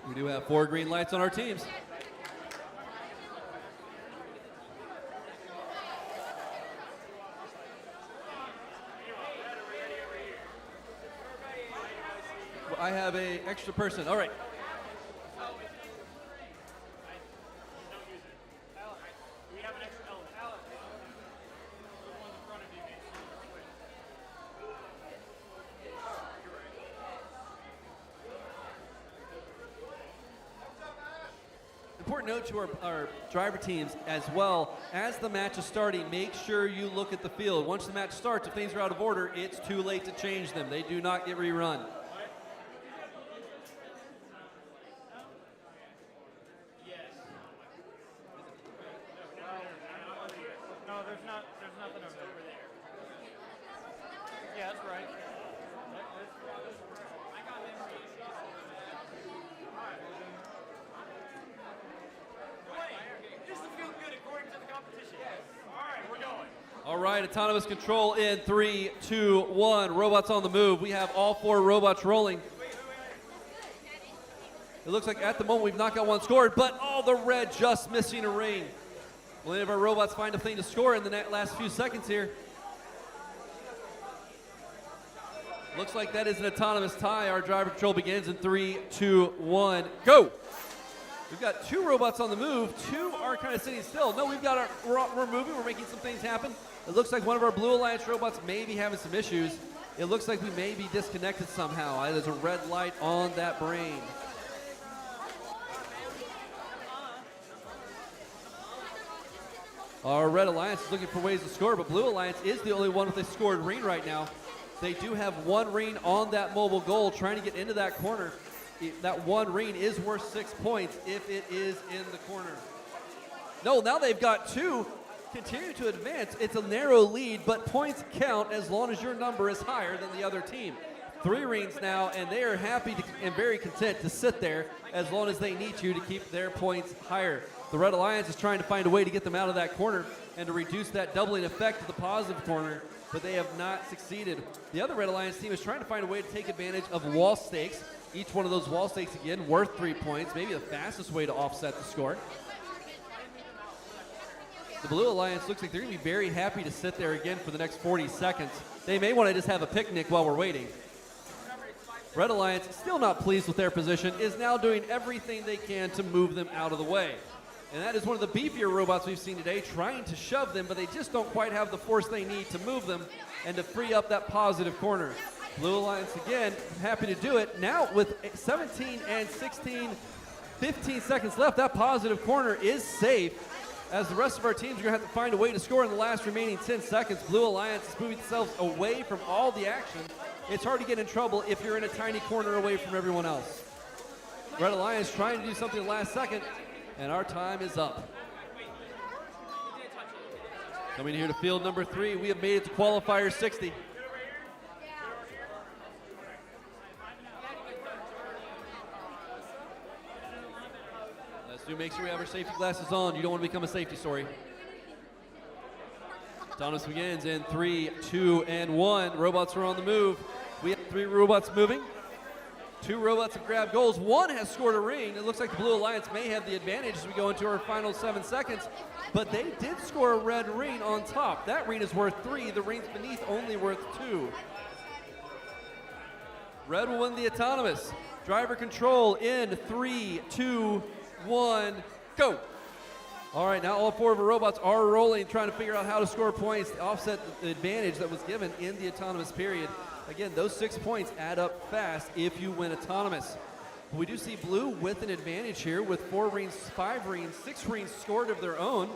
We do have 4 green lights on our teams. I have a extra person. All right. Important note to our driver teams as well, as the match is starting, make sure you look at the field. Once the match starts, if things are out of order, it's too late to change them. They do not get rerun. No, there's nothing over there. Yeah, that's right. I got memory issues. This will feel good according to the competition. Yes. All right, we're going. All right, autonomous control in 3, 2, 1. Robots on the move. We have all 4 robots rolling. It looks like at the moment we've not got one scored, but the red just missing a ring. Will any of our robots find a thing to score in the last few seconds here? Looks like that is an autonomous tie. Our driver control begins in 3, 2, 1, go! We've got 2 robots on the move. 2 are kind of sitting still. No, we're moving. We're making some things happen. It looks like one of our Blue Alliance robots may be having some issues. It looks like we may be disconnected somehow. There's a red light on that brain. Our Red Alliance is looking for ways to score, but Blue Alliance is the only one with a scored ring right now. They do have 1 ring on that mobile goal, trying to get into that corner. That 1 ring is worth 6 points if it is in the corner. No, now they've got 2. Continue to advance. It's a narrow lead, but points count as long as your number is higher than the other team. 3 rings now, and they are happy and very content to sit there as long as they need to keep their points higher. The Red Alliance is trying to find a way to get them out of that corner and to reduce that doubling effect of the positive corner, but they have not succeeded. The other Red Alliance team is trying to find a way to take advantage of wall stakes. Each one of those wall stakes, again, worth 3 points, maybe the fastest way to offset the score. The Blue Alliance looks like they're going to be very happy to sit there again for the next 40 seconds. They may want to just have a picnic while we're waiting. Red Alliance, still not pleased with their position, is now doing everything they can to move them out of the way. And that is one of the beefier robots we've seen today, trying to shove them, but they just don't quite have the force they need to move them and to free up that positive corner. Blue Alliance, again, happy to do it. Now with 17 and 16, 15 seconds left, that positive corner is safe, as the rest of our teams are going to have to find a way to score in the last remaining 10 seconds. Blue Alliance is moving themselves away from all the action. It's hard to get in trouble if you're in a tiny corner away from everyone else. Red Alliance trying to do something last second, and our time is up. Coming here to field number 3, we have made it to qualifier 60. Let's do make sure we have our safety glasses on. You don't want to become a safety story. Thomas begins in 3, 2, and 1. Robots are on the move. We have 3 robots moving. 2 robots have grabbed goals. 1 has scored a ring. It looks like the Blue Alliance may have the advantage as we go into our final 7 seconds, but they did score a red ring on top. That ring is worth 3. The rings beneath only worth 2. Red will win the autonomous. Driver control in 3, 2, 1, go. All right, now all 4 of our robots are rolling, trying to figure out how to score points to offset the advantage that was given in the autonomous period. Again, those 6 points add up fast if you win autonomous. We do see blue with an advantage here with 4 reens, 5 reens, 6 reens scored of their own.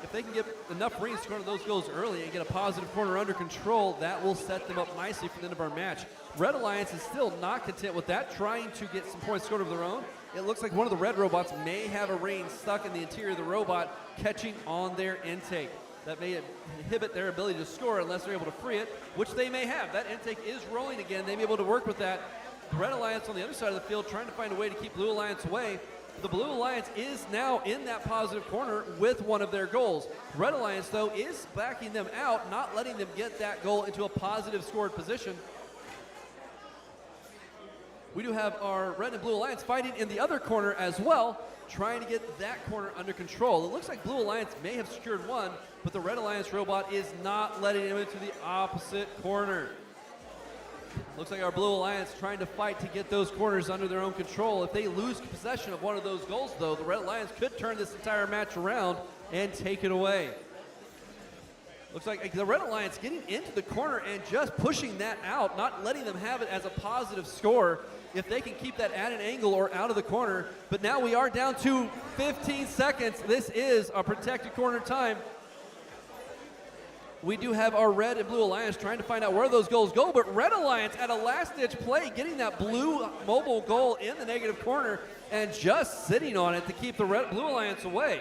If they can get enough reens scored of those goals early and get a positive corner under control, that will set them up nicely for the end of our match. Red Alliance is still not content with that, trying to get some points scored of their own. It looks like one of the red robots may have a rein stuck in the interior of the robot, catching on their intake. That may inhibit their ability to score unless they're able to free it, which they may have. That intake is rolling again. They may be able to work with that. The Red Alliance on the other side of the field trying to find a way to keep Blue Alliance away. The Blue Alliance is now in that positive corner with one of their goals. Red Alliance, though, is backing them out, not letting them get that goal into a positive scored position. We do have our Red and Blue Alliance fighting in the other corner as well, trying to get that corner under control. It looks like Blue Alliance may have secured one, but the Red Alliance robot is not letting him into the opposite corner. Looks like our Blue Alliance trying to fight to get those corners under their own control. If they lose possession of one of those goals, though, the Red Alliance could turn this entire match around and take it away. Looks like the Red Alliance getting into the corner and just pushing that out, not letting them have it as a positive score if they can keep that at an angle or out of the corner. But now we are down to 15 seconds. This is a protected corner time. We do have our Red and Blue Alliance trying to find out where those goals go, but Red Alliance at a last-ditch play getting that blue mobile goal in the negative corner and just sitting on it to keep the Blue Alliance away.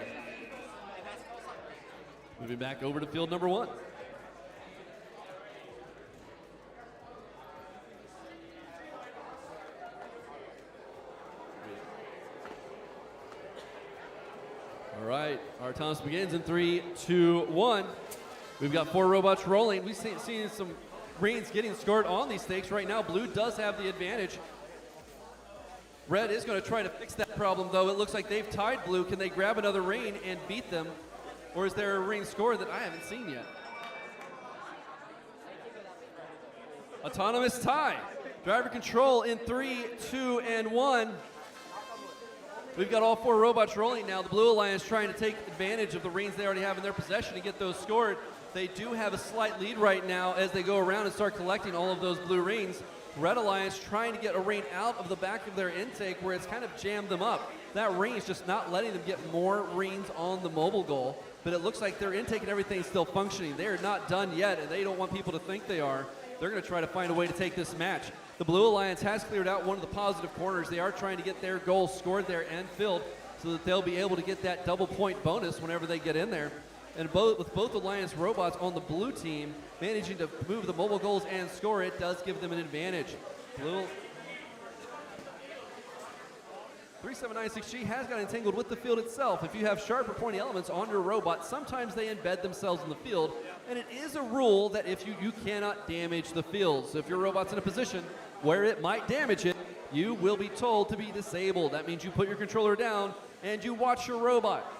Moving back over to field number 1. All right, our toss begins in 3, 2, 1. We've got 4 robots rolling. We've seen some reins getting scored on these stakes. Right now, blue does have the advantage. Red is going to try to fix that problem, though. It looks like they've tied blue. Can they grab another rein and beat them? Or is there a rein score that I haven't seen yet? Autonomous tie. Driver control in 3, 2, and 1. We've got all 4 robots rolling now. The Blue Alliance trying to take advantage of the reins they already have in their possession to get those scored. They do have a slight lead right now as they go around and start collecting all of those blue reins. Red Alliance trying to get a rein out of the back of their intake where it's kind of jammed them up. That rein is just not letting them get more reins on the mobile goal, but it looks like their intake and everything is still functioning. They are not done yet, and they don't want people to think they are. They're going to try to find a way to take this match. The Blue Alliance has cleared out one of the positive corners. They are trying to get their goals scored there and filled so that they'll be able to get that double point bonus whenever they get in there. And with both Alliance robots on the blue team managing to move the mobile goals and score, it does give them an advantage. Blue 3796G has got entangled with the field itself. If you have sharp or pointy elements on your robot, sometimes they embed themselves in the field, and it is a rule that if you cannot damage the field. So if your robot's in a position where it might damage it, you will be told to be disabled. That means you put your controller down and you watch your robot.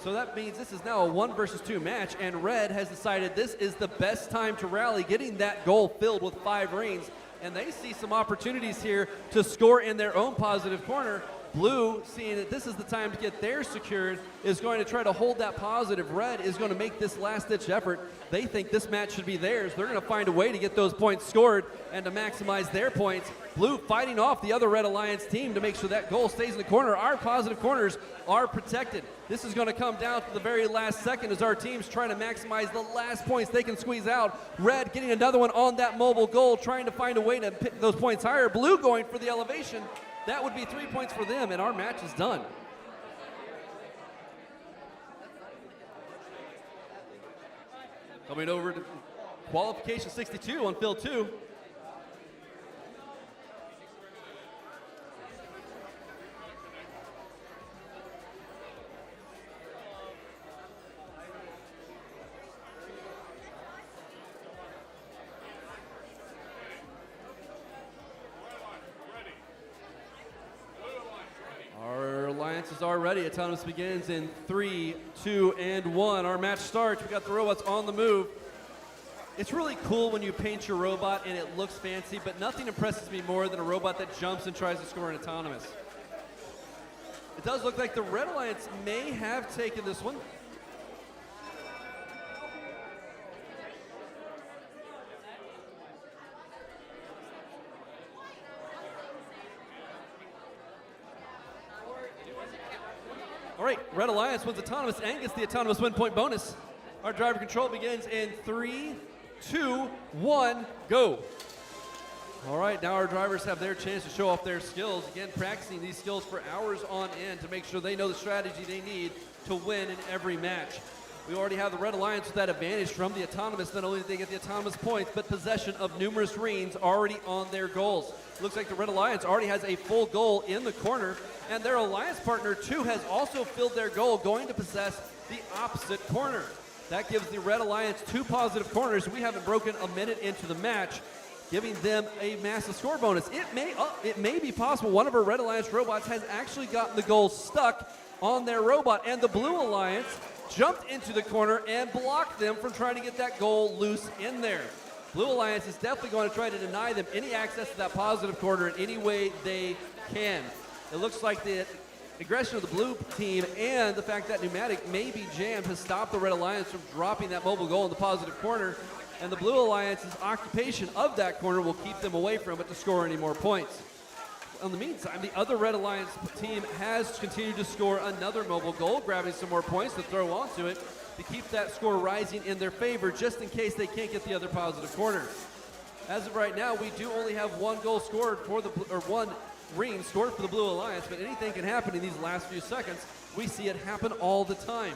So that means this is now a 1 versus 2 match, and Red has decided this is the best time to rally, getting that goal filled with 5 reins, and they see some opportunities here to score in their own positive corner. Blue, seeing that this is the time to get theirs secured, is going to try to hold that positive. Red is going to make this last-ditch effort. They think this match should be theirs. They're going to find a way to get those points scored and to maximize their points. Blue fighting off the other Red Alliance team to make sure that goal stays in the corner. Our positive corners are protected. This is going to come down to the very last second as our team's trying to maximize the last points they can squeeze out. Red getting another one on that mobile goal, trying to find a way to pick those points higher. Blue going for the elevation. That would be 3 points for them, and our match is done. Coming over to Qualification 62 on field 2. Are ready. Autonomous begins in 3, 2, and 1. Our match starts. We got the robots on the move. It's really cool when you paint your robot and it looks fancy, but nothing impresses me more than a robot that jumps and tries to score an autonomous. It does look like the Red Alliance may have taken this one. right, Red Alliance wins autonomous and gets the autonomous win point bonus. Our driver control begins in 3, 2, 1, go. All right, now our drivers have their chance to show off their skills. Again, practicing these skills for hours on end to make sure they know the strategy they need to win in every match. We already have the Red Alliance with that advantage from the autonomous. Not only did they get the autonomous points, but possession of numerous reens already on their goals. Looks like the Red Alliance already has a full goal in the corner, and their alliance partner too has also filled their goal, going to possess the opposite corner. That gives the Red Alliance 2 positive corners. We haven't broken a minute into the match, giving them a massive score bonus. It may be possible one of our Red Alliance robots has actually gotten the goal stuck on their robot, and the Blue Alliance jumped into the corner and blocked them from trying to get that goal loose in there. Blue Alliance is definitely going to try to deny them any access to that positive corner in any way they can. It looks like the aggression of the blue team and the fact that pneumatic may be jammed has stopped the Red Alliance from dropping that mobile goal in the positive corner, and the Blue Alliance's occupation of that corner will keep them away from it to score any more points. In the meantime, the other Red Alliance team has continued to score another mobile goal, grabbing some more points to throw onto it to keep that score rising in their favor, just in case they can't get the other positive corner. As of right now, we do only have one goal scored for one ring scored for the Blue Alliance, but anything can happen in these last few seconds. We see it happen all the time.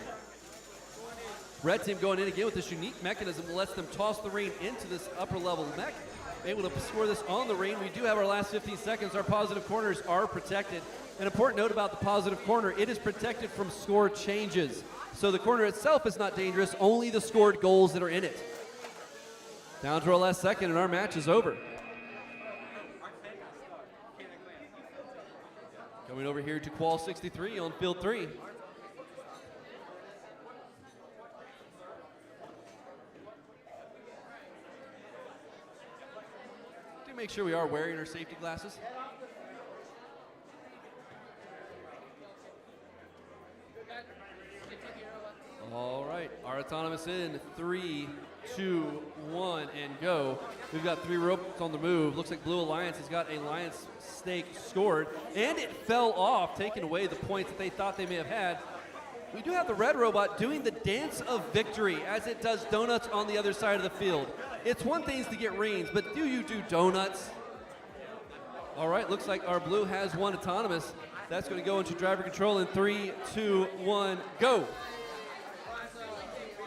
Red team going in again with this unique mechanism that lets them toss the ring into this upper level mech, able to score this on the ring. We do have our last 15 seconds. Our positive corners are protected. An important note about the positive corner, it is protected from score changes. So the corner itself is not dangerous, only the scored goals that are in it. Down to our last second and our match is over. Coming over here to Qual 63 on field 3. Make sure we are wearing our safety glasses. All right, our autonomous in 3, 2, 1, and go. We've got 3 robots on the move. Looks like Blue Alliance has got a Alliance stake scored, and it fell off, taking away the points that they thought they may have had. We do have the red robot doing the dance of victory as it does donuts on the other side of the field. It's one thing to get rings, but do you do donuts? All right, looks like our blue has one autonomous. That's going to go into driver control in 3, 2, 1, go.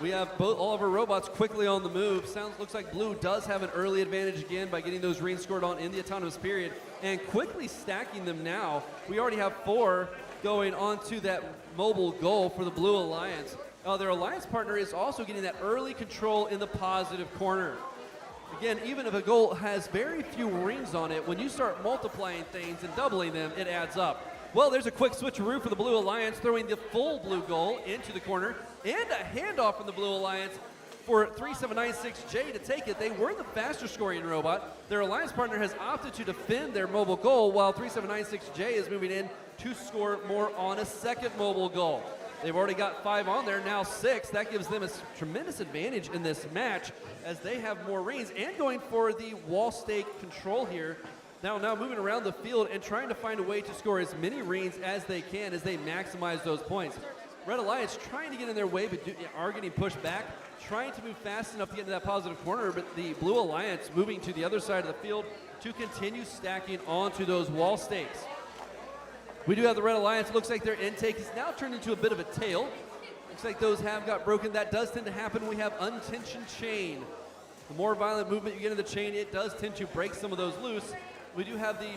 We have all of our robots quickly on the move. Looks like blue does have an early advantage again by getting those rings scored on in the autonomous period and quickly stacking them now. We already have 4 going on to that mobile goal for the Blue Alliance. Their alliance partner is also getting that early control in the positive corner. Again, even if a goal has very few rings on it, when you start multiplying things and doubling them, it adds up. Well, there's a quick switcheroo for the Blue Alliance, throwing the full blue goal into the corner, and a handoff from the Blue Alliance for 3796J to take it. They were the faster scoring robot. Their alliance partner has opted to defend their mobile goal, while 3796J is moving in to score more on a second mobile goal. They've already got 5 on there, now 6. That gives them a tremendous advantage in this match as they have more rings and going for the wall stake control here. Now moving around the field and trying to find a way to score as many rings as they can as they maximize those points. Red Alliance trying to get in their way but are getting pushed back, trying to move fast enough to get into that positive corner, but the Blue Alliance moving to the other side of the field to continue stacking onto those wall stakes. We do have the Red Alliance. It looks like their intake is now turned into a bit of a tail. Looks like those have got broken. That does tend to happen when we have untensioned chain. The more violent movement you get in the chain, it does tend to break some of those loose. We do have the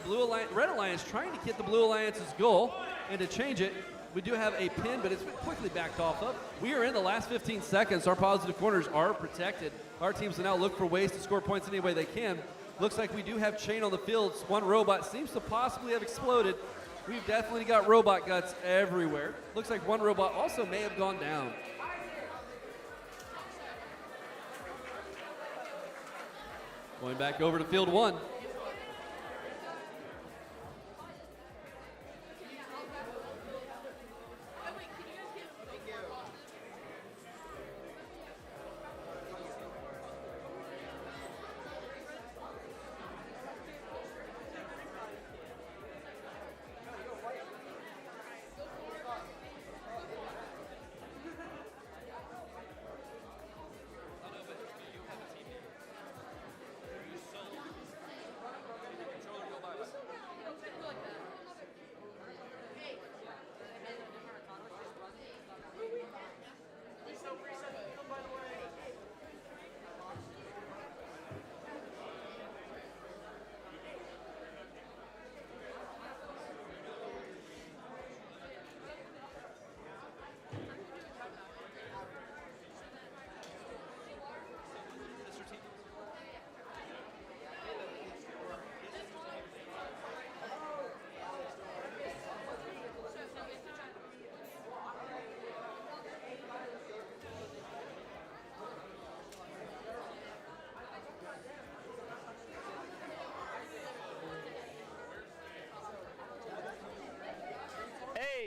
Red Alliance trying to get the Blue Alliance's goal and to change it. We do have a pin, but it's been quickly backed off of. We are in the last 15 seconds. Our positive corners are protected. Our teams will now look for ways to score points any way they can. Looks like we do have chain on the field. One robot seems to possibly have exploded. We've definitely got robot guts everywhere. Looks like one robot also may have gone down. Going back over to field 1.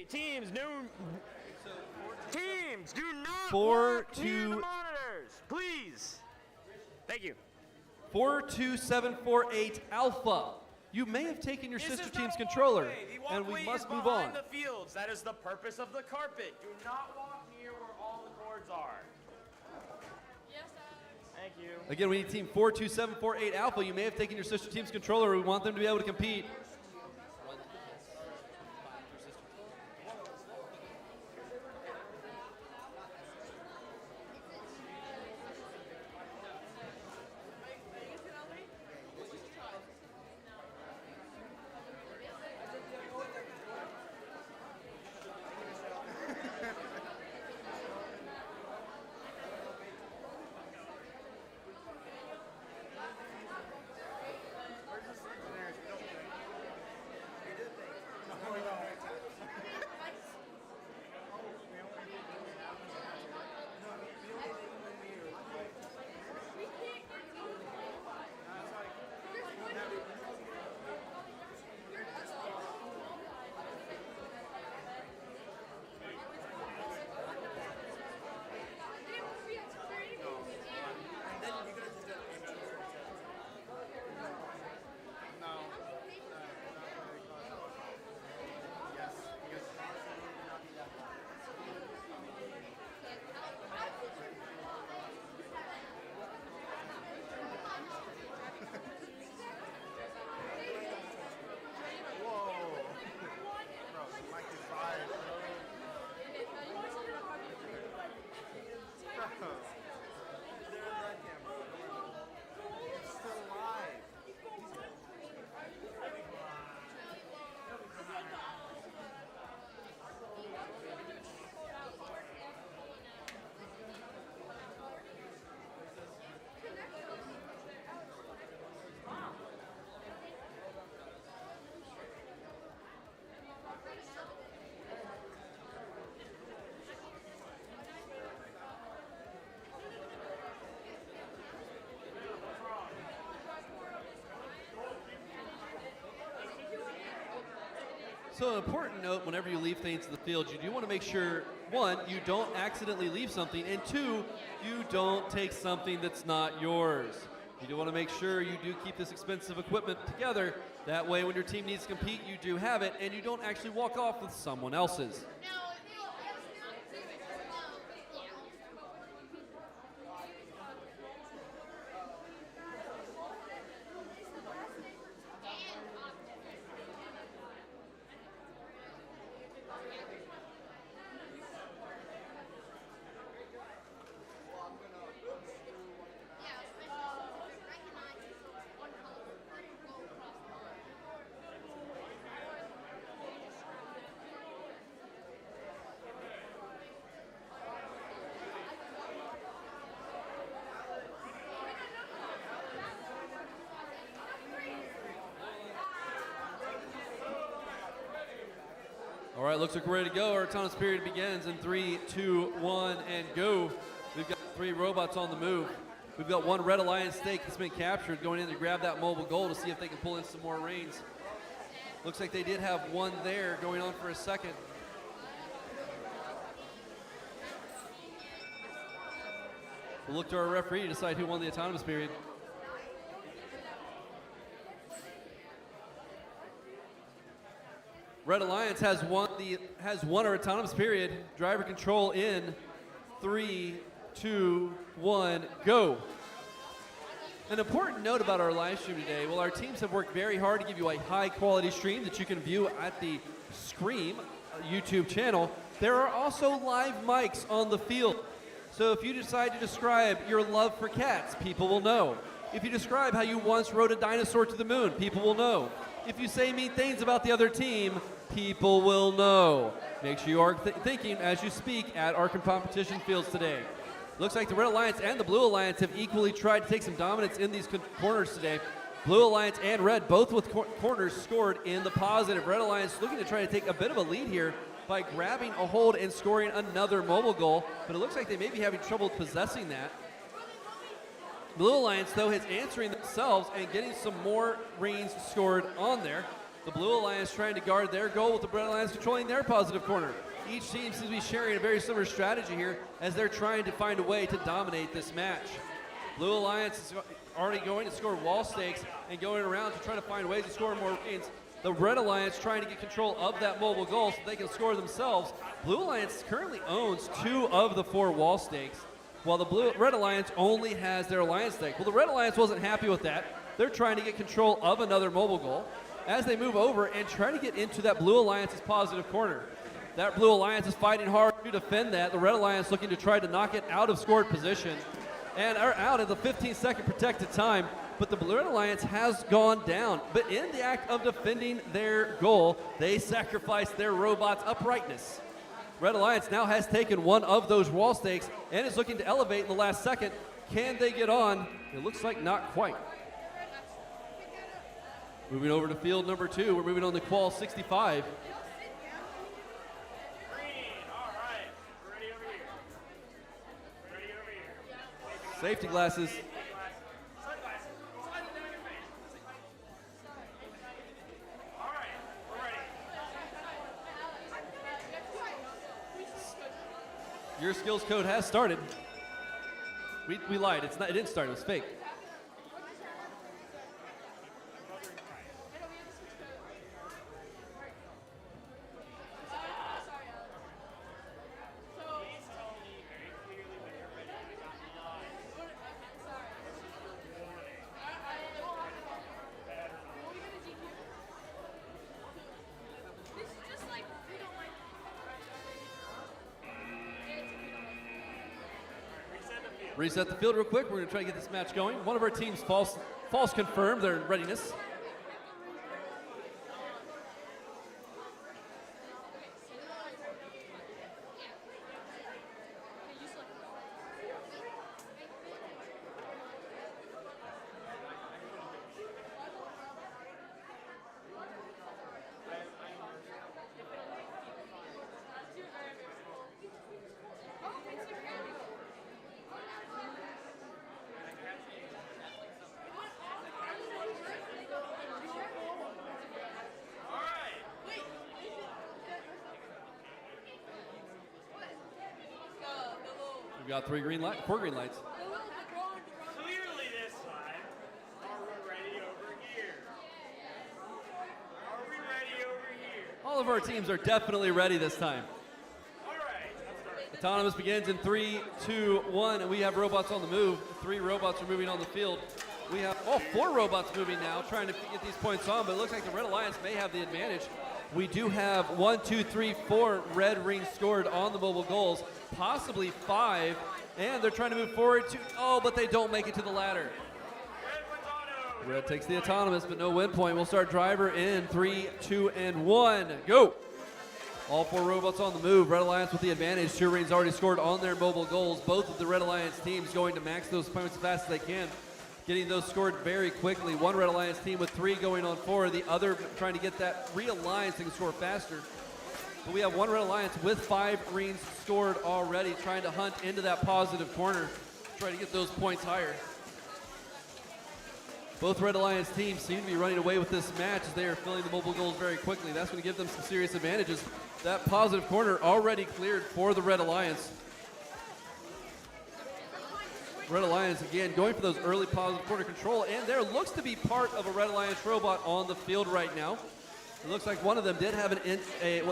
teams, no. Teams, do not 4, walk near the 2, monitors, please. Thank you. 42748 Alpha. You may have taken your sister team's controller, and we must move on. The fields. That is the purpose of the carpet. Do not walk near where all the cords are. Yes, Alex. Thank you. Again, we need team 42748 Alpha. You may have taken your sister team's controller. We want them to be able to compete. So an important note whenever you leave things to the field, you do want to make sure, one, you don't accidentally leave something, and two, you don't take something that's not yours. You do want to make sure you do keep this expensive equipment together. That way when your team needs to compete, you do have it, and you don't actually walk off with someone else's. All right, looks like we're ready to go. Our autonomous period begins in 3, 2, 1, and go. We've got 3 robots on the move. We've got 1 Red Alliance stake that's been captured, going in to grab that mobile goal to see if they can pull in some more reins. Looks like they did have 1 there going on for a second. We'll look to our referee to decide who won the autonomous period. Red Alliance has won our autonomous period. Driver control in 3, 2, 1, go. An important note about our live stream today, well, our teams have worked very hard to give you a high quality stream that you can view at the IceSCREAM YouTube channel. There are also live mics on the field. So if you decide to describe your love for cats, people will know. If you describe how you once rode a dinosaur to the moon, people will know. If you say mean things about the other team, people will know. Make sure you are thinking as you speak at our competition fields today. Looks like the Red Alliance and the Blue Alliance have equally tried to take some dominance in these corners today. Blue Alliance and Red, both with corners scored in the positive. Red Alliance looking to try to take a bit of a lead here by grabbing a hold and scoring another mobile goal, but it looks like they may be having trouble possessing that. Blue Alliance, though, is answering themselves and getting some more reins scored on there. The Blue Alliance trying to guard their goal with the Red Alliance controlling their positive corner. Each team seems to be sharing a very similar strategy here as they're trying to find a way to dominate this match. Blue Alliance is already going to score wall stakes and going around to try to find ways to score more gains. The Red Alliance trying to get control of that mobile goal so they can score themselves. Blue Alliance currently owns 2 of the 4 wall stakes, while the Red Alliance only has their alliance stake. Well, the Red Alliance wasn't happy with that. They're trying to get control of another mobile goal as they move over and try to get into that Blue Alliance's positive corner. That Blue Alliance is fighting hard to defend that. The Red Alliance looking to try to knock it out of scored position and are out at the 15-second protected time, but the Blue Alliance has gone down. But in the act of defending their goal, they sacrificed their robot's uprightness. Red Alliance now has taken 1 of those wall stakes and is looking to elevate in the last second. Can they get on? It looks like not quite. Moving over to field number 2, we're moving on to Qual 65. Safety glasses. Your skills code has started. We lied. It didn't start. It was fake. Reset the field real quick. We're going to try to get this match going. One of our teams false confirmed their readiness. We've got 4 green lights. Clearly this time, are we ready over here? Are we ready over here? All of our teams are definitely ready this time. All right. Autonomous begins in 3, 2, 1, and we have robots on the move. 3 robots are moving on the field. We have 4 robots moving now, trying to get these points on, but it looks like the Red Alliance may have the advantage. We do have 1, 2, 3, 4 red rings scored on the mobile goals, possibly 5, and they're trying to move forward to, but they don't make it to the ladder. Red takes the autonomous, but no win point. We'll start driver in 3, 2, and 1. Go! All 4 robots on the move. Red Alliance with the advantage. 2 rings already scored on their mobile goals. Both of the Red Alliance teams going to max those points as fast as they can, getting those scored very quickly. One Red Alliance team with 3 going on 4. The other trying to get that realigned so they can score faster. But we have 1 Red Alliance with 5 rings scored already, trying to hunt into that positive corner, try to get those points higher. Both Red Alliance teams seem to be running away with this match as they are filling the mobile goals very quickly. That's going to give them some serious advantages. That positive corner already cleared for the Red Alliance. Red Alliance, again, going for those early positive corner control, and there looks to be part of a Red Alliance robot on the field right now. It looks like one of them did have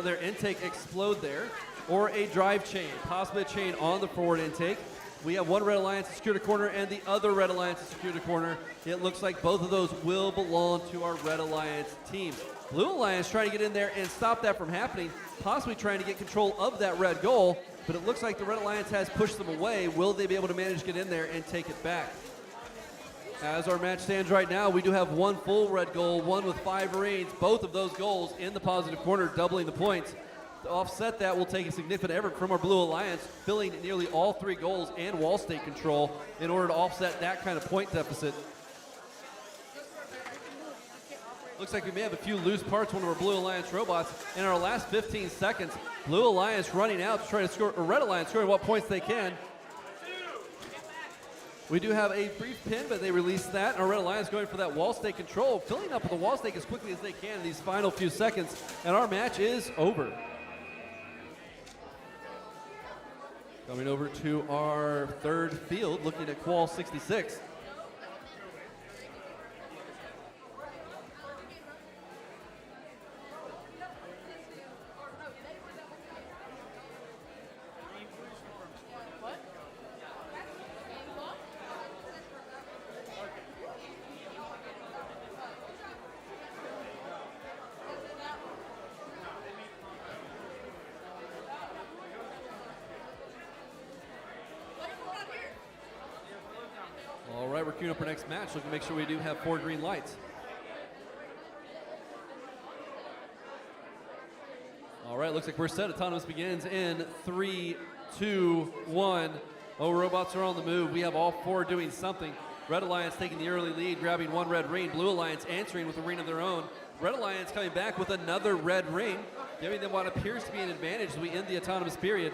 their intake explode there, or a drive chain, possibly a chain on the forward intake. We have 1 Red Alliance to secure the corner and the other Red Alliance to secure the corner. It looks like both of those will belong to our Red Alliance teams. Blue Alliance trying to get in there and stop that from happening, possibly trying to get control of that red goal, but it looks like the Red Alliance has pushed them away. Will they be able to manage to get in there and take it back? As our match stands right now, we do have 1 full red goal, 1 with 5 rings. Both of those goals in the positive corner, doubling the points. To offset that, will take a significant effort from our Blue Alliance, filling nearly all 3 goals and wall state control in order to offset that kind of point deficit. Looks like we may have a few loose parts, one of our Blue Alliance robots. In our last 15 seconds, Blue Alliance running out to try to score, or Red Alliance scoring what points they can. We do have a brief pin, but they released that. Our Red Alliance going for that wall stake control, filling up with the wall stake as quickly as they can in these final few seconds, and our match is over. Coming over to our third field, looking at Qual 66. All right, we're queuing up our next match. Looking to make sure we do have 4 green lights. All right, looks like we're set. Autonomous begins in 3, 2, 1. Oh, robots are on the move. We have all 4 doing something. Red Alliance taking the early lead, grabbing 1 red ring. Blue Alliance answering with a ring of their own. Red Alliance coming back with another red ring, giving them what appears to be an advantage as we end the autonomous period.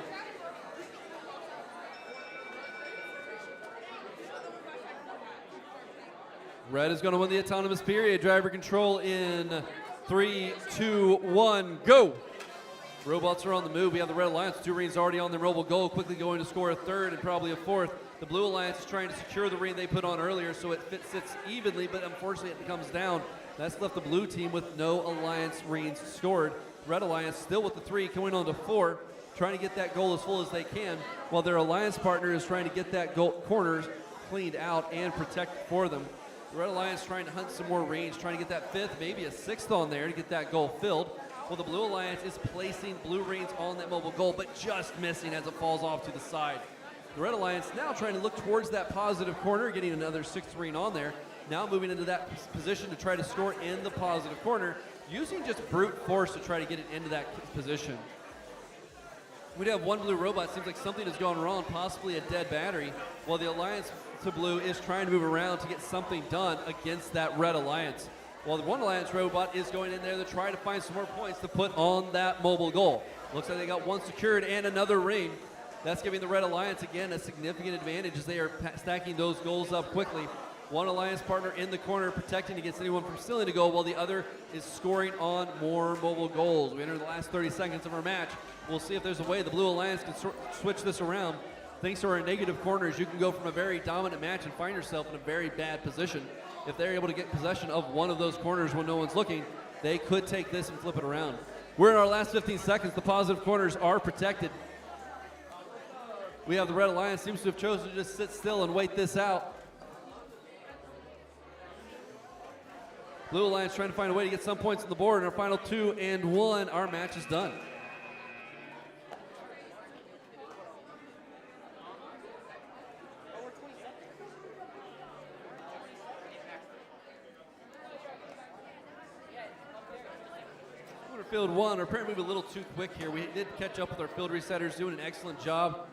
Red is going to win the autonomous period. Driver control in 3, 2, 1, go. Robots are on the move. We have the Red Alliance, 2 rings already on their mobile goal, quickly going to score a 3rd and probably a 4th. The Blue Alliance is trying to secure the ring they put on earlier so it sits evenly, but unfortunately it comes down. That's left the blue team with no Alliance rings scored. Red Alliance still with the 3, coming on to 4, trying to get that goal as full as they can, while their Alliance partner is trying to get that goal corners cleaned out and protected for them. The Red Alliance trying to hunt some more range, trying to get that 5th, maybe a 6th on there to get that goal filled. Well, the Blue Alliance is placing blue rings on that mobile goal, but just missing as it falls off to the side. The Red Alliance now trying to look towards that positive corner, getting another 6th ring on there. Now moving into that position to try to score in the positive corner, using just brute force to try to get it into that position. We do have 1 blue robot. Seems like something has gone wrong, possibly a dead battery, while the Alliance to blue is trying to move around to get something done against that Red Alliance. While the 1 Alliance robot is going in there to try to find some more points to put on that mobile goal. Looks like they got 1 secured and another ring. That's giving the Red Alliance, again, a significant advantage as they are stacking those goals up quickly. 1 Alliance partner in the corner protecting against anyone from stealing a goal, while the other is scoring on more mobile goals. We enter the last 30 seconds of our match. We'll see if there's a way the Blue Alliance can switch this around. Thanks to our negative corners, you can go from a very dominant match and find yourself in a very bad position. If they're able to get possession of one of those corners when no one's looking, they could take this and flip it around. We're in our last 15 seconds. The positive corners are protected. We have the Red Alliance seems to have chosen to just sit still and wait this out. Blue Alliance trying to find a way to get some points on the board. In our final 2 and 1, our match is done. Field 1, our apparently moved a little too quick here. We did catch up with our field resetters, doing an excellent job.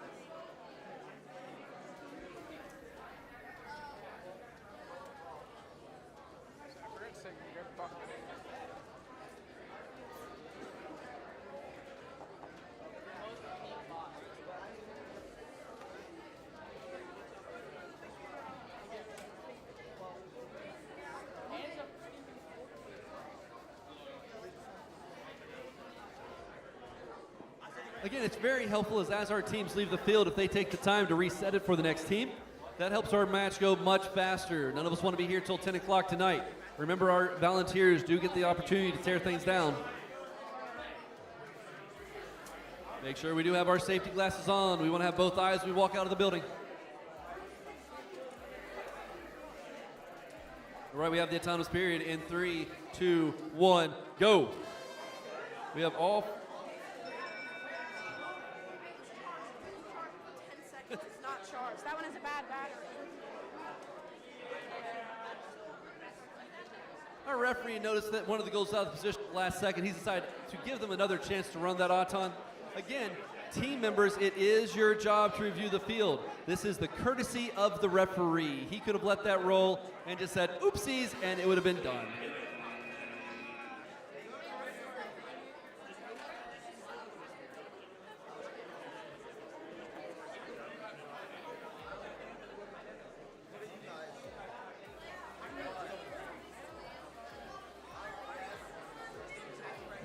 Again, it's very helpful as our teams leave the field, if they take the time to reset it for the next team, that helps our match go much faster. None of us want to be here till 10 o'clock tonight. Remember, our volunteers do get the opportunity to tear things down. Make sure we do have our safety glasses on. We want to have both eyes when we walk out of the building. All right, we have the autonomous period in 3, 2, 1, go. We have all... 10 seconds, it's not charged. That one is a bad battery. Our referee noticed that one of the goals out of the position last second. He's decided to give them another chance to run that auton. Again, team members, it is your job to review the field. This is the courtesy of the referee. He could have let that roll and just said, oopsies, and it would have been done.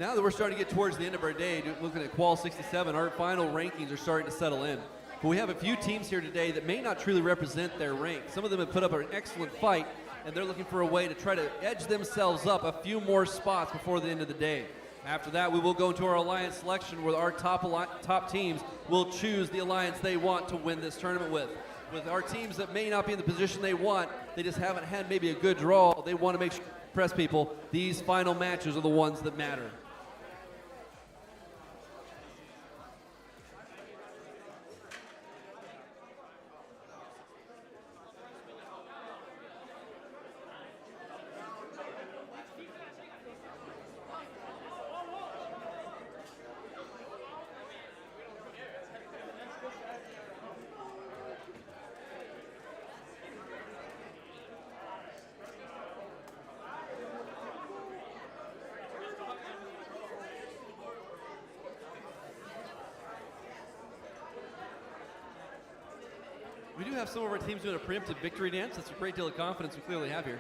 Now that we're starting to get towards the end of our day, looking at Qual 67, our final rankings are starting to settle in. But we have a few teams here today that may not truly represent their rank. Some of them have put up an excellent fight, and they're looking for a way to try to edge themselves up a few more spots before the end of the day. After that, we will go into our alliance selection where our top teams will choose the alliance they want to win this tournament with. With our teams that may not be in the position they want, they just haven't had maybe a good draw, they want to make sure to impress people. These final matches are the ones that matter. We do have some of our teams doing a preemptive victory dance. That's a great deal of confidence we clearly have here.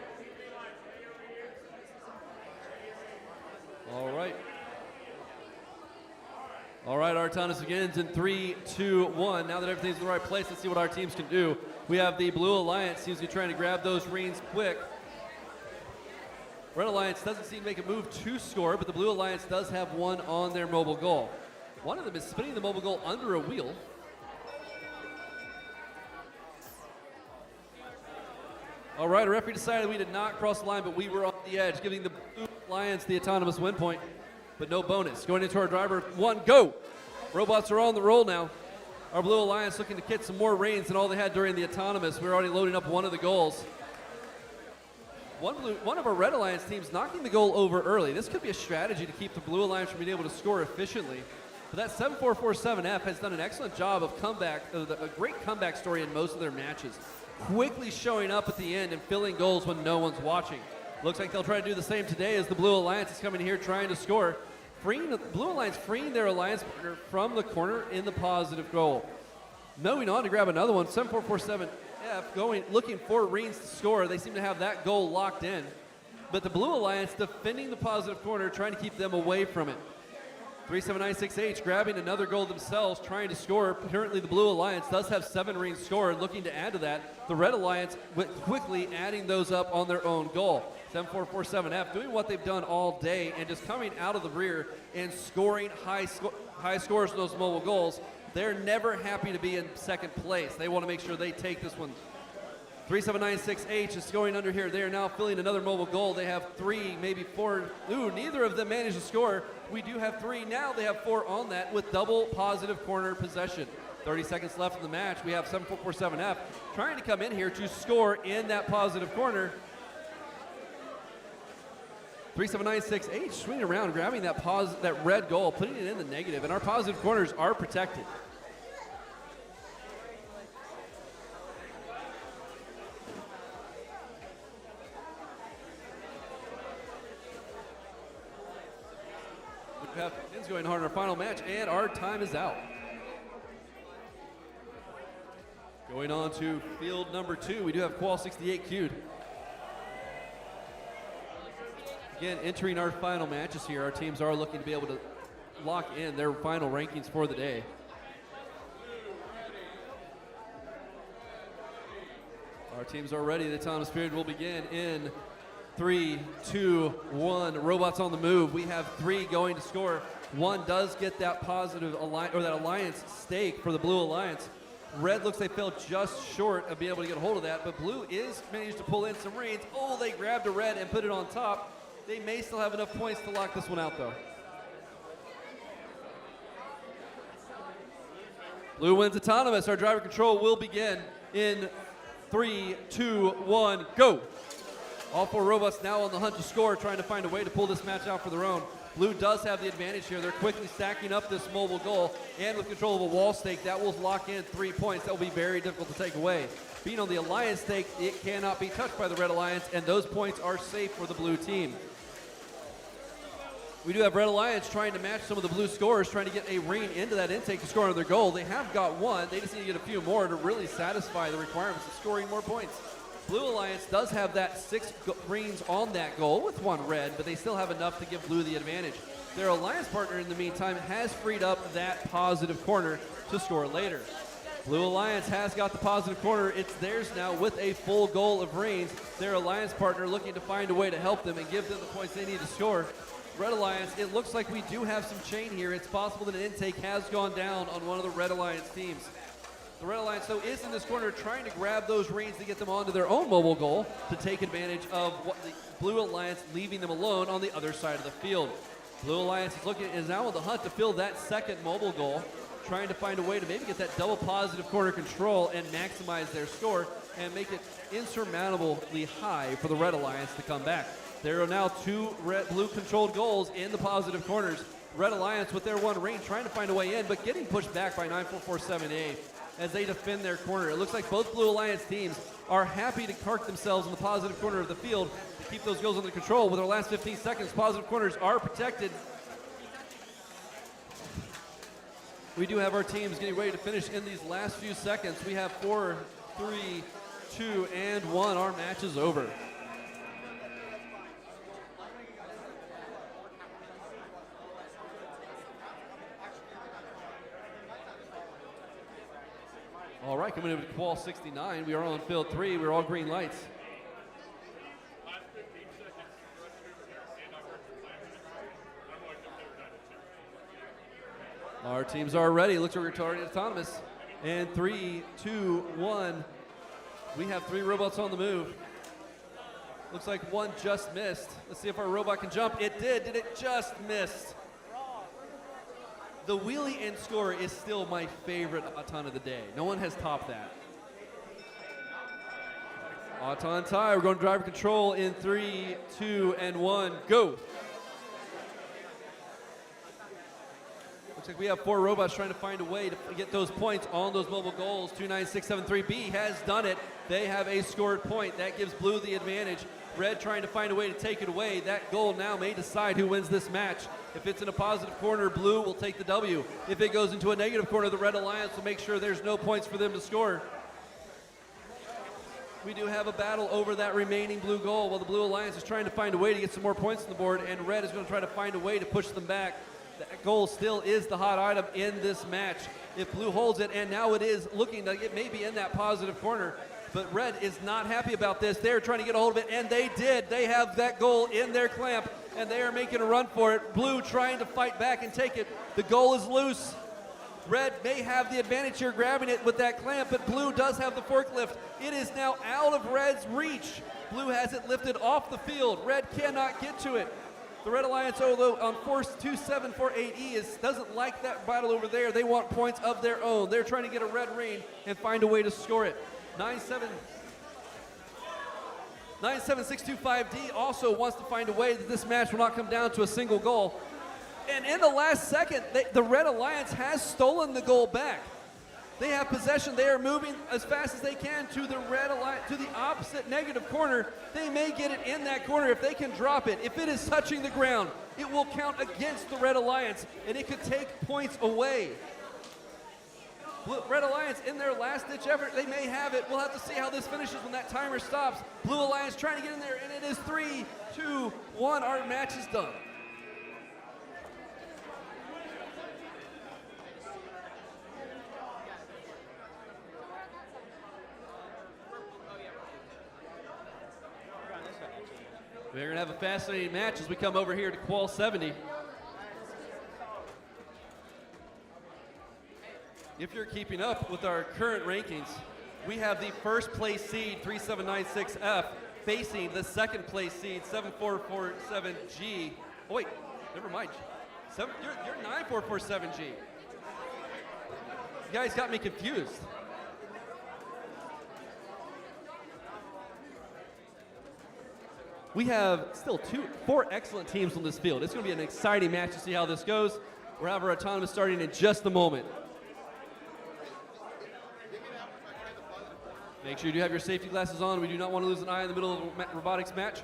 All right. All right, our time begins in 3, 2, 1. Now that everything's in the right place, let's see what our teams can do. We have the Blue Alliance seems to be trying to grab those greens quick. Red Alliance doesn't seem to make a move to score, but the Blue Alliance does have one on their mobile goal. One of them is spinning the mobile goal under a wheel. All right, a referee decided we did not cross the line, but we were on the edge, giving the Blue Alliance the autonomous win point, but no bonus. Going into our driver, one, go. Robots are on the roll now. Our Blue Alliance looking to get some more reigns than all they had during the autonomous. We're already loading up one of the goals. One of our Red Alliance teams knocking the goal over early. This could be a strategy to keep the Blue Alliance from being able to score efficiently. But that 7447F has done an excellent job of a great comeback story in most of their matches. Quickly showing up at the end and filling goals when no one's watching. Looks like they'll try to do the same today as the Blue Alliance is coming here trying to score. The Blue Alliance freeing their alliance partner from the corner in the positive goal. Moving on to grab another one, 7447F looking for Reens to score. They seem to have that goal locked in. But the Blue Alliance defending the positive corner, trying to keep them away from it. 3796H grabbing another goal themselves, trying to score. Currently, the Blue Alliance does have 7 reigns scored. Looking to add to that, the Red Alliance quickly adding those up on their own goal. 7447F doing what they've done all day and just coming out of the rear and scoring high scores in those mobile goals. They're never happy to be in second place. They want to make sure they take this one. 3796H is going under here. They are now filling another mobile goal. They have 3, maybe 4. Ooh, neither of them managed to score. We do have 3. Now they have 4 on that with double positive corner possession. 30 seconds left in the match. We have 7447F trying to come in here to score in that positive corner. 3796H swinging around, grabbing that red goal, putting it in the negative, and our positive corners are protected. We have Pins going hard in our final match, and our time is out. Going on to field number 2, we do have Qual 68 queued. Again, entering our final matches here, our teams are looking to be able to lock in their final rankings for the day. Our teams are ready. The autonomous period will begin in 3, 2, 1. Robots on the move. We have 3 going to score. 1 does get that positive alliance stake for the Blue Alliance. Red looks they fell just short of being able to get a hold of that, but Blue is managed to pull in some reins. Oh, they grabbed a red and put it on top. They may still have enough points to lock this one out, though. Blue wins autonomous. Our driver control will begin in 3, 2, 1, go. All 4 robots now on the hunt to score, trying to find a way to pull this match out for their own. Blue does have the advantage here. They're quickly stacking up this mobile goal, and with control of a wall stake, that will lock in 3 points. That will be very difficult to take away. Being on the alliance stake, it cannot be touched by the Red Alliance, and those points are safe for the blue team. We do have Red Alliance trying to match some of the blue scorers, trying to get a ring into that intake to score another goal. They have got 1. They just need to get a few more to really satisfy the requirements of scoring more points. Blue Alliance does have that 6 greens on that goal with 1 red, but they still have enough to give Blue the advantage. Their alliance partner, in the meantime, has freed up that positive corner to score later. Blue Alliance has got the positive corner. It's theirs now with a full goal of range. Their alliance partner looking to find a way to help them and give them the points they need to score. Red Alliance, it looks like we do have some chain here. It's possible that an intake has gone down on one of the Red Alliance teams. The Red Alliance, though, is in this corner trying to grab those reins to get them onto their own mobile goal to take advantage of what the Blue Alliance leaving them alone on the other side of the field. Blue Alliance is now on the hunt to fill that second mobile goal, trying to find a way to maybe get that double positive corner control and maximize their score and make it insurmountably high for the Red Alliance to come back. There are now 2 blue controlled goals in the positive corners. Red Alliance with their 1 range trying to find a way in, but getting pushed back by 9447A as they defend their corner. It looks like both Blue Alliance teams are happy to park themselves in the positive corner of the field to keep those goals under control. With our last 15 seconds, positive corners are protected. We do have our teams getting ready to finish in these last few seconds. We have 4, 3, 2, and 1. Our match is over. All right, coming into Qual 69, we are on field 3. We're all green lights. Our teams are ready. Looks like we're already autonomous. And 3, 2, 1. We have 3 robots on the move. Looks like 1 just missed. Let's see if our robot can jump. It did. Did it just miss? The wheelie and score is still my favorite Auton of the day. No one has topped that. Auton tie. We're going to driver control in 3, 2, and 1. Go. Looks like we have 4 robots trying to find a way to get those points on those mobile goals. 29673B has done it. They have a scored point. That gives Blue the advantage. Red trying to find a way to take it away. That goal now may decide who wins this match. If it's in a positive corner, Blue will take the W. If it goes into a negative corner, the Red Alliance will make sure there's no points for them to score. We do have a battle over that remaining blue goal while the Blue Alliance is trying to find a way to get some more points on the board, and Red is going to try to find a way to push them back. That goal still is the hot item in this match. If Blue holds it, and now it is looking like it may be in that positive corner, but Red is not happy about this. They're trying to get a hold of it, and they did. They have that goal in their clamp, and they are making a run for it. Blue trying to fight back and take it. The goal is loose. Red may have the advantage here grabbing it with that clamp, but Blue does have the forklift. It is now out of Red's reach. Blue has it lifted off the field. Red cannot get to it. The Red Alliance, although on force 2748E, doesn't like that battle over there. They want points of their own. They're trying to get a red ring and find a way to score it. 97625D also wants to find a way that this match will not come down to a single goal. And in the last second, the Red Alliance has stolen the goal back. They have possession. They are moving as fast as they can to the Red Alliance, to the opposite negative corner. They may get it in that corner if they can drop it. If it is touching the ground, it will count against the Red Alliance, and it could take points away. Red Alliance in their last-ditch effort, they may have it. We'll have to see how this finishes when that timer stops. Blue Alliance trying to get in there, and it is 3, 2, 1. Our match is done. We're going to have a fascinating match as we come over here to Qual 70. If you're keeping up with our current rankings, we have the first place seed 3796F facing the second place seed 7447G. Oh wait, never mind. You're 9447G. You guys got me confused. We have still 4 excellent teams on this field. It's going to be an exciting match to see how this goes. We'll have our autonomous starting in just a moment. Make sure you do have your safety glasses on. We do not want to lose an eye in the middle of the robotics match.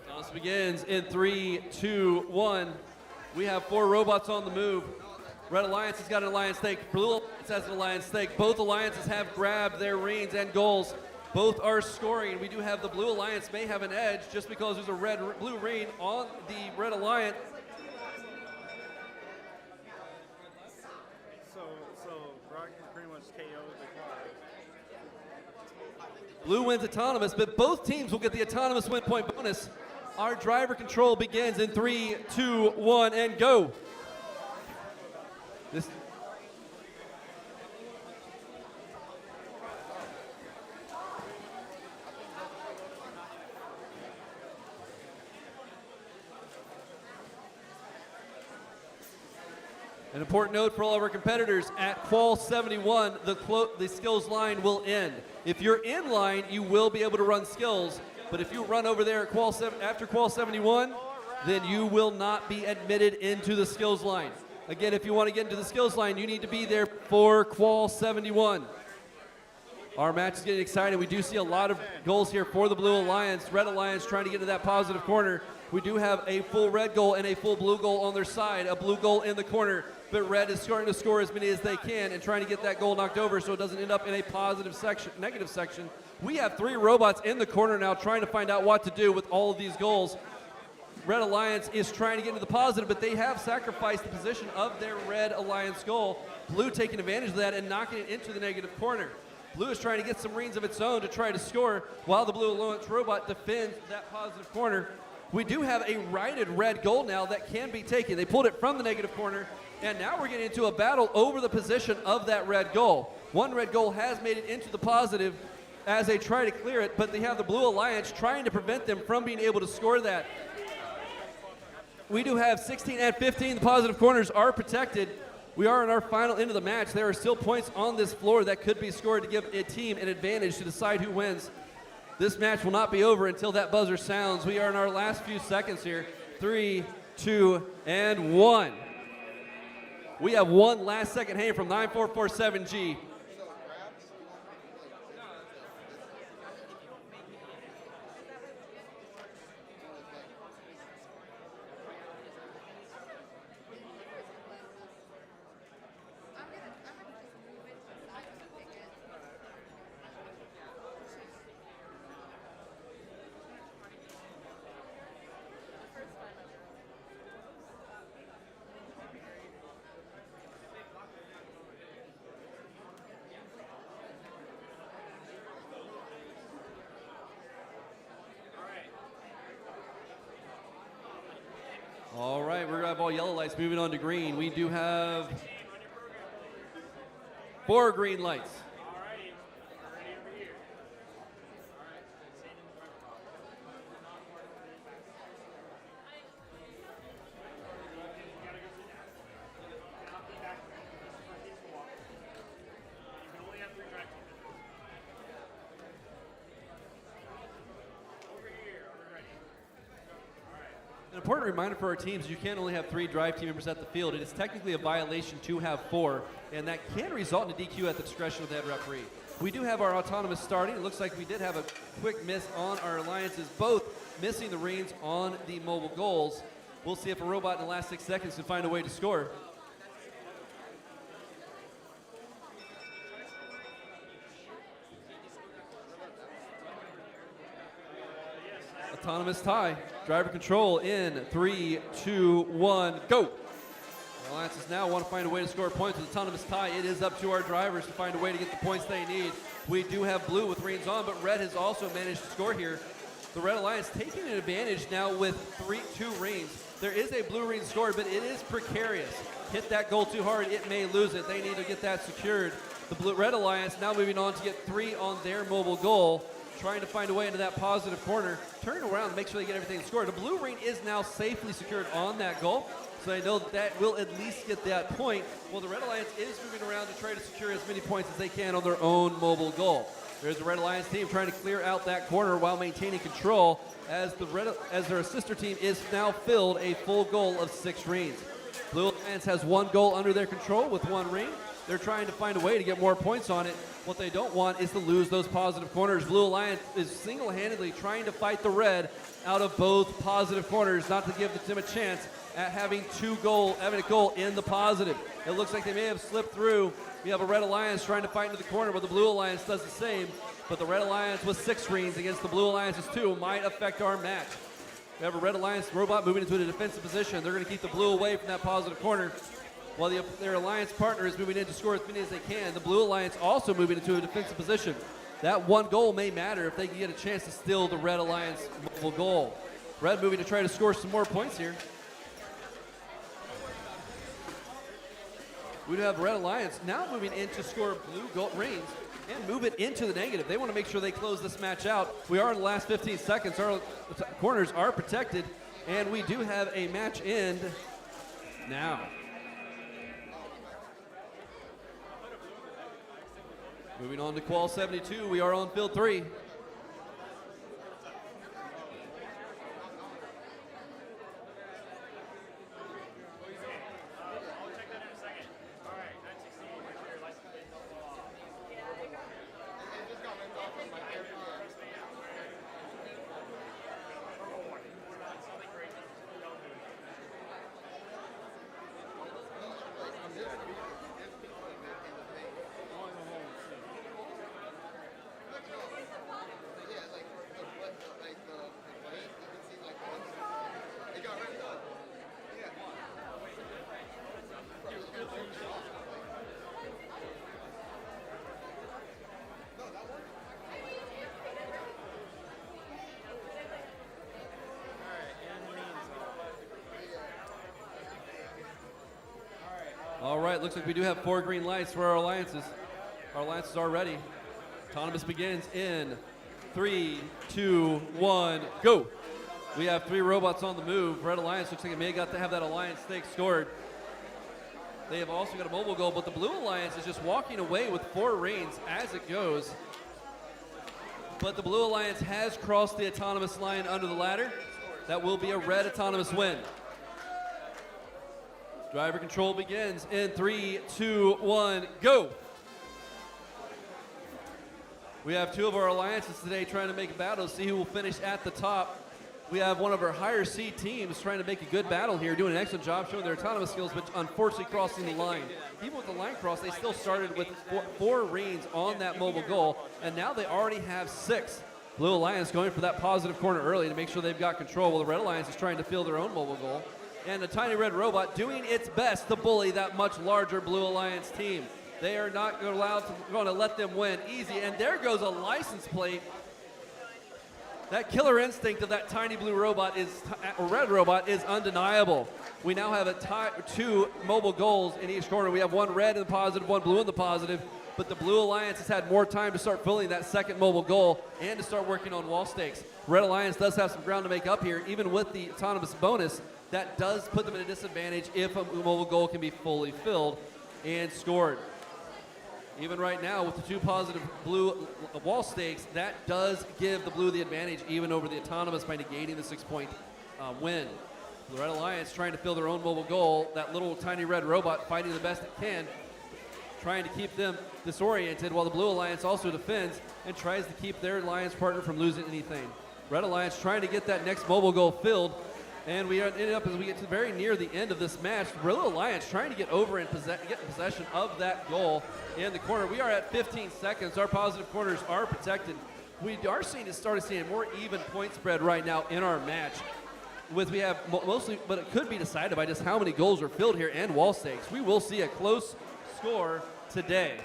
Autonomous begins in 3, 2, 1. We have 4 robots on the move. Red Alliance has got an alliance stake. Blue Alliance has an alliance stake. Both alliances have grabbed their reins and goals. Both are scoring. We do have the Blue Alliance may have an edge just because there's a blue rein on the Red Alliance. So Brock pretty much KO'd the car. Blue wins autonomous, but both teams will get the autonomous win point bonus. Our driver control begins in 3, 2, 1, and go. This An important note for all of our competitors, at Qual 71, the skills line will end. If you're in line, you will be able to run skills, but if you run over there at after Qual 71, then you will not be admitted into the skills line. Again, if you want to get into the skills line, you need to be there for Qual 71. Our match is getting exciting. We do see a lot of goals here for the Blue Alliance. Red Alliance trying to get to that positive corner. We do have a full red goal and a full blue goal on their side, a blue goal in the corner, but red is starting to score as many as they can and trying to get that goal knocked over so it doesn't end up in a negative section. We have 3 robots in the corner now trying to find out what to do with all of these goals. Red Alliance is trying to get into the positive, but they have sacrificed the position of their Red Alliance goal. Blue taking advantage of that and knocking it into the negative corner. Blue is trying to get some reins of its own to try to score while the Blue Alliance robot defends that positive corner. We do have a righted red goal now that can be taken. They pulled it from the negative corner, and now we're getting into a battle over the position of that red goal. One red goal has made it into the positive as they try to clear it, but they have the Blue Alliance trying to prevent them from being able to score that. We do have 16 and 15. The positive corners are protected. We are in our final end of the match. There are still points on this floor that could be scored to give a team an advantage to decide who wins. This match will not be over until that buzzer sounds. We are in our last few seconds here. 3, 2, and 1. We have one last second hang from 9447G. All right, we're gonna have all yellow lights moving on to green. We do have 4 green lights. An important reminder for our teams, you can only have 3 drive team members at the field. It is technically a violation to have 4, and that can result in a DQ at the discretion of the head referee. We do have our autonomous starting. It looks like we did have a quick miss on our alliances, both missing the reins on the mobile goals. We'll see if a robot in the last 6 seconds can find a way to score. Autonomous tie. Driver control in 3, 2, 1, go. Alliances now want to find a way to score points with autonomous tie. It is up to our drivers to find a way to get the points they need. We do have blue with reins on, but red has also managed to score here. The Red Alliance taking an advantage now with 2 reins. There is a blue rein scored, but it is precarious. Hit that goal too hard, it may lose it. They need to get that secured. The Red Alliance now moving on to get 3 on their mobile goal, trying to find a way into that positive corner, turning around to make sure they get everything scored. The blue rein is now safely secured on that goal, so they know that will at least get that point. Well, the Red Alliance is moving around to try to secure as many points as they can on their own mobile goal. There's the Red Alliance team trying to clear out that corner while maintaining control as their sister team is now filled a full goal of 6 reins. Blue Alliance has 1 goal under their control with 1 rein. They're trying to find a way to get more points on it. What they don't want is to lose those positive corners. Blue Alliance is single-handedly trying to fight the red out of both positive corners, not to give them a chance at having a goal in the positive. It looks like they may have slipped through. We have a Red Alliance trying to fight into the corner, but the Blue Alliance does the same. But the Red Alliance with 6 screens against the Blue Alliance's 2 might affect our match. We have a Red Alliance robot moving into a defensive position. They're going to keep the Blue away from that positive corner, while their Alliance partner is moving in to score as many as they can. The Blue Alliance also moving into a defensive position. That 1 goal may matter if they can get a chance to steal the Red Alliance mobile goal. Red moving to try to score some more points here. We have Red Alliance now moving in to score blue goal reigns and move it into the negative. They want to make sure they close this match out. We are in the last 15 seconds. Our corners are protected, and we do have a match end now. Moving on to Qual 72, we are on field 3. All right, looks like we do have 4 green lights for our alliances. Our alliances are ready. Autonomous begins in 3, 2, 1, go. We have 3 robots on the move. Red Alliance looks like it may have got to have that alliance stake scored. They have also got a mobile goal, but the Blue Alliance is just walking away with 4 reigns as it goes. But the Blue Alliance has crossed the autonomous line under the ladder. That will be a red autonomous win. Driver control begins in 3, 2, 1, go. We have 2 of our alliances today trying to make a battle, see who will finish at the top. We have one of our higher seed teams trying to make a good battle here, doing an excellent job showing their autonomous skills, but unfortunately crossing the line. Even with the line cross, they still started with 4 reigns on that mobile goal, and now they already have 6. Blue Alliance going for that positive corner early to make sure they've got control, while the Red Alliance is trying to fill their own mobile goal. And the tiny red robot doing its best to bully that much larger Blue Alliance team. They are not going to let them win easy. And there goes a license plate. That killer instinct of that tiny blue robot red robot is undeniable. We now have 2 mobile goals in each corner. We have 1 red in the positive, 1 blue in the positive. But the Blue Alliance has had more time to start filling that second mobile goal and to start working on wall stakes. Red Alliance does have some ground to make up here, even with the autonomous bonus. That does put them at a disadvantage if a mobile goal can be fully filled and scored. Even right now, with the 2 positive blue wall stakes, that does give the blue the advantage even over the autonomous by negating the 6-point win. The Red Alliance trying to fill their own mobile goal. That little tiny red robot fighting the best it can, trying to keep them disoriented, while the Blue Alliance also defends and tries to keep their alliance partner from losing anything. Red Alliance trying to get that next mobile goal filled. And we ended up, as we get to very near the end of this match, Blue Alliance trying to get over and get in possession of that goal in the corner. We are at 15 seconds. Our positive corners are protected. We are seeing a more even point spread right now in our match. We have mostly, but it could be decided by just how many goals are filled here and wall stakes. We will see a close score today.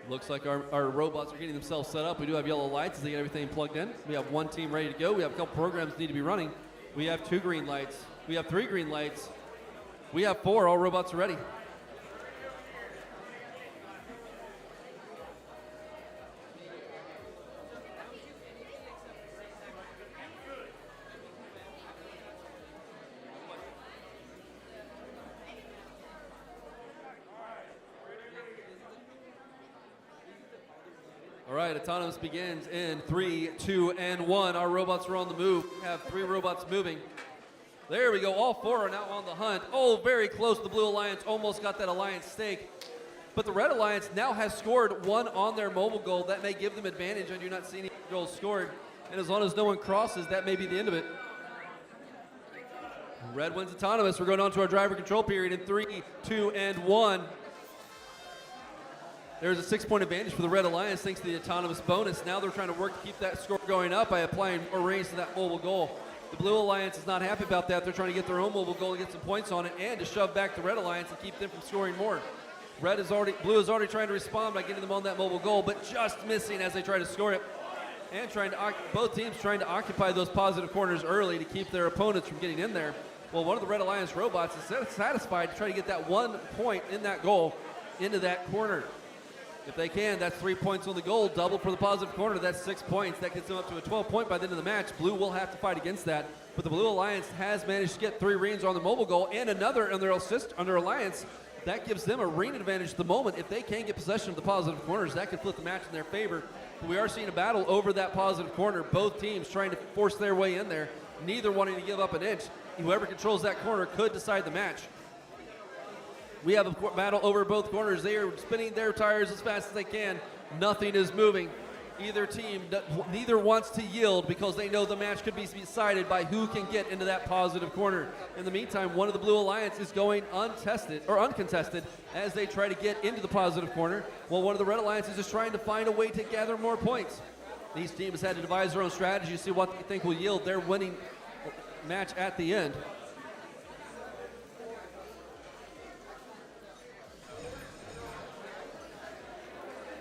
Looks like our robots are getting themselves set up. We do have yellow lights as they get everything plugged in. We have 1 team ready to go. We have a couple programs that need to be running. We have 2 green lights. We have 3 green lights. We have 4. All robots are ready. All right, autonomous begins in 3, 2, and 1. Our robots are on the move. We have 3 robots moving. There we go. All 4 are now on the hunt. Oh, very close. The Blue Alliance almost got that Alliance stake. But the Red Alliance now has scored 1 on their mobile goal. That may give them advantage. I do not see any goals scored. And as long as no one crosses, that may be the end of it. Red wins autonomous. We're going on to our driver control period in 3, 2, and 1. There's a 6-point advantage for the Red Alliance thanks to the autonomous bonus. Now they're trying to work to keep that score going up by applying more range to that mobile goal. The Blue Alliance is not happy about that. They're trying to get their own mobile goal and get some points on it and to shove back the Red Alliance and keep them from scoring more. Blue is already trying to respond by getting them on that mobile goal, but just missing as they try to score it. And both teams trying to occupy those positive corners early to keep their opponents from getting in there. Well, one of the Red Alliance robots is satisfied to try to get that 1 point in that goal into that corner. If they can, that's 3 points on the goal, double for the positive corner. That's 6 points. That gets them up to a 12-point by the end of the match. Blue will have to fight against that. But the Blue Alliance has managed to get 3 reens on the mobile goal and another on their assist on their Alliance. That gives them a reen advantage at the moment. If they can get possession of the positive corners, that could flip the match in their favor. But we are seeing a battle over that positive corner. Both teams trying to force their way in there, neither wanting to give up an inch. Whoever controls that corner could decide the match. We have a battle over both corners. They are spinning their tires as fast as they can. Nothing is moving. Either team neither wants to yield because they know the match could be decided by who can get into that positive corner. In the meantime, one of the Blue Alliance is going uncontested as they try to get into the positive corner, while one of the Red Alliance is just trying to find a way to gather more points. These teams had to devise their own strategy to see what they think will yield their winning match at the end.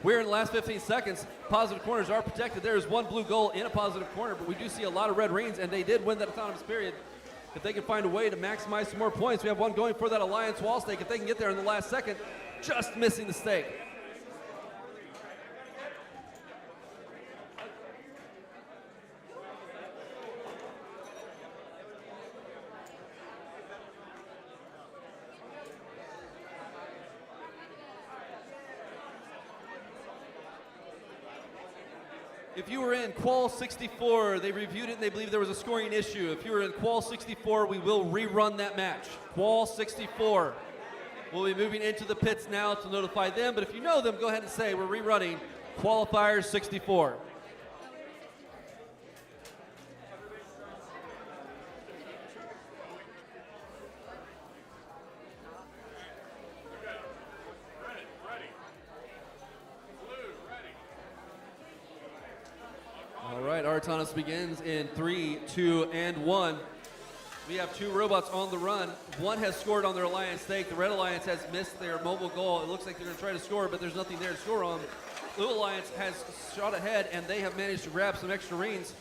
We're in the last 15 seconds. Positive corners are protected. There is 1 blue goal in a positive corner, but we do see a lot of red reens, and they did win that autonomous period. If they can find a way to maximize some more points, we have 1 going for that Alliance wall stake. If they can get there in the last second, just missing the stake. If you were in Qual 64, they reviewed it and they believe there was a scoring issue. If you were in Qual 64, we will rerun that match. Qual 64. We'll be moving into the pits now to notify them, but if you know them, go ahead and say we're rerunning Qualifier 64. All right, our autonomous begins in 3, 2, and 1. We have 2 robots on the run. 1 has scored on their Alliance stake. The Red Alliance has missed their mobile goal. It looks like they're going to try to score, but there's nothing there to score on. Blue Alliance has shot ahead, and they have managed to grab some extra reens.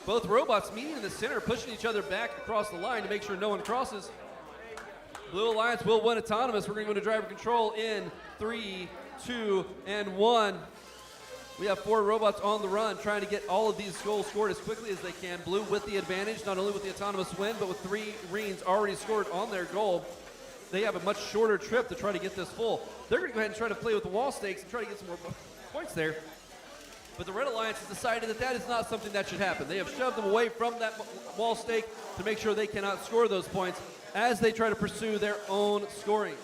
Both robots meeting in the center, pushing each other back across the line to make sure no one crosses. Blue Alliance will win autonomous. We're going to go to driver control in 3, 2, and 1. We have 4 robots on the run trying to get all of these goals scored as quickly as they can. Blue with the advantage, not only with the autonomous win, but with 3 reens already scored on their goal. They have a much shorter trip to try to get this full. They're going to go ahead and try to play with the wall stakes and try to get some more points there. But the Red Alliance has decided that that is not something that should happen. They have shoved them away from that wall stake to make sure they cannot score those points as they try to pursue their own scoring.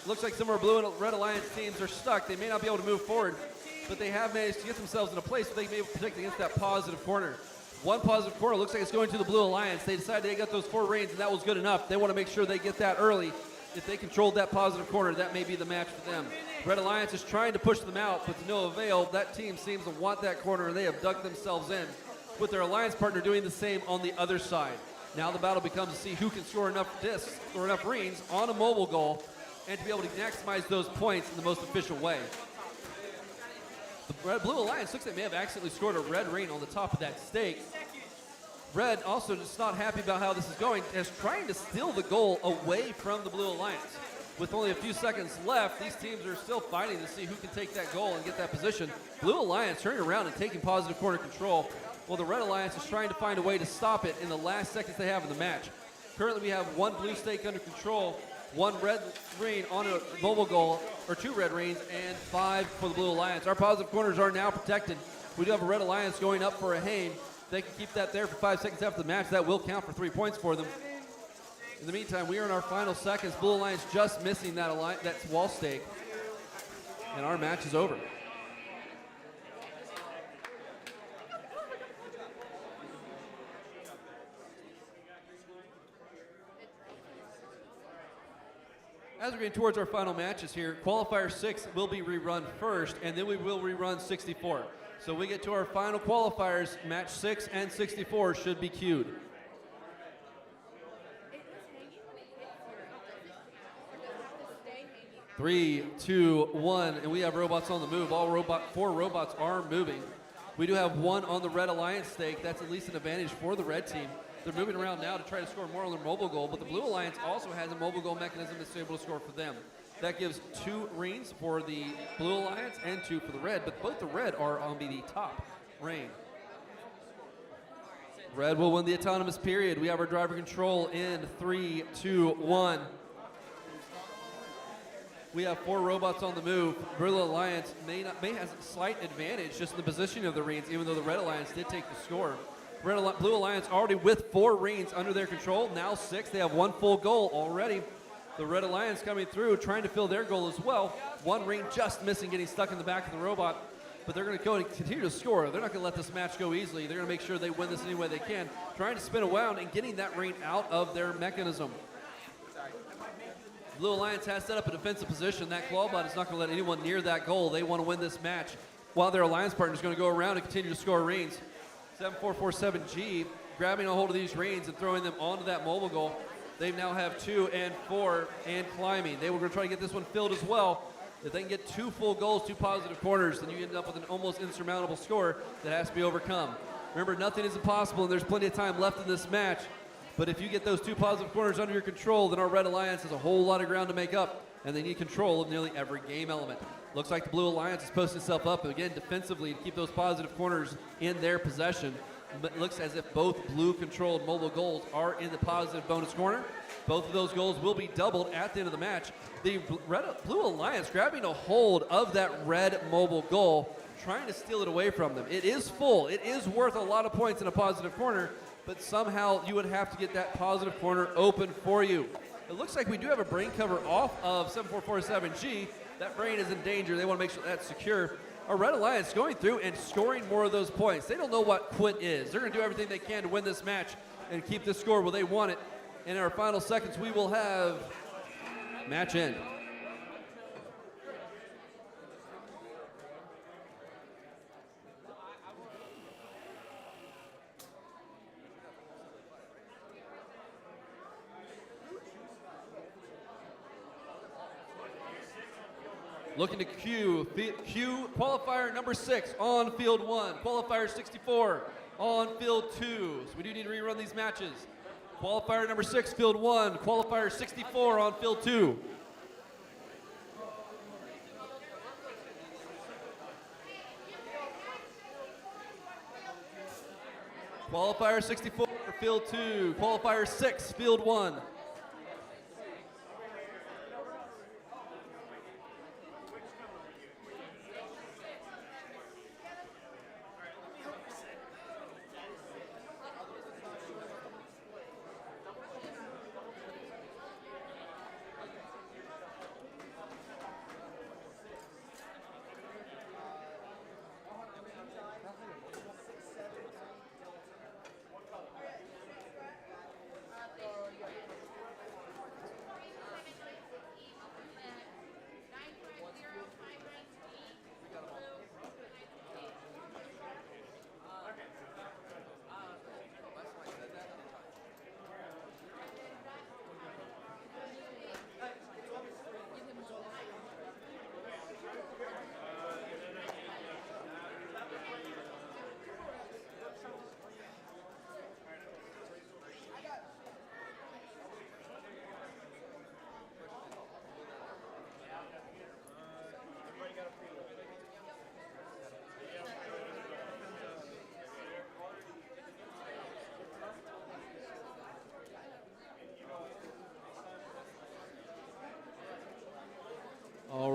Looks like some of our Blue and Red Alliance teams are stuck. They may not be able to move forward, but they have managed to get themselves in a place where they may be able to protect against that positive corner. 1 positive corner looks like it's going to the Blue Alliance. They decided they got those 4 reins, and that was good enough. They want to make sure they get that early. If they controlled that positive corner, that may be the match for them. Red Alliance is trying to push them out, but to no avail. That team seems to want that corner, and they have dug themselves in, with their Alliance partner doing the same on the other side. Now the battle becomes to see who can score enough discs or enough reens on a mobile goal and to be able to maximize those points in the most efficient way. The Blue Alliance looks like they may have accidentally scored a red reen on the top of that stake. Red also just not happy about how this is going, is trying to steal the goal away from the Blue Alliance. With only a few seconds left, these teams are still fighting to see who can take that goal and get that position. Blue Alliance turning around and taking positive corner control, while the Red Alliance is trying to find a way to stop it in the last seconds they have in the match. Currently we have one blue stake under control, one red ring on a mobile goal, or 2 red rings, and 5 for the Blue Alliance. Our positive corners are now protected. We do have a Red Alliance going up for a Haim. They can keep that there for 5 seconds after the match. That will count for 3 points for them. In the meantime, we are in our final seconds. Blue Alliance just missing that wall stake. And our match is over. As we're getting towards our final matches here, Qualifier 6 will be rerun first, and then we will rerun 64. So we get to our final qualifiers, match 6 and 64 should be queued. 3, 2, 1, and we have robots on the move. 4 robots are moving. We do have 1 on the Red Alliance stake. That's at least an advantage for the red team. They're moving around now to try to score more on their mobile goal, but the Blue Alliance also has a mobile goal mechanism that's able to score for them. That gives 2 rings for the Blue Alliance and 2 for the red, but both the red are on the top ring. Red will win the autonomous period. We have our driver control in 3, 2, 1. We have 4 robots on the move. Blue Alliance may have a slight advantage just in the positioning of the rings, even though the Red Alliance did take the score. Blue Alliance already with 4 rings under their control, now 6. They have 1 full goal already. The Red Alliance coming through, trying to fill their goal as well. 1 ring just missing, getting stuck in the back of the robot. But they're going to go and continue to score. They're not going to let this match go easily. They're going to make sure they win this any way they can, trying to spin around and getting that ring out of their mechanism. Blue Alliance has set up a defensive position. That Clawbot is not going to let anyone near that goal. They want to win this match, while their alliance partner is going to go around and continue to score rings. 7447G grabbing a hold of these rings and throwing them onto that mobile goal. They now have 2 and 4 and climbing. They were going to try to get this one filled as well. If they can get 2 full goals, 2 positive corners, then you end up with an almost insurmountable score that has to be overcome. Remember, nothing is impossible, and there's plenty of time left in this match. But if you get those 2 positive corners under your control, then our Red Alliance has a whole lot of ground to make up, and they need control of nearly every game element. Looks like the Blue Alliance is posting itself up, again, defensively to keep those positive corners in their possession. But it looks as if both blue-controlled mobile goals are in the positive bonus corner. Both of those goals will be doubled at the end of the match. The Blue Alliance grabbing a hold of that red mobile goal, trying to steal it away from them. It is full. It is worth a lot of points in a positive corner, but somehow you would have to get that positive corner open for you. It looks like we do have a brain cover off of 7447G. That brain is in danger. They want to make sure that's secure. Our Red Alliance going through and scoring more of those points. They don't know what quit is. They're going to do everything they can to win this match and keep this score where they want it. In our final seconds, we will have match end. Looking to queue qualifier number 6 on field 1, qualifier 64 on field 2. So we do need to rerun these matches. Qualifier number 6, field 1, qualifier 64 on field 2. Qualifier 64, field 2, qualifier 6, field 1.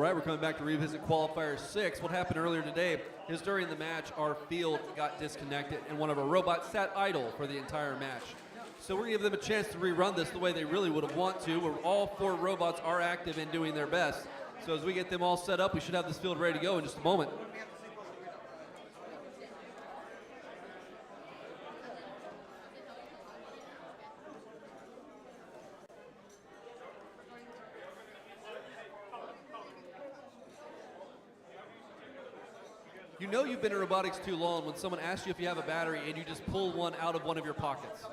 right, we're coming back to revisit qualifier 6. What happened earlier today is during the match, our field got disconnected and one of our robots sat idle for the entire match. So we're gonna give them a chance to rerun this the way they really would have want to, where all 4 robots are active and doing their best. So as we get them all set up, we should have this field ready to go in just a moment. You know you've been in robotics too long when someone asks you if you have a battery and you just pull one out of one of your pockets.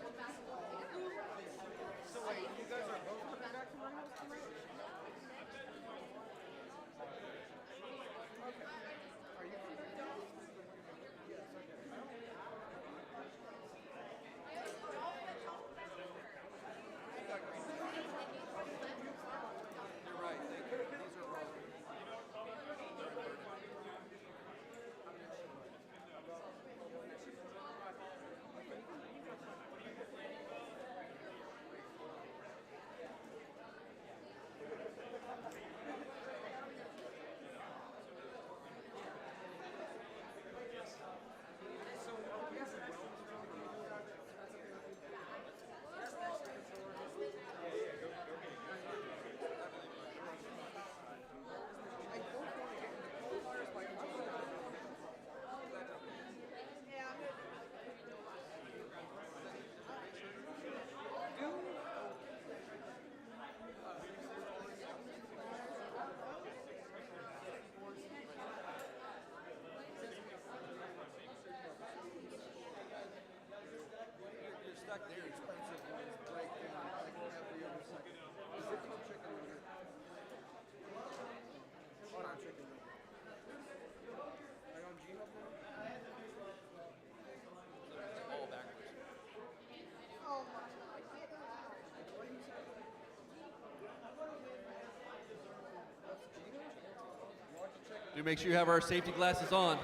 Do make sure you have our safety glasses on.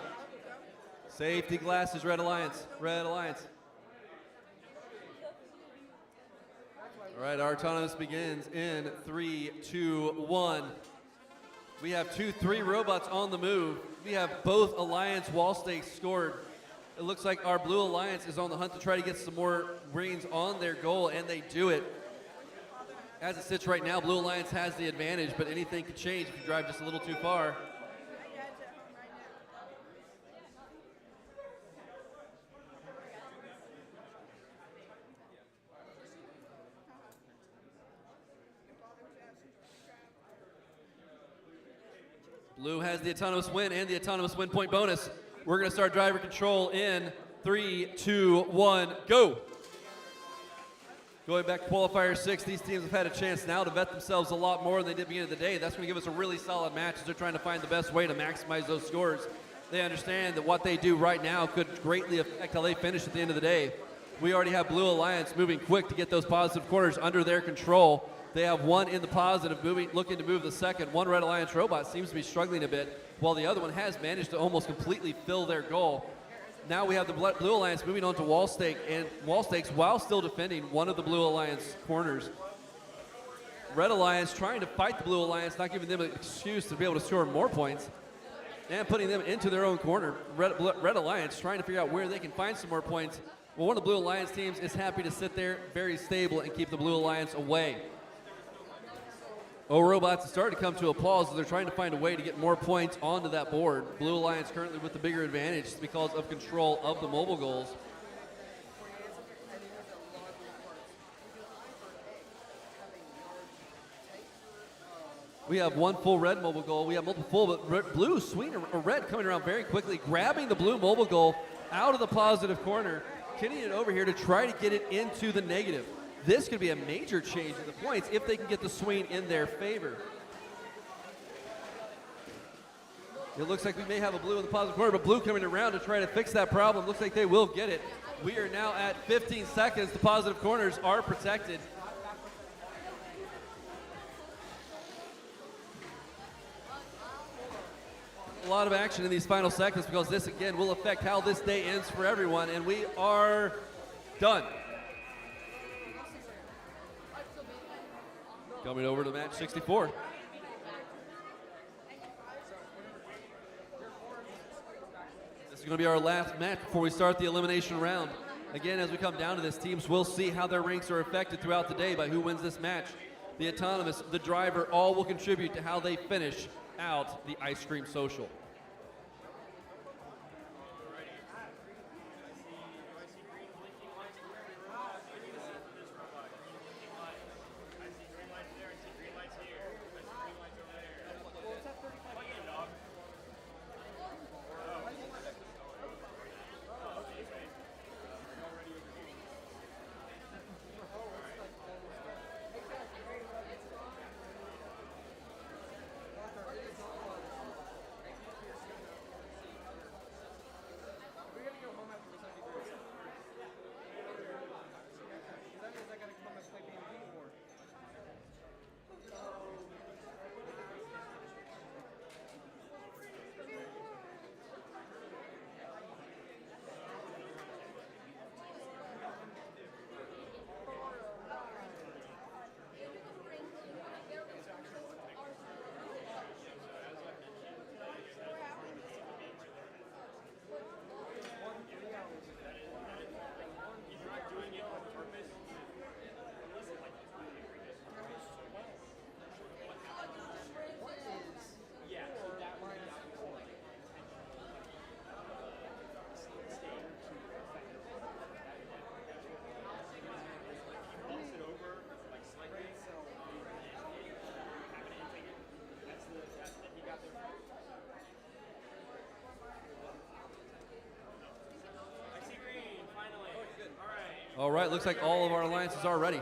Safety glasses, Red Alliance, Red Alliance. All right, our autonomous begins in 3, 2, 1. We have 3 robots on the move. We have both Alliance wall stakes scored. It looks like our Blue Alliance is on the hunt to try to get some more greens on their goal, and they do it. As it sits right now, Blue Alliance has the advantage, but anything could change if you drive just a little too far. Blue has the autonomous win and the autonomous win point bonus. We're going to start driver control in 3, 2, 1, go. Going back to qualifier 6, these teams have had a chance now to vet themselves a lot more than they did at the beginning of the day. That's going to give us a really solid match as they're trying to find the best way to maximize those scores. They understand that what they do right now could greatly affect how they finish at the end of the day. We already have Blue Alliance moving quick to get those positive corners under their control. They have one in the positive, looking to move the second. One Red Alliance robot seems to be struggling a bit, while the other one has managed to almost completely fill their goal. Now we have the Blue Alliance moving on to wall stakes while still defending one of the Blue Alliance corners. Red Alliance trying to fight the Blue Alliance, not giving them an excuse to be able to score more points, and putting them into their own corner. Red Alliance trying to figure out where they can find some more points. Well, one of the Blue Alliance teams is happy to sit there, very stable, and keep the Blue Alliance away. Robots are starting to come to a pause as they're trying to find a way to get more points onto that board. Blue Alliance currently with the bigger advantage because of control of the mobile goals. We have one full red mobile goal. We have multiple full, but blue swing or red coming around very quickly, grabbing the blue mobile goal out of the positive corner, getting it over here to try to get it into the negative. This could be a major change in the points if they can get the swing in their favor. It looks like we may have a blue in the positive corner, but blue coming around to try to fix that problem. Looks like they will get it. We are now at 15 seconds. The positive corners are protected. A lot of action in these final seconds because this, again, will affect how this day ends for everyone, and we are done. Coming over to match 64. This is going to be our last match before we start the elimination round. Again, as we come down to this, teams will see how their ranks are affected throughout the day by who wins this match. The autonomous, the driver, all will contribute to how they finish out the IceSCREAM Social. All right, looks like all of our alliances are ready.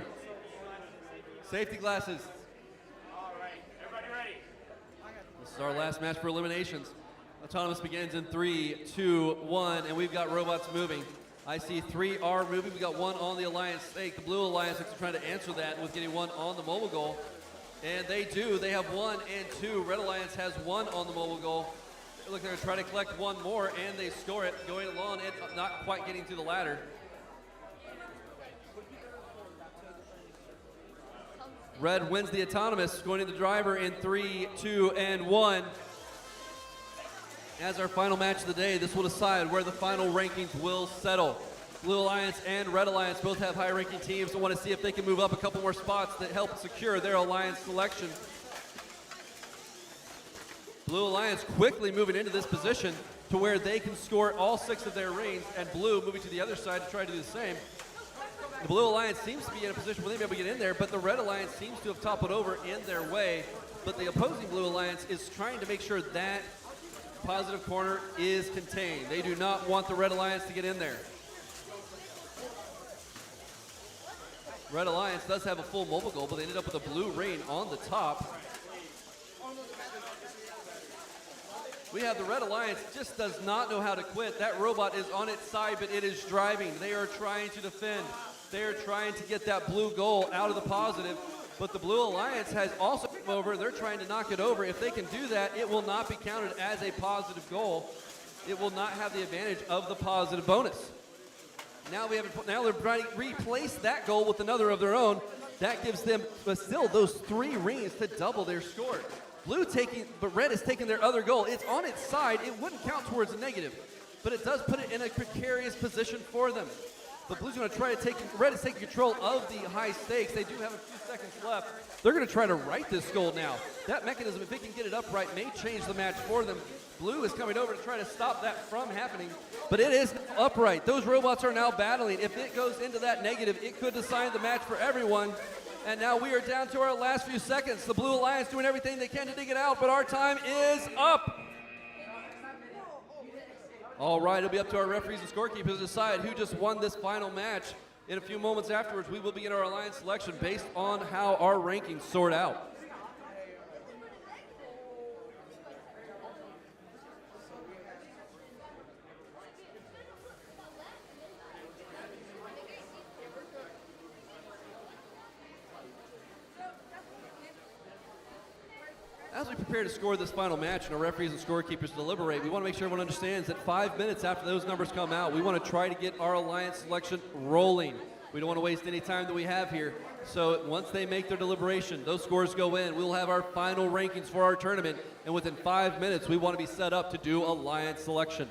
Safety glasses. All right, everybody ready? This is our last match for eliminations. Autonomous begins in 3, 2, 1, and we've got robots moving. I see 3 are moving. We got 1 on the alliance stake. The blue alliance is trying to answer that with getting 1 on the mobile goal. And they do. They have 1 and 2. Red alliance has 1 on the mobile goal. Look, they're trying to collect 1 more, and they score it, going along and not quite getting to the ladder. Red wins the autonomous, going to the driver in 3, 2, and 1. As our final match of the day, this will decide where the final rankings will settle. Blue Alliance and Red Alliance both have high-ranking teams and want to see if they can move up a couple more spots that help secure their alliance selection. Blue Alliance quickly moving into this position to where they can score all 6 of their rings, and Blue moving to the other side to try to do the same. The Blue Alliance seems to be in a position where they may be able to get in there, but the Red Alliance seems to have toppled over in their way. But the opposing Blue Alliance is trying to make sure that positive corner is contained. They do not want the Red Alliance to get in there. Red Alliance does have a full mobile goal, but they ended up with a blue ring on the top. We have the Red Alliance just does not know how to quit. That robot is on its side, but it is driving. They are trying to defend. They are trying to get that blue goal out of the positive, but the Blue Alliance has also come over. They're trying to knock it over. If they can do that, it will not be counted as a positive goal. It will not have the advantage of the positive bonus. Now they're trying to replace that goal with another of their own. That gives them still those 3 rings to double their score. But Red is taking their other goal. It's on its side. It wouldn't count towards a negative, but it does put it in a precarious position for them. The Blue's going to try to Red is taking control of the high stakes. They do have a few seconds left. They're going to try to right this goal now. That mechanism, if they can get it upright, may change the match for them. Blue is coming over to try to stop that from happening, but it is upright. Those robots are now battling. If it goes into that negative, it could decide the match for everyone. And now we are down to our last few seconds. The Blue Alliance doing everything they can to dig it out, but our time is up. All right, it'll be up to our referees and scorekeepers to decide who just won this final match. In a few moments afterwards, we will begin our alliance selection based on how our rankings sort out. As we prepare to score this final match and our referees and scorekeepers deliberate, we want to make sure everyone understands that 5 minutes after those numbers come out, we want to try to get our alliance selection rolling. We don't want to waste any time that we have here. So once they make their deliberation, those scores go in, we'll have our final rankings for our tournament, and within 5 minutes, we want to be set up to do alliance selection.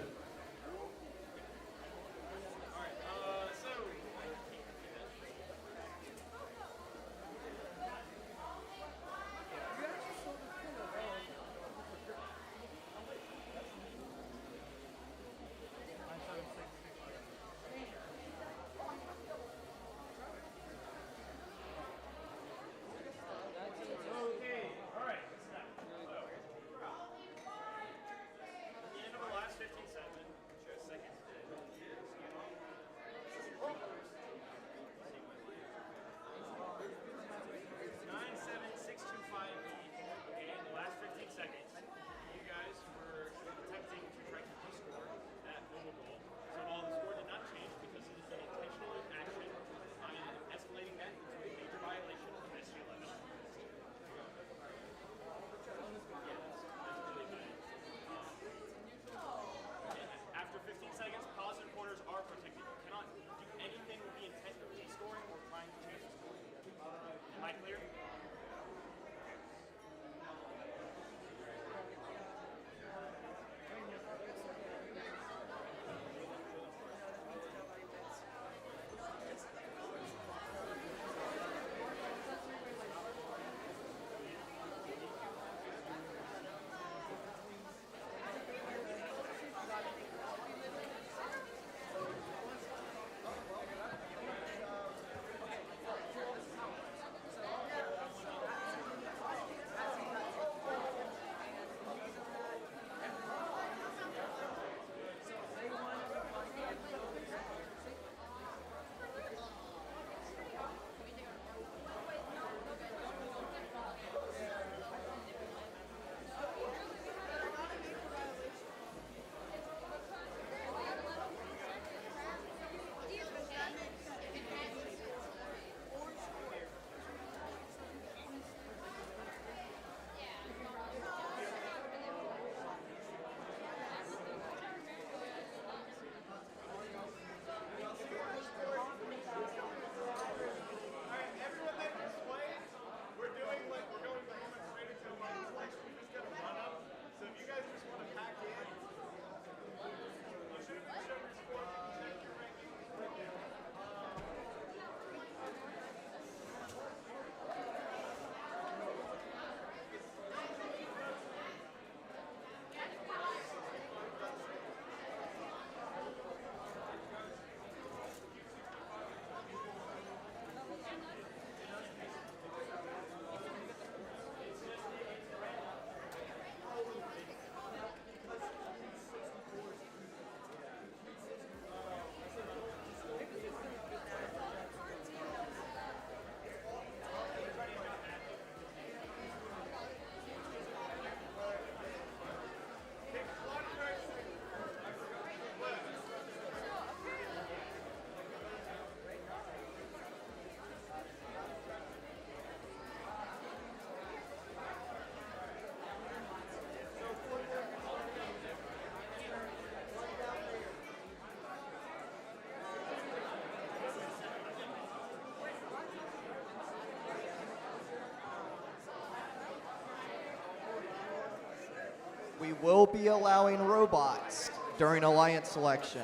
will be allowing robots during alliance selection.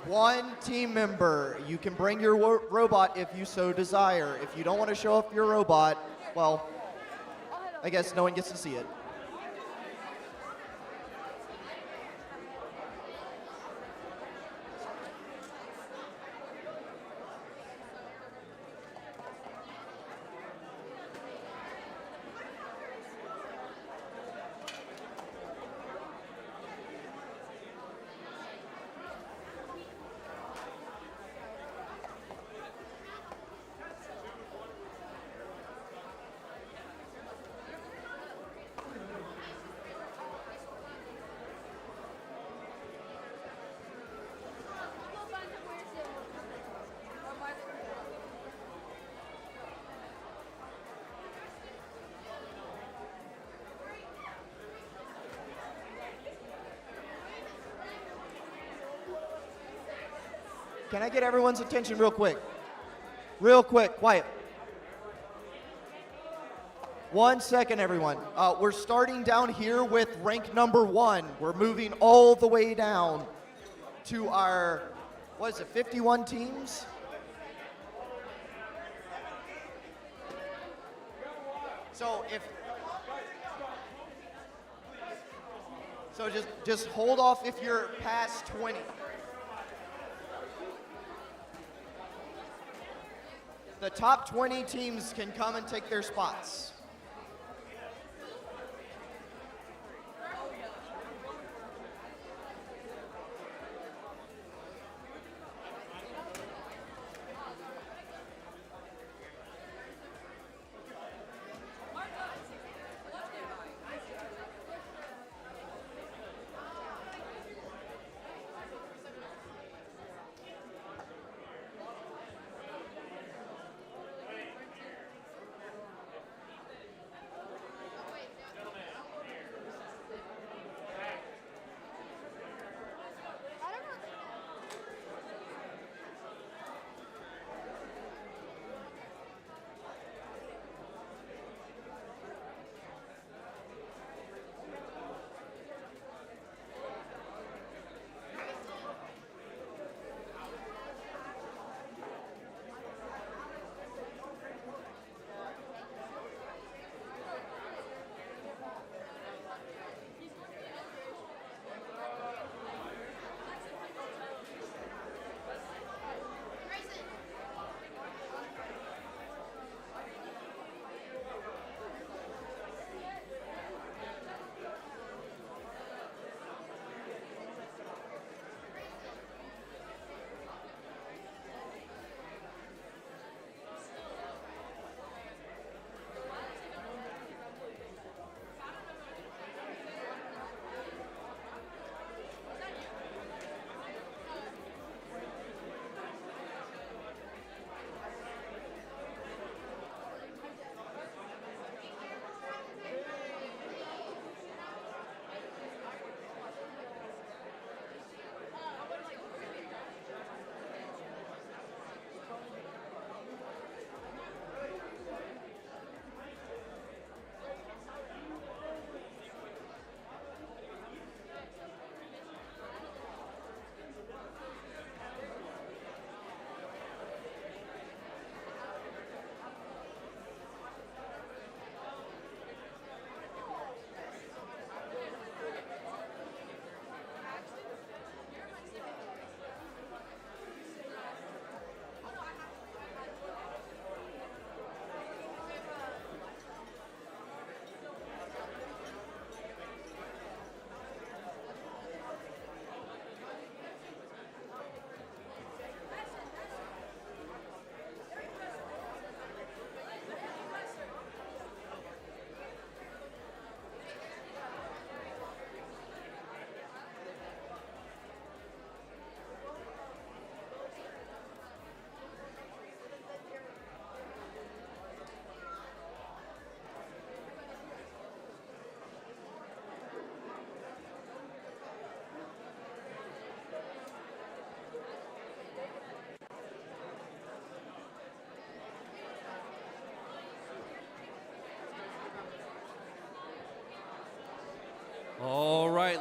One team member, you can bring your robot if you so desire. If you don't want to show off your robot, well, I guess no one gets to see it. Can I get everyone's attention real quick? Real quick, quiet. 1 second, everyone. We're starting down here with rank number 1. We're moving all the way down to our, what is it, 51 teams? So just hold off if you're past 20. The top 20 teams can come and take their spots.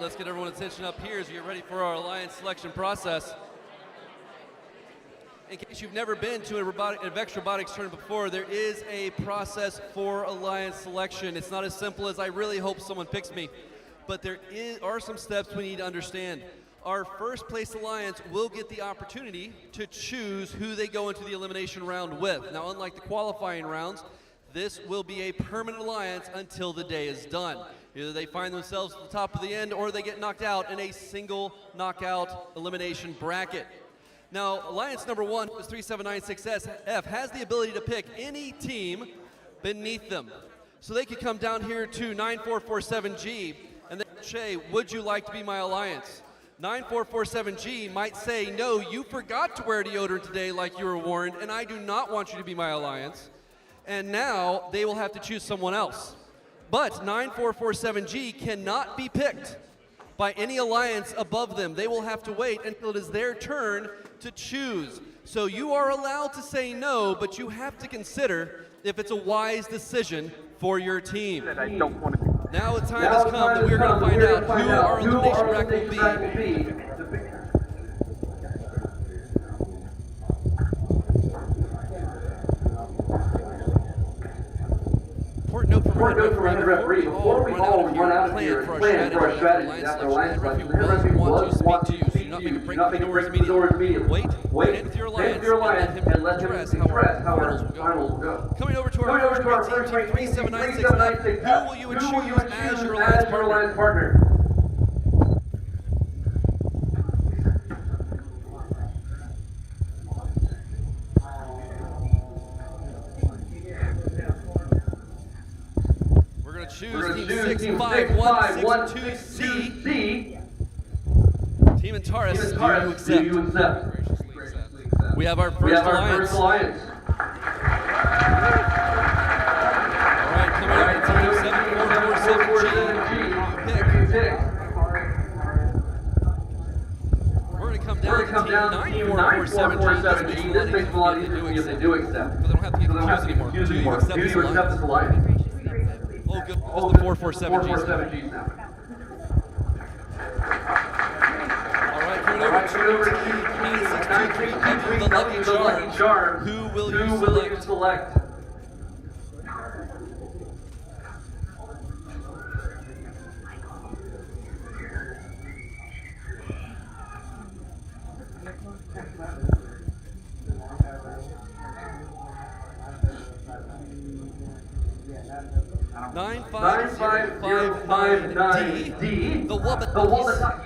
right, let's get everyone's attention up here as we get ready for our alliance selection process. In case you've never been to a VEX Robotics tournament before, there is a process for alliance selection. It's not as simple as I really hope someone picks me, but there are some steps we need to understand. Our first place alliance will get the opportunity to choose who they go into the elimination round with. Now, unlike the qualifying rounds, this will be a permanent alliance until the day is done. Either they find themselves at the top of the end or they get knocked out in a single knockout elimination bracket. Now, alliance number 1, who is 3796SF, has the ability to pick any team beneath them. So they could come down here to 9447G and they say, would you like to be my alliance? 9447G might say, no, you forgot to wear deodorant today like you were warned, and I do not want you to be my alliance. And now they will have to choose someone else. But 9447G cannot be picked by any alliance above them. They will have to wait until it is their turn to choose. So you are allowed to say no, but you have to consider if it's a wise decision for your team. Now the time has come that we're going to find out who our elimination bracket will be. Important note from the referee, before we all run out of here, plan for our strategy after alliance selection, the referee does want to speak to you. Do not make him break the doors immediately. Wait, stand with your alliance, and let him express how our finals will go. Coming over to our first team, 3796, who will you choose as your alliance partner? 65162C. Team Antares, do you accept? We have our first alliance. Alright, coming up to team 7447G. Pick. We're going to come down to team 9447G. This makes a lot easier if they do accept. Because they don't have to get confused anymore. Do you accept this alliance? Oh, good. Oh, the 447Gs now. All right, coming over to 9623, the Lucky Charm. Who will you select? 95059D, the Wobbit.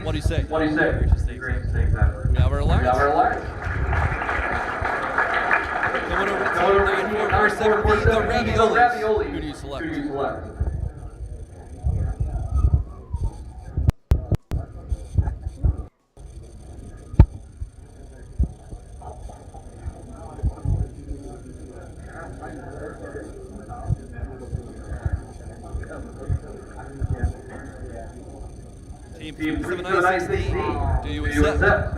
What do you say? We have our alliance. Coming over to team 9447B, the Raviolis. Who do you select? Team 3796D, do you accept?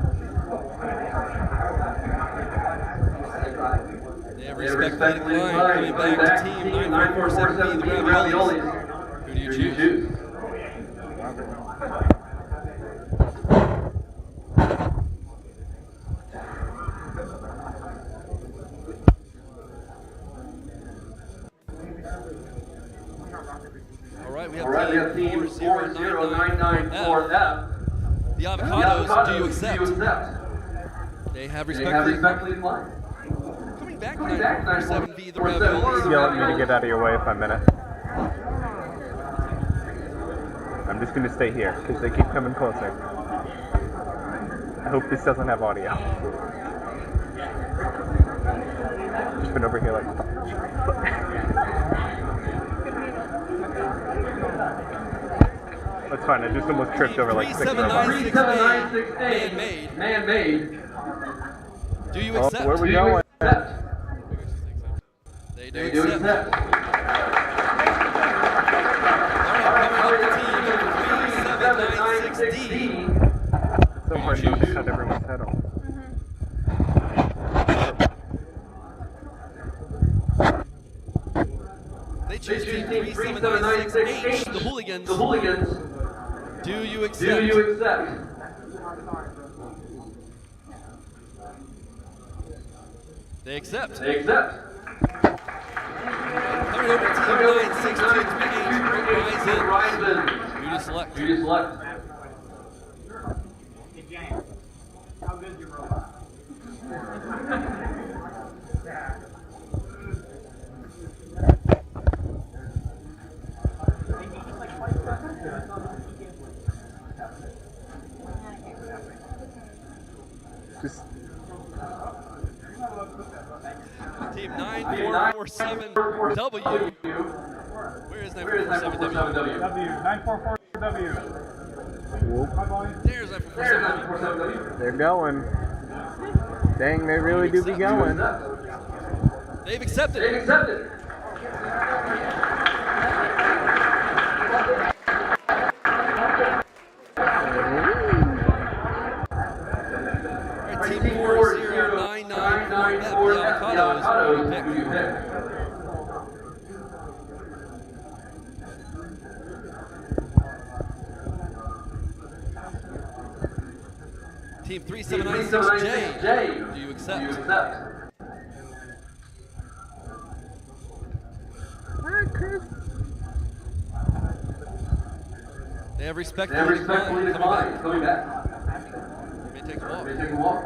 They have respectfully declined. Coming back to team 9447B, the Raviolis. Who do you choose? We have team 40994F. The Avocados, do you accept? They have respectfully declined. Coming back to 947B, the Raviolis. Yell at me to get out of your way if I'm in it. I'm just going to stay here because they keep coming closer. I hope this doesn't have audio. Just been over here like... That's fine, I just almost tripped over like 6 robots. 3796A, man-made. Do you accept? Where are we going? They do accept. Alright, coming up to team 3796D. So hard to cut everyone's head off. They choose team 3796H, the Hooligans. Do you accept? Do you accept? They accept. They accept. Coming over to team 96238, Horizon. Who do you select? Who do you select? Hey, James. How good is your robot? Just Team 9447W. Where is 9447W? W944W. There's 9447W. they're going. Dang, they really do be going. They've accepted. They've accepted. Team 40994F, the Avocados. Who do you pick? Team 3796J, do you accept? They have respectfully declined. Coming back. May take a walk.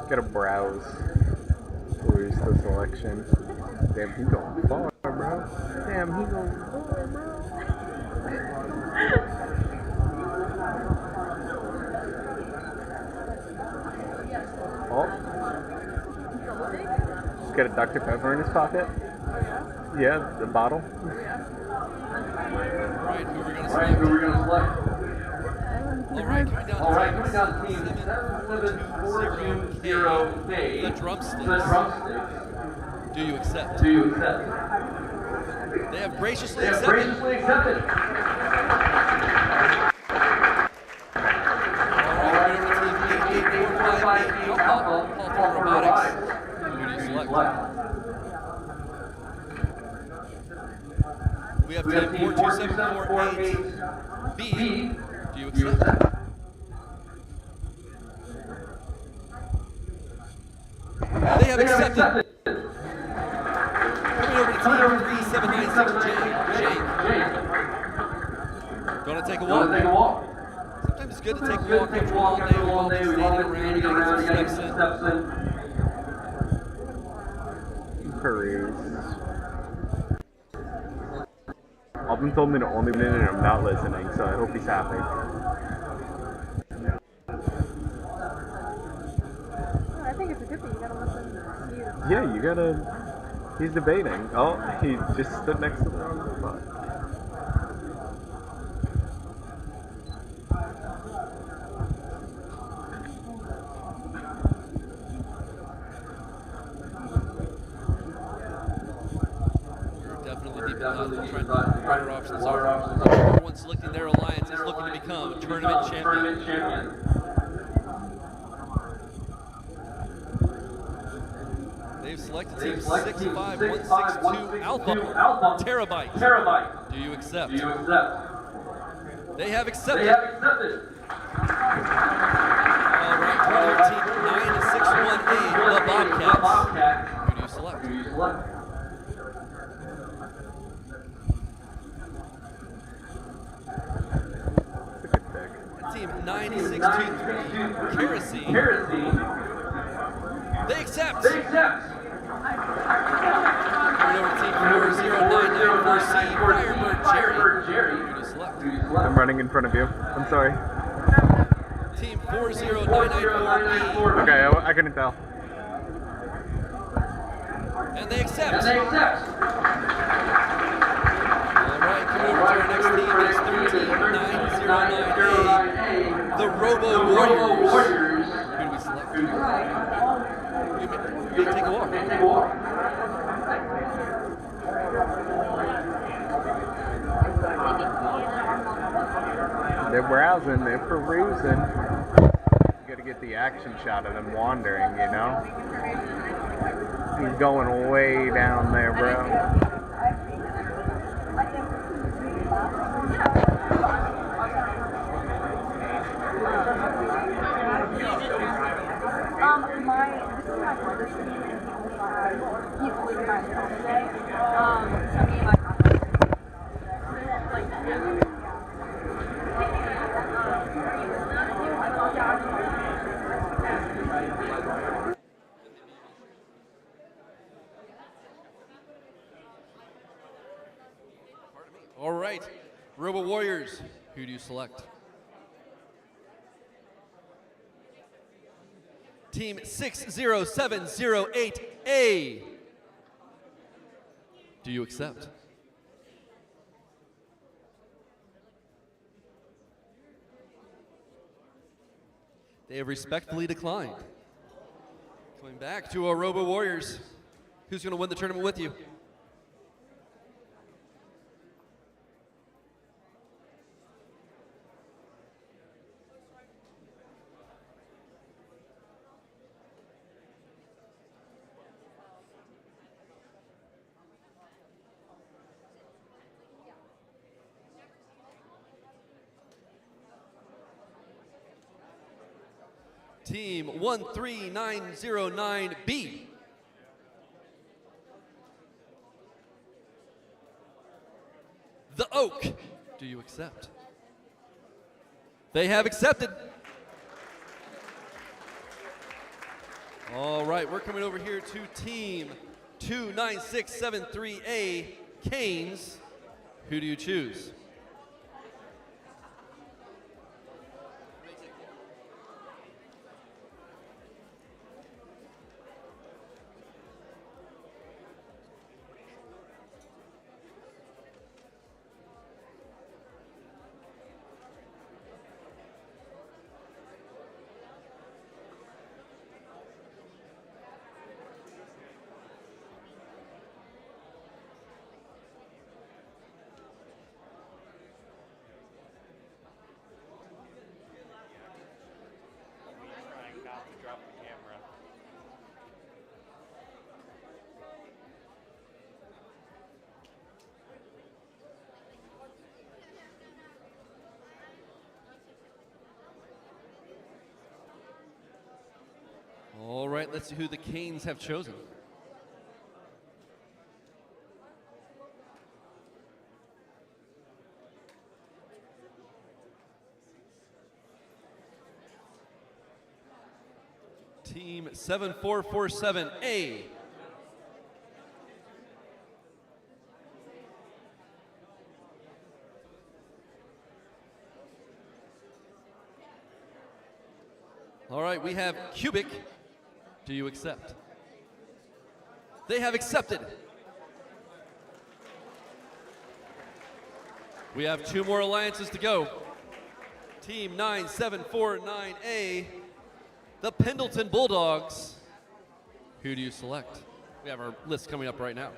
Gotta browse. Where's the selection? Damn, he going far, bro. Damn, he going far, bro. Oh. He's got a Dr. Pepper in his pocket. Yeah, the bottle. Right, who we're gonna select? Alright, coming down to team 7740K, the drumsticks. Do you accept? They have graciously accepted. Alright, over to team 88458 Alpha Robotics. Who do you select? We have team 42748B. Do you accept? They have accepted. Coming over to team 3796J. Do you want to take a walk? Sometimes it's good to take a walk after a long day. We've all been standing around. You gotta get some steps in. Peruse. Alvin told me to only listen and I'm not listening, so I hope he's happy. I think it's a good thing. You gotta listen to you. Yeah, you gotta. He's debating. Oh, he just stood next to the wrong robot. Definitely deep inside trying to what our options are. Everyone selecting their alliance is looking to become a tournament champion. They've selected team 65162 Alpha Terabyte. Do you accept? They have accepted. Alright, coming team 9618 the Bobcats. Who do you select? Team 9623 Kerosene. They accept. Coming over team 40994C Firebird Jerry. Who do you select? I'm running in front of you. I'm sorry. Team 40994B. Okay, I couldn't tell. And they accept. Alright, coming over to our next team is 13909A, the Robo Warriors. Who do we select? You may take a walk. They're browsing, they're perusing. You gotta get the action shot of them wandering, you know? He's going way down there, bro. This is my brother's team, and he's leaving my school today. So me and my All right, Robo Warriors, who do you select? Team 60708A. Do you accept? They have respectfully declined. Coming back to our Robo Warriors. Who's going to win the tournament with you? Team 13909B. The Oak. Do you accept? They have accepted. All right, we're coming over here to Team 29673A, Canes. Who do you choose? All right, let's see who the Canes have chosen. Team 7447A. All right, we have Cubic. Do you accept? They have accepted. We have two more alliances to go. Team 9749A, the Pendleton Bulldogs. Who do you select? We have our list coming up right now.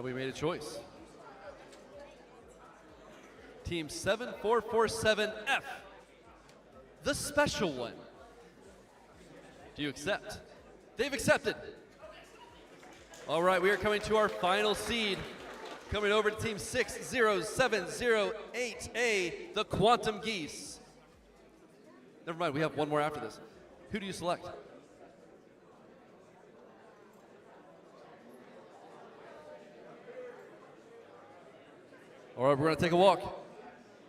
We made a choice. Team 7447F, the special one. Do you accept? They've accepted. All right, we are coming to our final seed. Coming over to Team 60708A, the Quantum Geese. Never mind, we have one more after this. Who do you select? All right, we're going to take a walk.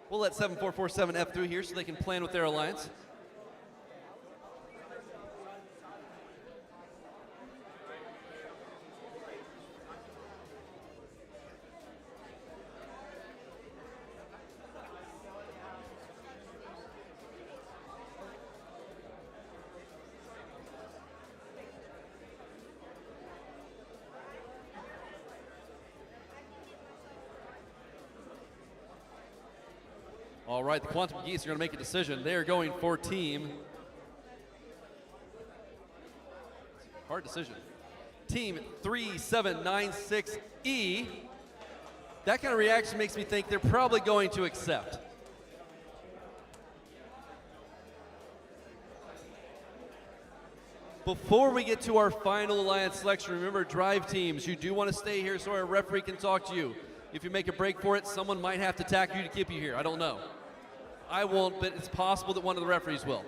We'll let 7447F through here so they can plan with their alliance. All right, the Quantum Geese are going to make a decision. They are going for team. Hard decision. Team 3796E. That kind of reaction makes me think they're probably going to accept. Before we get to our final alliance selection, remember, drive teams, you do want to stay here so our referee can talk to you. If you make a break for it, someone might have to tackle you to keep you here. I don't know. I won't, but it's possible that one of the referees will.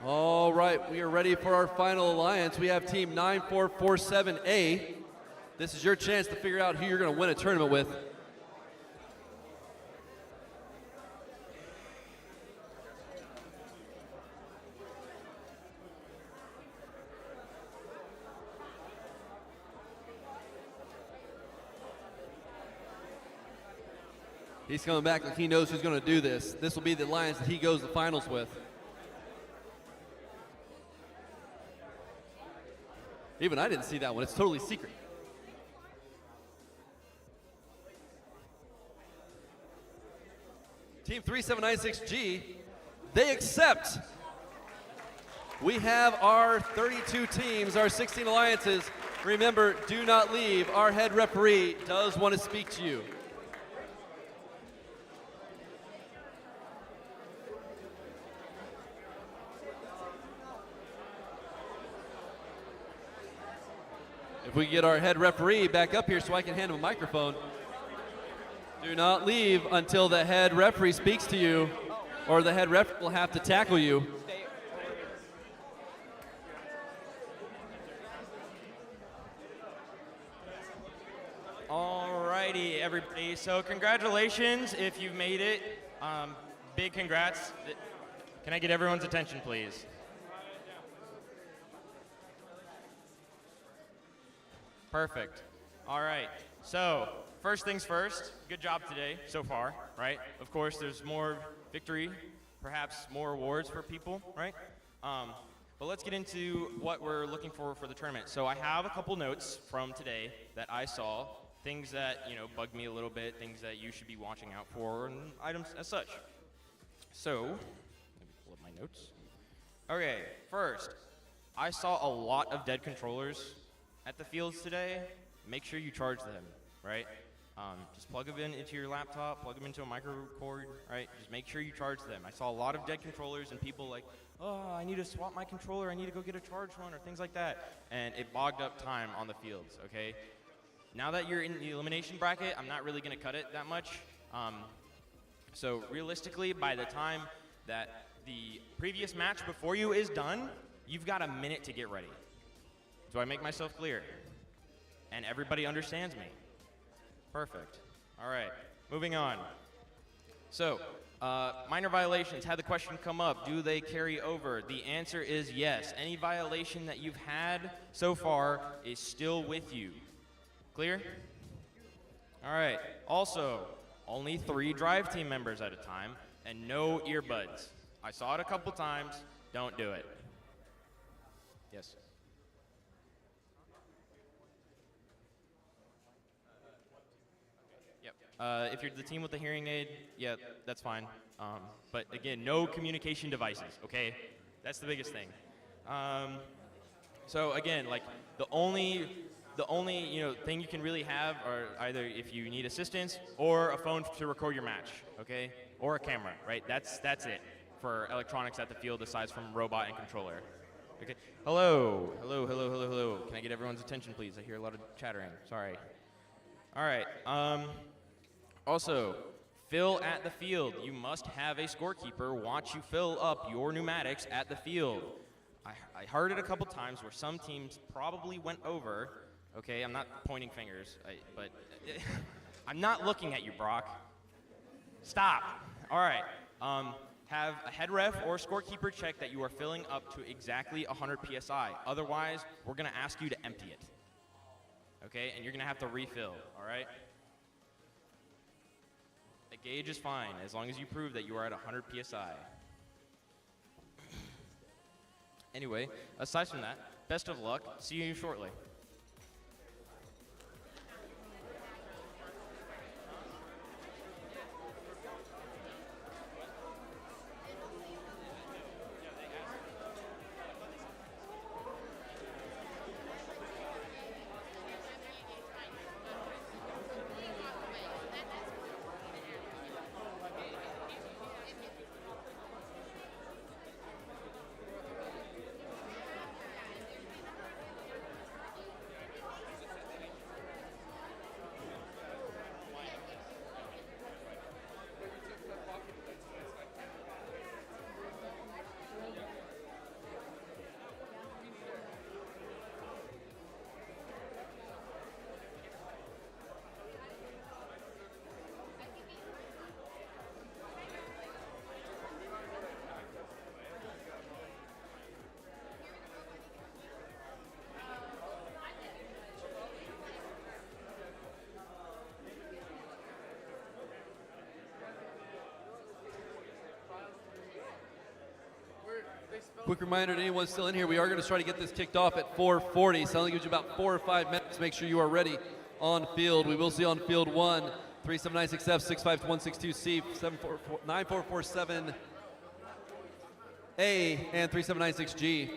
All right, we are ready for our final alliance. We have team 9447A. This is your chance to figure out who you're going to win a tournament with. He's coming back like he knows who's going to do this. This will be the alliance that he goes to the finals with. Even I didn't see that one. It's totally secret. Team 3796G, they accept. We have our 32 teams, our 16 alliances. Remember, do not leave. Our head referee does want to speak to you. If we get our head referee back up here so I can hand him a microphone. Do not leave until the head referee speaks to you, or the head ref will have to tackle you. Alrighty, everybody. So congratulations if you've made it. Big congrats. Can I get everyone's attention, please? Perfect. All right. So first things first, good job today so far, right? Of course, there's more victory, perhaps more awards for people, right? But let's get into what we're looking for the tournament. So I have a couple notes from today that I saw, things that, you know, bugged me a little bit, things that you should be watching out for, and items as such. So, let me pull up my notes. Okay, first, I saw a lot of dead controllers at the fields today. Make sure you charge them, right? Just plug them into your laptop, plug them into a micro cord, right? Just make sure you charge them. I saw a lot of dead controllers and people like, oh, I need to swap my controller, I need to go get a charged one, or things like that. And it bogged up time on the fields, okay? Now that you're in the elimination bracket, I'm not really gonna cut it that much. So realistically, by the time that the previous match before you is done, you've got a minute to get ready. Do I make myself clear? And everybody understands me? Perfect. All right, moving on. So, minor violations, had the question come up, do they carry over? The answer is yes. Any violation that you've had so far is still with you. Clear? All right, also, only 3 drive team members at a time and no earbuds. I saw it a couple times, don't do it. Yes. If you're the team with the hearing aid, yeah, that's fine. But again, no communication devices, okay? That's the biggest thing. So again, like the only thing you can really have are either if you need assistance or a phone to record your match, okay? Or a camera, right? That's it for electronics at the field aside from robot and controller. Okay. Hello. Can I get everyone's attention, please? I hear a lot of chattering. Sorry. All right. Also, fill at the field. You must have a scorekeeper watch you fill up your pneumatics at the field. I heard it a couple times where some teams probably went over. Okay, I'm not pointing fingers, but I'm not looking at you, Brock. Stop. All right. Have a head ref or scorekeeper check that you are filling up to exactly 100 PSI. Otherwise, we're going to ask you to empty it. Okay, and you're going to have to refill, all right? The gauge is fine as long as you prove that you are at 100 PSI. Anyway, aside from that, best of luck. See you shortly. Quick reminder to anyone still in here, we are going to try to get this kicked off at 4:40, so only gives you about 4 or 5 minutes. Make sure you are ready on field. We will see on field 1, 3796F, 65162C, 9447A, and 3796G.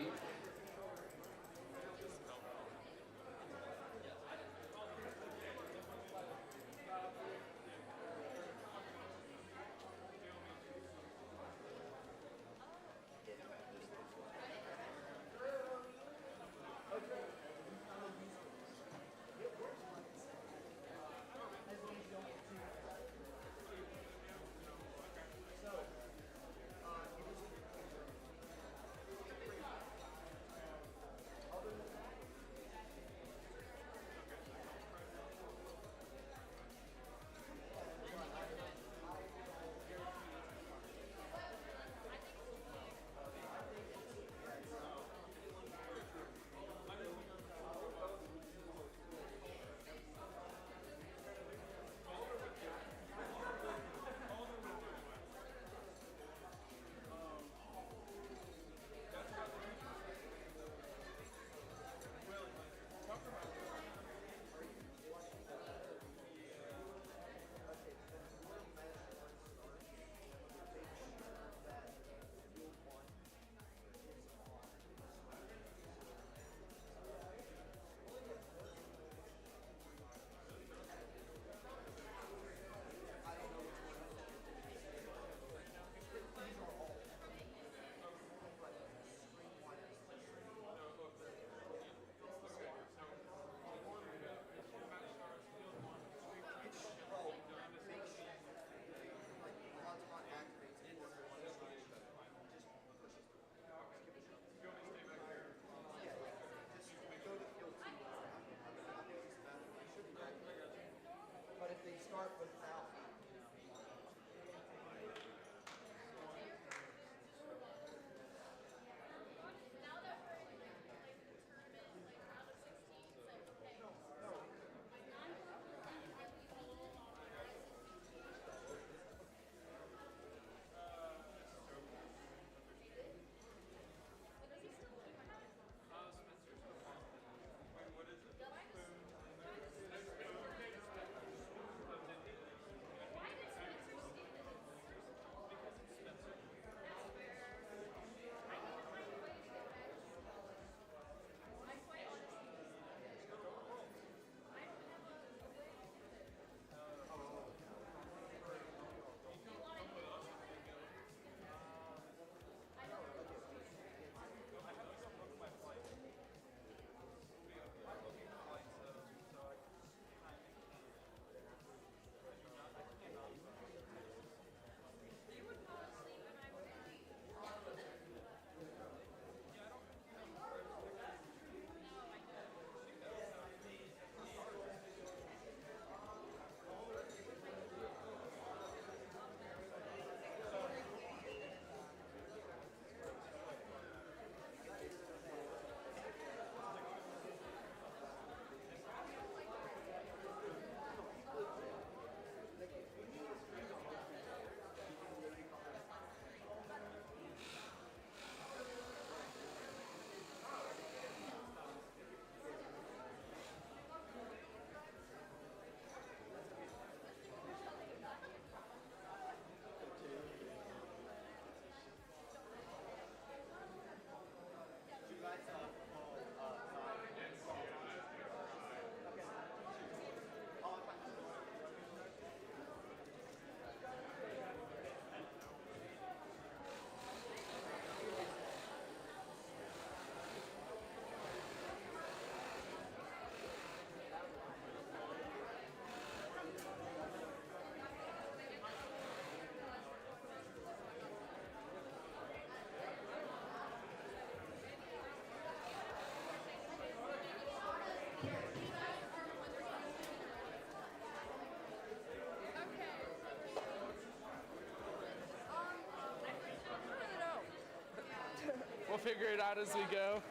We'll figure it out as we go.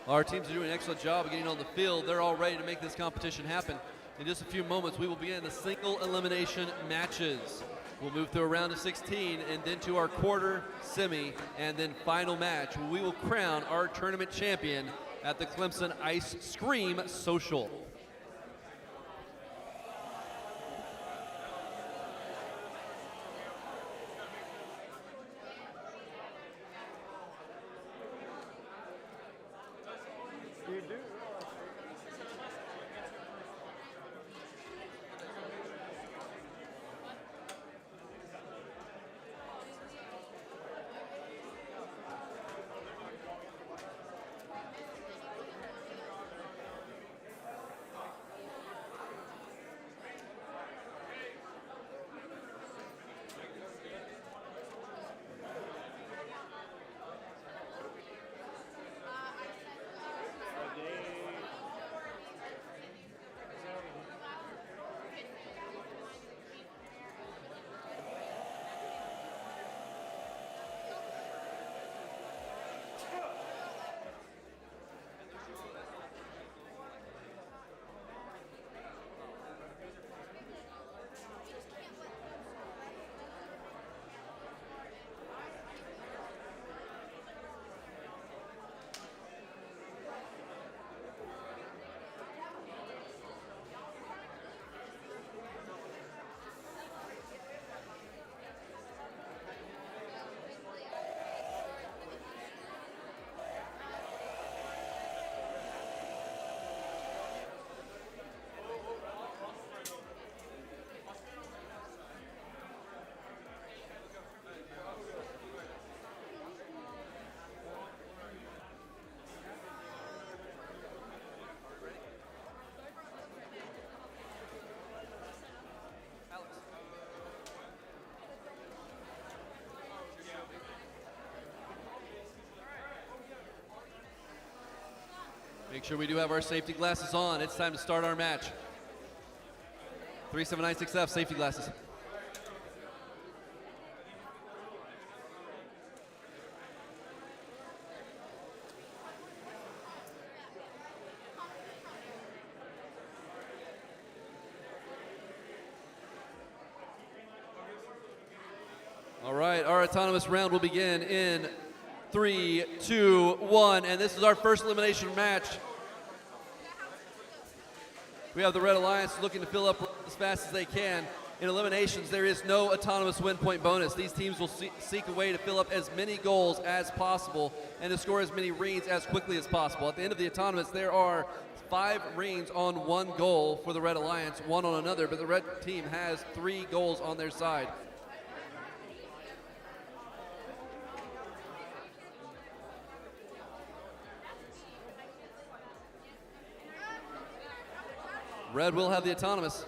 Our teams are doing an excellent job of getting on the field. They're all ready to make this competition happen. In just a few moments, we will begin the single elimination matches. We'll move through a round of 16 and then to our quarter, semi, and then final match. We will crown our tournament champion at the Clemson IceSCREAM Social. Make sure we do have our safety glasses on. It's time to start our match. 3796F, safety glasses. All right, our autonomous round will begin in 3, 2, 1, and this is our first elimination match. We have the Red Alliance looking to fill up as fast as they can. In eliminations, there is no autonomous win point bonus. These teams will seek a way to fill up as many goals as possible and to score as many reigns as quickly as possible. At the end of the autonomous, there are 5 reigns on 1 goal for the Red Alliance, 1 on another, but the Red team has 3 goals on their side. Red will have the autonomous.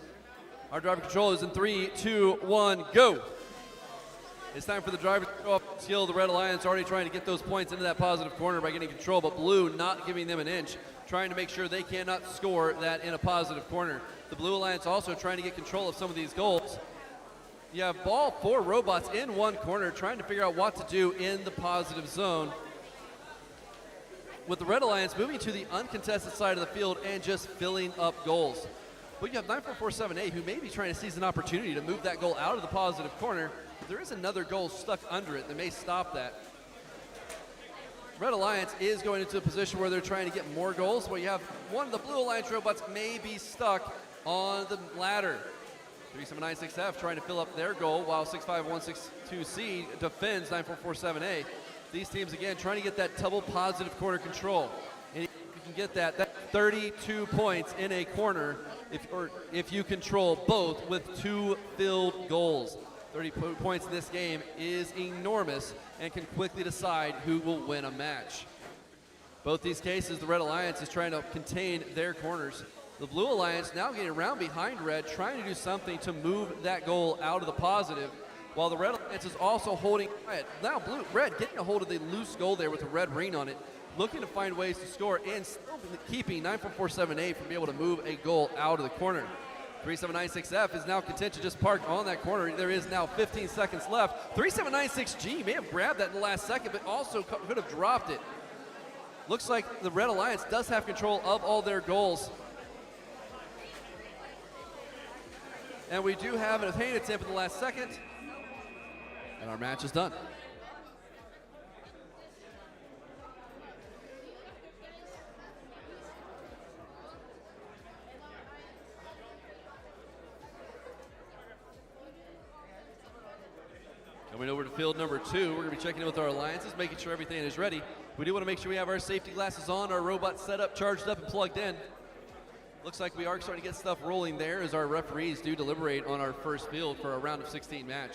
Our driver control is in 3, 2, 1, go. It's time for the driver to show off skill. The Red Alliance already trying to get those points into that positive corner by getting control, but Blue not giving them an inch, trying to make sure they cannot score that in a positive corner. The Blue Alliance also trying to get control of some of these goals. You have ball 4 robots in one corner trying to figure out what to do in the positive zone. With the Red Alliance moving to the uncontested side of the field and just filling up goals. But you have 9447A who may be trying to seize an opportunity to move that goal out of the positive corner. But there is another goal stuck under it that may stop that. Red Alliance is going into a position where they're trying to get more goals, where you have one of the Blue Alliance robots may be stuck on the ladder. 3796F trying to fill up their goal while 65162C defends 9447A. These teams, again, trying to get that double positive corner control. And if you can get that 32 points in a corner if you control both with 2 filled goals. 30 points in this game is enormous and can quickly decide who will win a match. Both these cases, the Red Alliance is trying to contain their corners. The Blue Alliance now getting around behind Red, trying to do something to move that goal out of the positive, while the Red Alliance is also holding Red. Now Red getting a hold of the loose goal there with a red ring on it, looking to find ways to score and still keeping 9447A from being able to move a goal out of the corner. 3796F is now content to just park on that corner. There is now 15 seconds left. 3796G may have grabbed that in the last second, but also could have dropped it. Looks like the Red Alliance does have control of all their goals. And we do have an paint attempt in the last second. And our match is done. Coming over to field number 2, we're going to be checking in with our alliances, making sure everything is ready. We do want to make sure we have our safety glasses on, our robot set up, charged up, and plugged in. Looks like we are starting to get stuff rolling there as our referees do deliberate on our first field for a round of 16 match.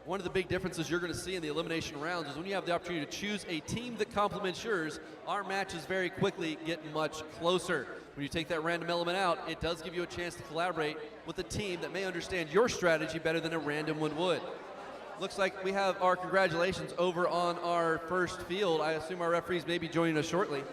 One of the big differences you're going to see in the elimination rounds is when you have the opportunity to choose a team that complements yours, our matches very quickly get much closer. When you take that random element out, it does give you a chance to collaborate with a team that may understand your strategy better than a random one would. Looks like we have our congratulations over on our first field. I assume our referees may be joining us shortly.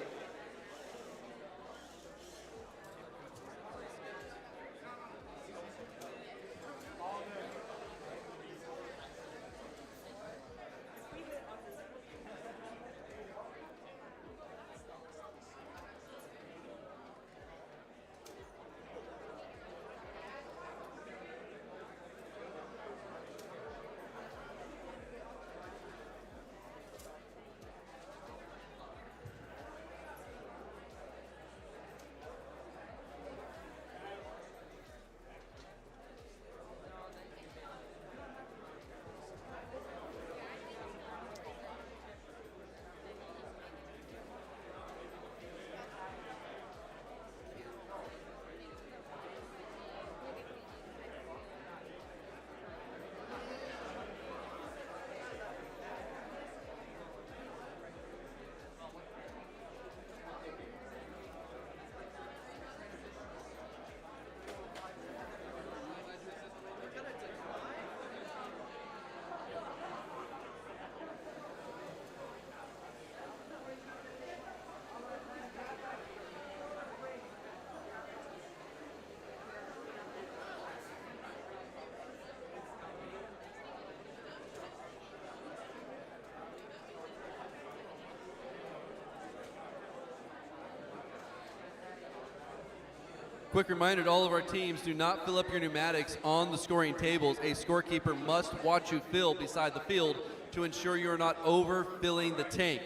Quick reminder to all of our teams, do not fill up your pneumatics on the scoring tables. A scorekeeper must watch you fill beside the field to ensure you're not overfilling the tank.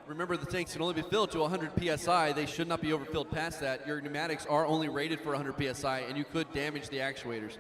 Remember, the tanks can only be filled to 100 PSI. They should not be overfilled past that. Your pneumatics are only rated for 100 PSI, and you could damage the actuators.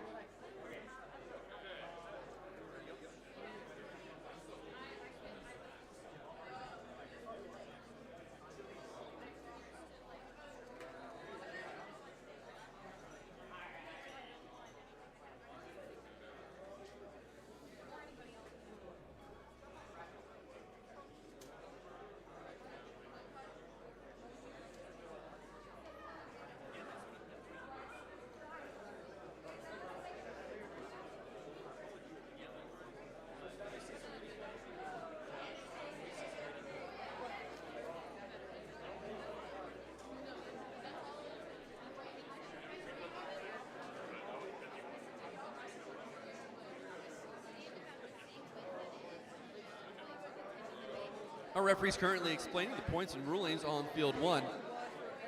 Our referee's currently explaining the points and rulings on field 1.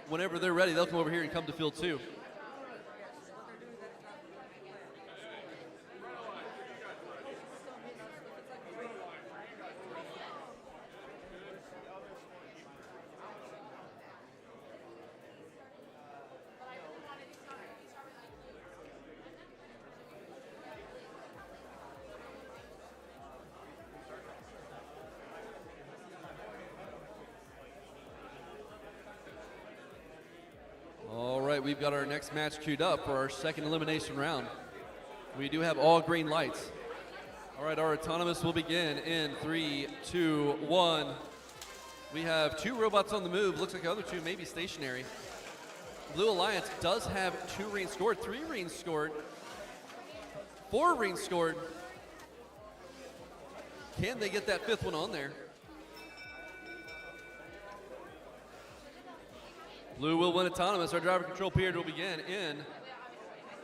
Whenever they're ready, they'll come over here and come to field 2. We've got our next match queued up for our second elimination round. We do have all green lights. All right, our autonomous will begin in 3, 2, 1. We have 2 robots on the move. Looks like the other 2 may be stationary. Blue Alliance does have 2 rings scored, 3 rings scored, 4 rings scored. Can they get that 5th one on there? Blue will win autonomous. Our driver control period will begin in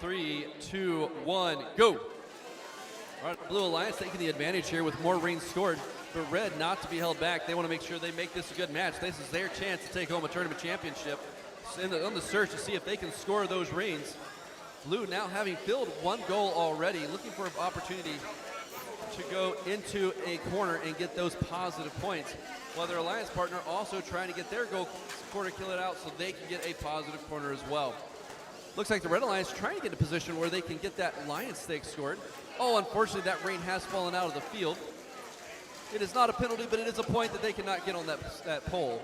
3, 2, 1, go. All right, Blue Alliance taking the advantage here with more rings scored. for Red not to be held back. They want to make sure they make this a good match. This is their chance to take home a tournament championship. On the search to see if they can score those reigns. Blue now having filled one goal already, looking for an opportunity to go into a corner and get those positive points, while their alliance partner also trying to get their goal corner kill it out so they can get a positive corner as well. Looks like the Red Alliance trying to get a position where they can get that Lion stake scored. Oh, unfortunately that rain has fallen out of the field. It is not a penalty, but it is a point that they cannot get on that pole.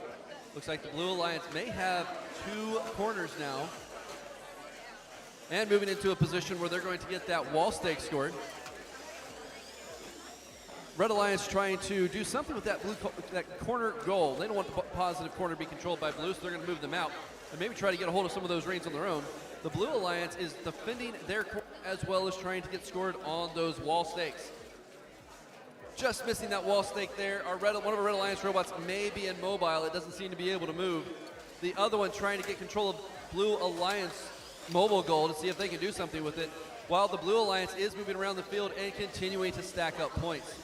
Looks like the Blue Alliance may have 2 corners now. And moving into a position where they're going to get that wall stake scored. Red Alliance trying to do something with that that corner goal. They don't want the positive corner to be controlled by Blue, so they're going to move them out and maybe try to get a hold of some of those reins on their own. The Blue Alliance is defending their corner as well as trying to get scored on those wall stakes. Just missing that wall stake there. One of our Red Alliance robots may be immobile. It doesn't seem to be able to move. The other one trying to get control of Blue Alliance mobile goal to see if they can do something with it, while the Blue Alliance is moving around the field and continuing to stack up points.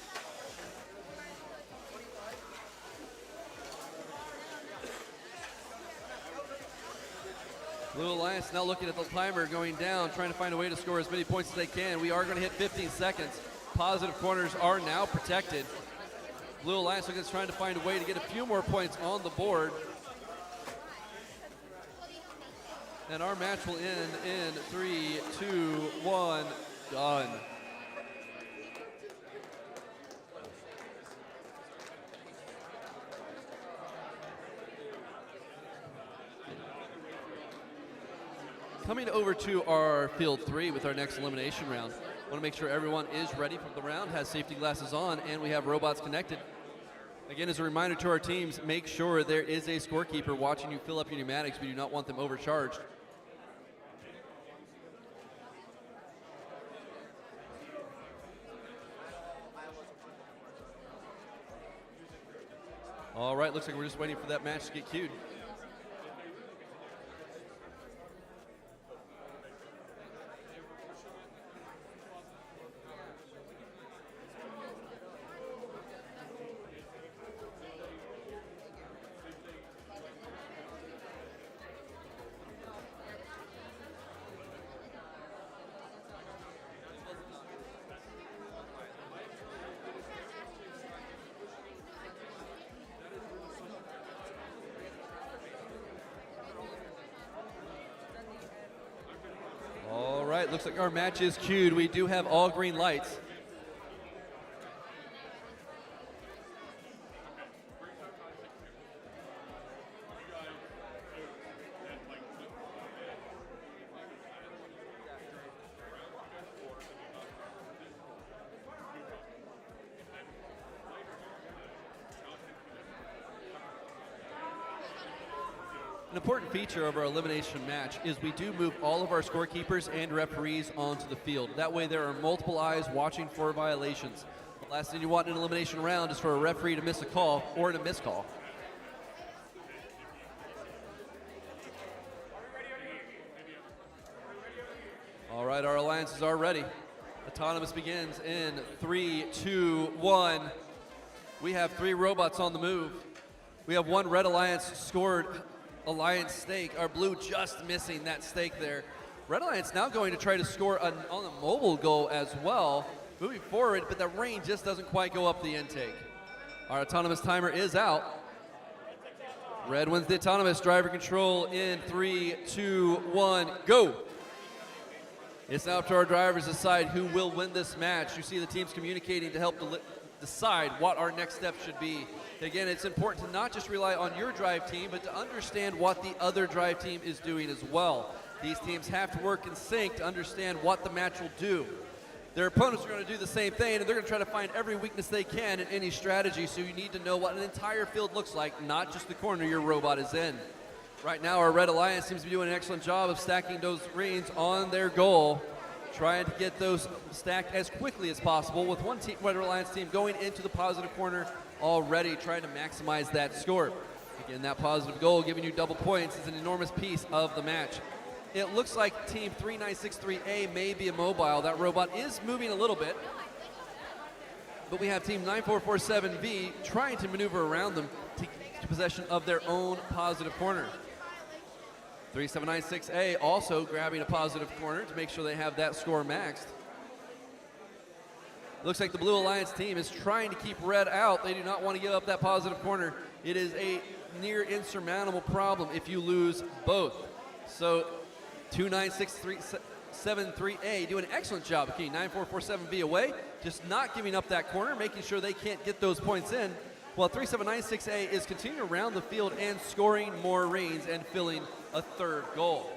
Blue Alliance now looking at the timer going down, trying to find a way to score as many points as they can. We are going to hit 15 seconds. Positive corners are now protected. Blue Alliance is trying to find a way to get a few more points on the board. And our match will end in 3, 2, 1, done. Coming over to our field 3 with our next elimination round. Want to make sure everyone is ready for the round, has safety glasses on, and we have robots connected. Again, as a reminder to our teams, make sure there is a scorekeeper watching you fill up your pneumatics. We do not want them overcharged. All right, looks like we're just waiting for that match to get queued. Looks like our match is queued. We do have all green lights. An important feature of our elimination match is we do move all of our scorekeepers and referees onto the field. That way there are multiple eyes watching for violations. The last thing you want in an elimination round is for a referee to miss a call or to miss call. All right, our alliances are ready. Autonomous begins in 3, 2, 1. We have 3 robots on the move. We have 1 Red Alliance scored Alliance stake. Our Blue just missing that stake there. Red Alliance now going to try to score on a mobile goal as well, moving forward, but the rain just doesn't quite go up the intake. Our autonomous timer is out. Red wins the autonomous. Driver control in 3, 2, 1, go. It's now up to our drivers to decide who will win this match. You see the teams communicating to help decide what our next step should be. Again, it's important to not just rely on your drive team, but to understand what the other drive team is doing as well. These teams have to work in sync to understand what the match will do. Their opponents are going to do the same thing, and they're going to try to find every weakness they can in any strategy, so you need to know what an entire field looks like, not just the corner your robot is in. Right now, our Red Alliance seems to be doing an excellent job of stacking those reins on their goal, trying to get those stacked as quickly as possible, with one Red Alliance team going into the positive corner already, trying to maximize that score. Again, that positive goal giving you double points is an enormous piece of the match. It looks like Team 3963A may be immobile. That robot is moving a little bit. But we have Team 9447V trying to maneuver around them to get possession of their own positive corner. 3796A also grabbing a positive corner to make sure they have that score maxed. Looks like the Blue Alliance team is trying to keep red out. They do not want to give up that positive corner. It is a near insurmountable problem if you lose both. So 296373A doing an excellent job of keeping 9447B away, just not giving up that corner, making sure they can't get those points in, while 3796A is continuing around the field and scoring more reigns and filling a third goal.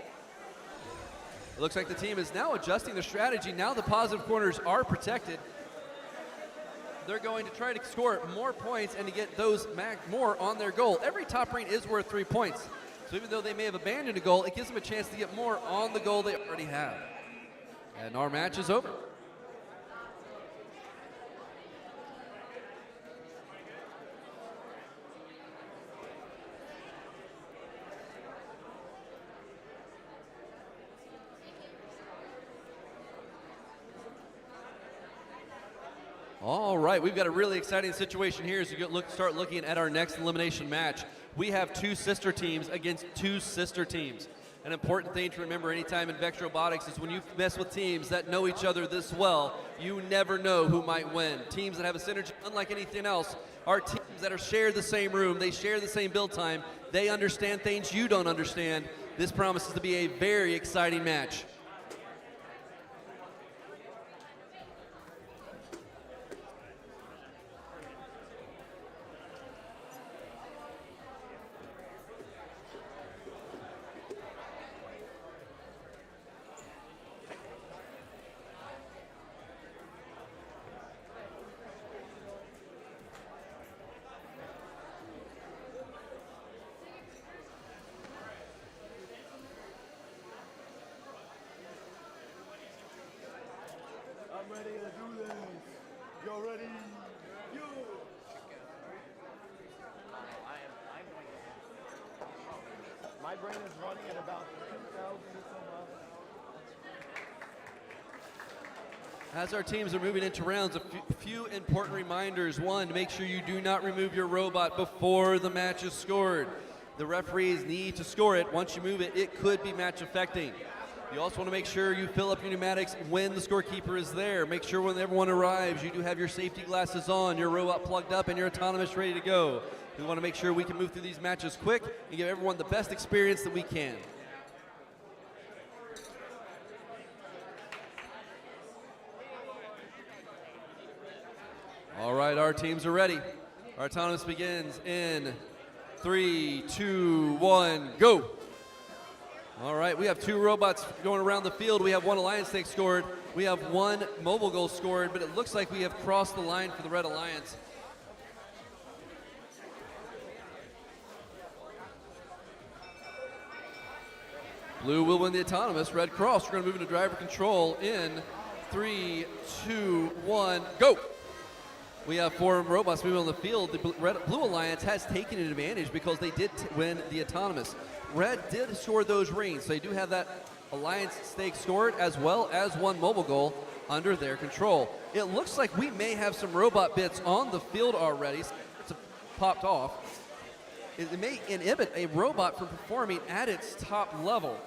It looks like the team is now adjusting their strategy. Now the positive corners are protected. They're going to try to score more points and to get those more on their goal. Every top reign is worth 3 points. So even though they may have abandoned a goal, it gives them a chance to get more on the goal they already have. And our match is over. All right, we've got a really exciting situation here as we start looking at our next elimination match. We have two sister teams against two sister teams. An important thing to remember anytime in VEX Robotics is when you mess with teams that know each other this well, you never know who might win. Teams that have a synergy unlike anything else are teams that are share the same room, they share the same build time, they understand things you don't understand. This promises to be a very exciting match. I'm ready to do this. You're ready. You. My brain is running at about 2,000 or so miles an hour. As our teams are moving into rounds, a few important reminders. One, make sure you do not remove your robot before the match is scored. The referees need to score it. Once you move it, it could be match affecting. You also want to make sure you fill up your pneumatics when the scorekeeper is there. Make sure when everyone arrives, you do have your safety glasses on, your robot plugged up, and your autonomous ready to go. We want to make sure we can move through these matches quick and give everyone the best experience that we can. All right, our teams are ready. Our autonomous begins in 3, 2, 1, go. All right, we have two robots going around the field. We have one Alliance stake scored. We have one mobile goal scored, but it looks like we have crossed the line for the Red Alliance. Blue will win the autonomous. Red cross. We're going to move into driver control in 3, 2, 1, go. We have four robots moving on the field. The Blue Alliance has taken an advantage because they did win the autonomous. Red did score those rings, so they do have that Alliance stake scored as well as one mobile goal under their control. It looks like we may have some robot bits on the field already. It's popped off. It may inhibit a robot from performing at its top level.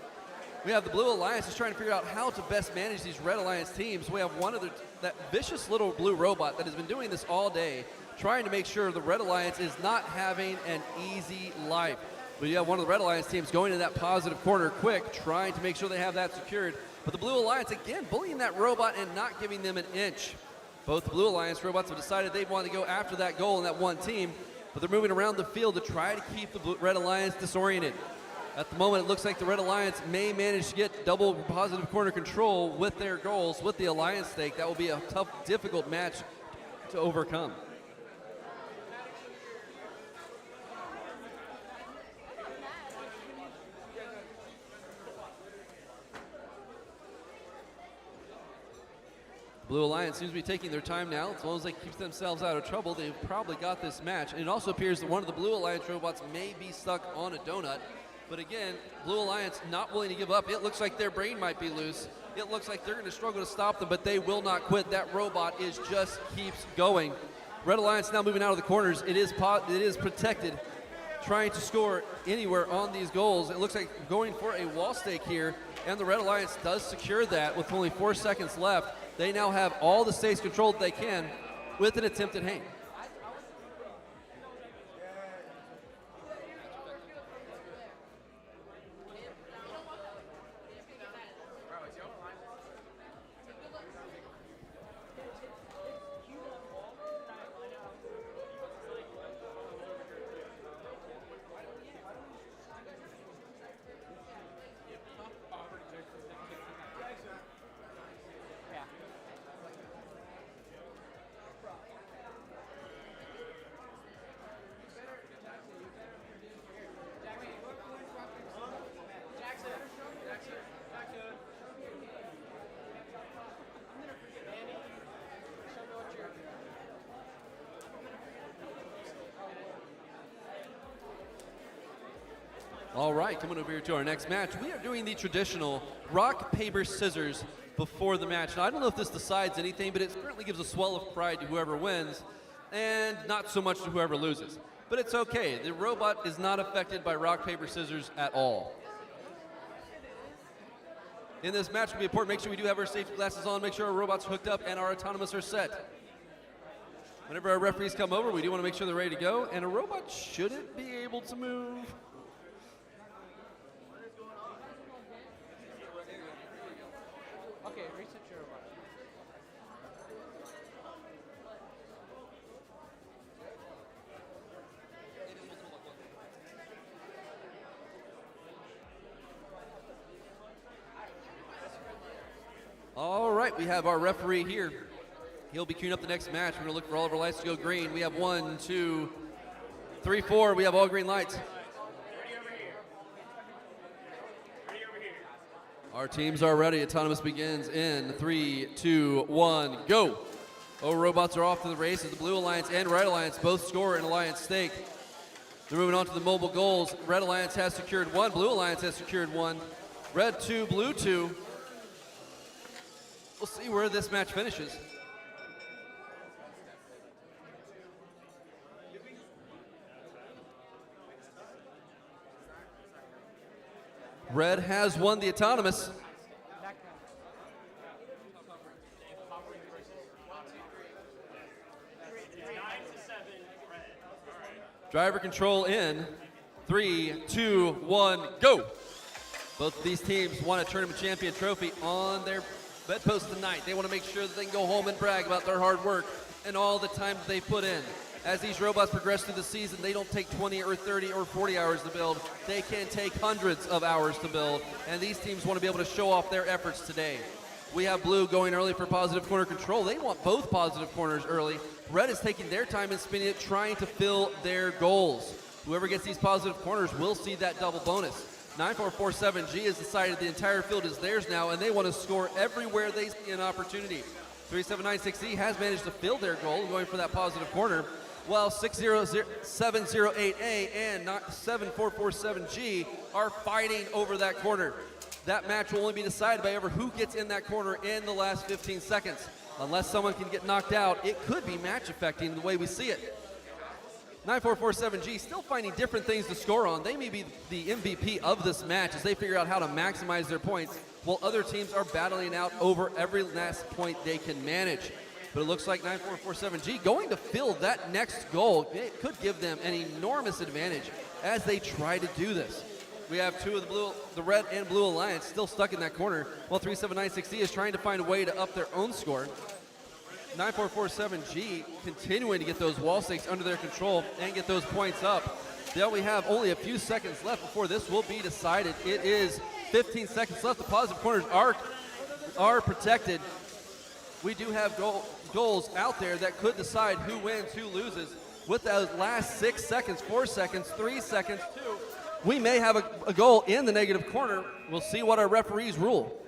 We have the Blue Alliance is trying to figure out how to best manage these Red Alliance teams. We have one of that vicious little blue robot that has been doing this all day, trying to make sure the Red Alliance is not having an easy life. But you have one of the Red Alliance teams going to that positive corner quick, trying to make sure they have that secured. But the Blue Alliance, again, bullying that robot and not giving them an inch. Both Blue Alliance robots have decided they want to go after that goal in that one team, but they're moving around the field to try to keep the Red Alliance disoriented. At the moment, it looks like the Red Alliance may manage to get double positive corner control with their goals, with the Alliance stake. That will be a tough, difficult match to overcome. Blue Alliance seems to be taking their time now. As long as they keep themselves out of trouble, they've probably got this match. And it also appears that one of the Blue Alliance robots may be stuck on a donut. But again, Blue Alliance not willing to give up. It looks like their brain might be loose. It looks like they're going to struggle to stop them, but they will not quit. That robot is just keeps going. Red Alliance now moving out of the corners. It is protected, trying to score anywhere on these goals. It looks like going for a wall stake here, and the Red Alliance does secure that with only 4 seconds left. They now have all the stakes controlled they can with an attempted hang. All right, coming over here to our next match. We are doing the traditional rock, paper, scissors before the match. Now, I don't know if this decides anything, but it certainly gives a swell of pride to whoever wins and not so much to whoever loses. But it's okay. The robot is not affected by rock, paper, scissors at all. In this match, it will be important. Make sure we do have our safety glasses on. Make sure our robots are hooked up and our autonomous are set. Whenever our referees come over, we do want to make sure they're ready to go. And a robot shouldn't be able to move. Okay, reset your robot. All right, we have our referee here. He'll be queuing up the next match. We're going to look for all of our lights to go green. We have 1, 2, 3, 4. We have all green lights. Our teams are ready. Autonomous begins in 3, 2, 1, go. Oh, robots are off to the races. The Blue Alliance and Red Alliance both score an Alliance stake. They're moving on to the mobile goals. Red Alliance has secured 1. Blue Alliance has secured 1. Red 2, Blue 2. We'll see where this match finishes. Red has won the autonomous. Driver control in 3, 2, 1, go. Both of these teams won a tournament champion trophy on their bedpost tonight. They want to make sure that they can go home and brag about their hard work and all the time that they put in. As these robots progress through the season, they don't take 20 or 30 or 40 hours to build. They can take hundreds of hours to build, and these teams want to be able to show off their efforts today. We have Blue going early for positive corner control. They want both positive corners early. Red is taking their time and spinning it, trying to fill their goals. Whoever gets these positive corners will see that double bonus. 9447G has decided the entire field is theirs now, and they want to score everywhere they see an opportunity. 3796E has managed to fill their goal, going for that positive corner, while 708A and 7447G are fighting over that corner. That match will only be decided by who gets in that corner in the last 15 seconds. Unless someone can get knocked out, it could be match affecting the way we see it. 9447G still finding different things to score on. They may be the MVP of this match as they figure out how to maximize their points, while other teams are battling out over every last point they can manage. But it looks like 9447G going to fill that next goal. It could give them an enormous advantage as they try to do this. We have two of the Red and Blue Alliance still stuck in that corner, while 3796E is trying to find a way to up their own score. 9447G continuing to get those wall stakes under their control and get those points up. Now we have only a few seconds left before this will be decided. It is 15 seconds left. The positive corners are protected. We do have goals out there that could decide who wins, who loses. With those last 6 seconds, 4 seconds, 3 seconds, 2, we may have a goal in the negative corner. We'll see what our referees rule.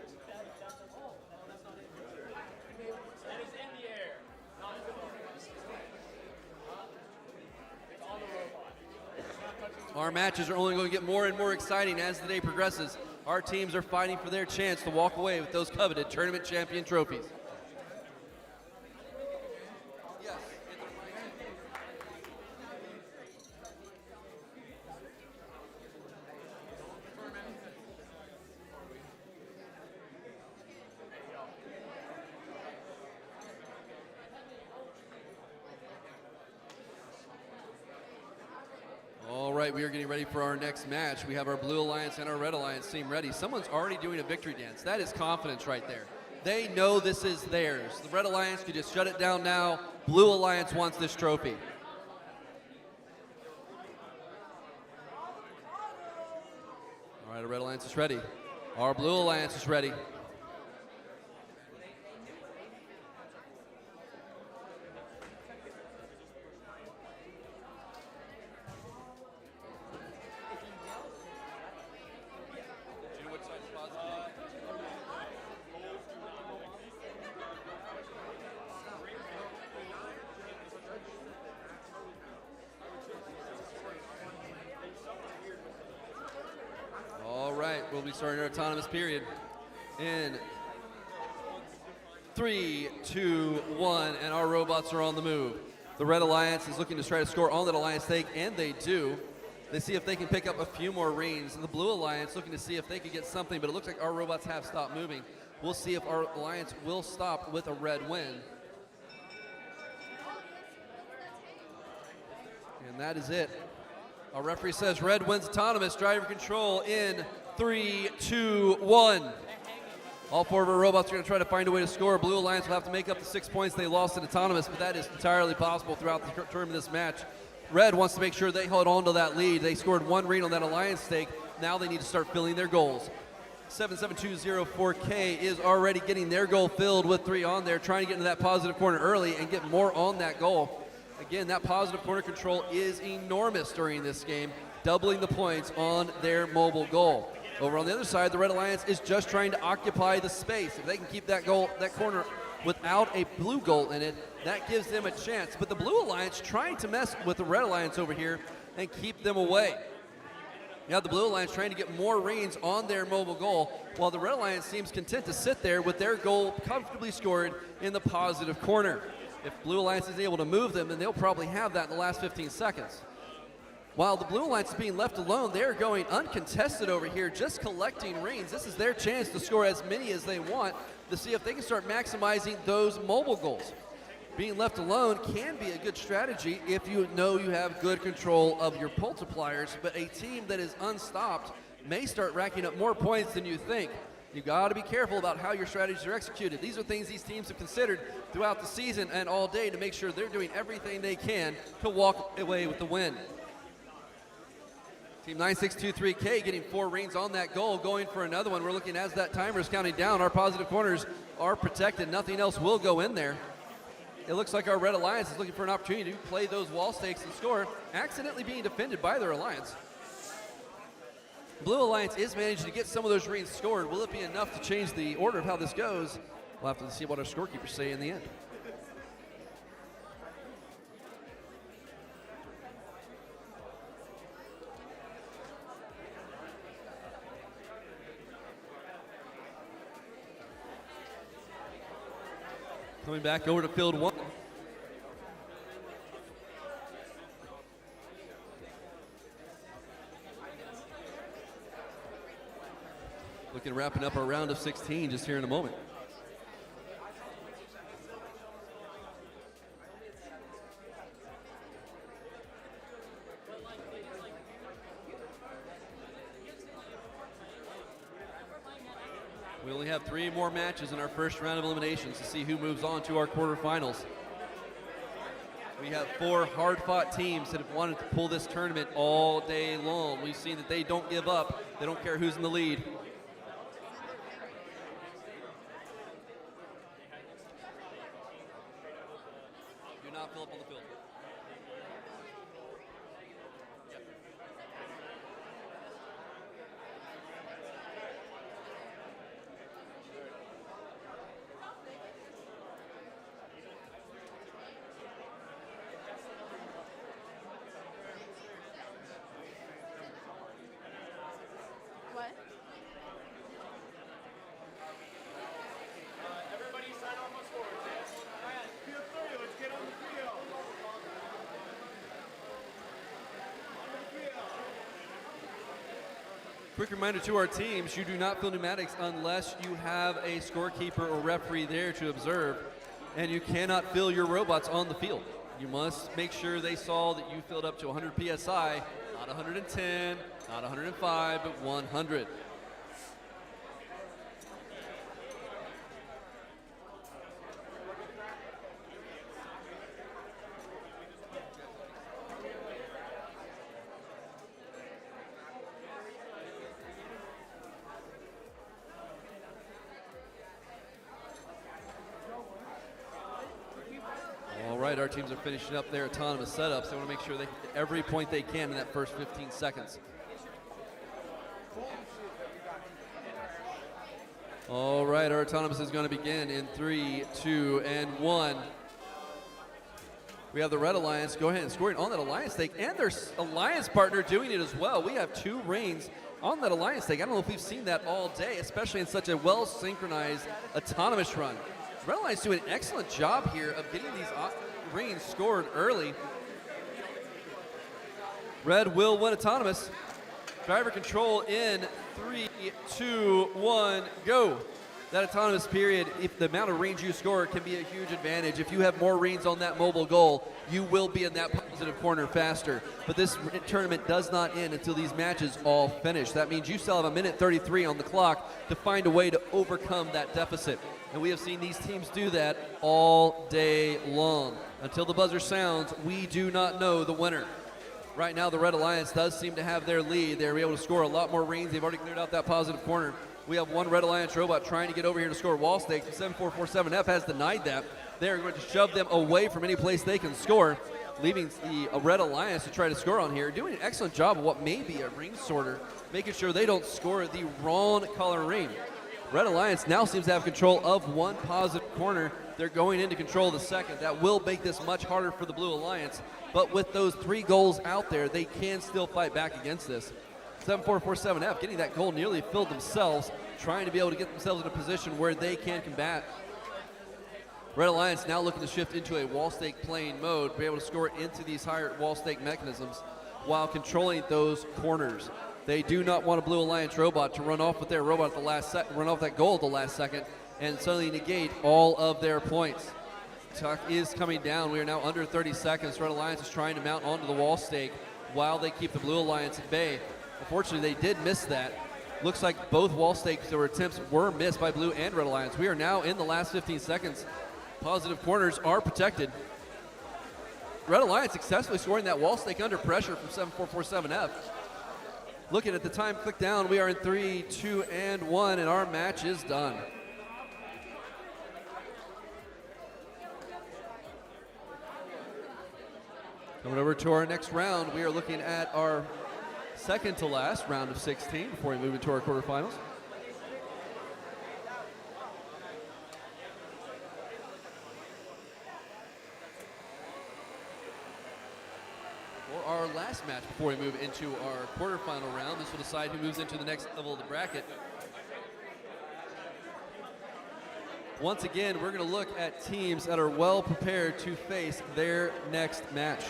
Our matches are only going to get more and more exciting as the day progresses. Our teams are fighting for their chance to walk away with those coveted tournament champion trophies. All right, we are getting ready for our next match. We have our Blue Alliance and our Red Alliance team ready. Someone's already doing a victory dance. That is confidence right there. They know this is theirs. The Red Alliance could just shut it down now. Blue Alliance wants this trophy. All right, our Red Alliance is ready. Our Blue Alliance is ready. We'll be starting our autonomous period in 3, 2, 1, and our robots are on the move. The Red Alliance is looking to try to score on that Alliance take, and they do. They see if they can pick up a few more reins. And the Blue Alliance looking to see if they can get something, but it looks like our robots have stopped moving. We'll see if our Alliance will stop with a red win. And that is it. Our referee says red wins autonomous. Driver control in 3, 2, 1. All 4 of our robots are going to try to find a way to score. Blue Alliance will have to make up the 6 points they lost in autonomous, but that is entirely possible throughout the term of this match. Red wants to make sure they hold on to that lead. They scored 1 read on that Alliance stake. Now they need to start filling their goals. 77204K is already getting their goal filled with 3 on there, trying to get into that positive corner early and get more on that goal. Again, that positive corner control is enormous during this game, doubling the points on their mobile goal. Over on the other side, the Red Alliance is just trying to occupy the space. If they can keep that goal, that corner without a blue goal in it, that gives them a chance. But the Blue Alliance trying to mess with the Red Alliance over here and keep them away. Now the Blue Alliance trying to get more reins on their mobile goal, while the Red Alliance seems content to sit there with their goal comfortably scored in the positive corner. If Blue Alliance is able to move them, then they'll probably have that in the last 15 seconds. While the Blue Alliance is being left alone, they're going uncontested over here, just collecting reins. This is their chance to score as many as they want to see if they can start maximizing those mobile goals. Being left alone can be a good strategy if you know you have good control of your multipliers, but a team that is unstopped may start racking up more points than you think. You got to be careful about how your strategies are executed. These are things these teams have considered throughout the season and all day to make sure they're doing everything they can to walk away with the win. Team 9623K getting 4 reins on that goal, going for another one. We're looking as that timer is counting down. Our positive corners are protected. Nothing else will go in there. It looks like our Red Alliance is looking for an opportunity to play those wall stakes and score, accidentally being defended by their Alliance. Blue Alliance is managing to get some of those reins scored. Will it be enough to change the order of how this goes? We'll have to see what our scorekeepers say in the end. Coming back over to field 1. Looking at wrapping up our round of 16 just here in a moment. We only have 3 more matches in our first round of eliminations to see who moves on to our quarterfinals. We have 4 hard-fought teams that have wanted to pull this tournament all day long. We've seen that they don't give up. They don't care who's in the lead. Do not fill up on the field. Quick reminder to our teams, you do not fill pneumatics unless you have a scorekeeper or referee there to observe, and you cannot fill your robots on the field. You must make sure they saw that you filled up to 100 PSI, not 110, not 105, but 100. All right, our teams are finishing up their autonomous setups. They want to make sure they get every point they can in that first 15 seconds. All right, our autonomous is going to begin in 3, 2, and 1. We have the Red Alliance go ahead and scoring on that Alliance stake, and their Alliance partner doing it as well. We have 2 reigns on that Alliance stake. I don't know if we've seen that all day, especially in such a well-synchronized autonomous run. Red Alliance doing an excellent job here of getting these reigns scored early. Red will win autonomous. Driver control in 3, 2, 1, go. That autonomous period, if the amount of reigns you score can be a huge advantage. If you have more reigns on that mobile goal, you will be in that positive corner faster. But this tournament does not end until these matches all finish. That means you still have 1:33 on the clock to find a way to overcome that deficit. And we have seen these teams do that all day long. Until the buzzer sounds, we do not know the winner. Right now, the Red Alliance does seem to have their lead. They're able to score a lot more reigns. They've already cleared out that positive corner. We have one Red Alliance robot trying to get over here to score wall stakes. 7447F has denied that. They're going to shove them away from any place they can score, leaving the Red Alliance to try to score on here. Doing an excellent job of what may be a ring sorter, making sure they don't score the wrong color ring. Red Alliance now seems to have control of one positive corner. They're going into control of the second. That will make this much harder for the Blue Alliance. But with those 3 goals out there, they can still fight back against this. 7447F getting that goal nearly filled themselves, trying to be able to get themselves in a position where they can combat. Red Alliance now looking to shift into a wall stake playing mode, be able to score into these higher wall stake mechanisms while controlling those corners. They do not want a Blue Alliance robot to run off with their robot at the last second, run off that goal at the last second, and suddenly negate all of their points. Tuck is coming down. We are now under 30 seconds. Red Alliance is trying to mount onto the wall stake while they keep the Blue Alliance at bay. Unfortunately, they did miss that. Looks like both wall stakes or attempts were missed by Blue and Red Alliance. We are now in the last 15 seconds. Positive corners are protected. Red Alliance successfully scoring that wall stake under pressure from 7447F. Looking at the time click down, we are in 3, 2, and 1, and our match is done. Coming over to our next round, we are looking at our second to last round of 16 before we move into our quarterfinals. For our last match before we move into our quarterfinal round, this will decide who moves into the next level of the bracket. Once again, we're going to look at teams that are well prepared to face their next match.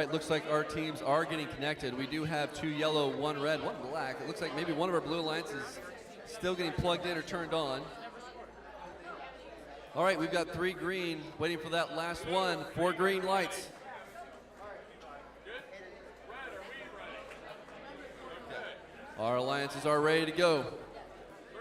right, looks like our teams are getting connected. We do have 2 yellow, 1 red, 1 black. It looks like maybe one of our blue alliance is still getting plugged in or turned on. All right, we've got 3 green waiting for that last one. 4 green lights. Our alliances are ready to go.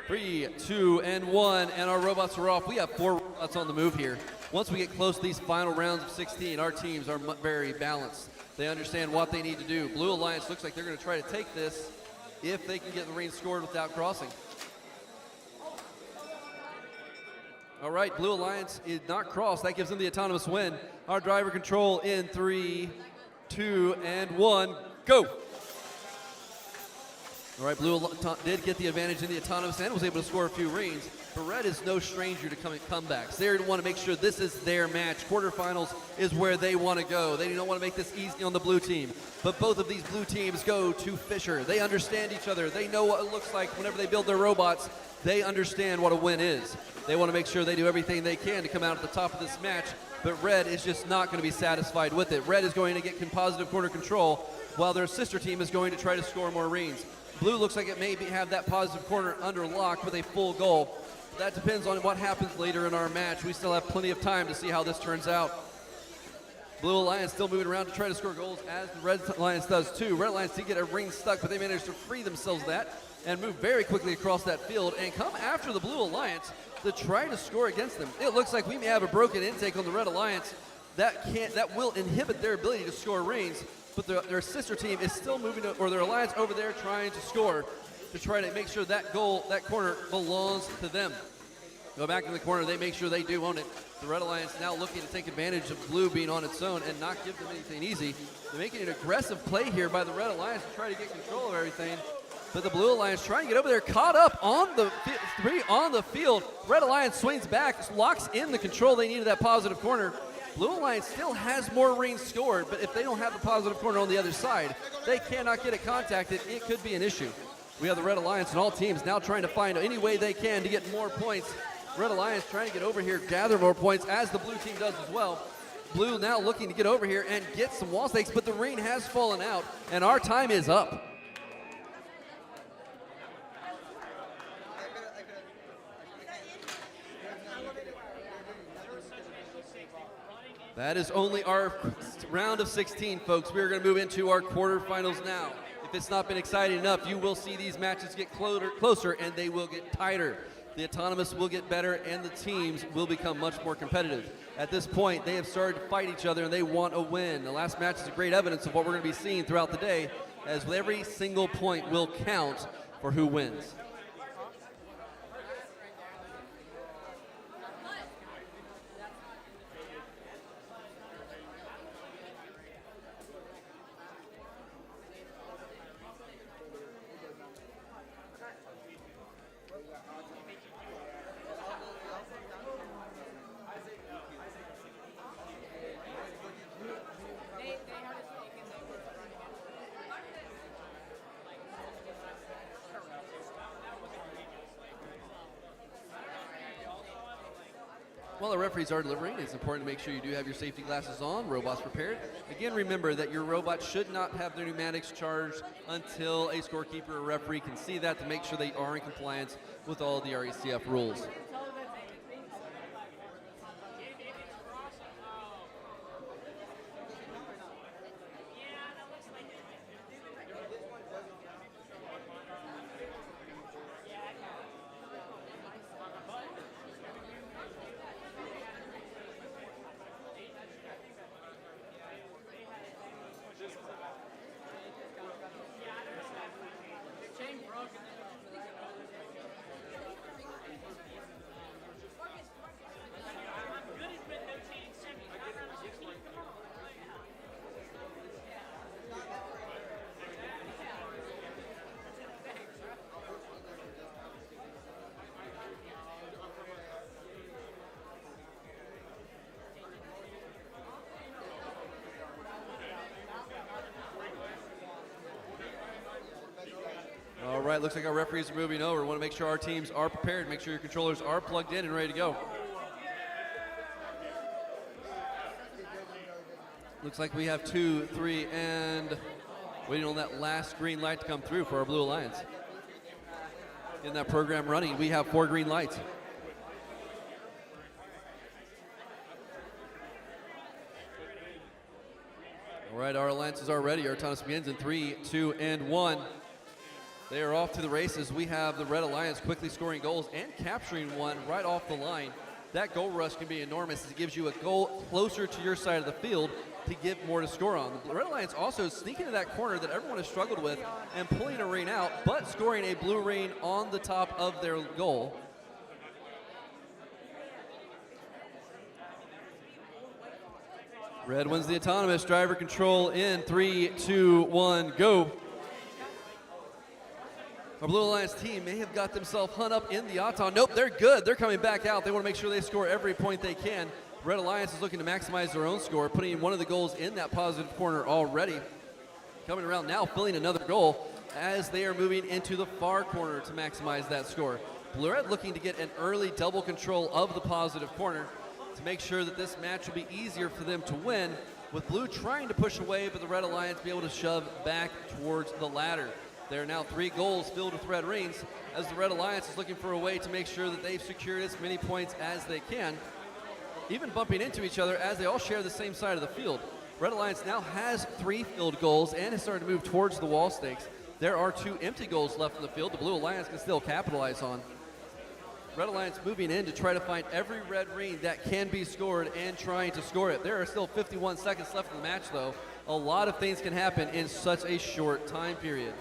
3, 2, and 1, and our robots are off. We have 4 robots on the move here. Once we get close to these final rounds of 16, our teams are very balanced. They understand what they need to do. Blue Alliance looks like they're going to try to take this if they can get the green scored without crossing. All right, Blue Alliance is not crossed. That gives them the autonomous win. Our driver control in 3, 2, and 1, go. All right, Blue did get the advantage in the autonomous and was able to score a few rings, but Red is no stranger to comebacks. They want to make sure this is their match. Quarterfinals is where they want to go. They don't want to make this easy on the blue team, but both of these blue teams go to Fisher. They understand each other. They know what it looks like whenever they build their robots. They understand what a win is. They want to make sure they do everything they can to come out at the top of this match, but Red is just not going to be satisfied with it. Red is going to get positive corner control, while their sister team is going to try to score more rings. Blue looks like it may have that positive corner under lock with a full goal. That depends on what happens later in our match. We still have plenty of time to see how this turns out. Blue Alliance still moving around to try to score goals, as the Red Alliance does too. Red Alliance did get a ring stuck, but they managed to free themselves of that and move very quickly across that field and come after the Blue Alliance to try to score against them. It looks like we may have a broken intake on the Red Alliance. That will inhibit their ability to score rings, but their sister team is still moving, or their alliance over there trying to score to try to make sure that goal, that corner belongs to them. Go back in the corner, they make sure they do own it. The Red Alliance now looking to take advantage of Blue being on its own and not give them anything easy. They're making an aggressive play here by the Red Alliance to try to get control of everything. But the Blue Alliance trying to get over there, caught up on the 3 on the field. Red Alliance swings back, locks in the control they needed, that positive corner. Blue Alliance still has more rings scored, but if they don't have the positive corner on the other side, they cannot get it contacted. It could be an issue. We have the Red Alliance and all teams now trying to find any way they can to get more points. Red Alliance trying to get over here, gather more points, as the blue team does as well. Blue now looking to get over here and get some wall stakes, but the ring has fallen out, and our time is up. That is only our round of 16, folks. We're going to move into our quarterfinals now. If it's not been exciting enough, you will see these matches get closer and they will get tighter. The autonomous will get better and the teams will become much more competitive. At this point, they have started to fight each other and they want a win. The last match is a great evidence of what we're going to be seeing throughout the day, as every single point will count for who wins. While the referees are delivering, it's important to make sure you do have your safety glasses on, robots prepared. Again, remember that your robot should not have their pneumatics charged until a scorekeeper or referee can see that, to make sure they are in compliance with all the RECF rules. All right, looks like our referees are moving over. We want to make sure our teams are prepared, make sure your controllers are plugged in and ready to go. Looks like we have 2, 3, and waiting on that last green light to come through for our Blue Alliance. In that program running, we have 4 green lights. All right, our alliances are ready. Our autonomous begins in 3, 2, and 1. They are off to the races. We have the Red Alliance quickly scoring goals and capturing one right off the line. That goal rush can be enormous as it gives you a goal closer to your side of the field to give more to score on. The Red Alliance also sneaking into that corner that everyone has struggled with and pulling a ring out, but scoring a blue ring on the top of their goal. Red wins the autonomous. Driver control in 3, 2, 1, go. Our Blue Alliance team may have got themselves hung up in the auto. Nope, they're good. They're coming back out. They want to make sure they score every point they can. Red Alliance is looking to maximize their own score, putting one of the goals in that positive corner already. Coming around now, filling another goal as they are moving into the far corner to maximize that score. Blue Red looking to get an early double control of the positive corner to make sure that this match will be easier for them to win, with Blue trying to push away, but the Red Alliance be able to shove back towards the ladder. There are now 3 goals filled with red rings as the Red Alliance is looking for a way to make sure that they've secured as many points as they can, even bumping into each other as they all share the same side of the field. Red Alliance now has 3 filled goals and has started to move towards the wall stakes. There are 2 empty goals left in the field the Blue Alliance can still capitalize on. Red Alliance moving in to try to find every red ring that can be scored and trying to score it. There are still 51 seconds left in the match though. A lot of things can happen in such a short time period.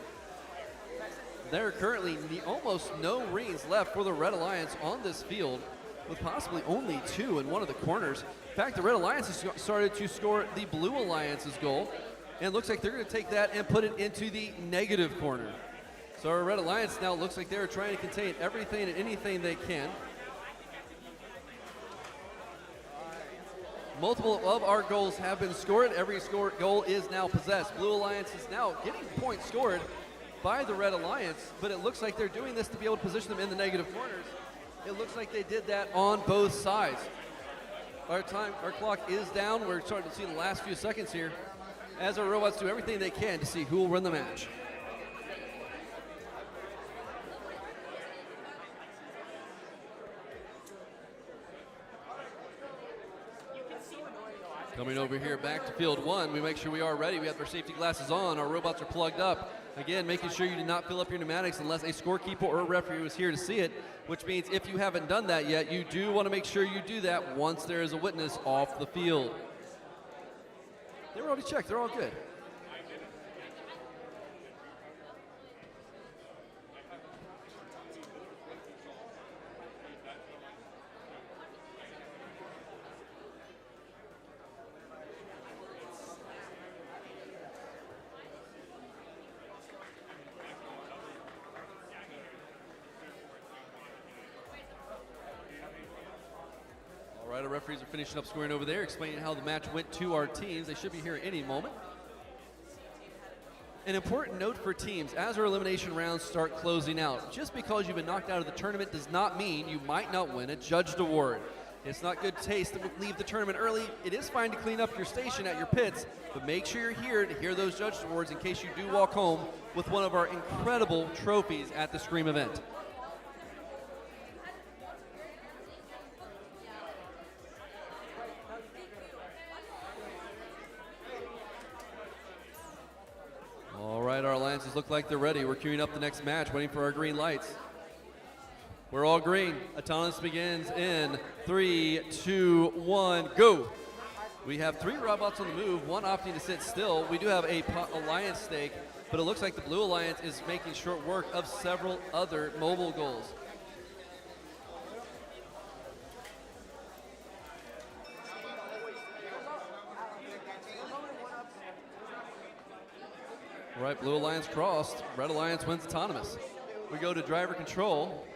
There are currently almost no rings left for the Red Alliance on this field, with possibly only 2 in one of the corners. In fact, the Red Alliance has started to score the Blue Alliance's goal, and looks like they're going to take that and put it into the negative corner. So our Red Alliance now looks like they're trying to contain everything and anything they can. Multiple of our goals have been scored. Every goal is now possessed. Blue Alliance is now getting points scored by the Red Alliance, but it looks like they're doing this to be able to position them in the negative corners. It looks like they did that on both sides. Our clock is down. We're starting to see the last few seconds here as our robots do everything they can to see who will win the match. Coming over here back to field 1, we make sure we are ready. We have our safety glasses on. Our robots are plugged up. Again, making sure you do not fill up your pneumatics unless a scorekeeper or a referee is here to see it, which means if you haven't done that yet, you do want to make sure you do that once there is a witness off the field. They were already checked. They're all good. Our referees are finishing up scoring over there, explaining how the match went to our teams. They should be here any moment. An important note for teams, as our elimination rounds start closing out, just because you've been knocked out of the tournament does not mean you might not win a judged award. It's not good taste to leave the tournament early. It is fine to clean up your station at your pits, but make sure you're here to hear those judged awards in case you do walk home with one of our incredible trophies at the Scream event. All right, our alliances look like they're ready. We're queuing up the next match, waiting for our green lights. We're all green. Autonomous begins in 3, 2, 1, go. We have 3 robots on the move, 1 opting to sit still. We do have a alliance stake, but it looks like the Blue Alliance is making short work of several other mobile goals. All right, Blue Alliance crossed. Red Alliance wins autonomous. We go to driver control.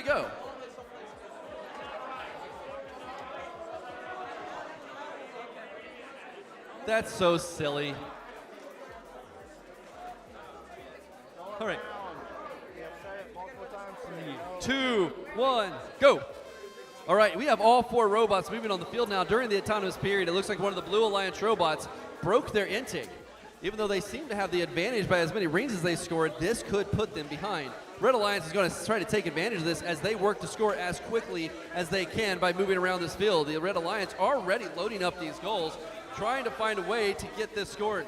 to go. That's so silly. All right. 2, 1, go. All right, we have all 4 robots moving on the field now. During the autonomous period, it looks like one of the Blue Alliance robots broke their intake. Even though they seem to have the advantage by as many rings as they scored, this could put them behind. Red Alliance is going to try to take advantage of this as they work to score as quickly as they can by moving around this field. The Red Alliance already loading up these goals, trying to find a way to get this scored.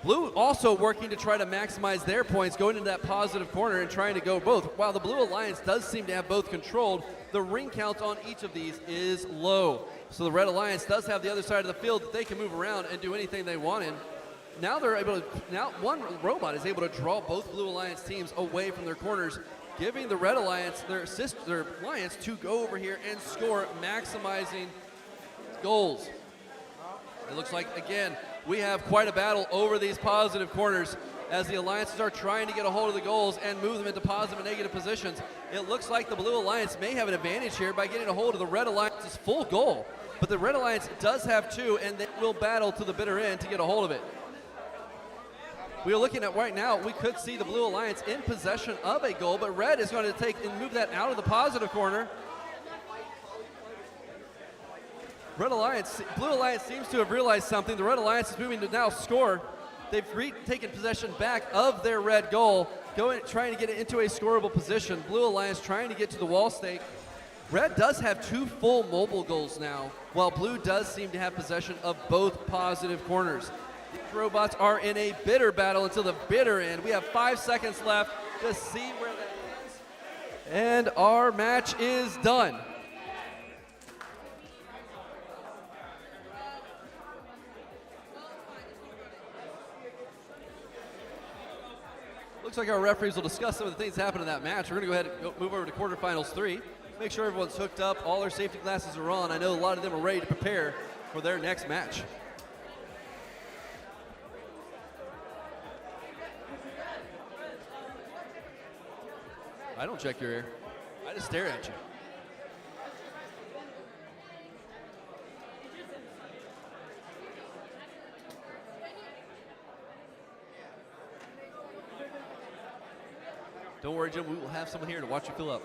Blue also working to try to maximize their points, going into that positive corner and trying to go both. While the Blue Alliance does seem to have both controlled, the ring count on each of these is low. So the Red Alliance does have the other side of the field that they can move around and do anything they want in. Now they're able to, now one robot is able to draw both Blue Alliance teams away from their corners, giving the Red Alliance, their alliance, to go over here and score, maximizing goals. It looks like, again, we have quite a battle over these positive corners as the alliances are trying to get a hold of the goals and move them into positive and negative positions. It looks like the Blue Alliance may have an advantage here by getting a hold of the Red Alliance's full goal, but the Red Alliance does have 2, and they will battle to the bitter end to get a hold of it. We are looking at right now, we could see the Blue Alliance in possession of a goal, but Red is going to take and move that out of the positive corner. Blue Alliance seems to have realized something. The Red Alliance is moving to now score. They've taken possession back of their red goal, trying to get it into a scoreable position. Blue Alliance trying to get to the wall stake. Red does have 2 full mobile goals now, while Blue does seem to have possession of both positive corners. These robots are in a bitter battle until the bitter end. We have 5 seconds left to see where that ends. And our match is done. Looks like our referees will discuss some of the things that happened in that match. We're going to go ahead and move over to quarterfinals 3. Make sure everyone's hooked up, all their safety glasses are on. I know a lot of them are ready to prepare for their next match. I don't check your ear. I just stare at you. Don't worry, Jim. We will have someone here to watch you fill up.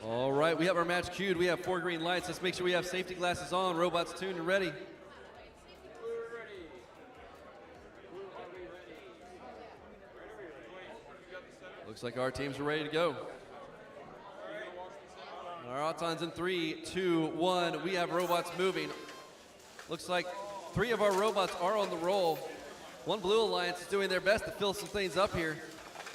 All right, we have our match queued. We have 4 green lights. Let's make sure we have safety glasses on. Robots tuned and ready. Looks like our teams are ready to go. Our Auton's in 3, 2, 1. We have robots moving. Looks like 3 of our robots are on the roll. One Blue Alliance is doing their best to fill some things up here.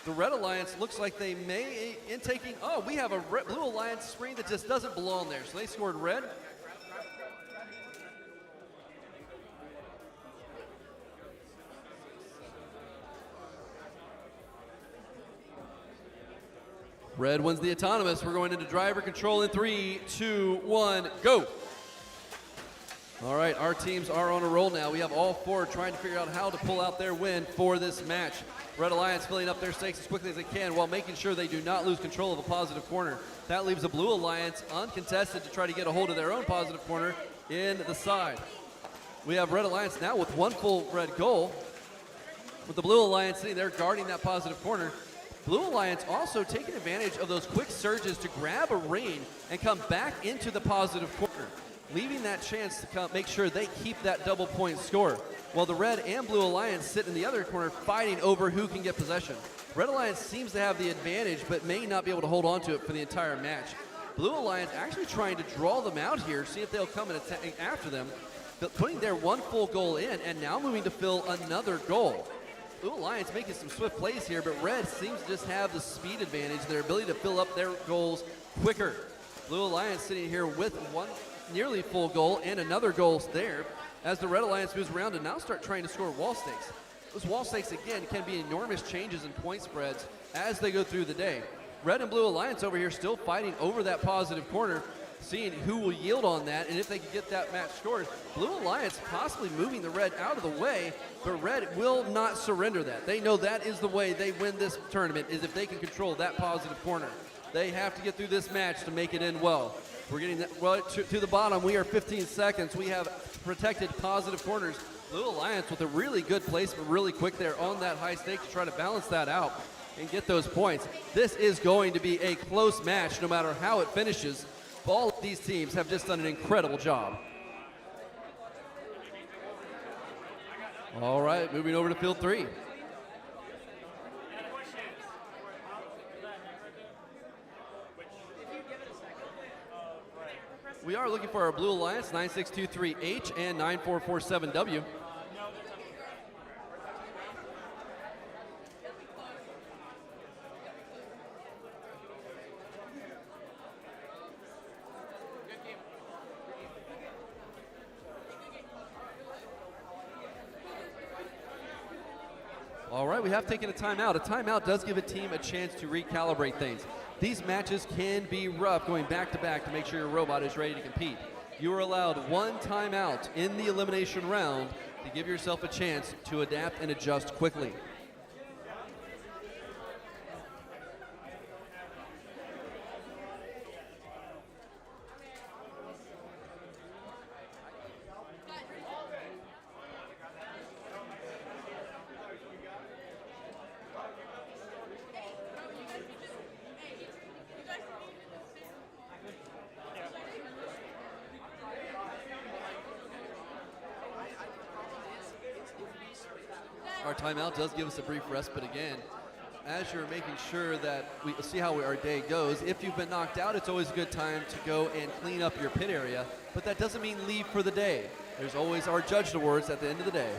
The Red Alliance looks like they may, in taking, oh, we have a Blue Alliance screen that just doesn't belong there. So they scored red. Red wins the autonomous. We're going into driver control in 3, 2, 1, go. All right, our teams are on a roll now. We have all four trying to figure out how to pull out their win for this match. Red Alliance filling up their stakes as quickly as they can while making sure they do not lose control of a positive corner. That leaves the Blue Alliance uncontested to try to get a hold of their own positive corner in the side. We have Red Alliance now with one full red goal, with the Blue Alliance sitting there guarding that positive corner. Blue Alliance also taking advantage of those quick surges to grab a rain and come back into the positive corner, leaving that chance to make sure they keep that double point score, while the Red and Blue Alliance sit in the other corner fighting over who can get possession. Red Alliance seems to have the advantage but may not be able to hold on to it for the entire match. Blue Alliance actually trying to draw them out here, see if they'll come and attack after them, but putting their one full goal in and now moving to fill another goal. Blue Alliance making some swift plays here, but Red seems to just have the speed advantage, their ability to fill up their goals quicker. Blue Alliance sitting here with one nearly full goal and another goal there as the Red Alliance moves around and now start trying to score wall stakes. Those wall stakes, again, can be enormous changes in point spreads as they go through the day. Red and Blue Alliance over here still fighting over that positive corner, seeing who will yield on that and if they can get that match scored. Blue Alliance possibly moving the Red out of the way, but Red will not surrender that. They know that is the way they win this tournament, is if they can control that positive corner. They have to get through this match to make it end well. We're getting that, well, to the bottom. We are 15 seconds. We have protected positive corners. Blue Alliance with a really good placement, really quick there on that high stake to try to balance that out and get those points. This is going to be a close match no matter how it finishes. All of these teams have just done an incredible job. All right, moving over to field 3. We are looking for our Blue Alliance, 9623H and 9447W. All right, we have taken a timeout. A timeout does give a team a chance to recalibrate things. These matches can be rough going back to make sure your robot is ready to compete. You are allowed one timeout in the elimination round to give yourself a chance to adapt and adjust quickly. Our timeout does give us a brief respite again. As you're making sure that we see how our day goes, if you've been knocked out, it's always a good time to go and clean up your pit area, but that doesn't mean leave for the day. There's always our judged awards at the end of the day.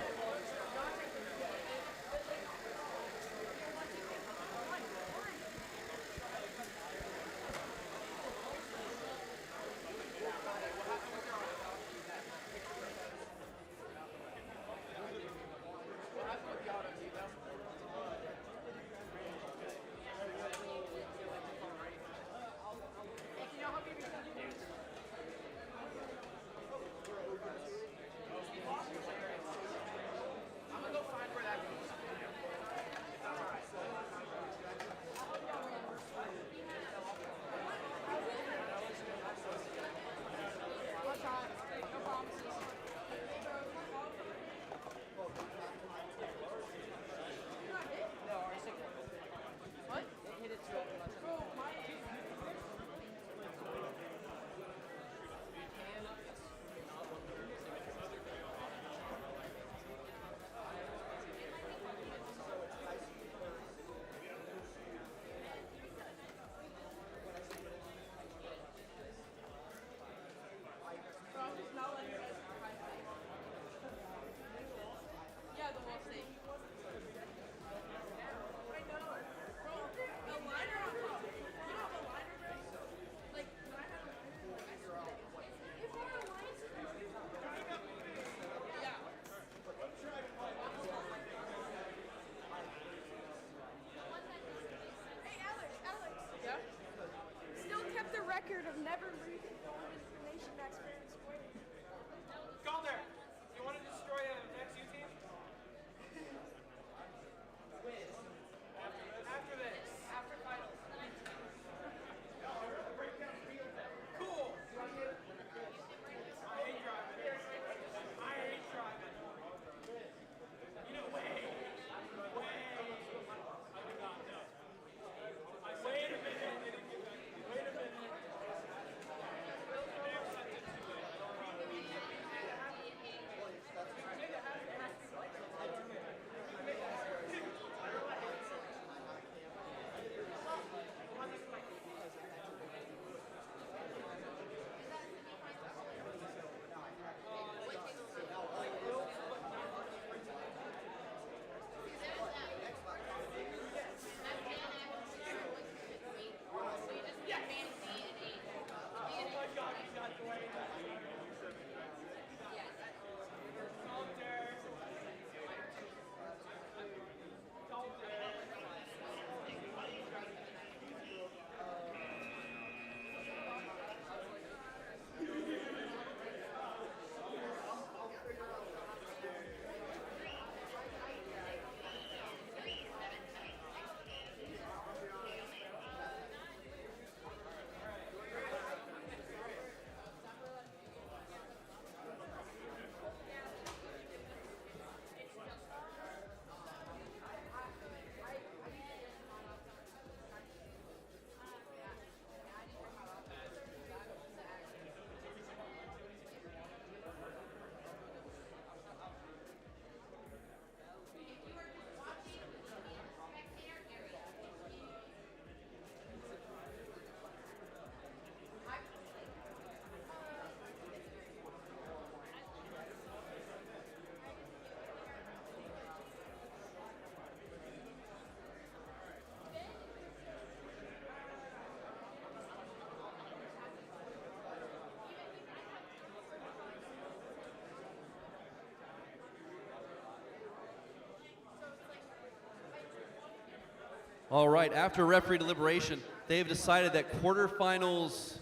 All right, after referee deliberation, they have decided that quarterfinals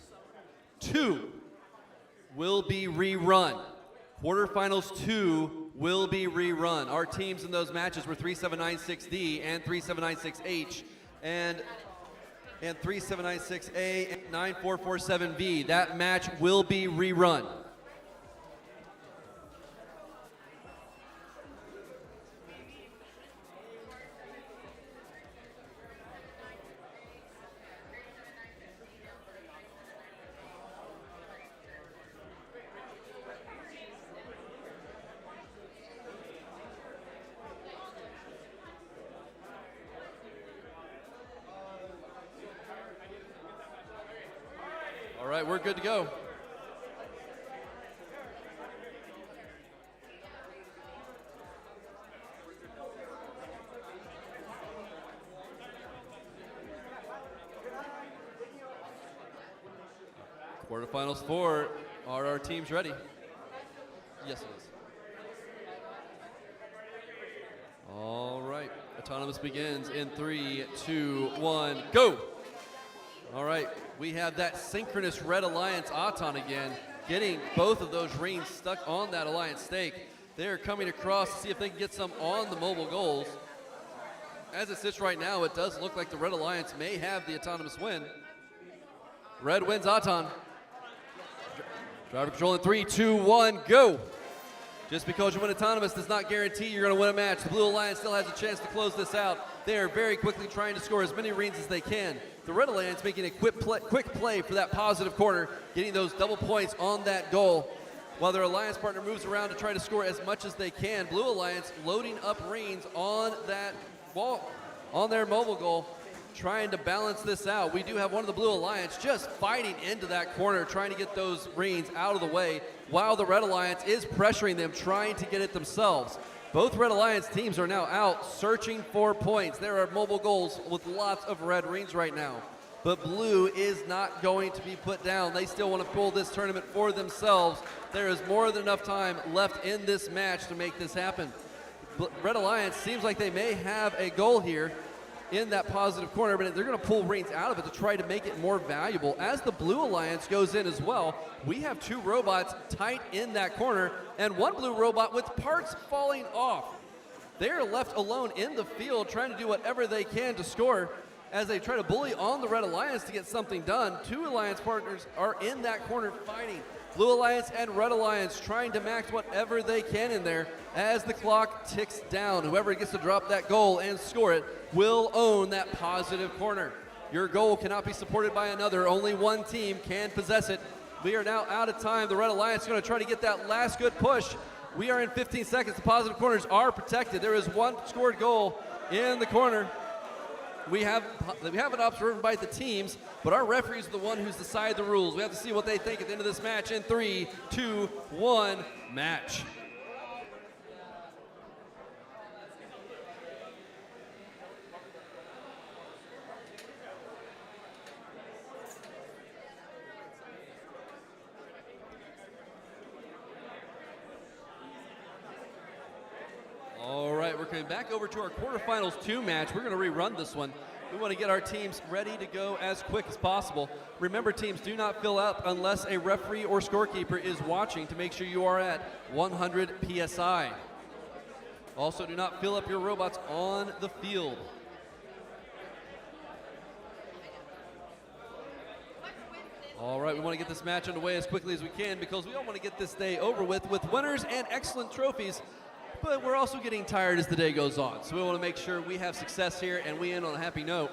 2 will be rerun. Quarterfinals 2 will be rerun. Our teams in those matches were 3796D and 3796H and 3796A and 9447V. That match will be rerun. All right, we're good to go. Quarterfinals 4, are our teams ready? Yes, it is. All right, autonomous begins in 3, 2, 1, go! All right, we have that synchronous Red Alliance Aton again, getting both of those rings stuck on that Alliance stake. They're coming across to see if they can get some on the mobile goals. As it sits right now, it does look like the Red Alliance may have the autonomous win. Red wins Aton. Driver control in 3, 2, 1, go! Just because you win autonomous does not guarantee you're going to win a match. The Blue Alliance still has a chance to close this out. They are very quickly trying to score as many rings as they can. The Red Alliance making a quick play for that positive corner, getting those double points on that goal. While their Alliance partner moves around to try to score as much as they can, Blue Alliance loading up rings on that ball, on their mobile goal, trying to balance this out. We do have one of the Blue Alliance just fighting into that corner, trying to get those rings out of the way, while the Red Alliance is pressuring them, trying to get it themselves. Both Red Alliance teams are now out searching for points. There are mobile goals with lots of red rings right now. But Blue is not going to be put down. They still want to pull this tournament for themselves. There is more than enough time left in this match to make this happen. Red Alliance seems like they may have a goal here in that positive corner, but they're going to pull rings out of it to try to make it more valuable. As the Blue Alliance goes in as well, we have 2 robots tight in that corner and 1 blue robot with parts falling off. They are left alone in the field trying to do whatever they can to score as they try to bully on the Red Alliance to get something done. 2 Alliance partners are in that corner fighting. Blue Alliance and Red Alliance trying to max whatever they can in there as the clock ticks down. Whoever gets to drop that goal and score it will own that positive corner. Your goal cannot be supported by another. Only one team can possess it. We are now out of time. The Red Alliance is going to try to get that last good push. We are in 15 seconds. The positive corners are protected. There is 1 scored goal in the corner. We haven't observed by the teams, but our referees are the one who's decided the rules. We have to see what they think at the end of this match in 3, 2, 1, match. All right, we're coming back over to our quarterfinals 2 match. We're going to rerun this one. We want to get our teams ready to go as quick as possible. Remember, teams, do not fill up unless a referee or scorekeeper is watching to make sure you are at 100 PSI. Also, do not fill up your robots on the field. All right, we want to get this match underway as quickly as we can because we all want to get this day over with winners and excellent trophies. But we're also getting tired as the day goes on. So we want to make sure we have success here and we end on a happy note.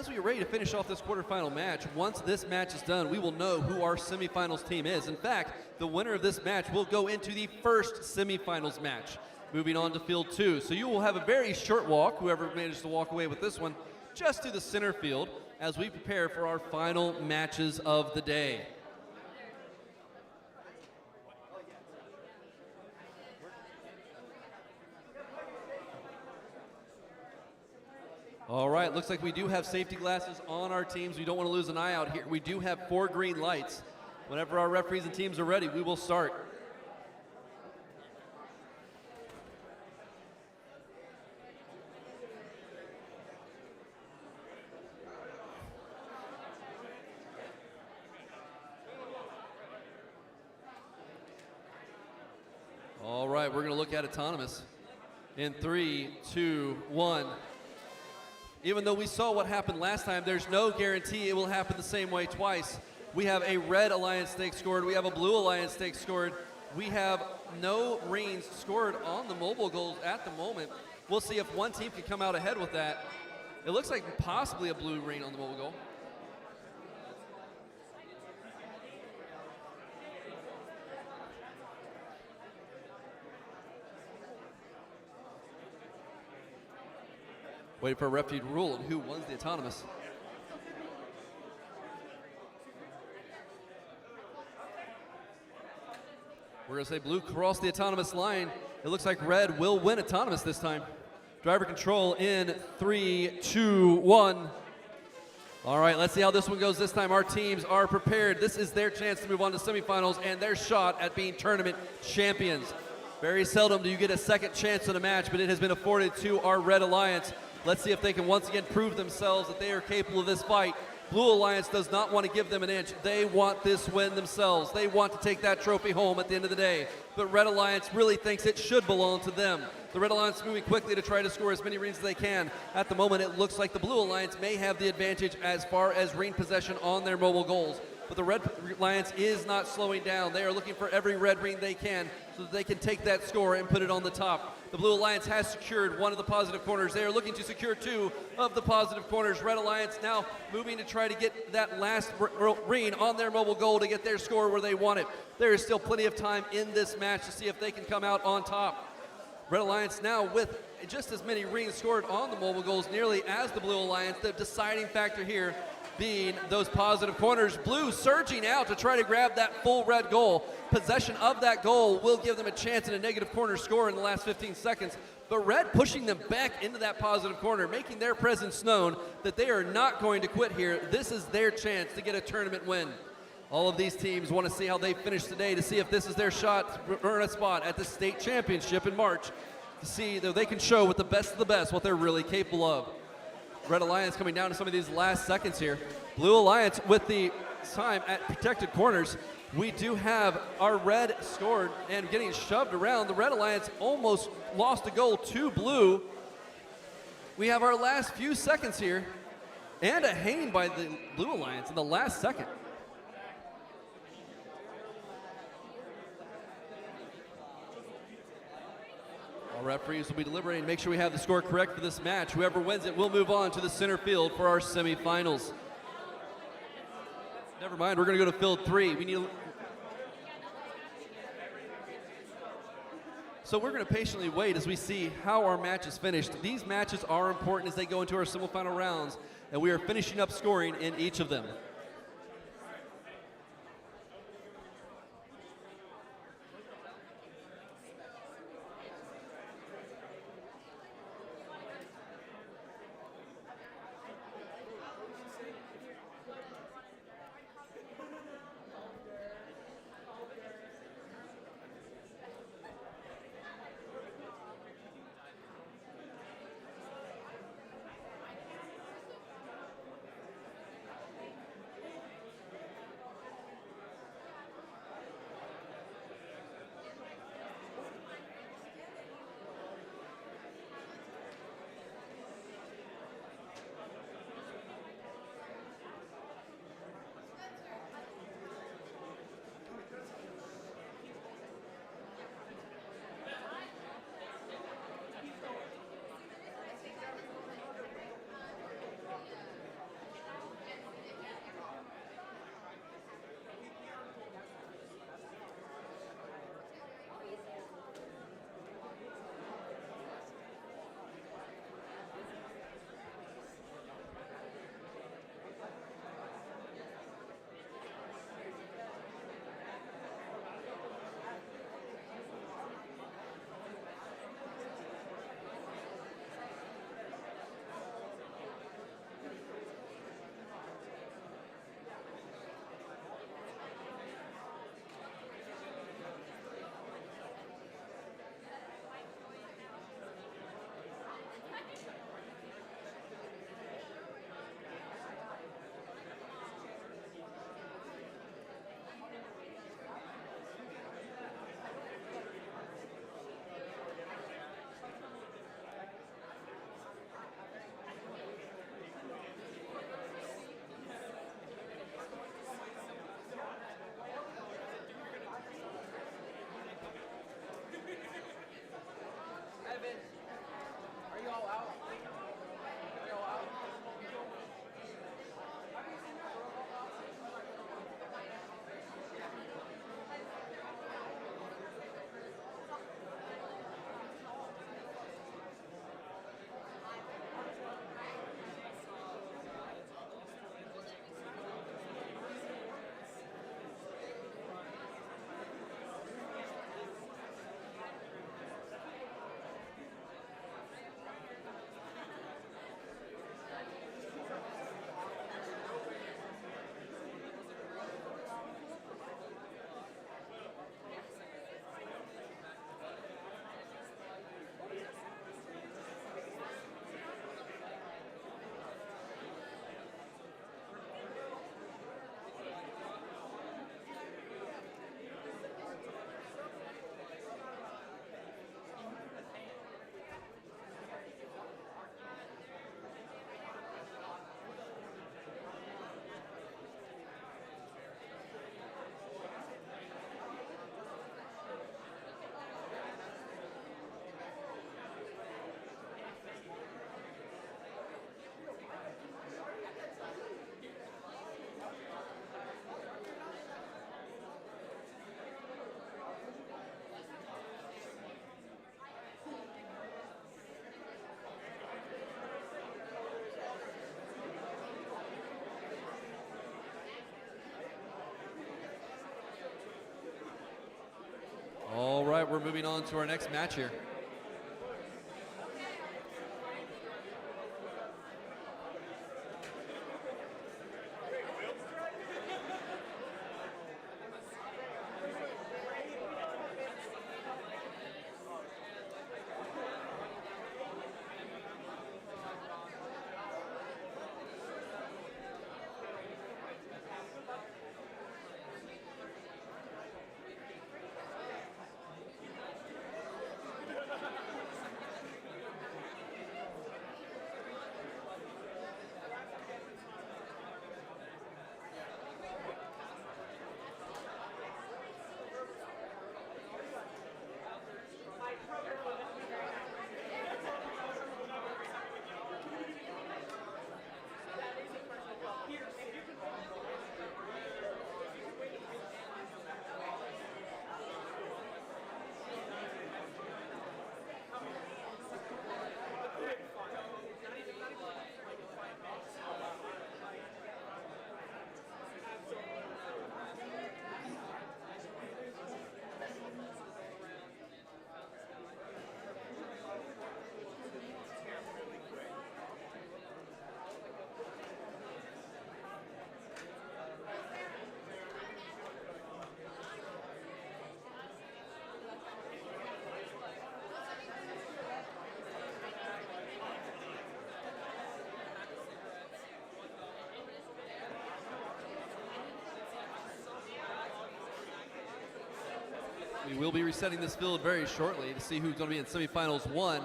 as we are ready to finish off this quarterfinal match, once this match is done, we will know who our semifinals team is. In fact, the winner of this match will go into the first semifinals match, moving on to field 2. So you will have a very short walk, whoever managed to walk away with this one, just to the center field as we prepare for our final matches of the day. All right, looks like we do have safety glasses on our teams. We don't want to lose an eye out here. We do have 4 green lights. Whenever our referees and teams are ready, we will start. All right, we're going to look at autonomous in 3, 2, 1. Even though we saw what happened last time, there's no guarantee it will happen the same way twice. We have a red alliance stake scored. We have a blue alliance stake scored. We have no greens scored on the mobile goals at the moment. We'll see if one team can come out ahead with that. It looks like possibly a blue green on the mobile goal. Waiting for a referee to rule on who wins the autonomous. We're going to say blue crossed the autonomous line. It looks like red will win autonomous this time. Driver control in 3, 2, 1. All right, let's see how this one goes this time. Our teams are prepared. This is their chance to move on to semifinals and their shot at being tournament champions. Very seldom do you get a second chance in a match, but it has been afforded to our Red Alliance. Let's see if they can once again prove themselves that they are capable of this fight. Blue Alliance does not want to give them an inch. They want this win themselves. They want to take that trophy home at the end of the day. But Red Alliance really thinks it should belong to them. The Red Alliance moving quickly to try to score as many rings as they can. At the moment, it looks like the Blue Alliance may have the advantage as far as ring possession on their mobile goals. But the Red Alliance is not slowing down. They are looking for every red ring they can so that they can take that score and put it on the top. The Blue Alliance has secured one of the positive corners. They are looking to secure 2 of the positive corners. Red Alliance now moving to try to get that last ring on their mobile goal to get their score where they want it. There is still plenty of time in this match to see if they can come out on top. Red Alliance now with just as many rings scored on the mobile goals nearly as the Blue Alliance. The deciding factor here being those positive corners. Blue surging out to try to grab that full red goal. Possession of that goal will give them a chance in a negative corner score in the last 15 seconds. But red pushing them back into that positive corner, making their presence known that they are not going to quit here. This is their chance to get a tournament win. All of these teams want to see how they finish today, to see if this is their shot to earn a spot at the state championship in March, to see that they can show with the best of the best what they're really capable of. Red Alliance coming down to some of these last seconds here. Blue Alliance with the time at protected corners. We do have our red scored and getting shoved around. The Red Alliance almost lost a goal to blue. We have our last few seconds here and a hanging by the Blue Alliance in the last second. Our referees will be deliberating, make sure we have the score correct for this match. Whoever wins it will move on to the center field for our semifinals. Never mind, we're going to go to field 3. So we're going to patiently wait as we see how our match is finished. These matches are important as they go into our semifinal rounds, and we are finishing up scoring in each of them. All right, we're moving on to our next match here. We will be resetting this field very shortly to see who's going to be in semifinals 1.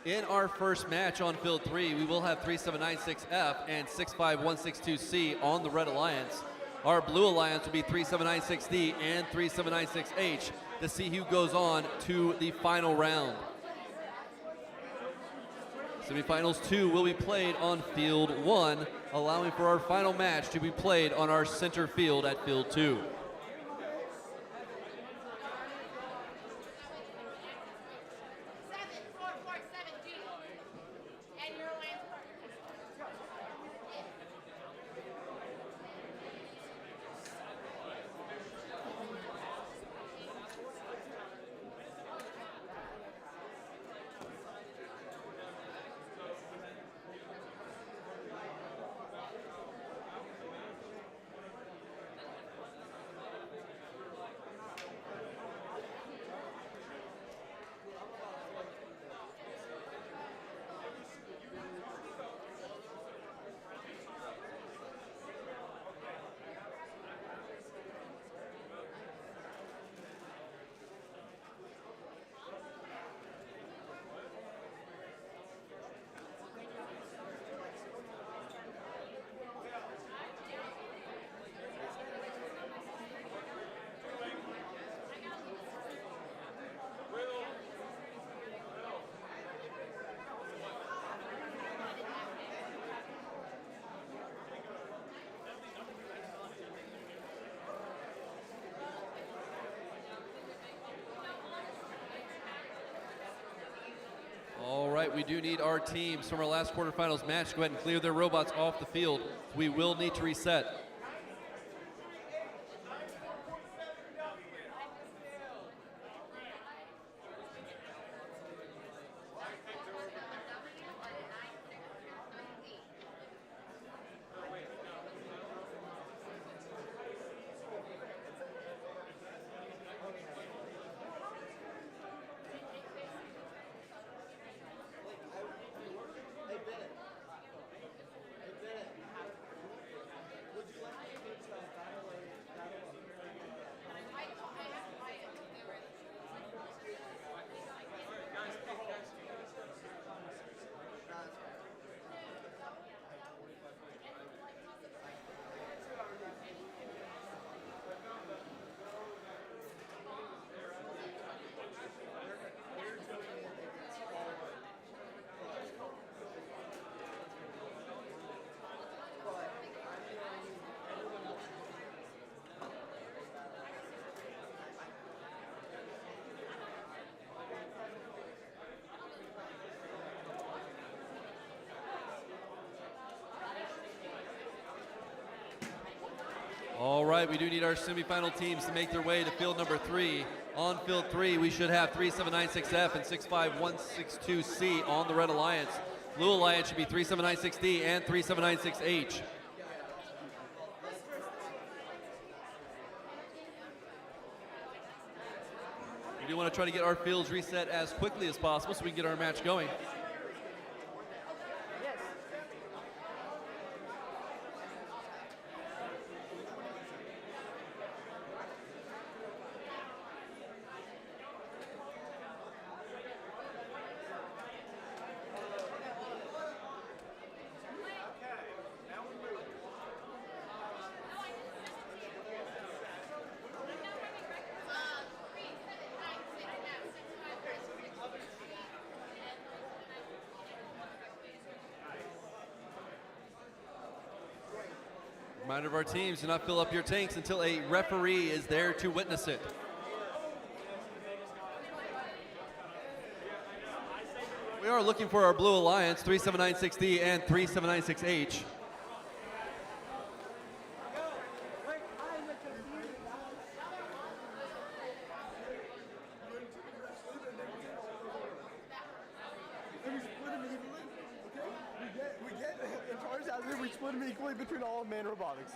In our first match on field 3, we will have 3796F and 65162C on the Red Alliance. Our Blue Alliance will be 3796D and 3796H to see who goes on to the final round. Semifinals 2 will be played on field 1, allowing for our final match to be played on our center field at field 2. All right, we do need our teams from our last quarterfinals match to go ahead and clear their robots off the field. We will need to reset. Would you like right, we do need our semifinal teams to make their way to field number 3. On field 3, we should have 3796F and 65162C on the Red Alliance. Blue Alliance should be 3796D and 3796H. We do want to try to get our fields reset as quickly as possible so we can get our match going. Reminder of our teams, do not fill up your tanks until a referee is there to witness it. We are looking for our Blue Alliance, 3796D and 3796H. We split him equally between all of man robotics.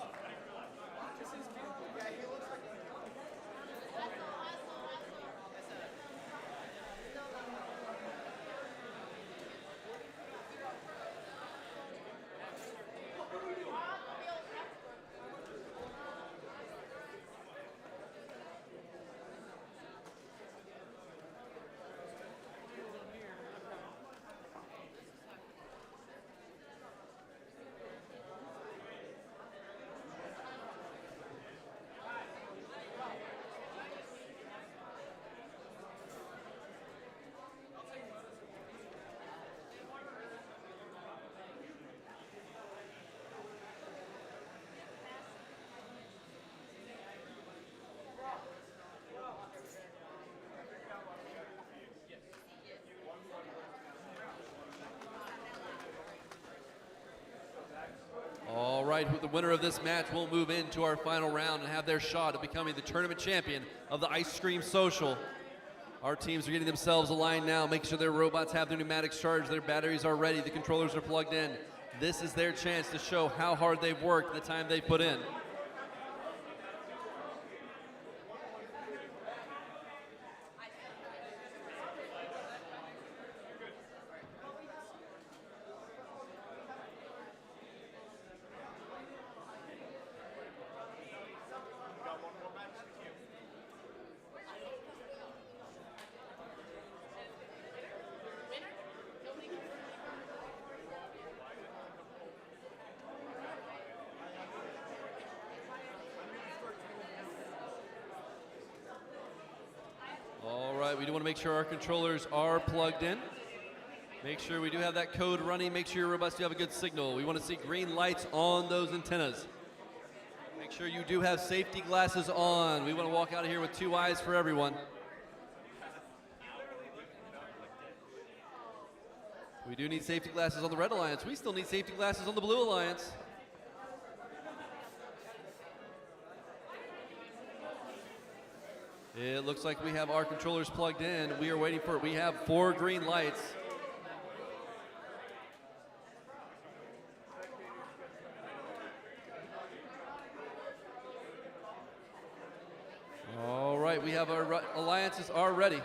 All right, the winner of this match will move into our final round and have their shot at becoming the tournament champion of the IceSCREAM Social. Our teams are getting themselves aligned now, making sure their robots have their pneumatics charged, their batteries are ready, the controllers are plugged in. This is their chance to show how hard they've worked, the time they've put in. We do want to make sure our controllers are plugged in. Make sure we do have that code running. Make sure your robots do have a good signal. We want to see green lights on those antennas. Make sure you do have safety glasses on. We want to walk out of here with 2 eyes for everyone. We do need safety glasses on the Red Alliance. We still need safety glasses on the Blue Alliance. It looks like we have our controllers plugged in. We are waiting for it. We have 4 green lights. All right, we have our alliances are ready.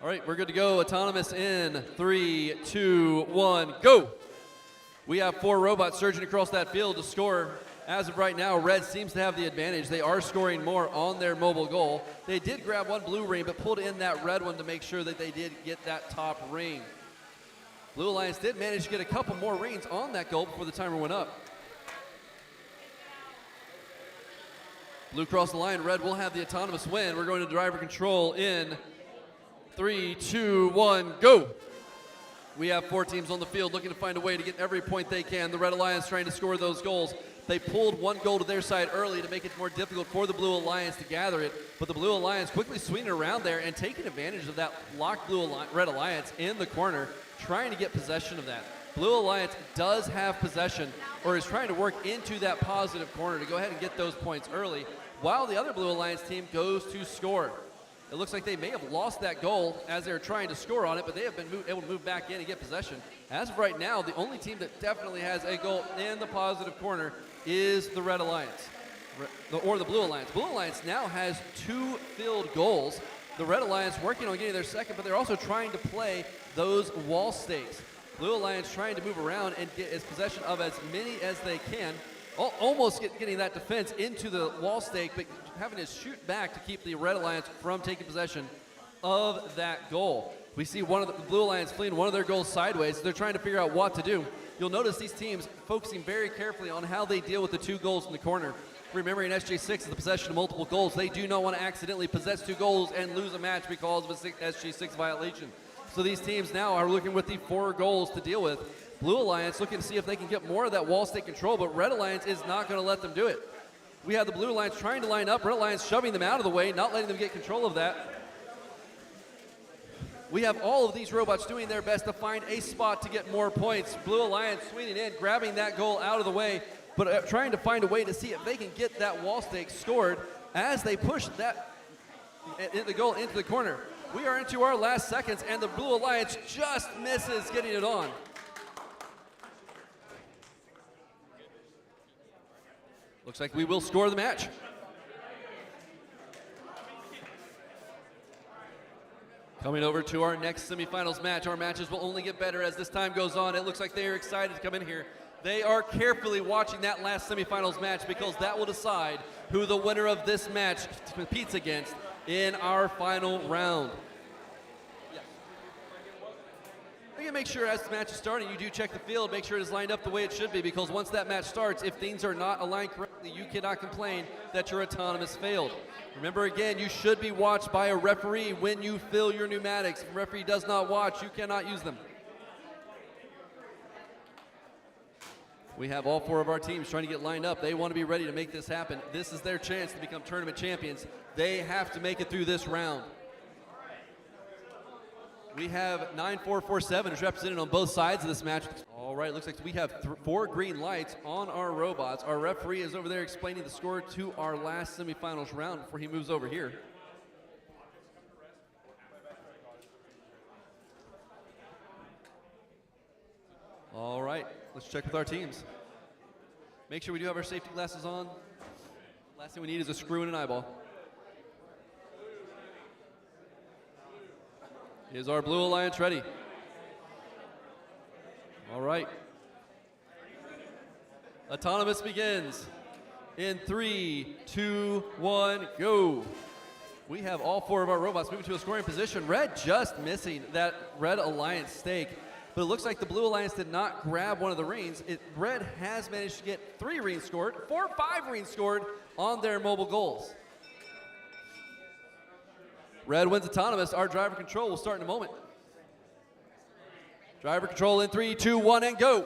All right, we're good to go. Autonomous in 3, 2, 1, go. We have 4 robots surging across that field to score. As of right now, Red seems to have the advantage. They are scoring more on their mobile goal. They did grab 1 blue ring, but pulled in that red one to make sure that they did get that top ring. Blue Alliance did manage to get a couple more rings on that goal before the timer went up. Blue crossed the line. Red will have the autonomous win. We're going to driver control in 3, 2, 1, go. We have 4 teams on the field looking to find a way to get every point they can. The Red Alliance trying to score those goals. They pulled 1 goal to their side early to make it more difficult for the Blue Alliance to gather it, but the Blue Alliance quickly swinging around there and taking advantage of that locked Red Alliance in the corner, trying to get possession of that. Blue Alliance does have possession, or is trying to work into that positive corner to go ahead and get those points early, while the other Blue Alliance team goes to score. It looks like they may have lost that goal as they're trying to score on it, but they have been able to move back in and get possession. As of right now, the only team that definitely has a goal in the positive corner is the Red Alliance, or the Blue Alliance. Blue Alliance now has 2 field goals. The Red Alliance working on getting their second, but they're also trying to play those wall stakes. Blue Alliance trying to move around and get as possession of as many as they can, almost getting that defense into the wall stake, but having to shoot back to keep the Red Alliance from taking possession of that goal. We see one of the Blue Alliance fleeing one of their goals sideways. They're trying to figure out what to do. You'll notice these teams focusing very carefully on how they deal with the 2 goals in the corner. Remembering SJ6 is the possession of multiple goals. They do not want to accidentally possess 2 goals and lose a match because of a SJ6 violation. So these teams now are looking with the 4 goals to deal with. Blue Alliance looking to see if they can get more of that wall stake control, but Red Alliance is not going to let them do it. We have the Blue Alliance trying to line up, Red Alliance shoving them out of the way, not letting them get control of that. We have all of these robots doing their best to find a spot to get more points. Blue Alliance swinging in, grabbing that goal out of the way, but trying to find a way to see if they can get that wall stake scored as they push the goal into the corner. We are into our last seconds, and the Blue Alliance just misses getting it on. Looks like we will score the match. Coming over to our next semifinals match. Our matches will only get better as this time goes on. It looks like they are excited to come in here. They are carefully watching that last semifinals match because that will decide who the winner of this match competes against in our final round. Again, make sure as the match is starting, you do check the field, make sure it is lined up the way it should be, because once that match starts, if things are not aligned correctly, you cannot complain that your autonomous failed. Remember again, you should be watched by a referee when you fill your pneumatics. If a referee does not watch, you cannot use them. We have all 4 of our teams trying to get lined up. They want to be ready to make this happen. This is their chance to become tournament champions. They have to make it through this round. We have 9447 is represented on both sides of this match. All right, looks like we have 4 green lights on our robots. Our referee is over there explaining the score to our last semifinals round before he moves over here. All right, let's check with our teams. Make sure we do have our safety glasses on. Last thing we need is a screw and an eyeball. Is our Blue Alliance ready? All right. Autonomous begins in 3, 2, 1, go. We have all 4 of our robots moving to a scoring position. Red just missing that Red Alliance stake, but it looks like the Blue Alliance did not grab one of the rings. Red has managed to get 3 rings scored, 4 or 5 rings scored on their mobile goals. Red wins autonomous. Our driver control will start in a moment. Driver control in 3, 2, 1, and go.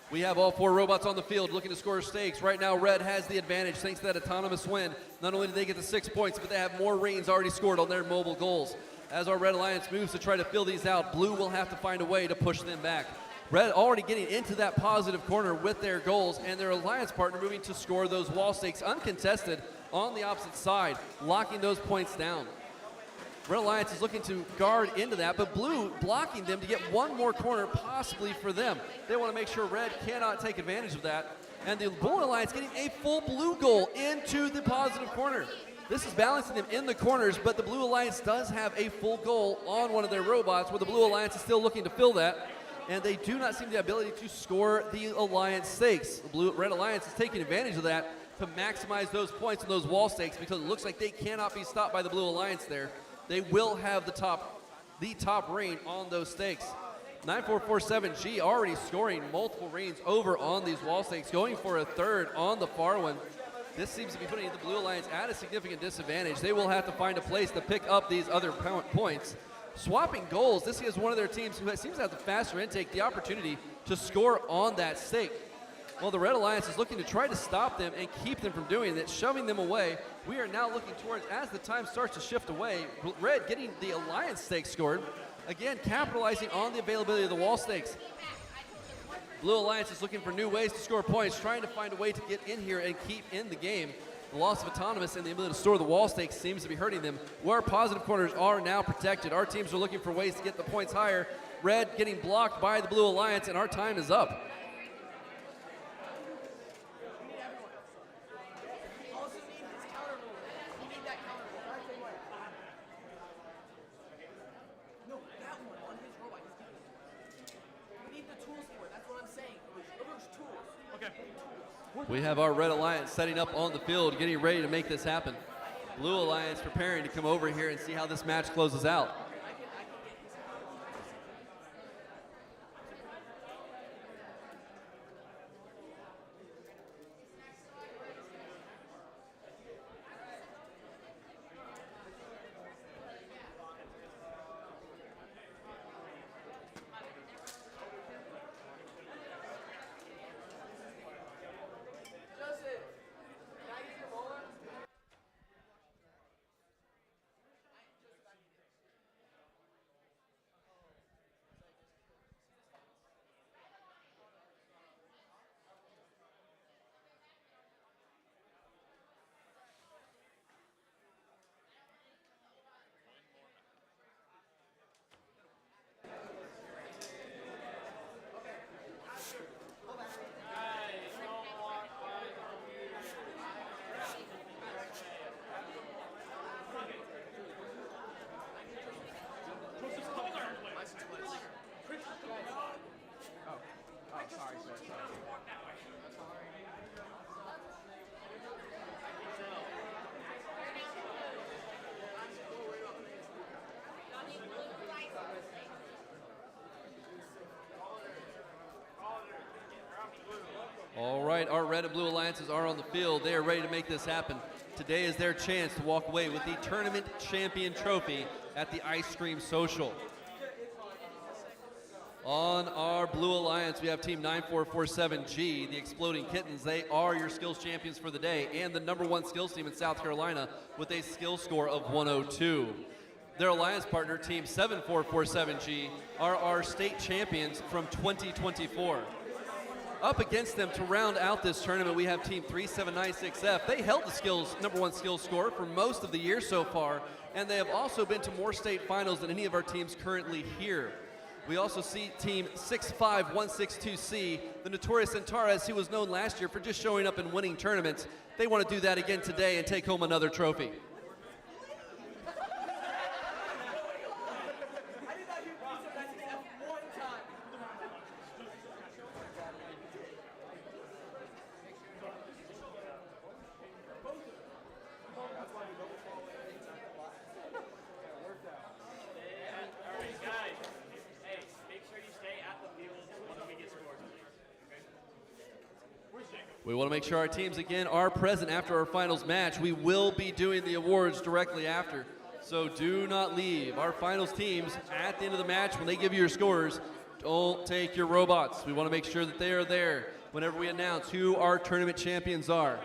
We have all 4 robots on the field looking to score stakes. Right now, Red has the advantage thanks to that autonomous win. Not only did they get the 6 points, but they have more rings already scored on their mobile goals. As our Red Alliance moves to try to fill these out, Blue will have to find a way to push them back. Red already getting into that positive corner with their goals, and their alliance partner moving to score those wall stakes uncontested on the opposite side, locking those points down. Red Alliance is looking to guard into that, but Blue blocking them to get one more corner possibly for them. They want to make sure Red cannot take advantage of that. And the Blue Alliance getting a full Blue goal into the positive corner. This is balancing them in the corners, but the Blue Alliance does have a full goal on one of their robots, where the Blue Alliance is still looking to fill that. And they do not seem the ability to score the Alliance stakes. The Red Alliance is taking advantage of that to maximize those points on those wall stakes, because it looks like they cannot be stopped by the Blue Alliance there. They will have the top ring on those stakes. 9447G already scoring multiple rings over on these wall stakes, going for a 3rd on the far one. This seems to be putting the Blue Alliance at a significant disadvantage. They will have to find a place to pick up these other points. Swapping goals, this is one of their teams who seems to have the faster intake, the opportunity to score on that stake. Well, the Red Alliance is looking to try to stop them and keep them from doing it, shoving them away. We are now looking towards, as the time starts to shift away, Red getting the Alliance stake scored. Again, capitalizing on the availability of the wall stakes. Blue Alliance is looking for new ways to score points, trying to find a way to get in here and keep in the game. The loss of autonomous and the ability to store the wall stakes seems to be hurting them. Where positive corners are now protected. Our teams are looking for ways to get the points higher. Red getting blocked by the Blue Alliance, and our time is up. We have our Red Alliance setting up on the field, getting ready to make this happen. Blue Alliance preparing to come over here and see how this match closes out. All right, our Red and Blue Alliances are on the field. They are ready to make this happen. Today is their chance to walk away with the Tournament Champion Trophy at the IceSCREAM Social. On our Blue Alliance, we have Team 9447G, the Exploding Kittens. They are your skills champions for the day and the #1 skills team in South Carolina with a skill score of 102. Their alliance partner, Team 7447G, are our state champions from 2024. Up against them to round out this tournament, we have Team 3796F. They held the #1 skills score for most of the year so far, and they have also been to more state finals than any of our teams currently here. We also see Team 65162C, the notorious Centaurus, who was known last year for just showing up and winning tournaments. They want to do that again today and take home another trophy. We want to make sure our teams, again, are present after our finals match. We will be doing the awards directly after, so do not leave. Our finals teams, at the end of the match, when they give you your scores, don't take your robots. We want to make sure that they are there whenever we announce who our tournament champions are.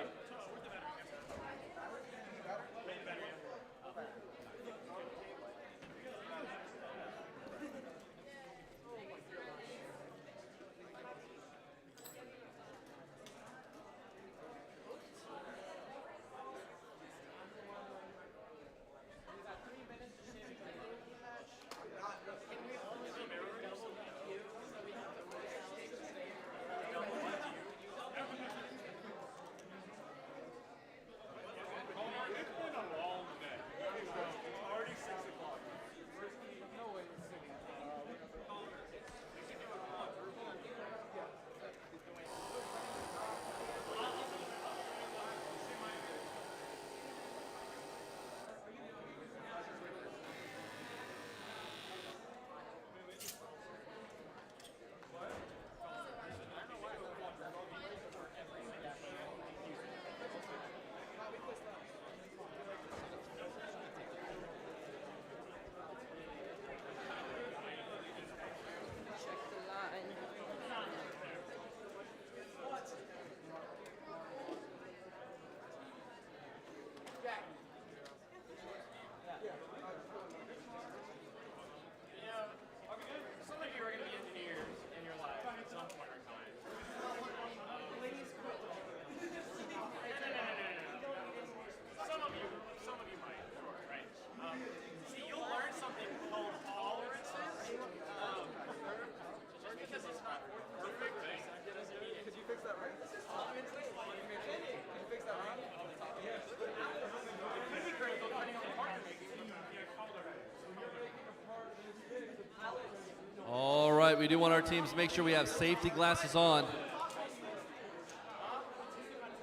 we do want our teams to make sure we have safety glasses on.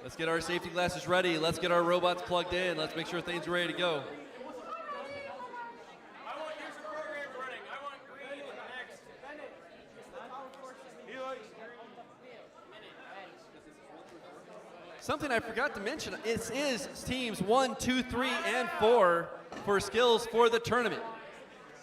Let's get our safety glasses ready. Let's get our robots plugged in. Let's make sure things are ready to go. Something I forgot to mention, it is teams 1, 2, 3, and 4 for skills for the tournament.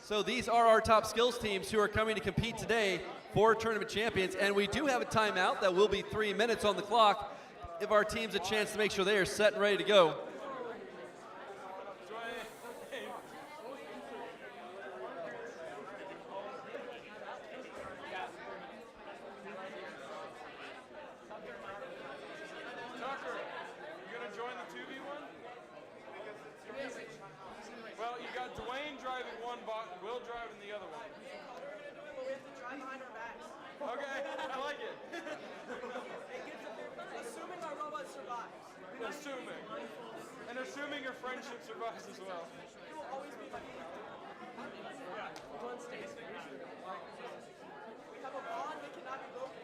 So these are our top skills teams who are coming to compete today for tournament champions, and we do have a timeout that will be 3 minutes on the clock. Give our teams a chance to make sure they are set and ready to go. Well, you got Dwayne driving one bot and Will driving the other one. But we have to drive behind our backs. Okay, I like it. Assuming our robot survives. Assuming. And assuming your friendship survives as well. It will always be my one stays. We have a bond that cannot be broken.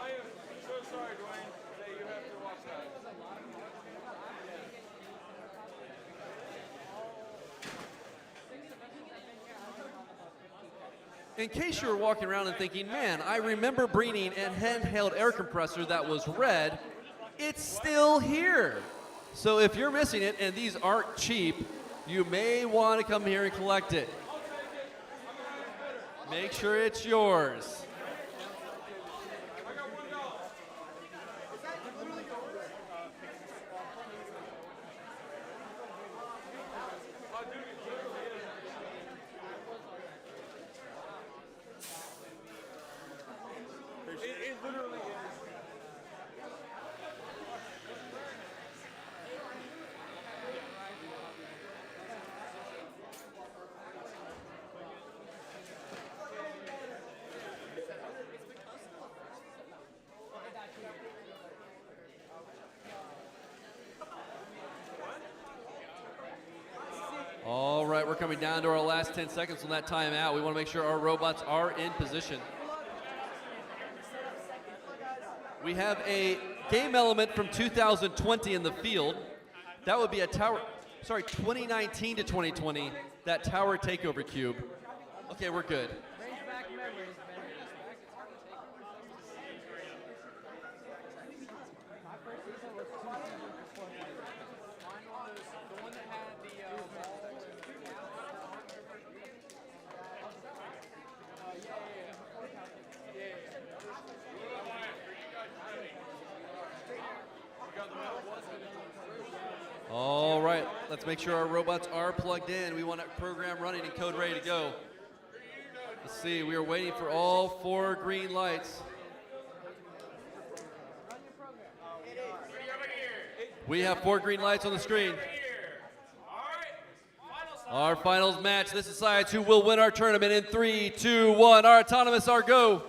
I am so sorry, Dwayne, that you have to watch that. In case you were walking around and thinking, man, I remember bringing a handheld air compressor that was red, it's still here. So if you're missing it and these aren't cheap, you may want to come here and collect it. Make sure it's yours. It literally is. All right, we're coming down to our last 10 seconds on that timeout. We want to make sure our robots are in position. We have a game element from 2020 in the field. That would be a tower, 2019 to 2020, that tower takeover cube. Okay, we're good. All right, let's make sure our robots are plugged in. We want a program running and code ready to go. Let's see, we are waiting for all 4 green lights. We have 4 green lights on the screen. Our finals match. This decides who will win our tournament in 3, 2, 1. Our autonomous are go.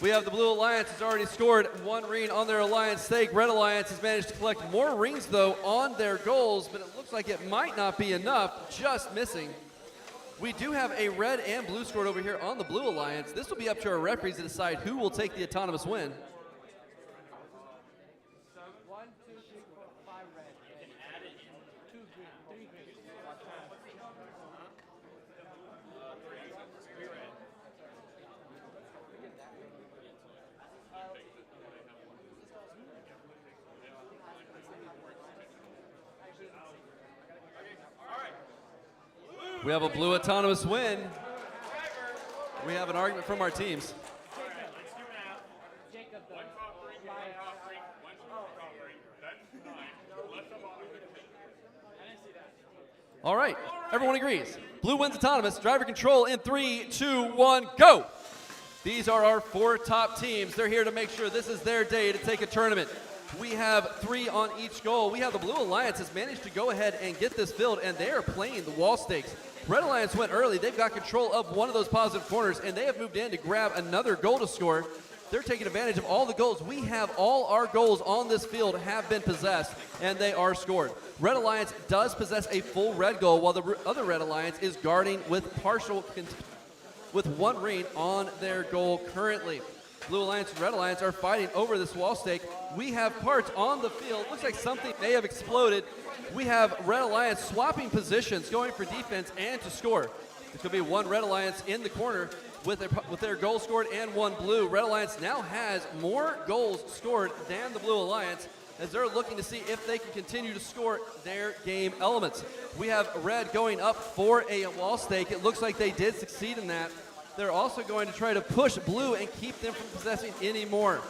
We have the Blue Alliance has already scored 1 ring on their alliance stake. Red Alliance has managed to collect more rings, though, on their goals, but it looks like it might not be enough, just missing. We do have a red and blue scored over here on the Blue Alliance. This will be up to our referees to decide who will take the autonomous win. 1, 2, 3, 4, 5 red. And add it in 2 green, 3 green. We have a blue autonomous win. We have an argument from our teams. All right, everyone agrees. Blue wins autonomous. Driver control in 3, 2, 1, go. These are our 4 top teams. They're here to make sure this is their day to take a tournament. We have 3 on each goal. We have the Blue Alliance has managed to go ahead and get this filled, and they are playing the wall stakes. Red Alliance went early. They've got control of one of those positive corners, and they have moved in to grab another goal to score. They're taking advantage of all the goals. We have all our goals on this field have been possessed, and they are scored. Red Alliance does possess a full red goal, while the other Red Alliance is guarding with with 1 ring on their goal currently. Blue Alliance and Red Alliance are fighting over this wall stake. We have parts on the field. Looks like something may have exploded. We have Red Alliance swapping positions, going for defense and to score. It could be 1 Red Alliance in the corner with their goal scored and 1 blue. Red Alliance now has more goals scored than the Blue Alliance, as they're looking to see if they can continue to score their game elements. We have Red going up for a wall stake. It looks like they did succeed in that. They're also going to try to push Blue and keep them from possessing any more.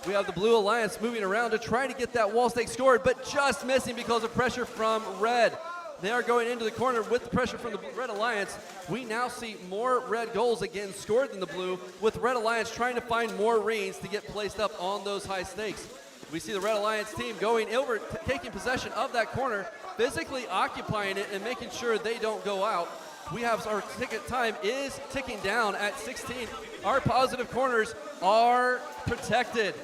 We have the Blue Alliance moving around to try to get that wall stake scored, but just missing because of pressure from Red. They are going into the corner with the pressure from the Red Alliance. We now see more red goals again scored than the blue, with Red Alliance trying to find more rings to get placed up on those high stakes. We see the Red Alliance team going over, taking possession of that corner, physically occupying it and making sure they don't go out. We have our ticket time is ticking down at 16. Our positive corners are protected.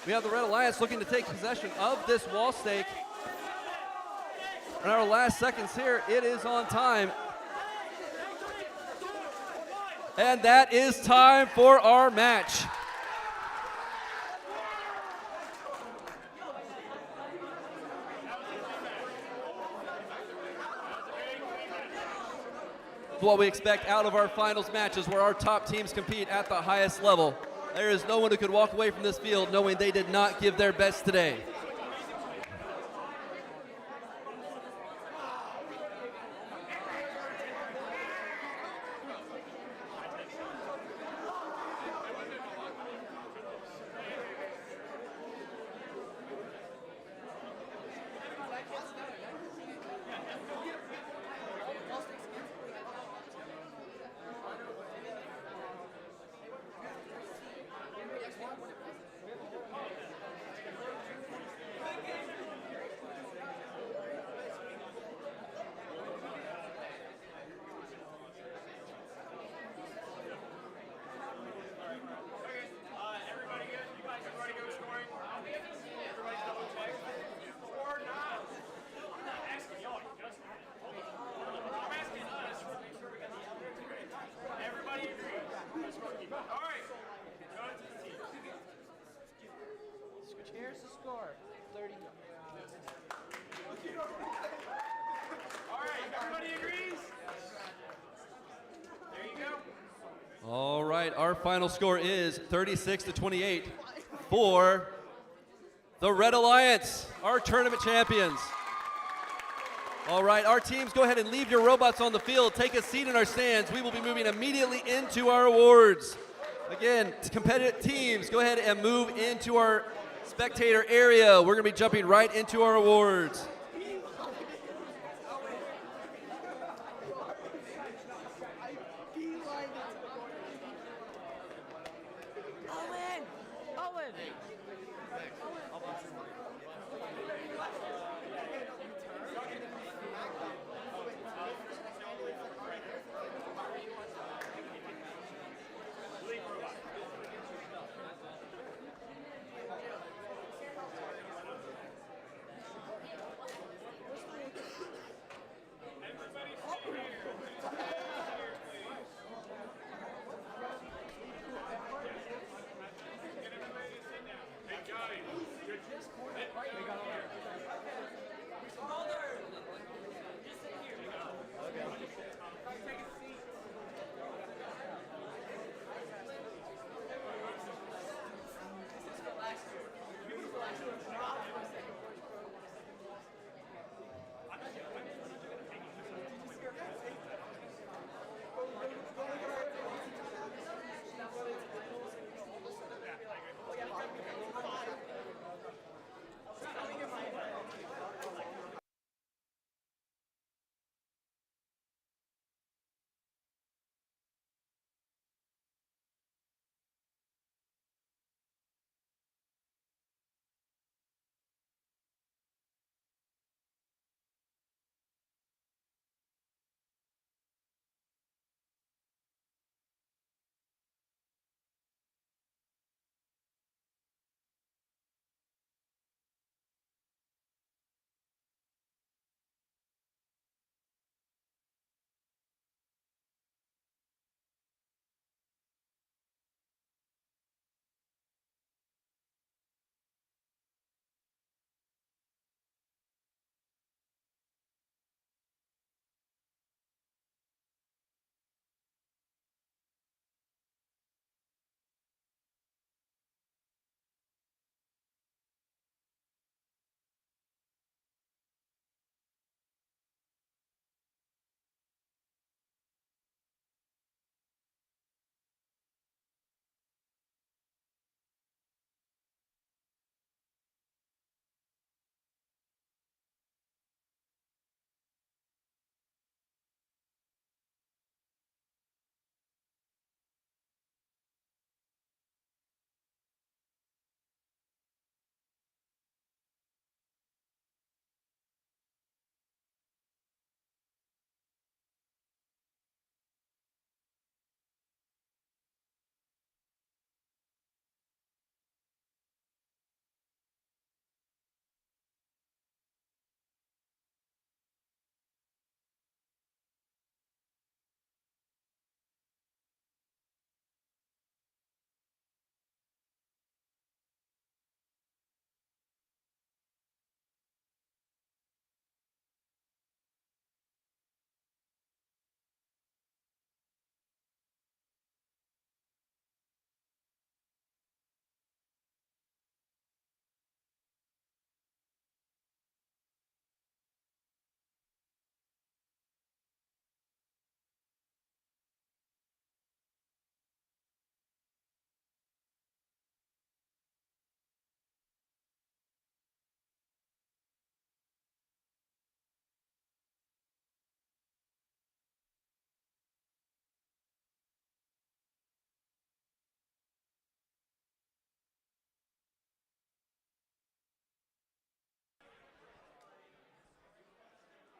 We have the Red Alliance looking to take possession of this wall stake. In our last seconds here, it is on time. And that is time for our match. What we expect out of our finals matches, where our top teams compete at the highest level. There is no one who could walk away from this field knowing they did not give their best today. Here's the score. 30. All right, everybody agrees? There you go. All right, our final score is 36-28 for the Red Alliance, our tournament champions. All right, our teams, go ahead and leave your robots on the field. Take a seat in our stands. We will be moving immediately into our awards. Again, competitive teams, go ahead and move into our spectator area. We're going to be jumping right into our awards.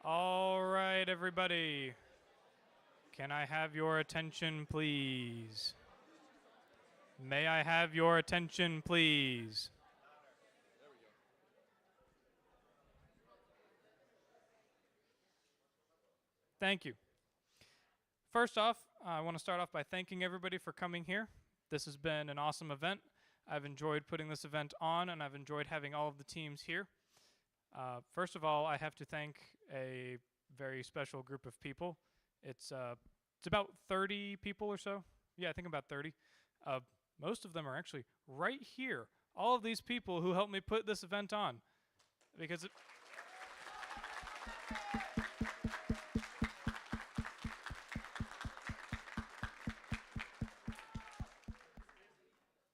All right, everybody. Can I have your attention, please? May I have your attention, please? Thank you. First off, I want to start off by thanking everybody for coming here. This has been an awesome event. I've enjoyed putting this event on, and I've enjoyed having all of the teams here. First of all, I have to thank a very special group of people. It's about 30 people or so. Yeah, I think about 30. Most of them are actually right here. All of these people who helped me put this event on. Because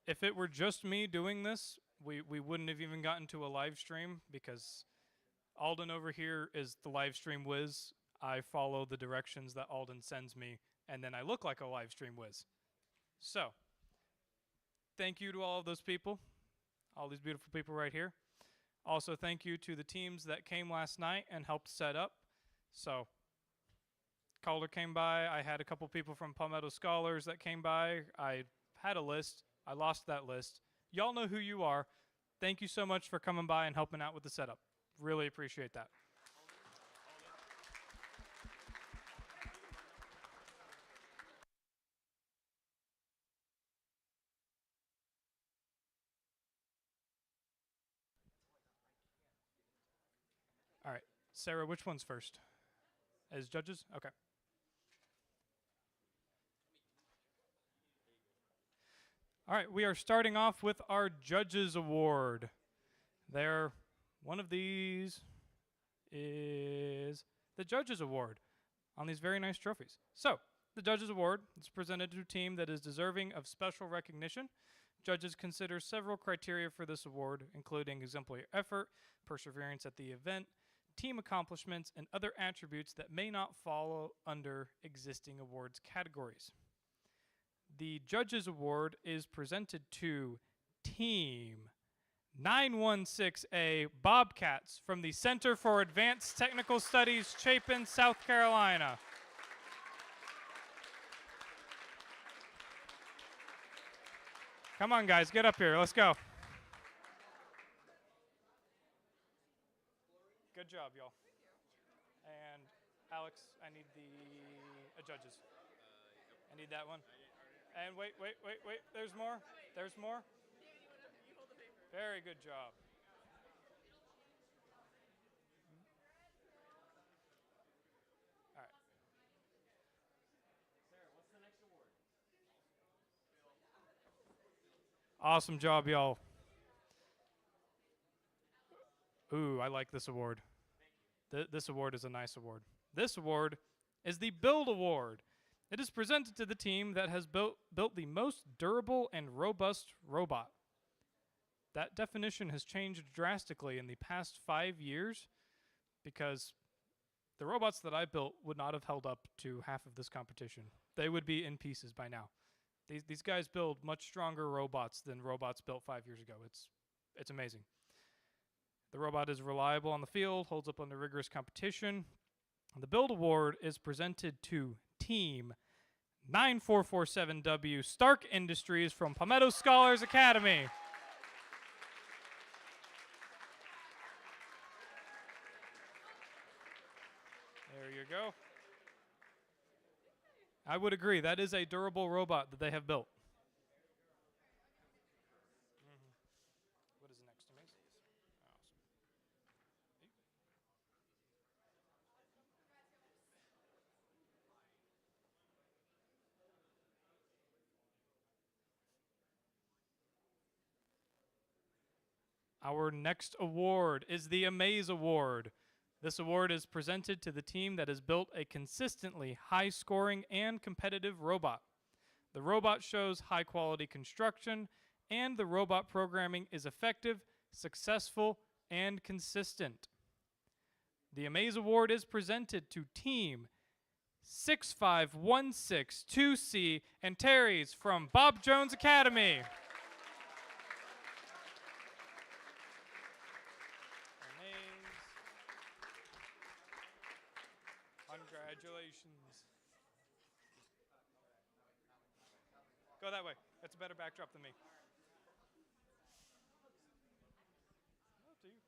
if it were just me doing this, we wouldn't have even gotten to a live stream, because Alden over here is the live stream whiz. I follow the directions that Alden sends me, and then I look like a live stream whiz. So, thank you to all of those people, all these beautiful people right here. Also, thank you to the teams that came last night and helped set up. So, Calder came by. I had a couple people from Palmetto Scholars that came by. I had a list. I lost that list. Y'all know who you are. Thank you so much for coming by and helping out with the setup. Really appreciate that. All right, Sarah, which one's first? As judges? Okay. All right, we are starting off with our Judges Award. One of these is the Judges Award on these very nice trophies. So, the Judges Award is presented to a team that is deserving of special recognition. Judges consider several criteria for this award, including exemplary effort, perseverance at the event, team accomplishments, and other attributes that may not fall under existing awards categories. The Judges Award is presented to Team 916A Bobcats from the Center for Advanced Technical Studies, Chapin, South Carolina. Come on, guys, get up here. Let's go. Good job, y'all. And Alex, I need the judges. I need that one. And wait. There's more. There's more. Very good job. All right. Sarah, what's the next award? Awesome job, y'all. Ooh, I like this award. This award is a nice award. This award is the Build Award. It is presented to the team that has built the most durable and robust robot. That definition has changed drastically in the past 5 years, because the robots that I built would not have held up to half of this competition. They would be in pieces by now. These guys build much stronger robots than robots built 5 years ago. It's amazing. The robot is reliable on the field, holds up under rigorous competition. The Build Award is presented to Team 9447W Stark Industries from Palmetto Scholars Academy. There you go. I would agree. That is a durable robot that they have built. What is next to me? Awesome. Our next award is the Amaze Award. This award is presented to the team that has built a consistently high-scoring and competitive robot. The robot shows high-quality construction, and the robot programming is effective, successful, and consistent. The Amaze Award is presented to Team 65162C and Terry's from Bob Jones Academy. Congratulations. Go that way. That's a better backdrop than me. Up to you.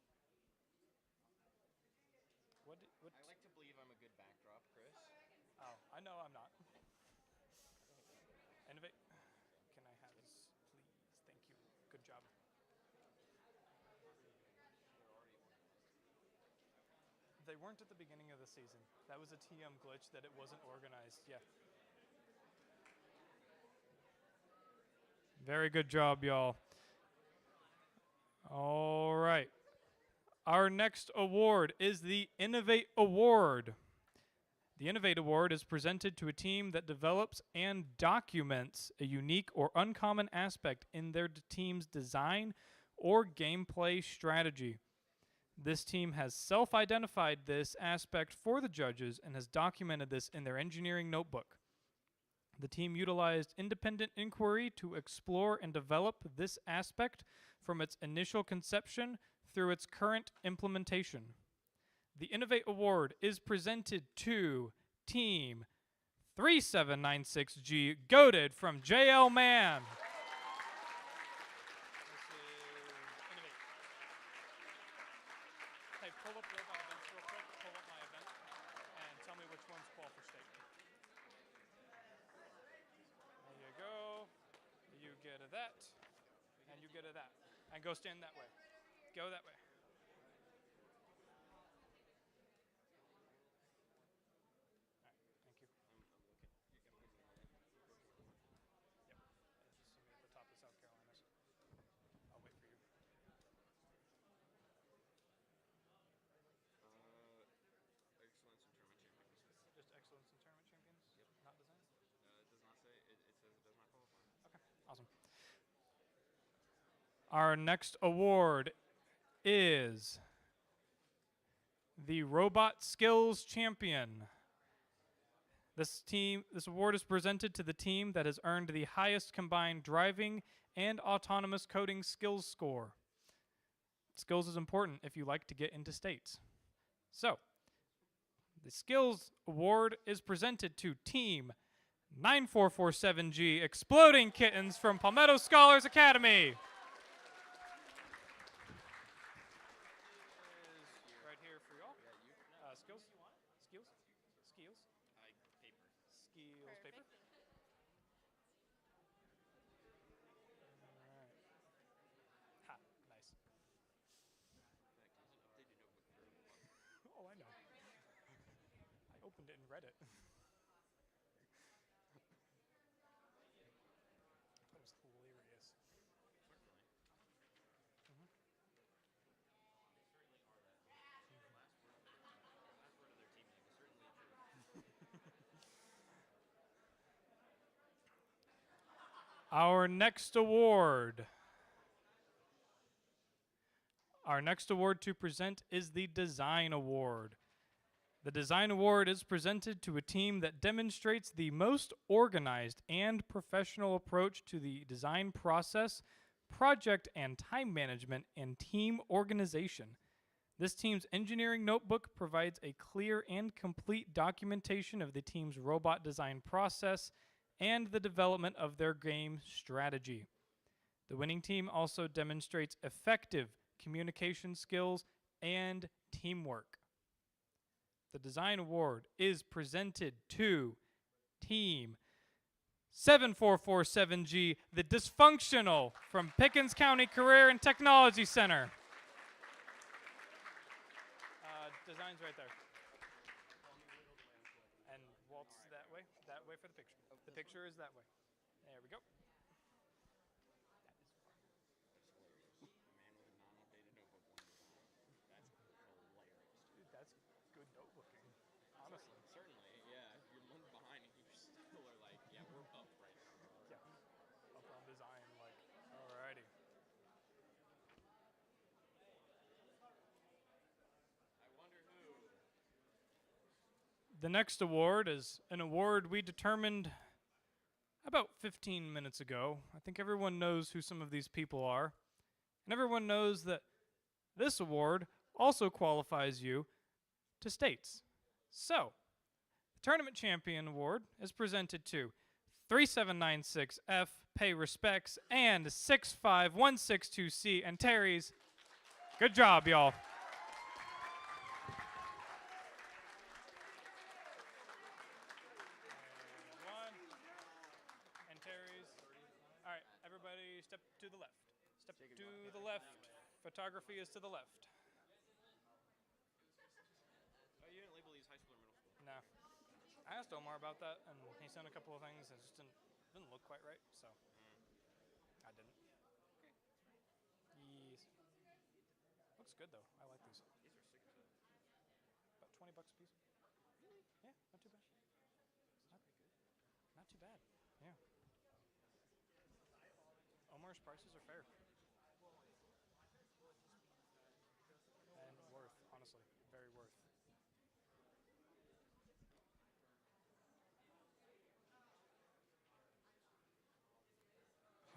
What? I like to believe I'm a good backdrop, Chris. Oh, I know I'm not. Innovate. Can I have this, please? Thank you. Good job. They weren't at the beginning of the season. That was a TM glitch that it wasn't organized. Yeah. Very good job, y'all. All right. Our next award is the Innovate Award. The Innovate Award is presented to a team that develops and documents a unique or uncommon aspect in their team's design or gameplay strategy. This team has self-identified this aspect for the judges and has documented this in their engineering notebook. The team utilized independent inquiry to explore and develop this aspect from its initial conception through its current implementation. The Innovate Award is presented to Team 3796G Goated from JL Man. Hey, pull up robot events real quick. Pull up my event and tell me which one's qual for state. There you go. You get a that, and you get a that. And go stand that way. Go that way. Excellence in tournament champions? Yep. Not design? It does not say. It says it does not qualify. Okay, awesome. Our next award is the Robot Skills Champion. This award is presented to the team that has earned the highest combined driving and autonomous coding skills score. Skills is important if you like to get into states. So, the Skills Award is presented to Team 9447G Exploding Kittens from Palmetto Scholars Academy. Right here for y'all. Skills? Skills? Skills? Paper. Skills paper. All right. Ha, nice. Oh, I know. I opened it and read it. That was hilarious. Our next award. Our next award to present is the Design Award. The Design Award is presented to a team that demonstrates the most organized and professional approach to the design process, project and time management, and team organization. This team's engineering notebook provides a clear and complete documentation of the team's robot design process and the development of their game strategy. The winning team also demonstrates effective communication skills and teamwork. The Design Award is presented to Team 7447G, the Dysfunctional from Pickens County Career and Technology Center. Design's right there. And waltz that way for the picture. The picture is that way. There we go. Dude, that's good notebooking. Honestly. Certainly, yeah. If you're looking behind and you still are like, yeah, we're up right now. Yeah. Up on design, like, alrighty. I wonder who. The next award is an award we determined about 15 minutes ago. I think everyone knows who some of these people are. And everyone knows that this award also qualifies you to states. So, Tournament Champion Award is presented to 3796F, Pay Respects, and 65162C, and Terry's. Good job, y'all. And Terry's. All right, everybody step to the left. Step to the left. Photography is to the left. Oh, you didn't label these high school or middle school? No. I asked Omar about that, and he sent a couple of things, and it just didn't look quite right, so I didn't. Yes. Looks good, though. I like these. These are sick as hell. About $20 a piece. Really? Yeah, not too bad. Not too bad. Yeah. Omar's prices are fair. And worth, honestly. Very worth.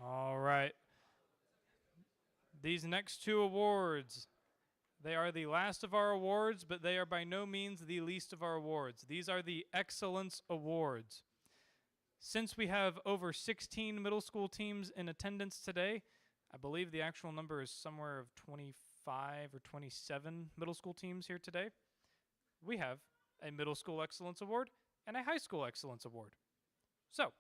All right. These next two awards, they are the last of our awards, but they are by no means the least of our awards. These are the Excellence Awards. Since we have over 16 middle school teams in attendance today, I believe the actual number is somewhere of 25 or 27 middle school teams here today. We have a Middle School Excellence Award and a High School Excellence Award. So,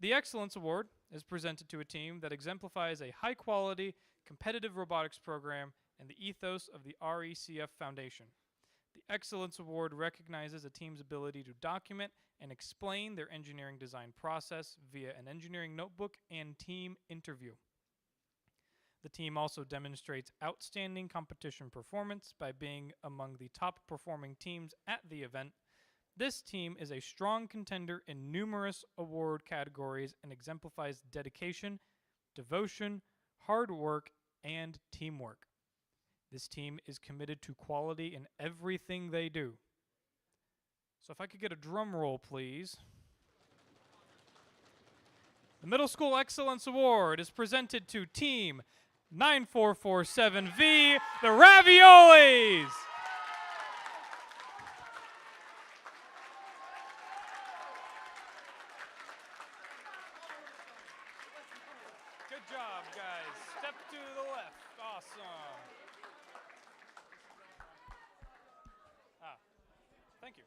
the Excellence Award is presented to a team that exemplifies a high-quality, competitive robotics program and the ethos of the RECF Foundation. The Excellence Award recognizes a team's ability to document and explain their engineering design process via an engineering notebook and team interview. The team also demonstrates outstanding competition performance by being among the top-performing teams at the event. This team is a strong contender in numerous award categories and exemplifies dedication, devotion, hard work, and teamwork. This team is committed to quality in everything they do. So if I could get a drum roll, please. The Middle School Excellence Award is presented to Team 9447V, the Raviolis! Good job, guys. Step to the left. Awesome. Thank you.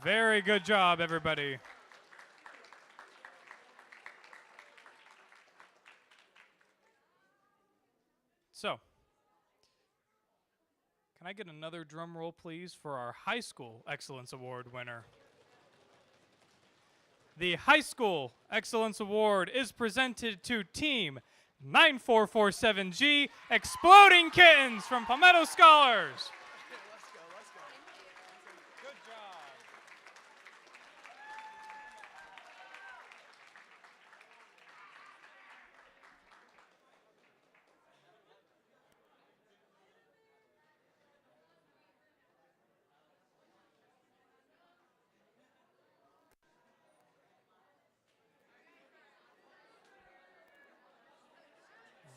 Very good job, everybody. So, can I get another drum roll, please, for our High School Excellence Award winner? The High School Excellence Award is presented to Team 9447G, Exploding Kittens from Palmetto Scholars. Good job.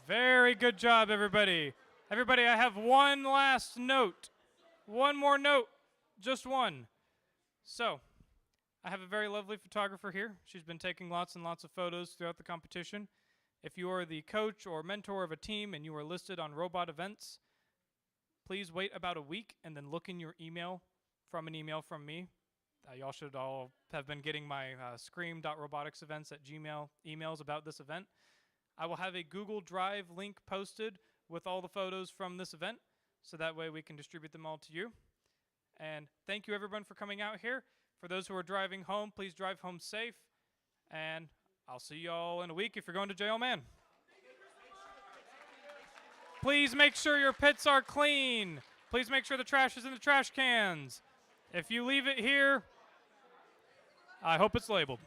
Very good job, everybody. Everybody, I have one last note. One more note. Just one. So, I have a very lovely photographer here. She's been taking lots and lots of photos throughout the competition. If you are the coach or mentor of a team and you are listed on robot events, please wait about a week and then look in your email from an email from me. Y'all should all have been getting my scream.roboticsevents@gmail emails about this event. I will have a Google Drive link posted with all the photos from this event, so that way we can distribute them all to you. And thank you, everyone, for coming out here. For those who are driving home, please drive home safe. And I'll see you all in a week if you're going to jail, man. Please make sure your pits are clean. Please make sure the trash is in the trash cans. If you leave it here, I hope it's labeled.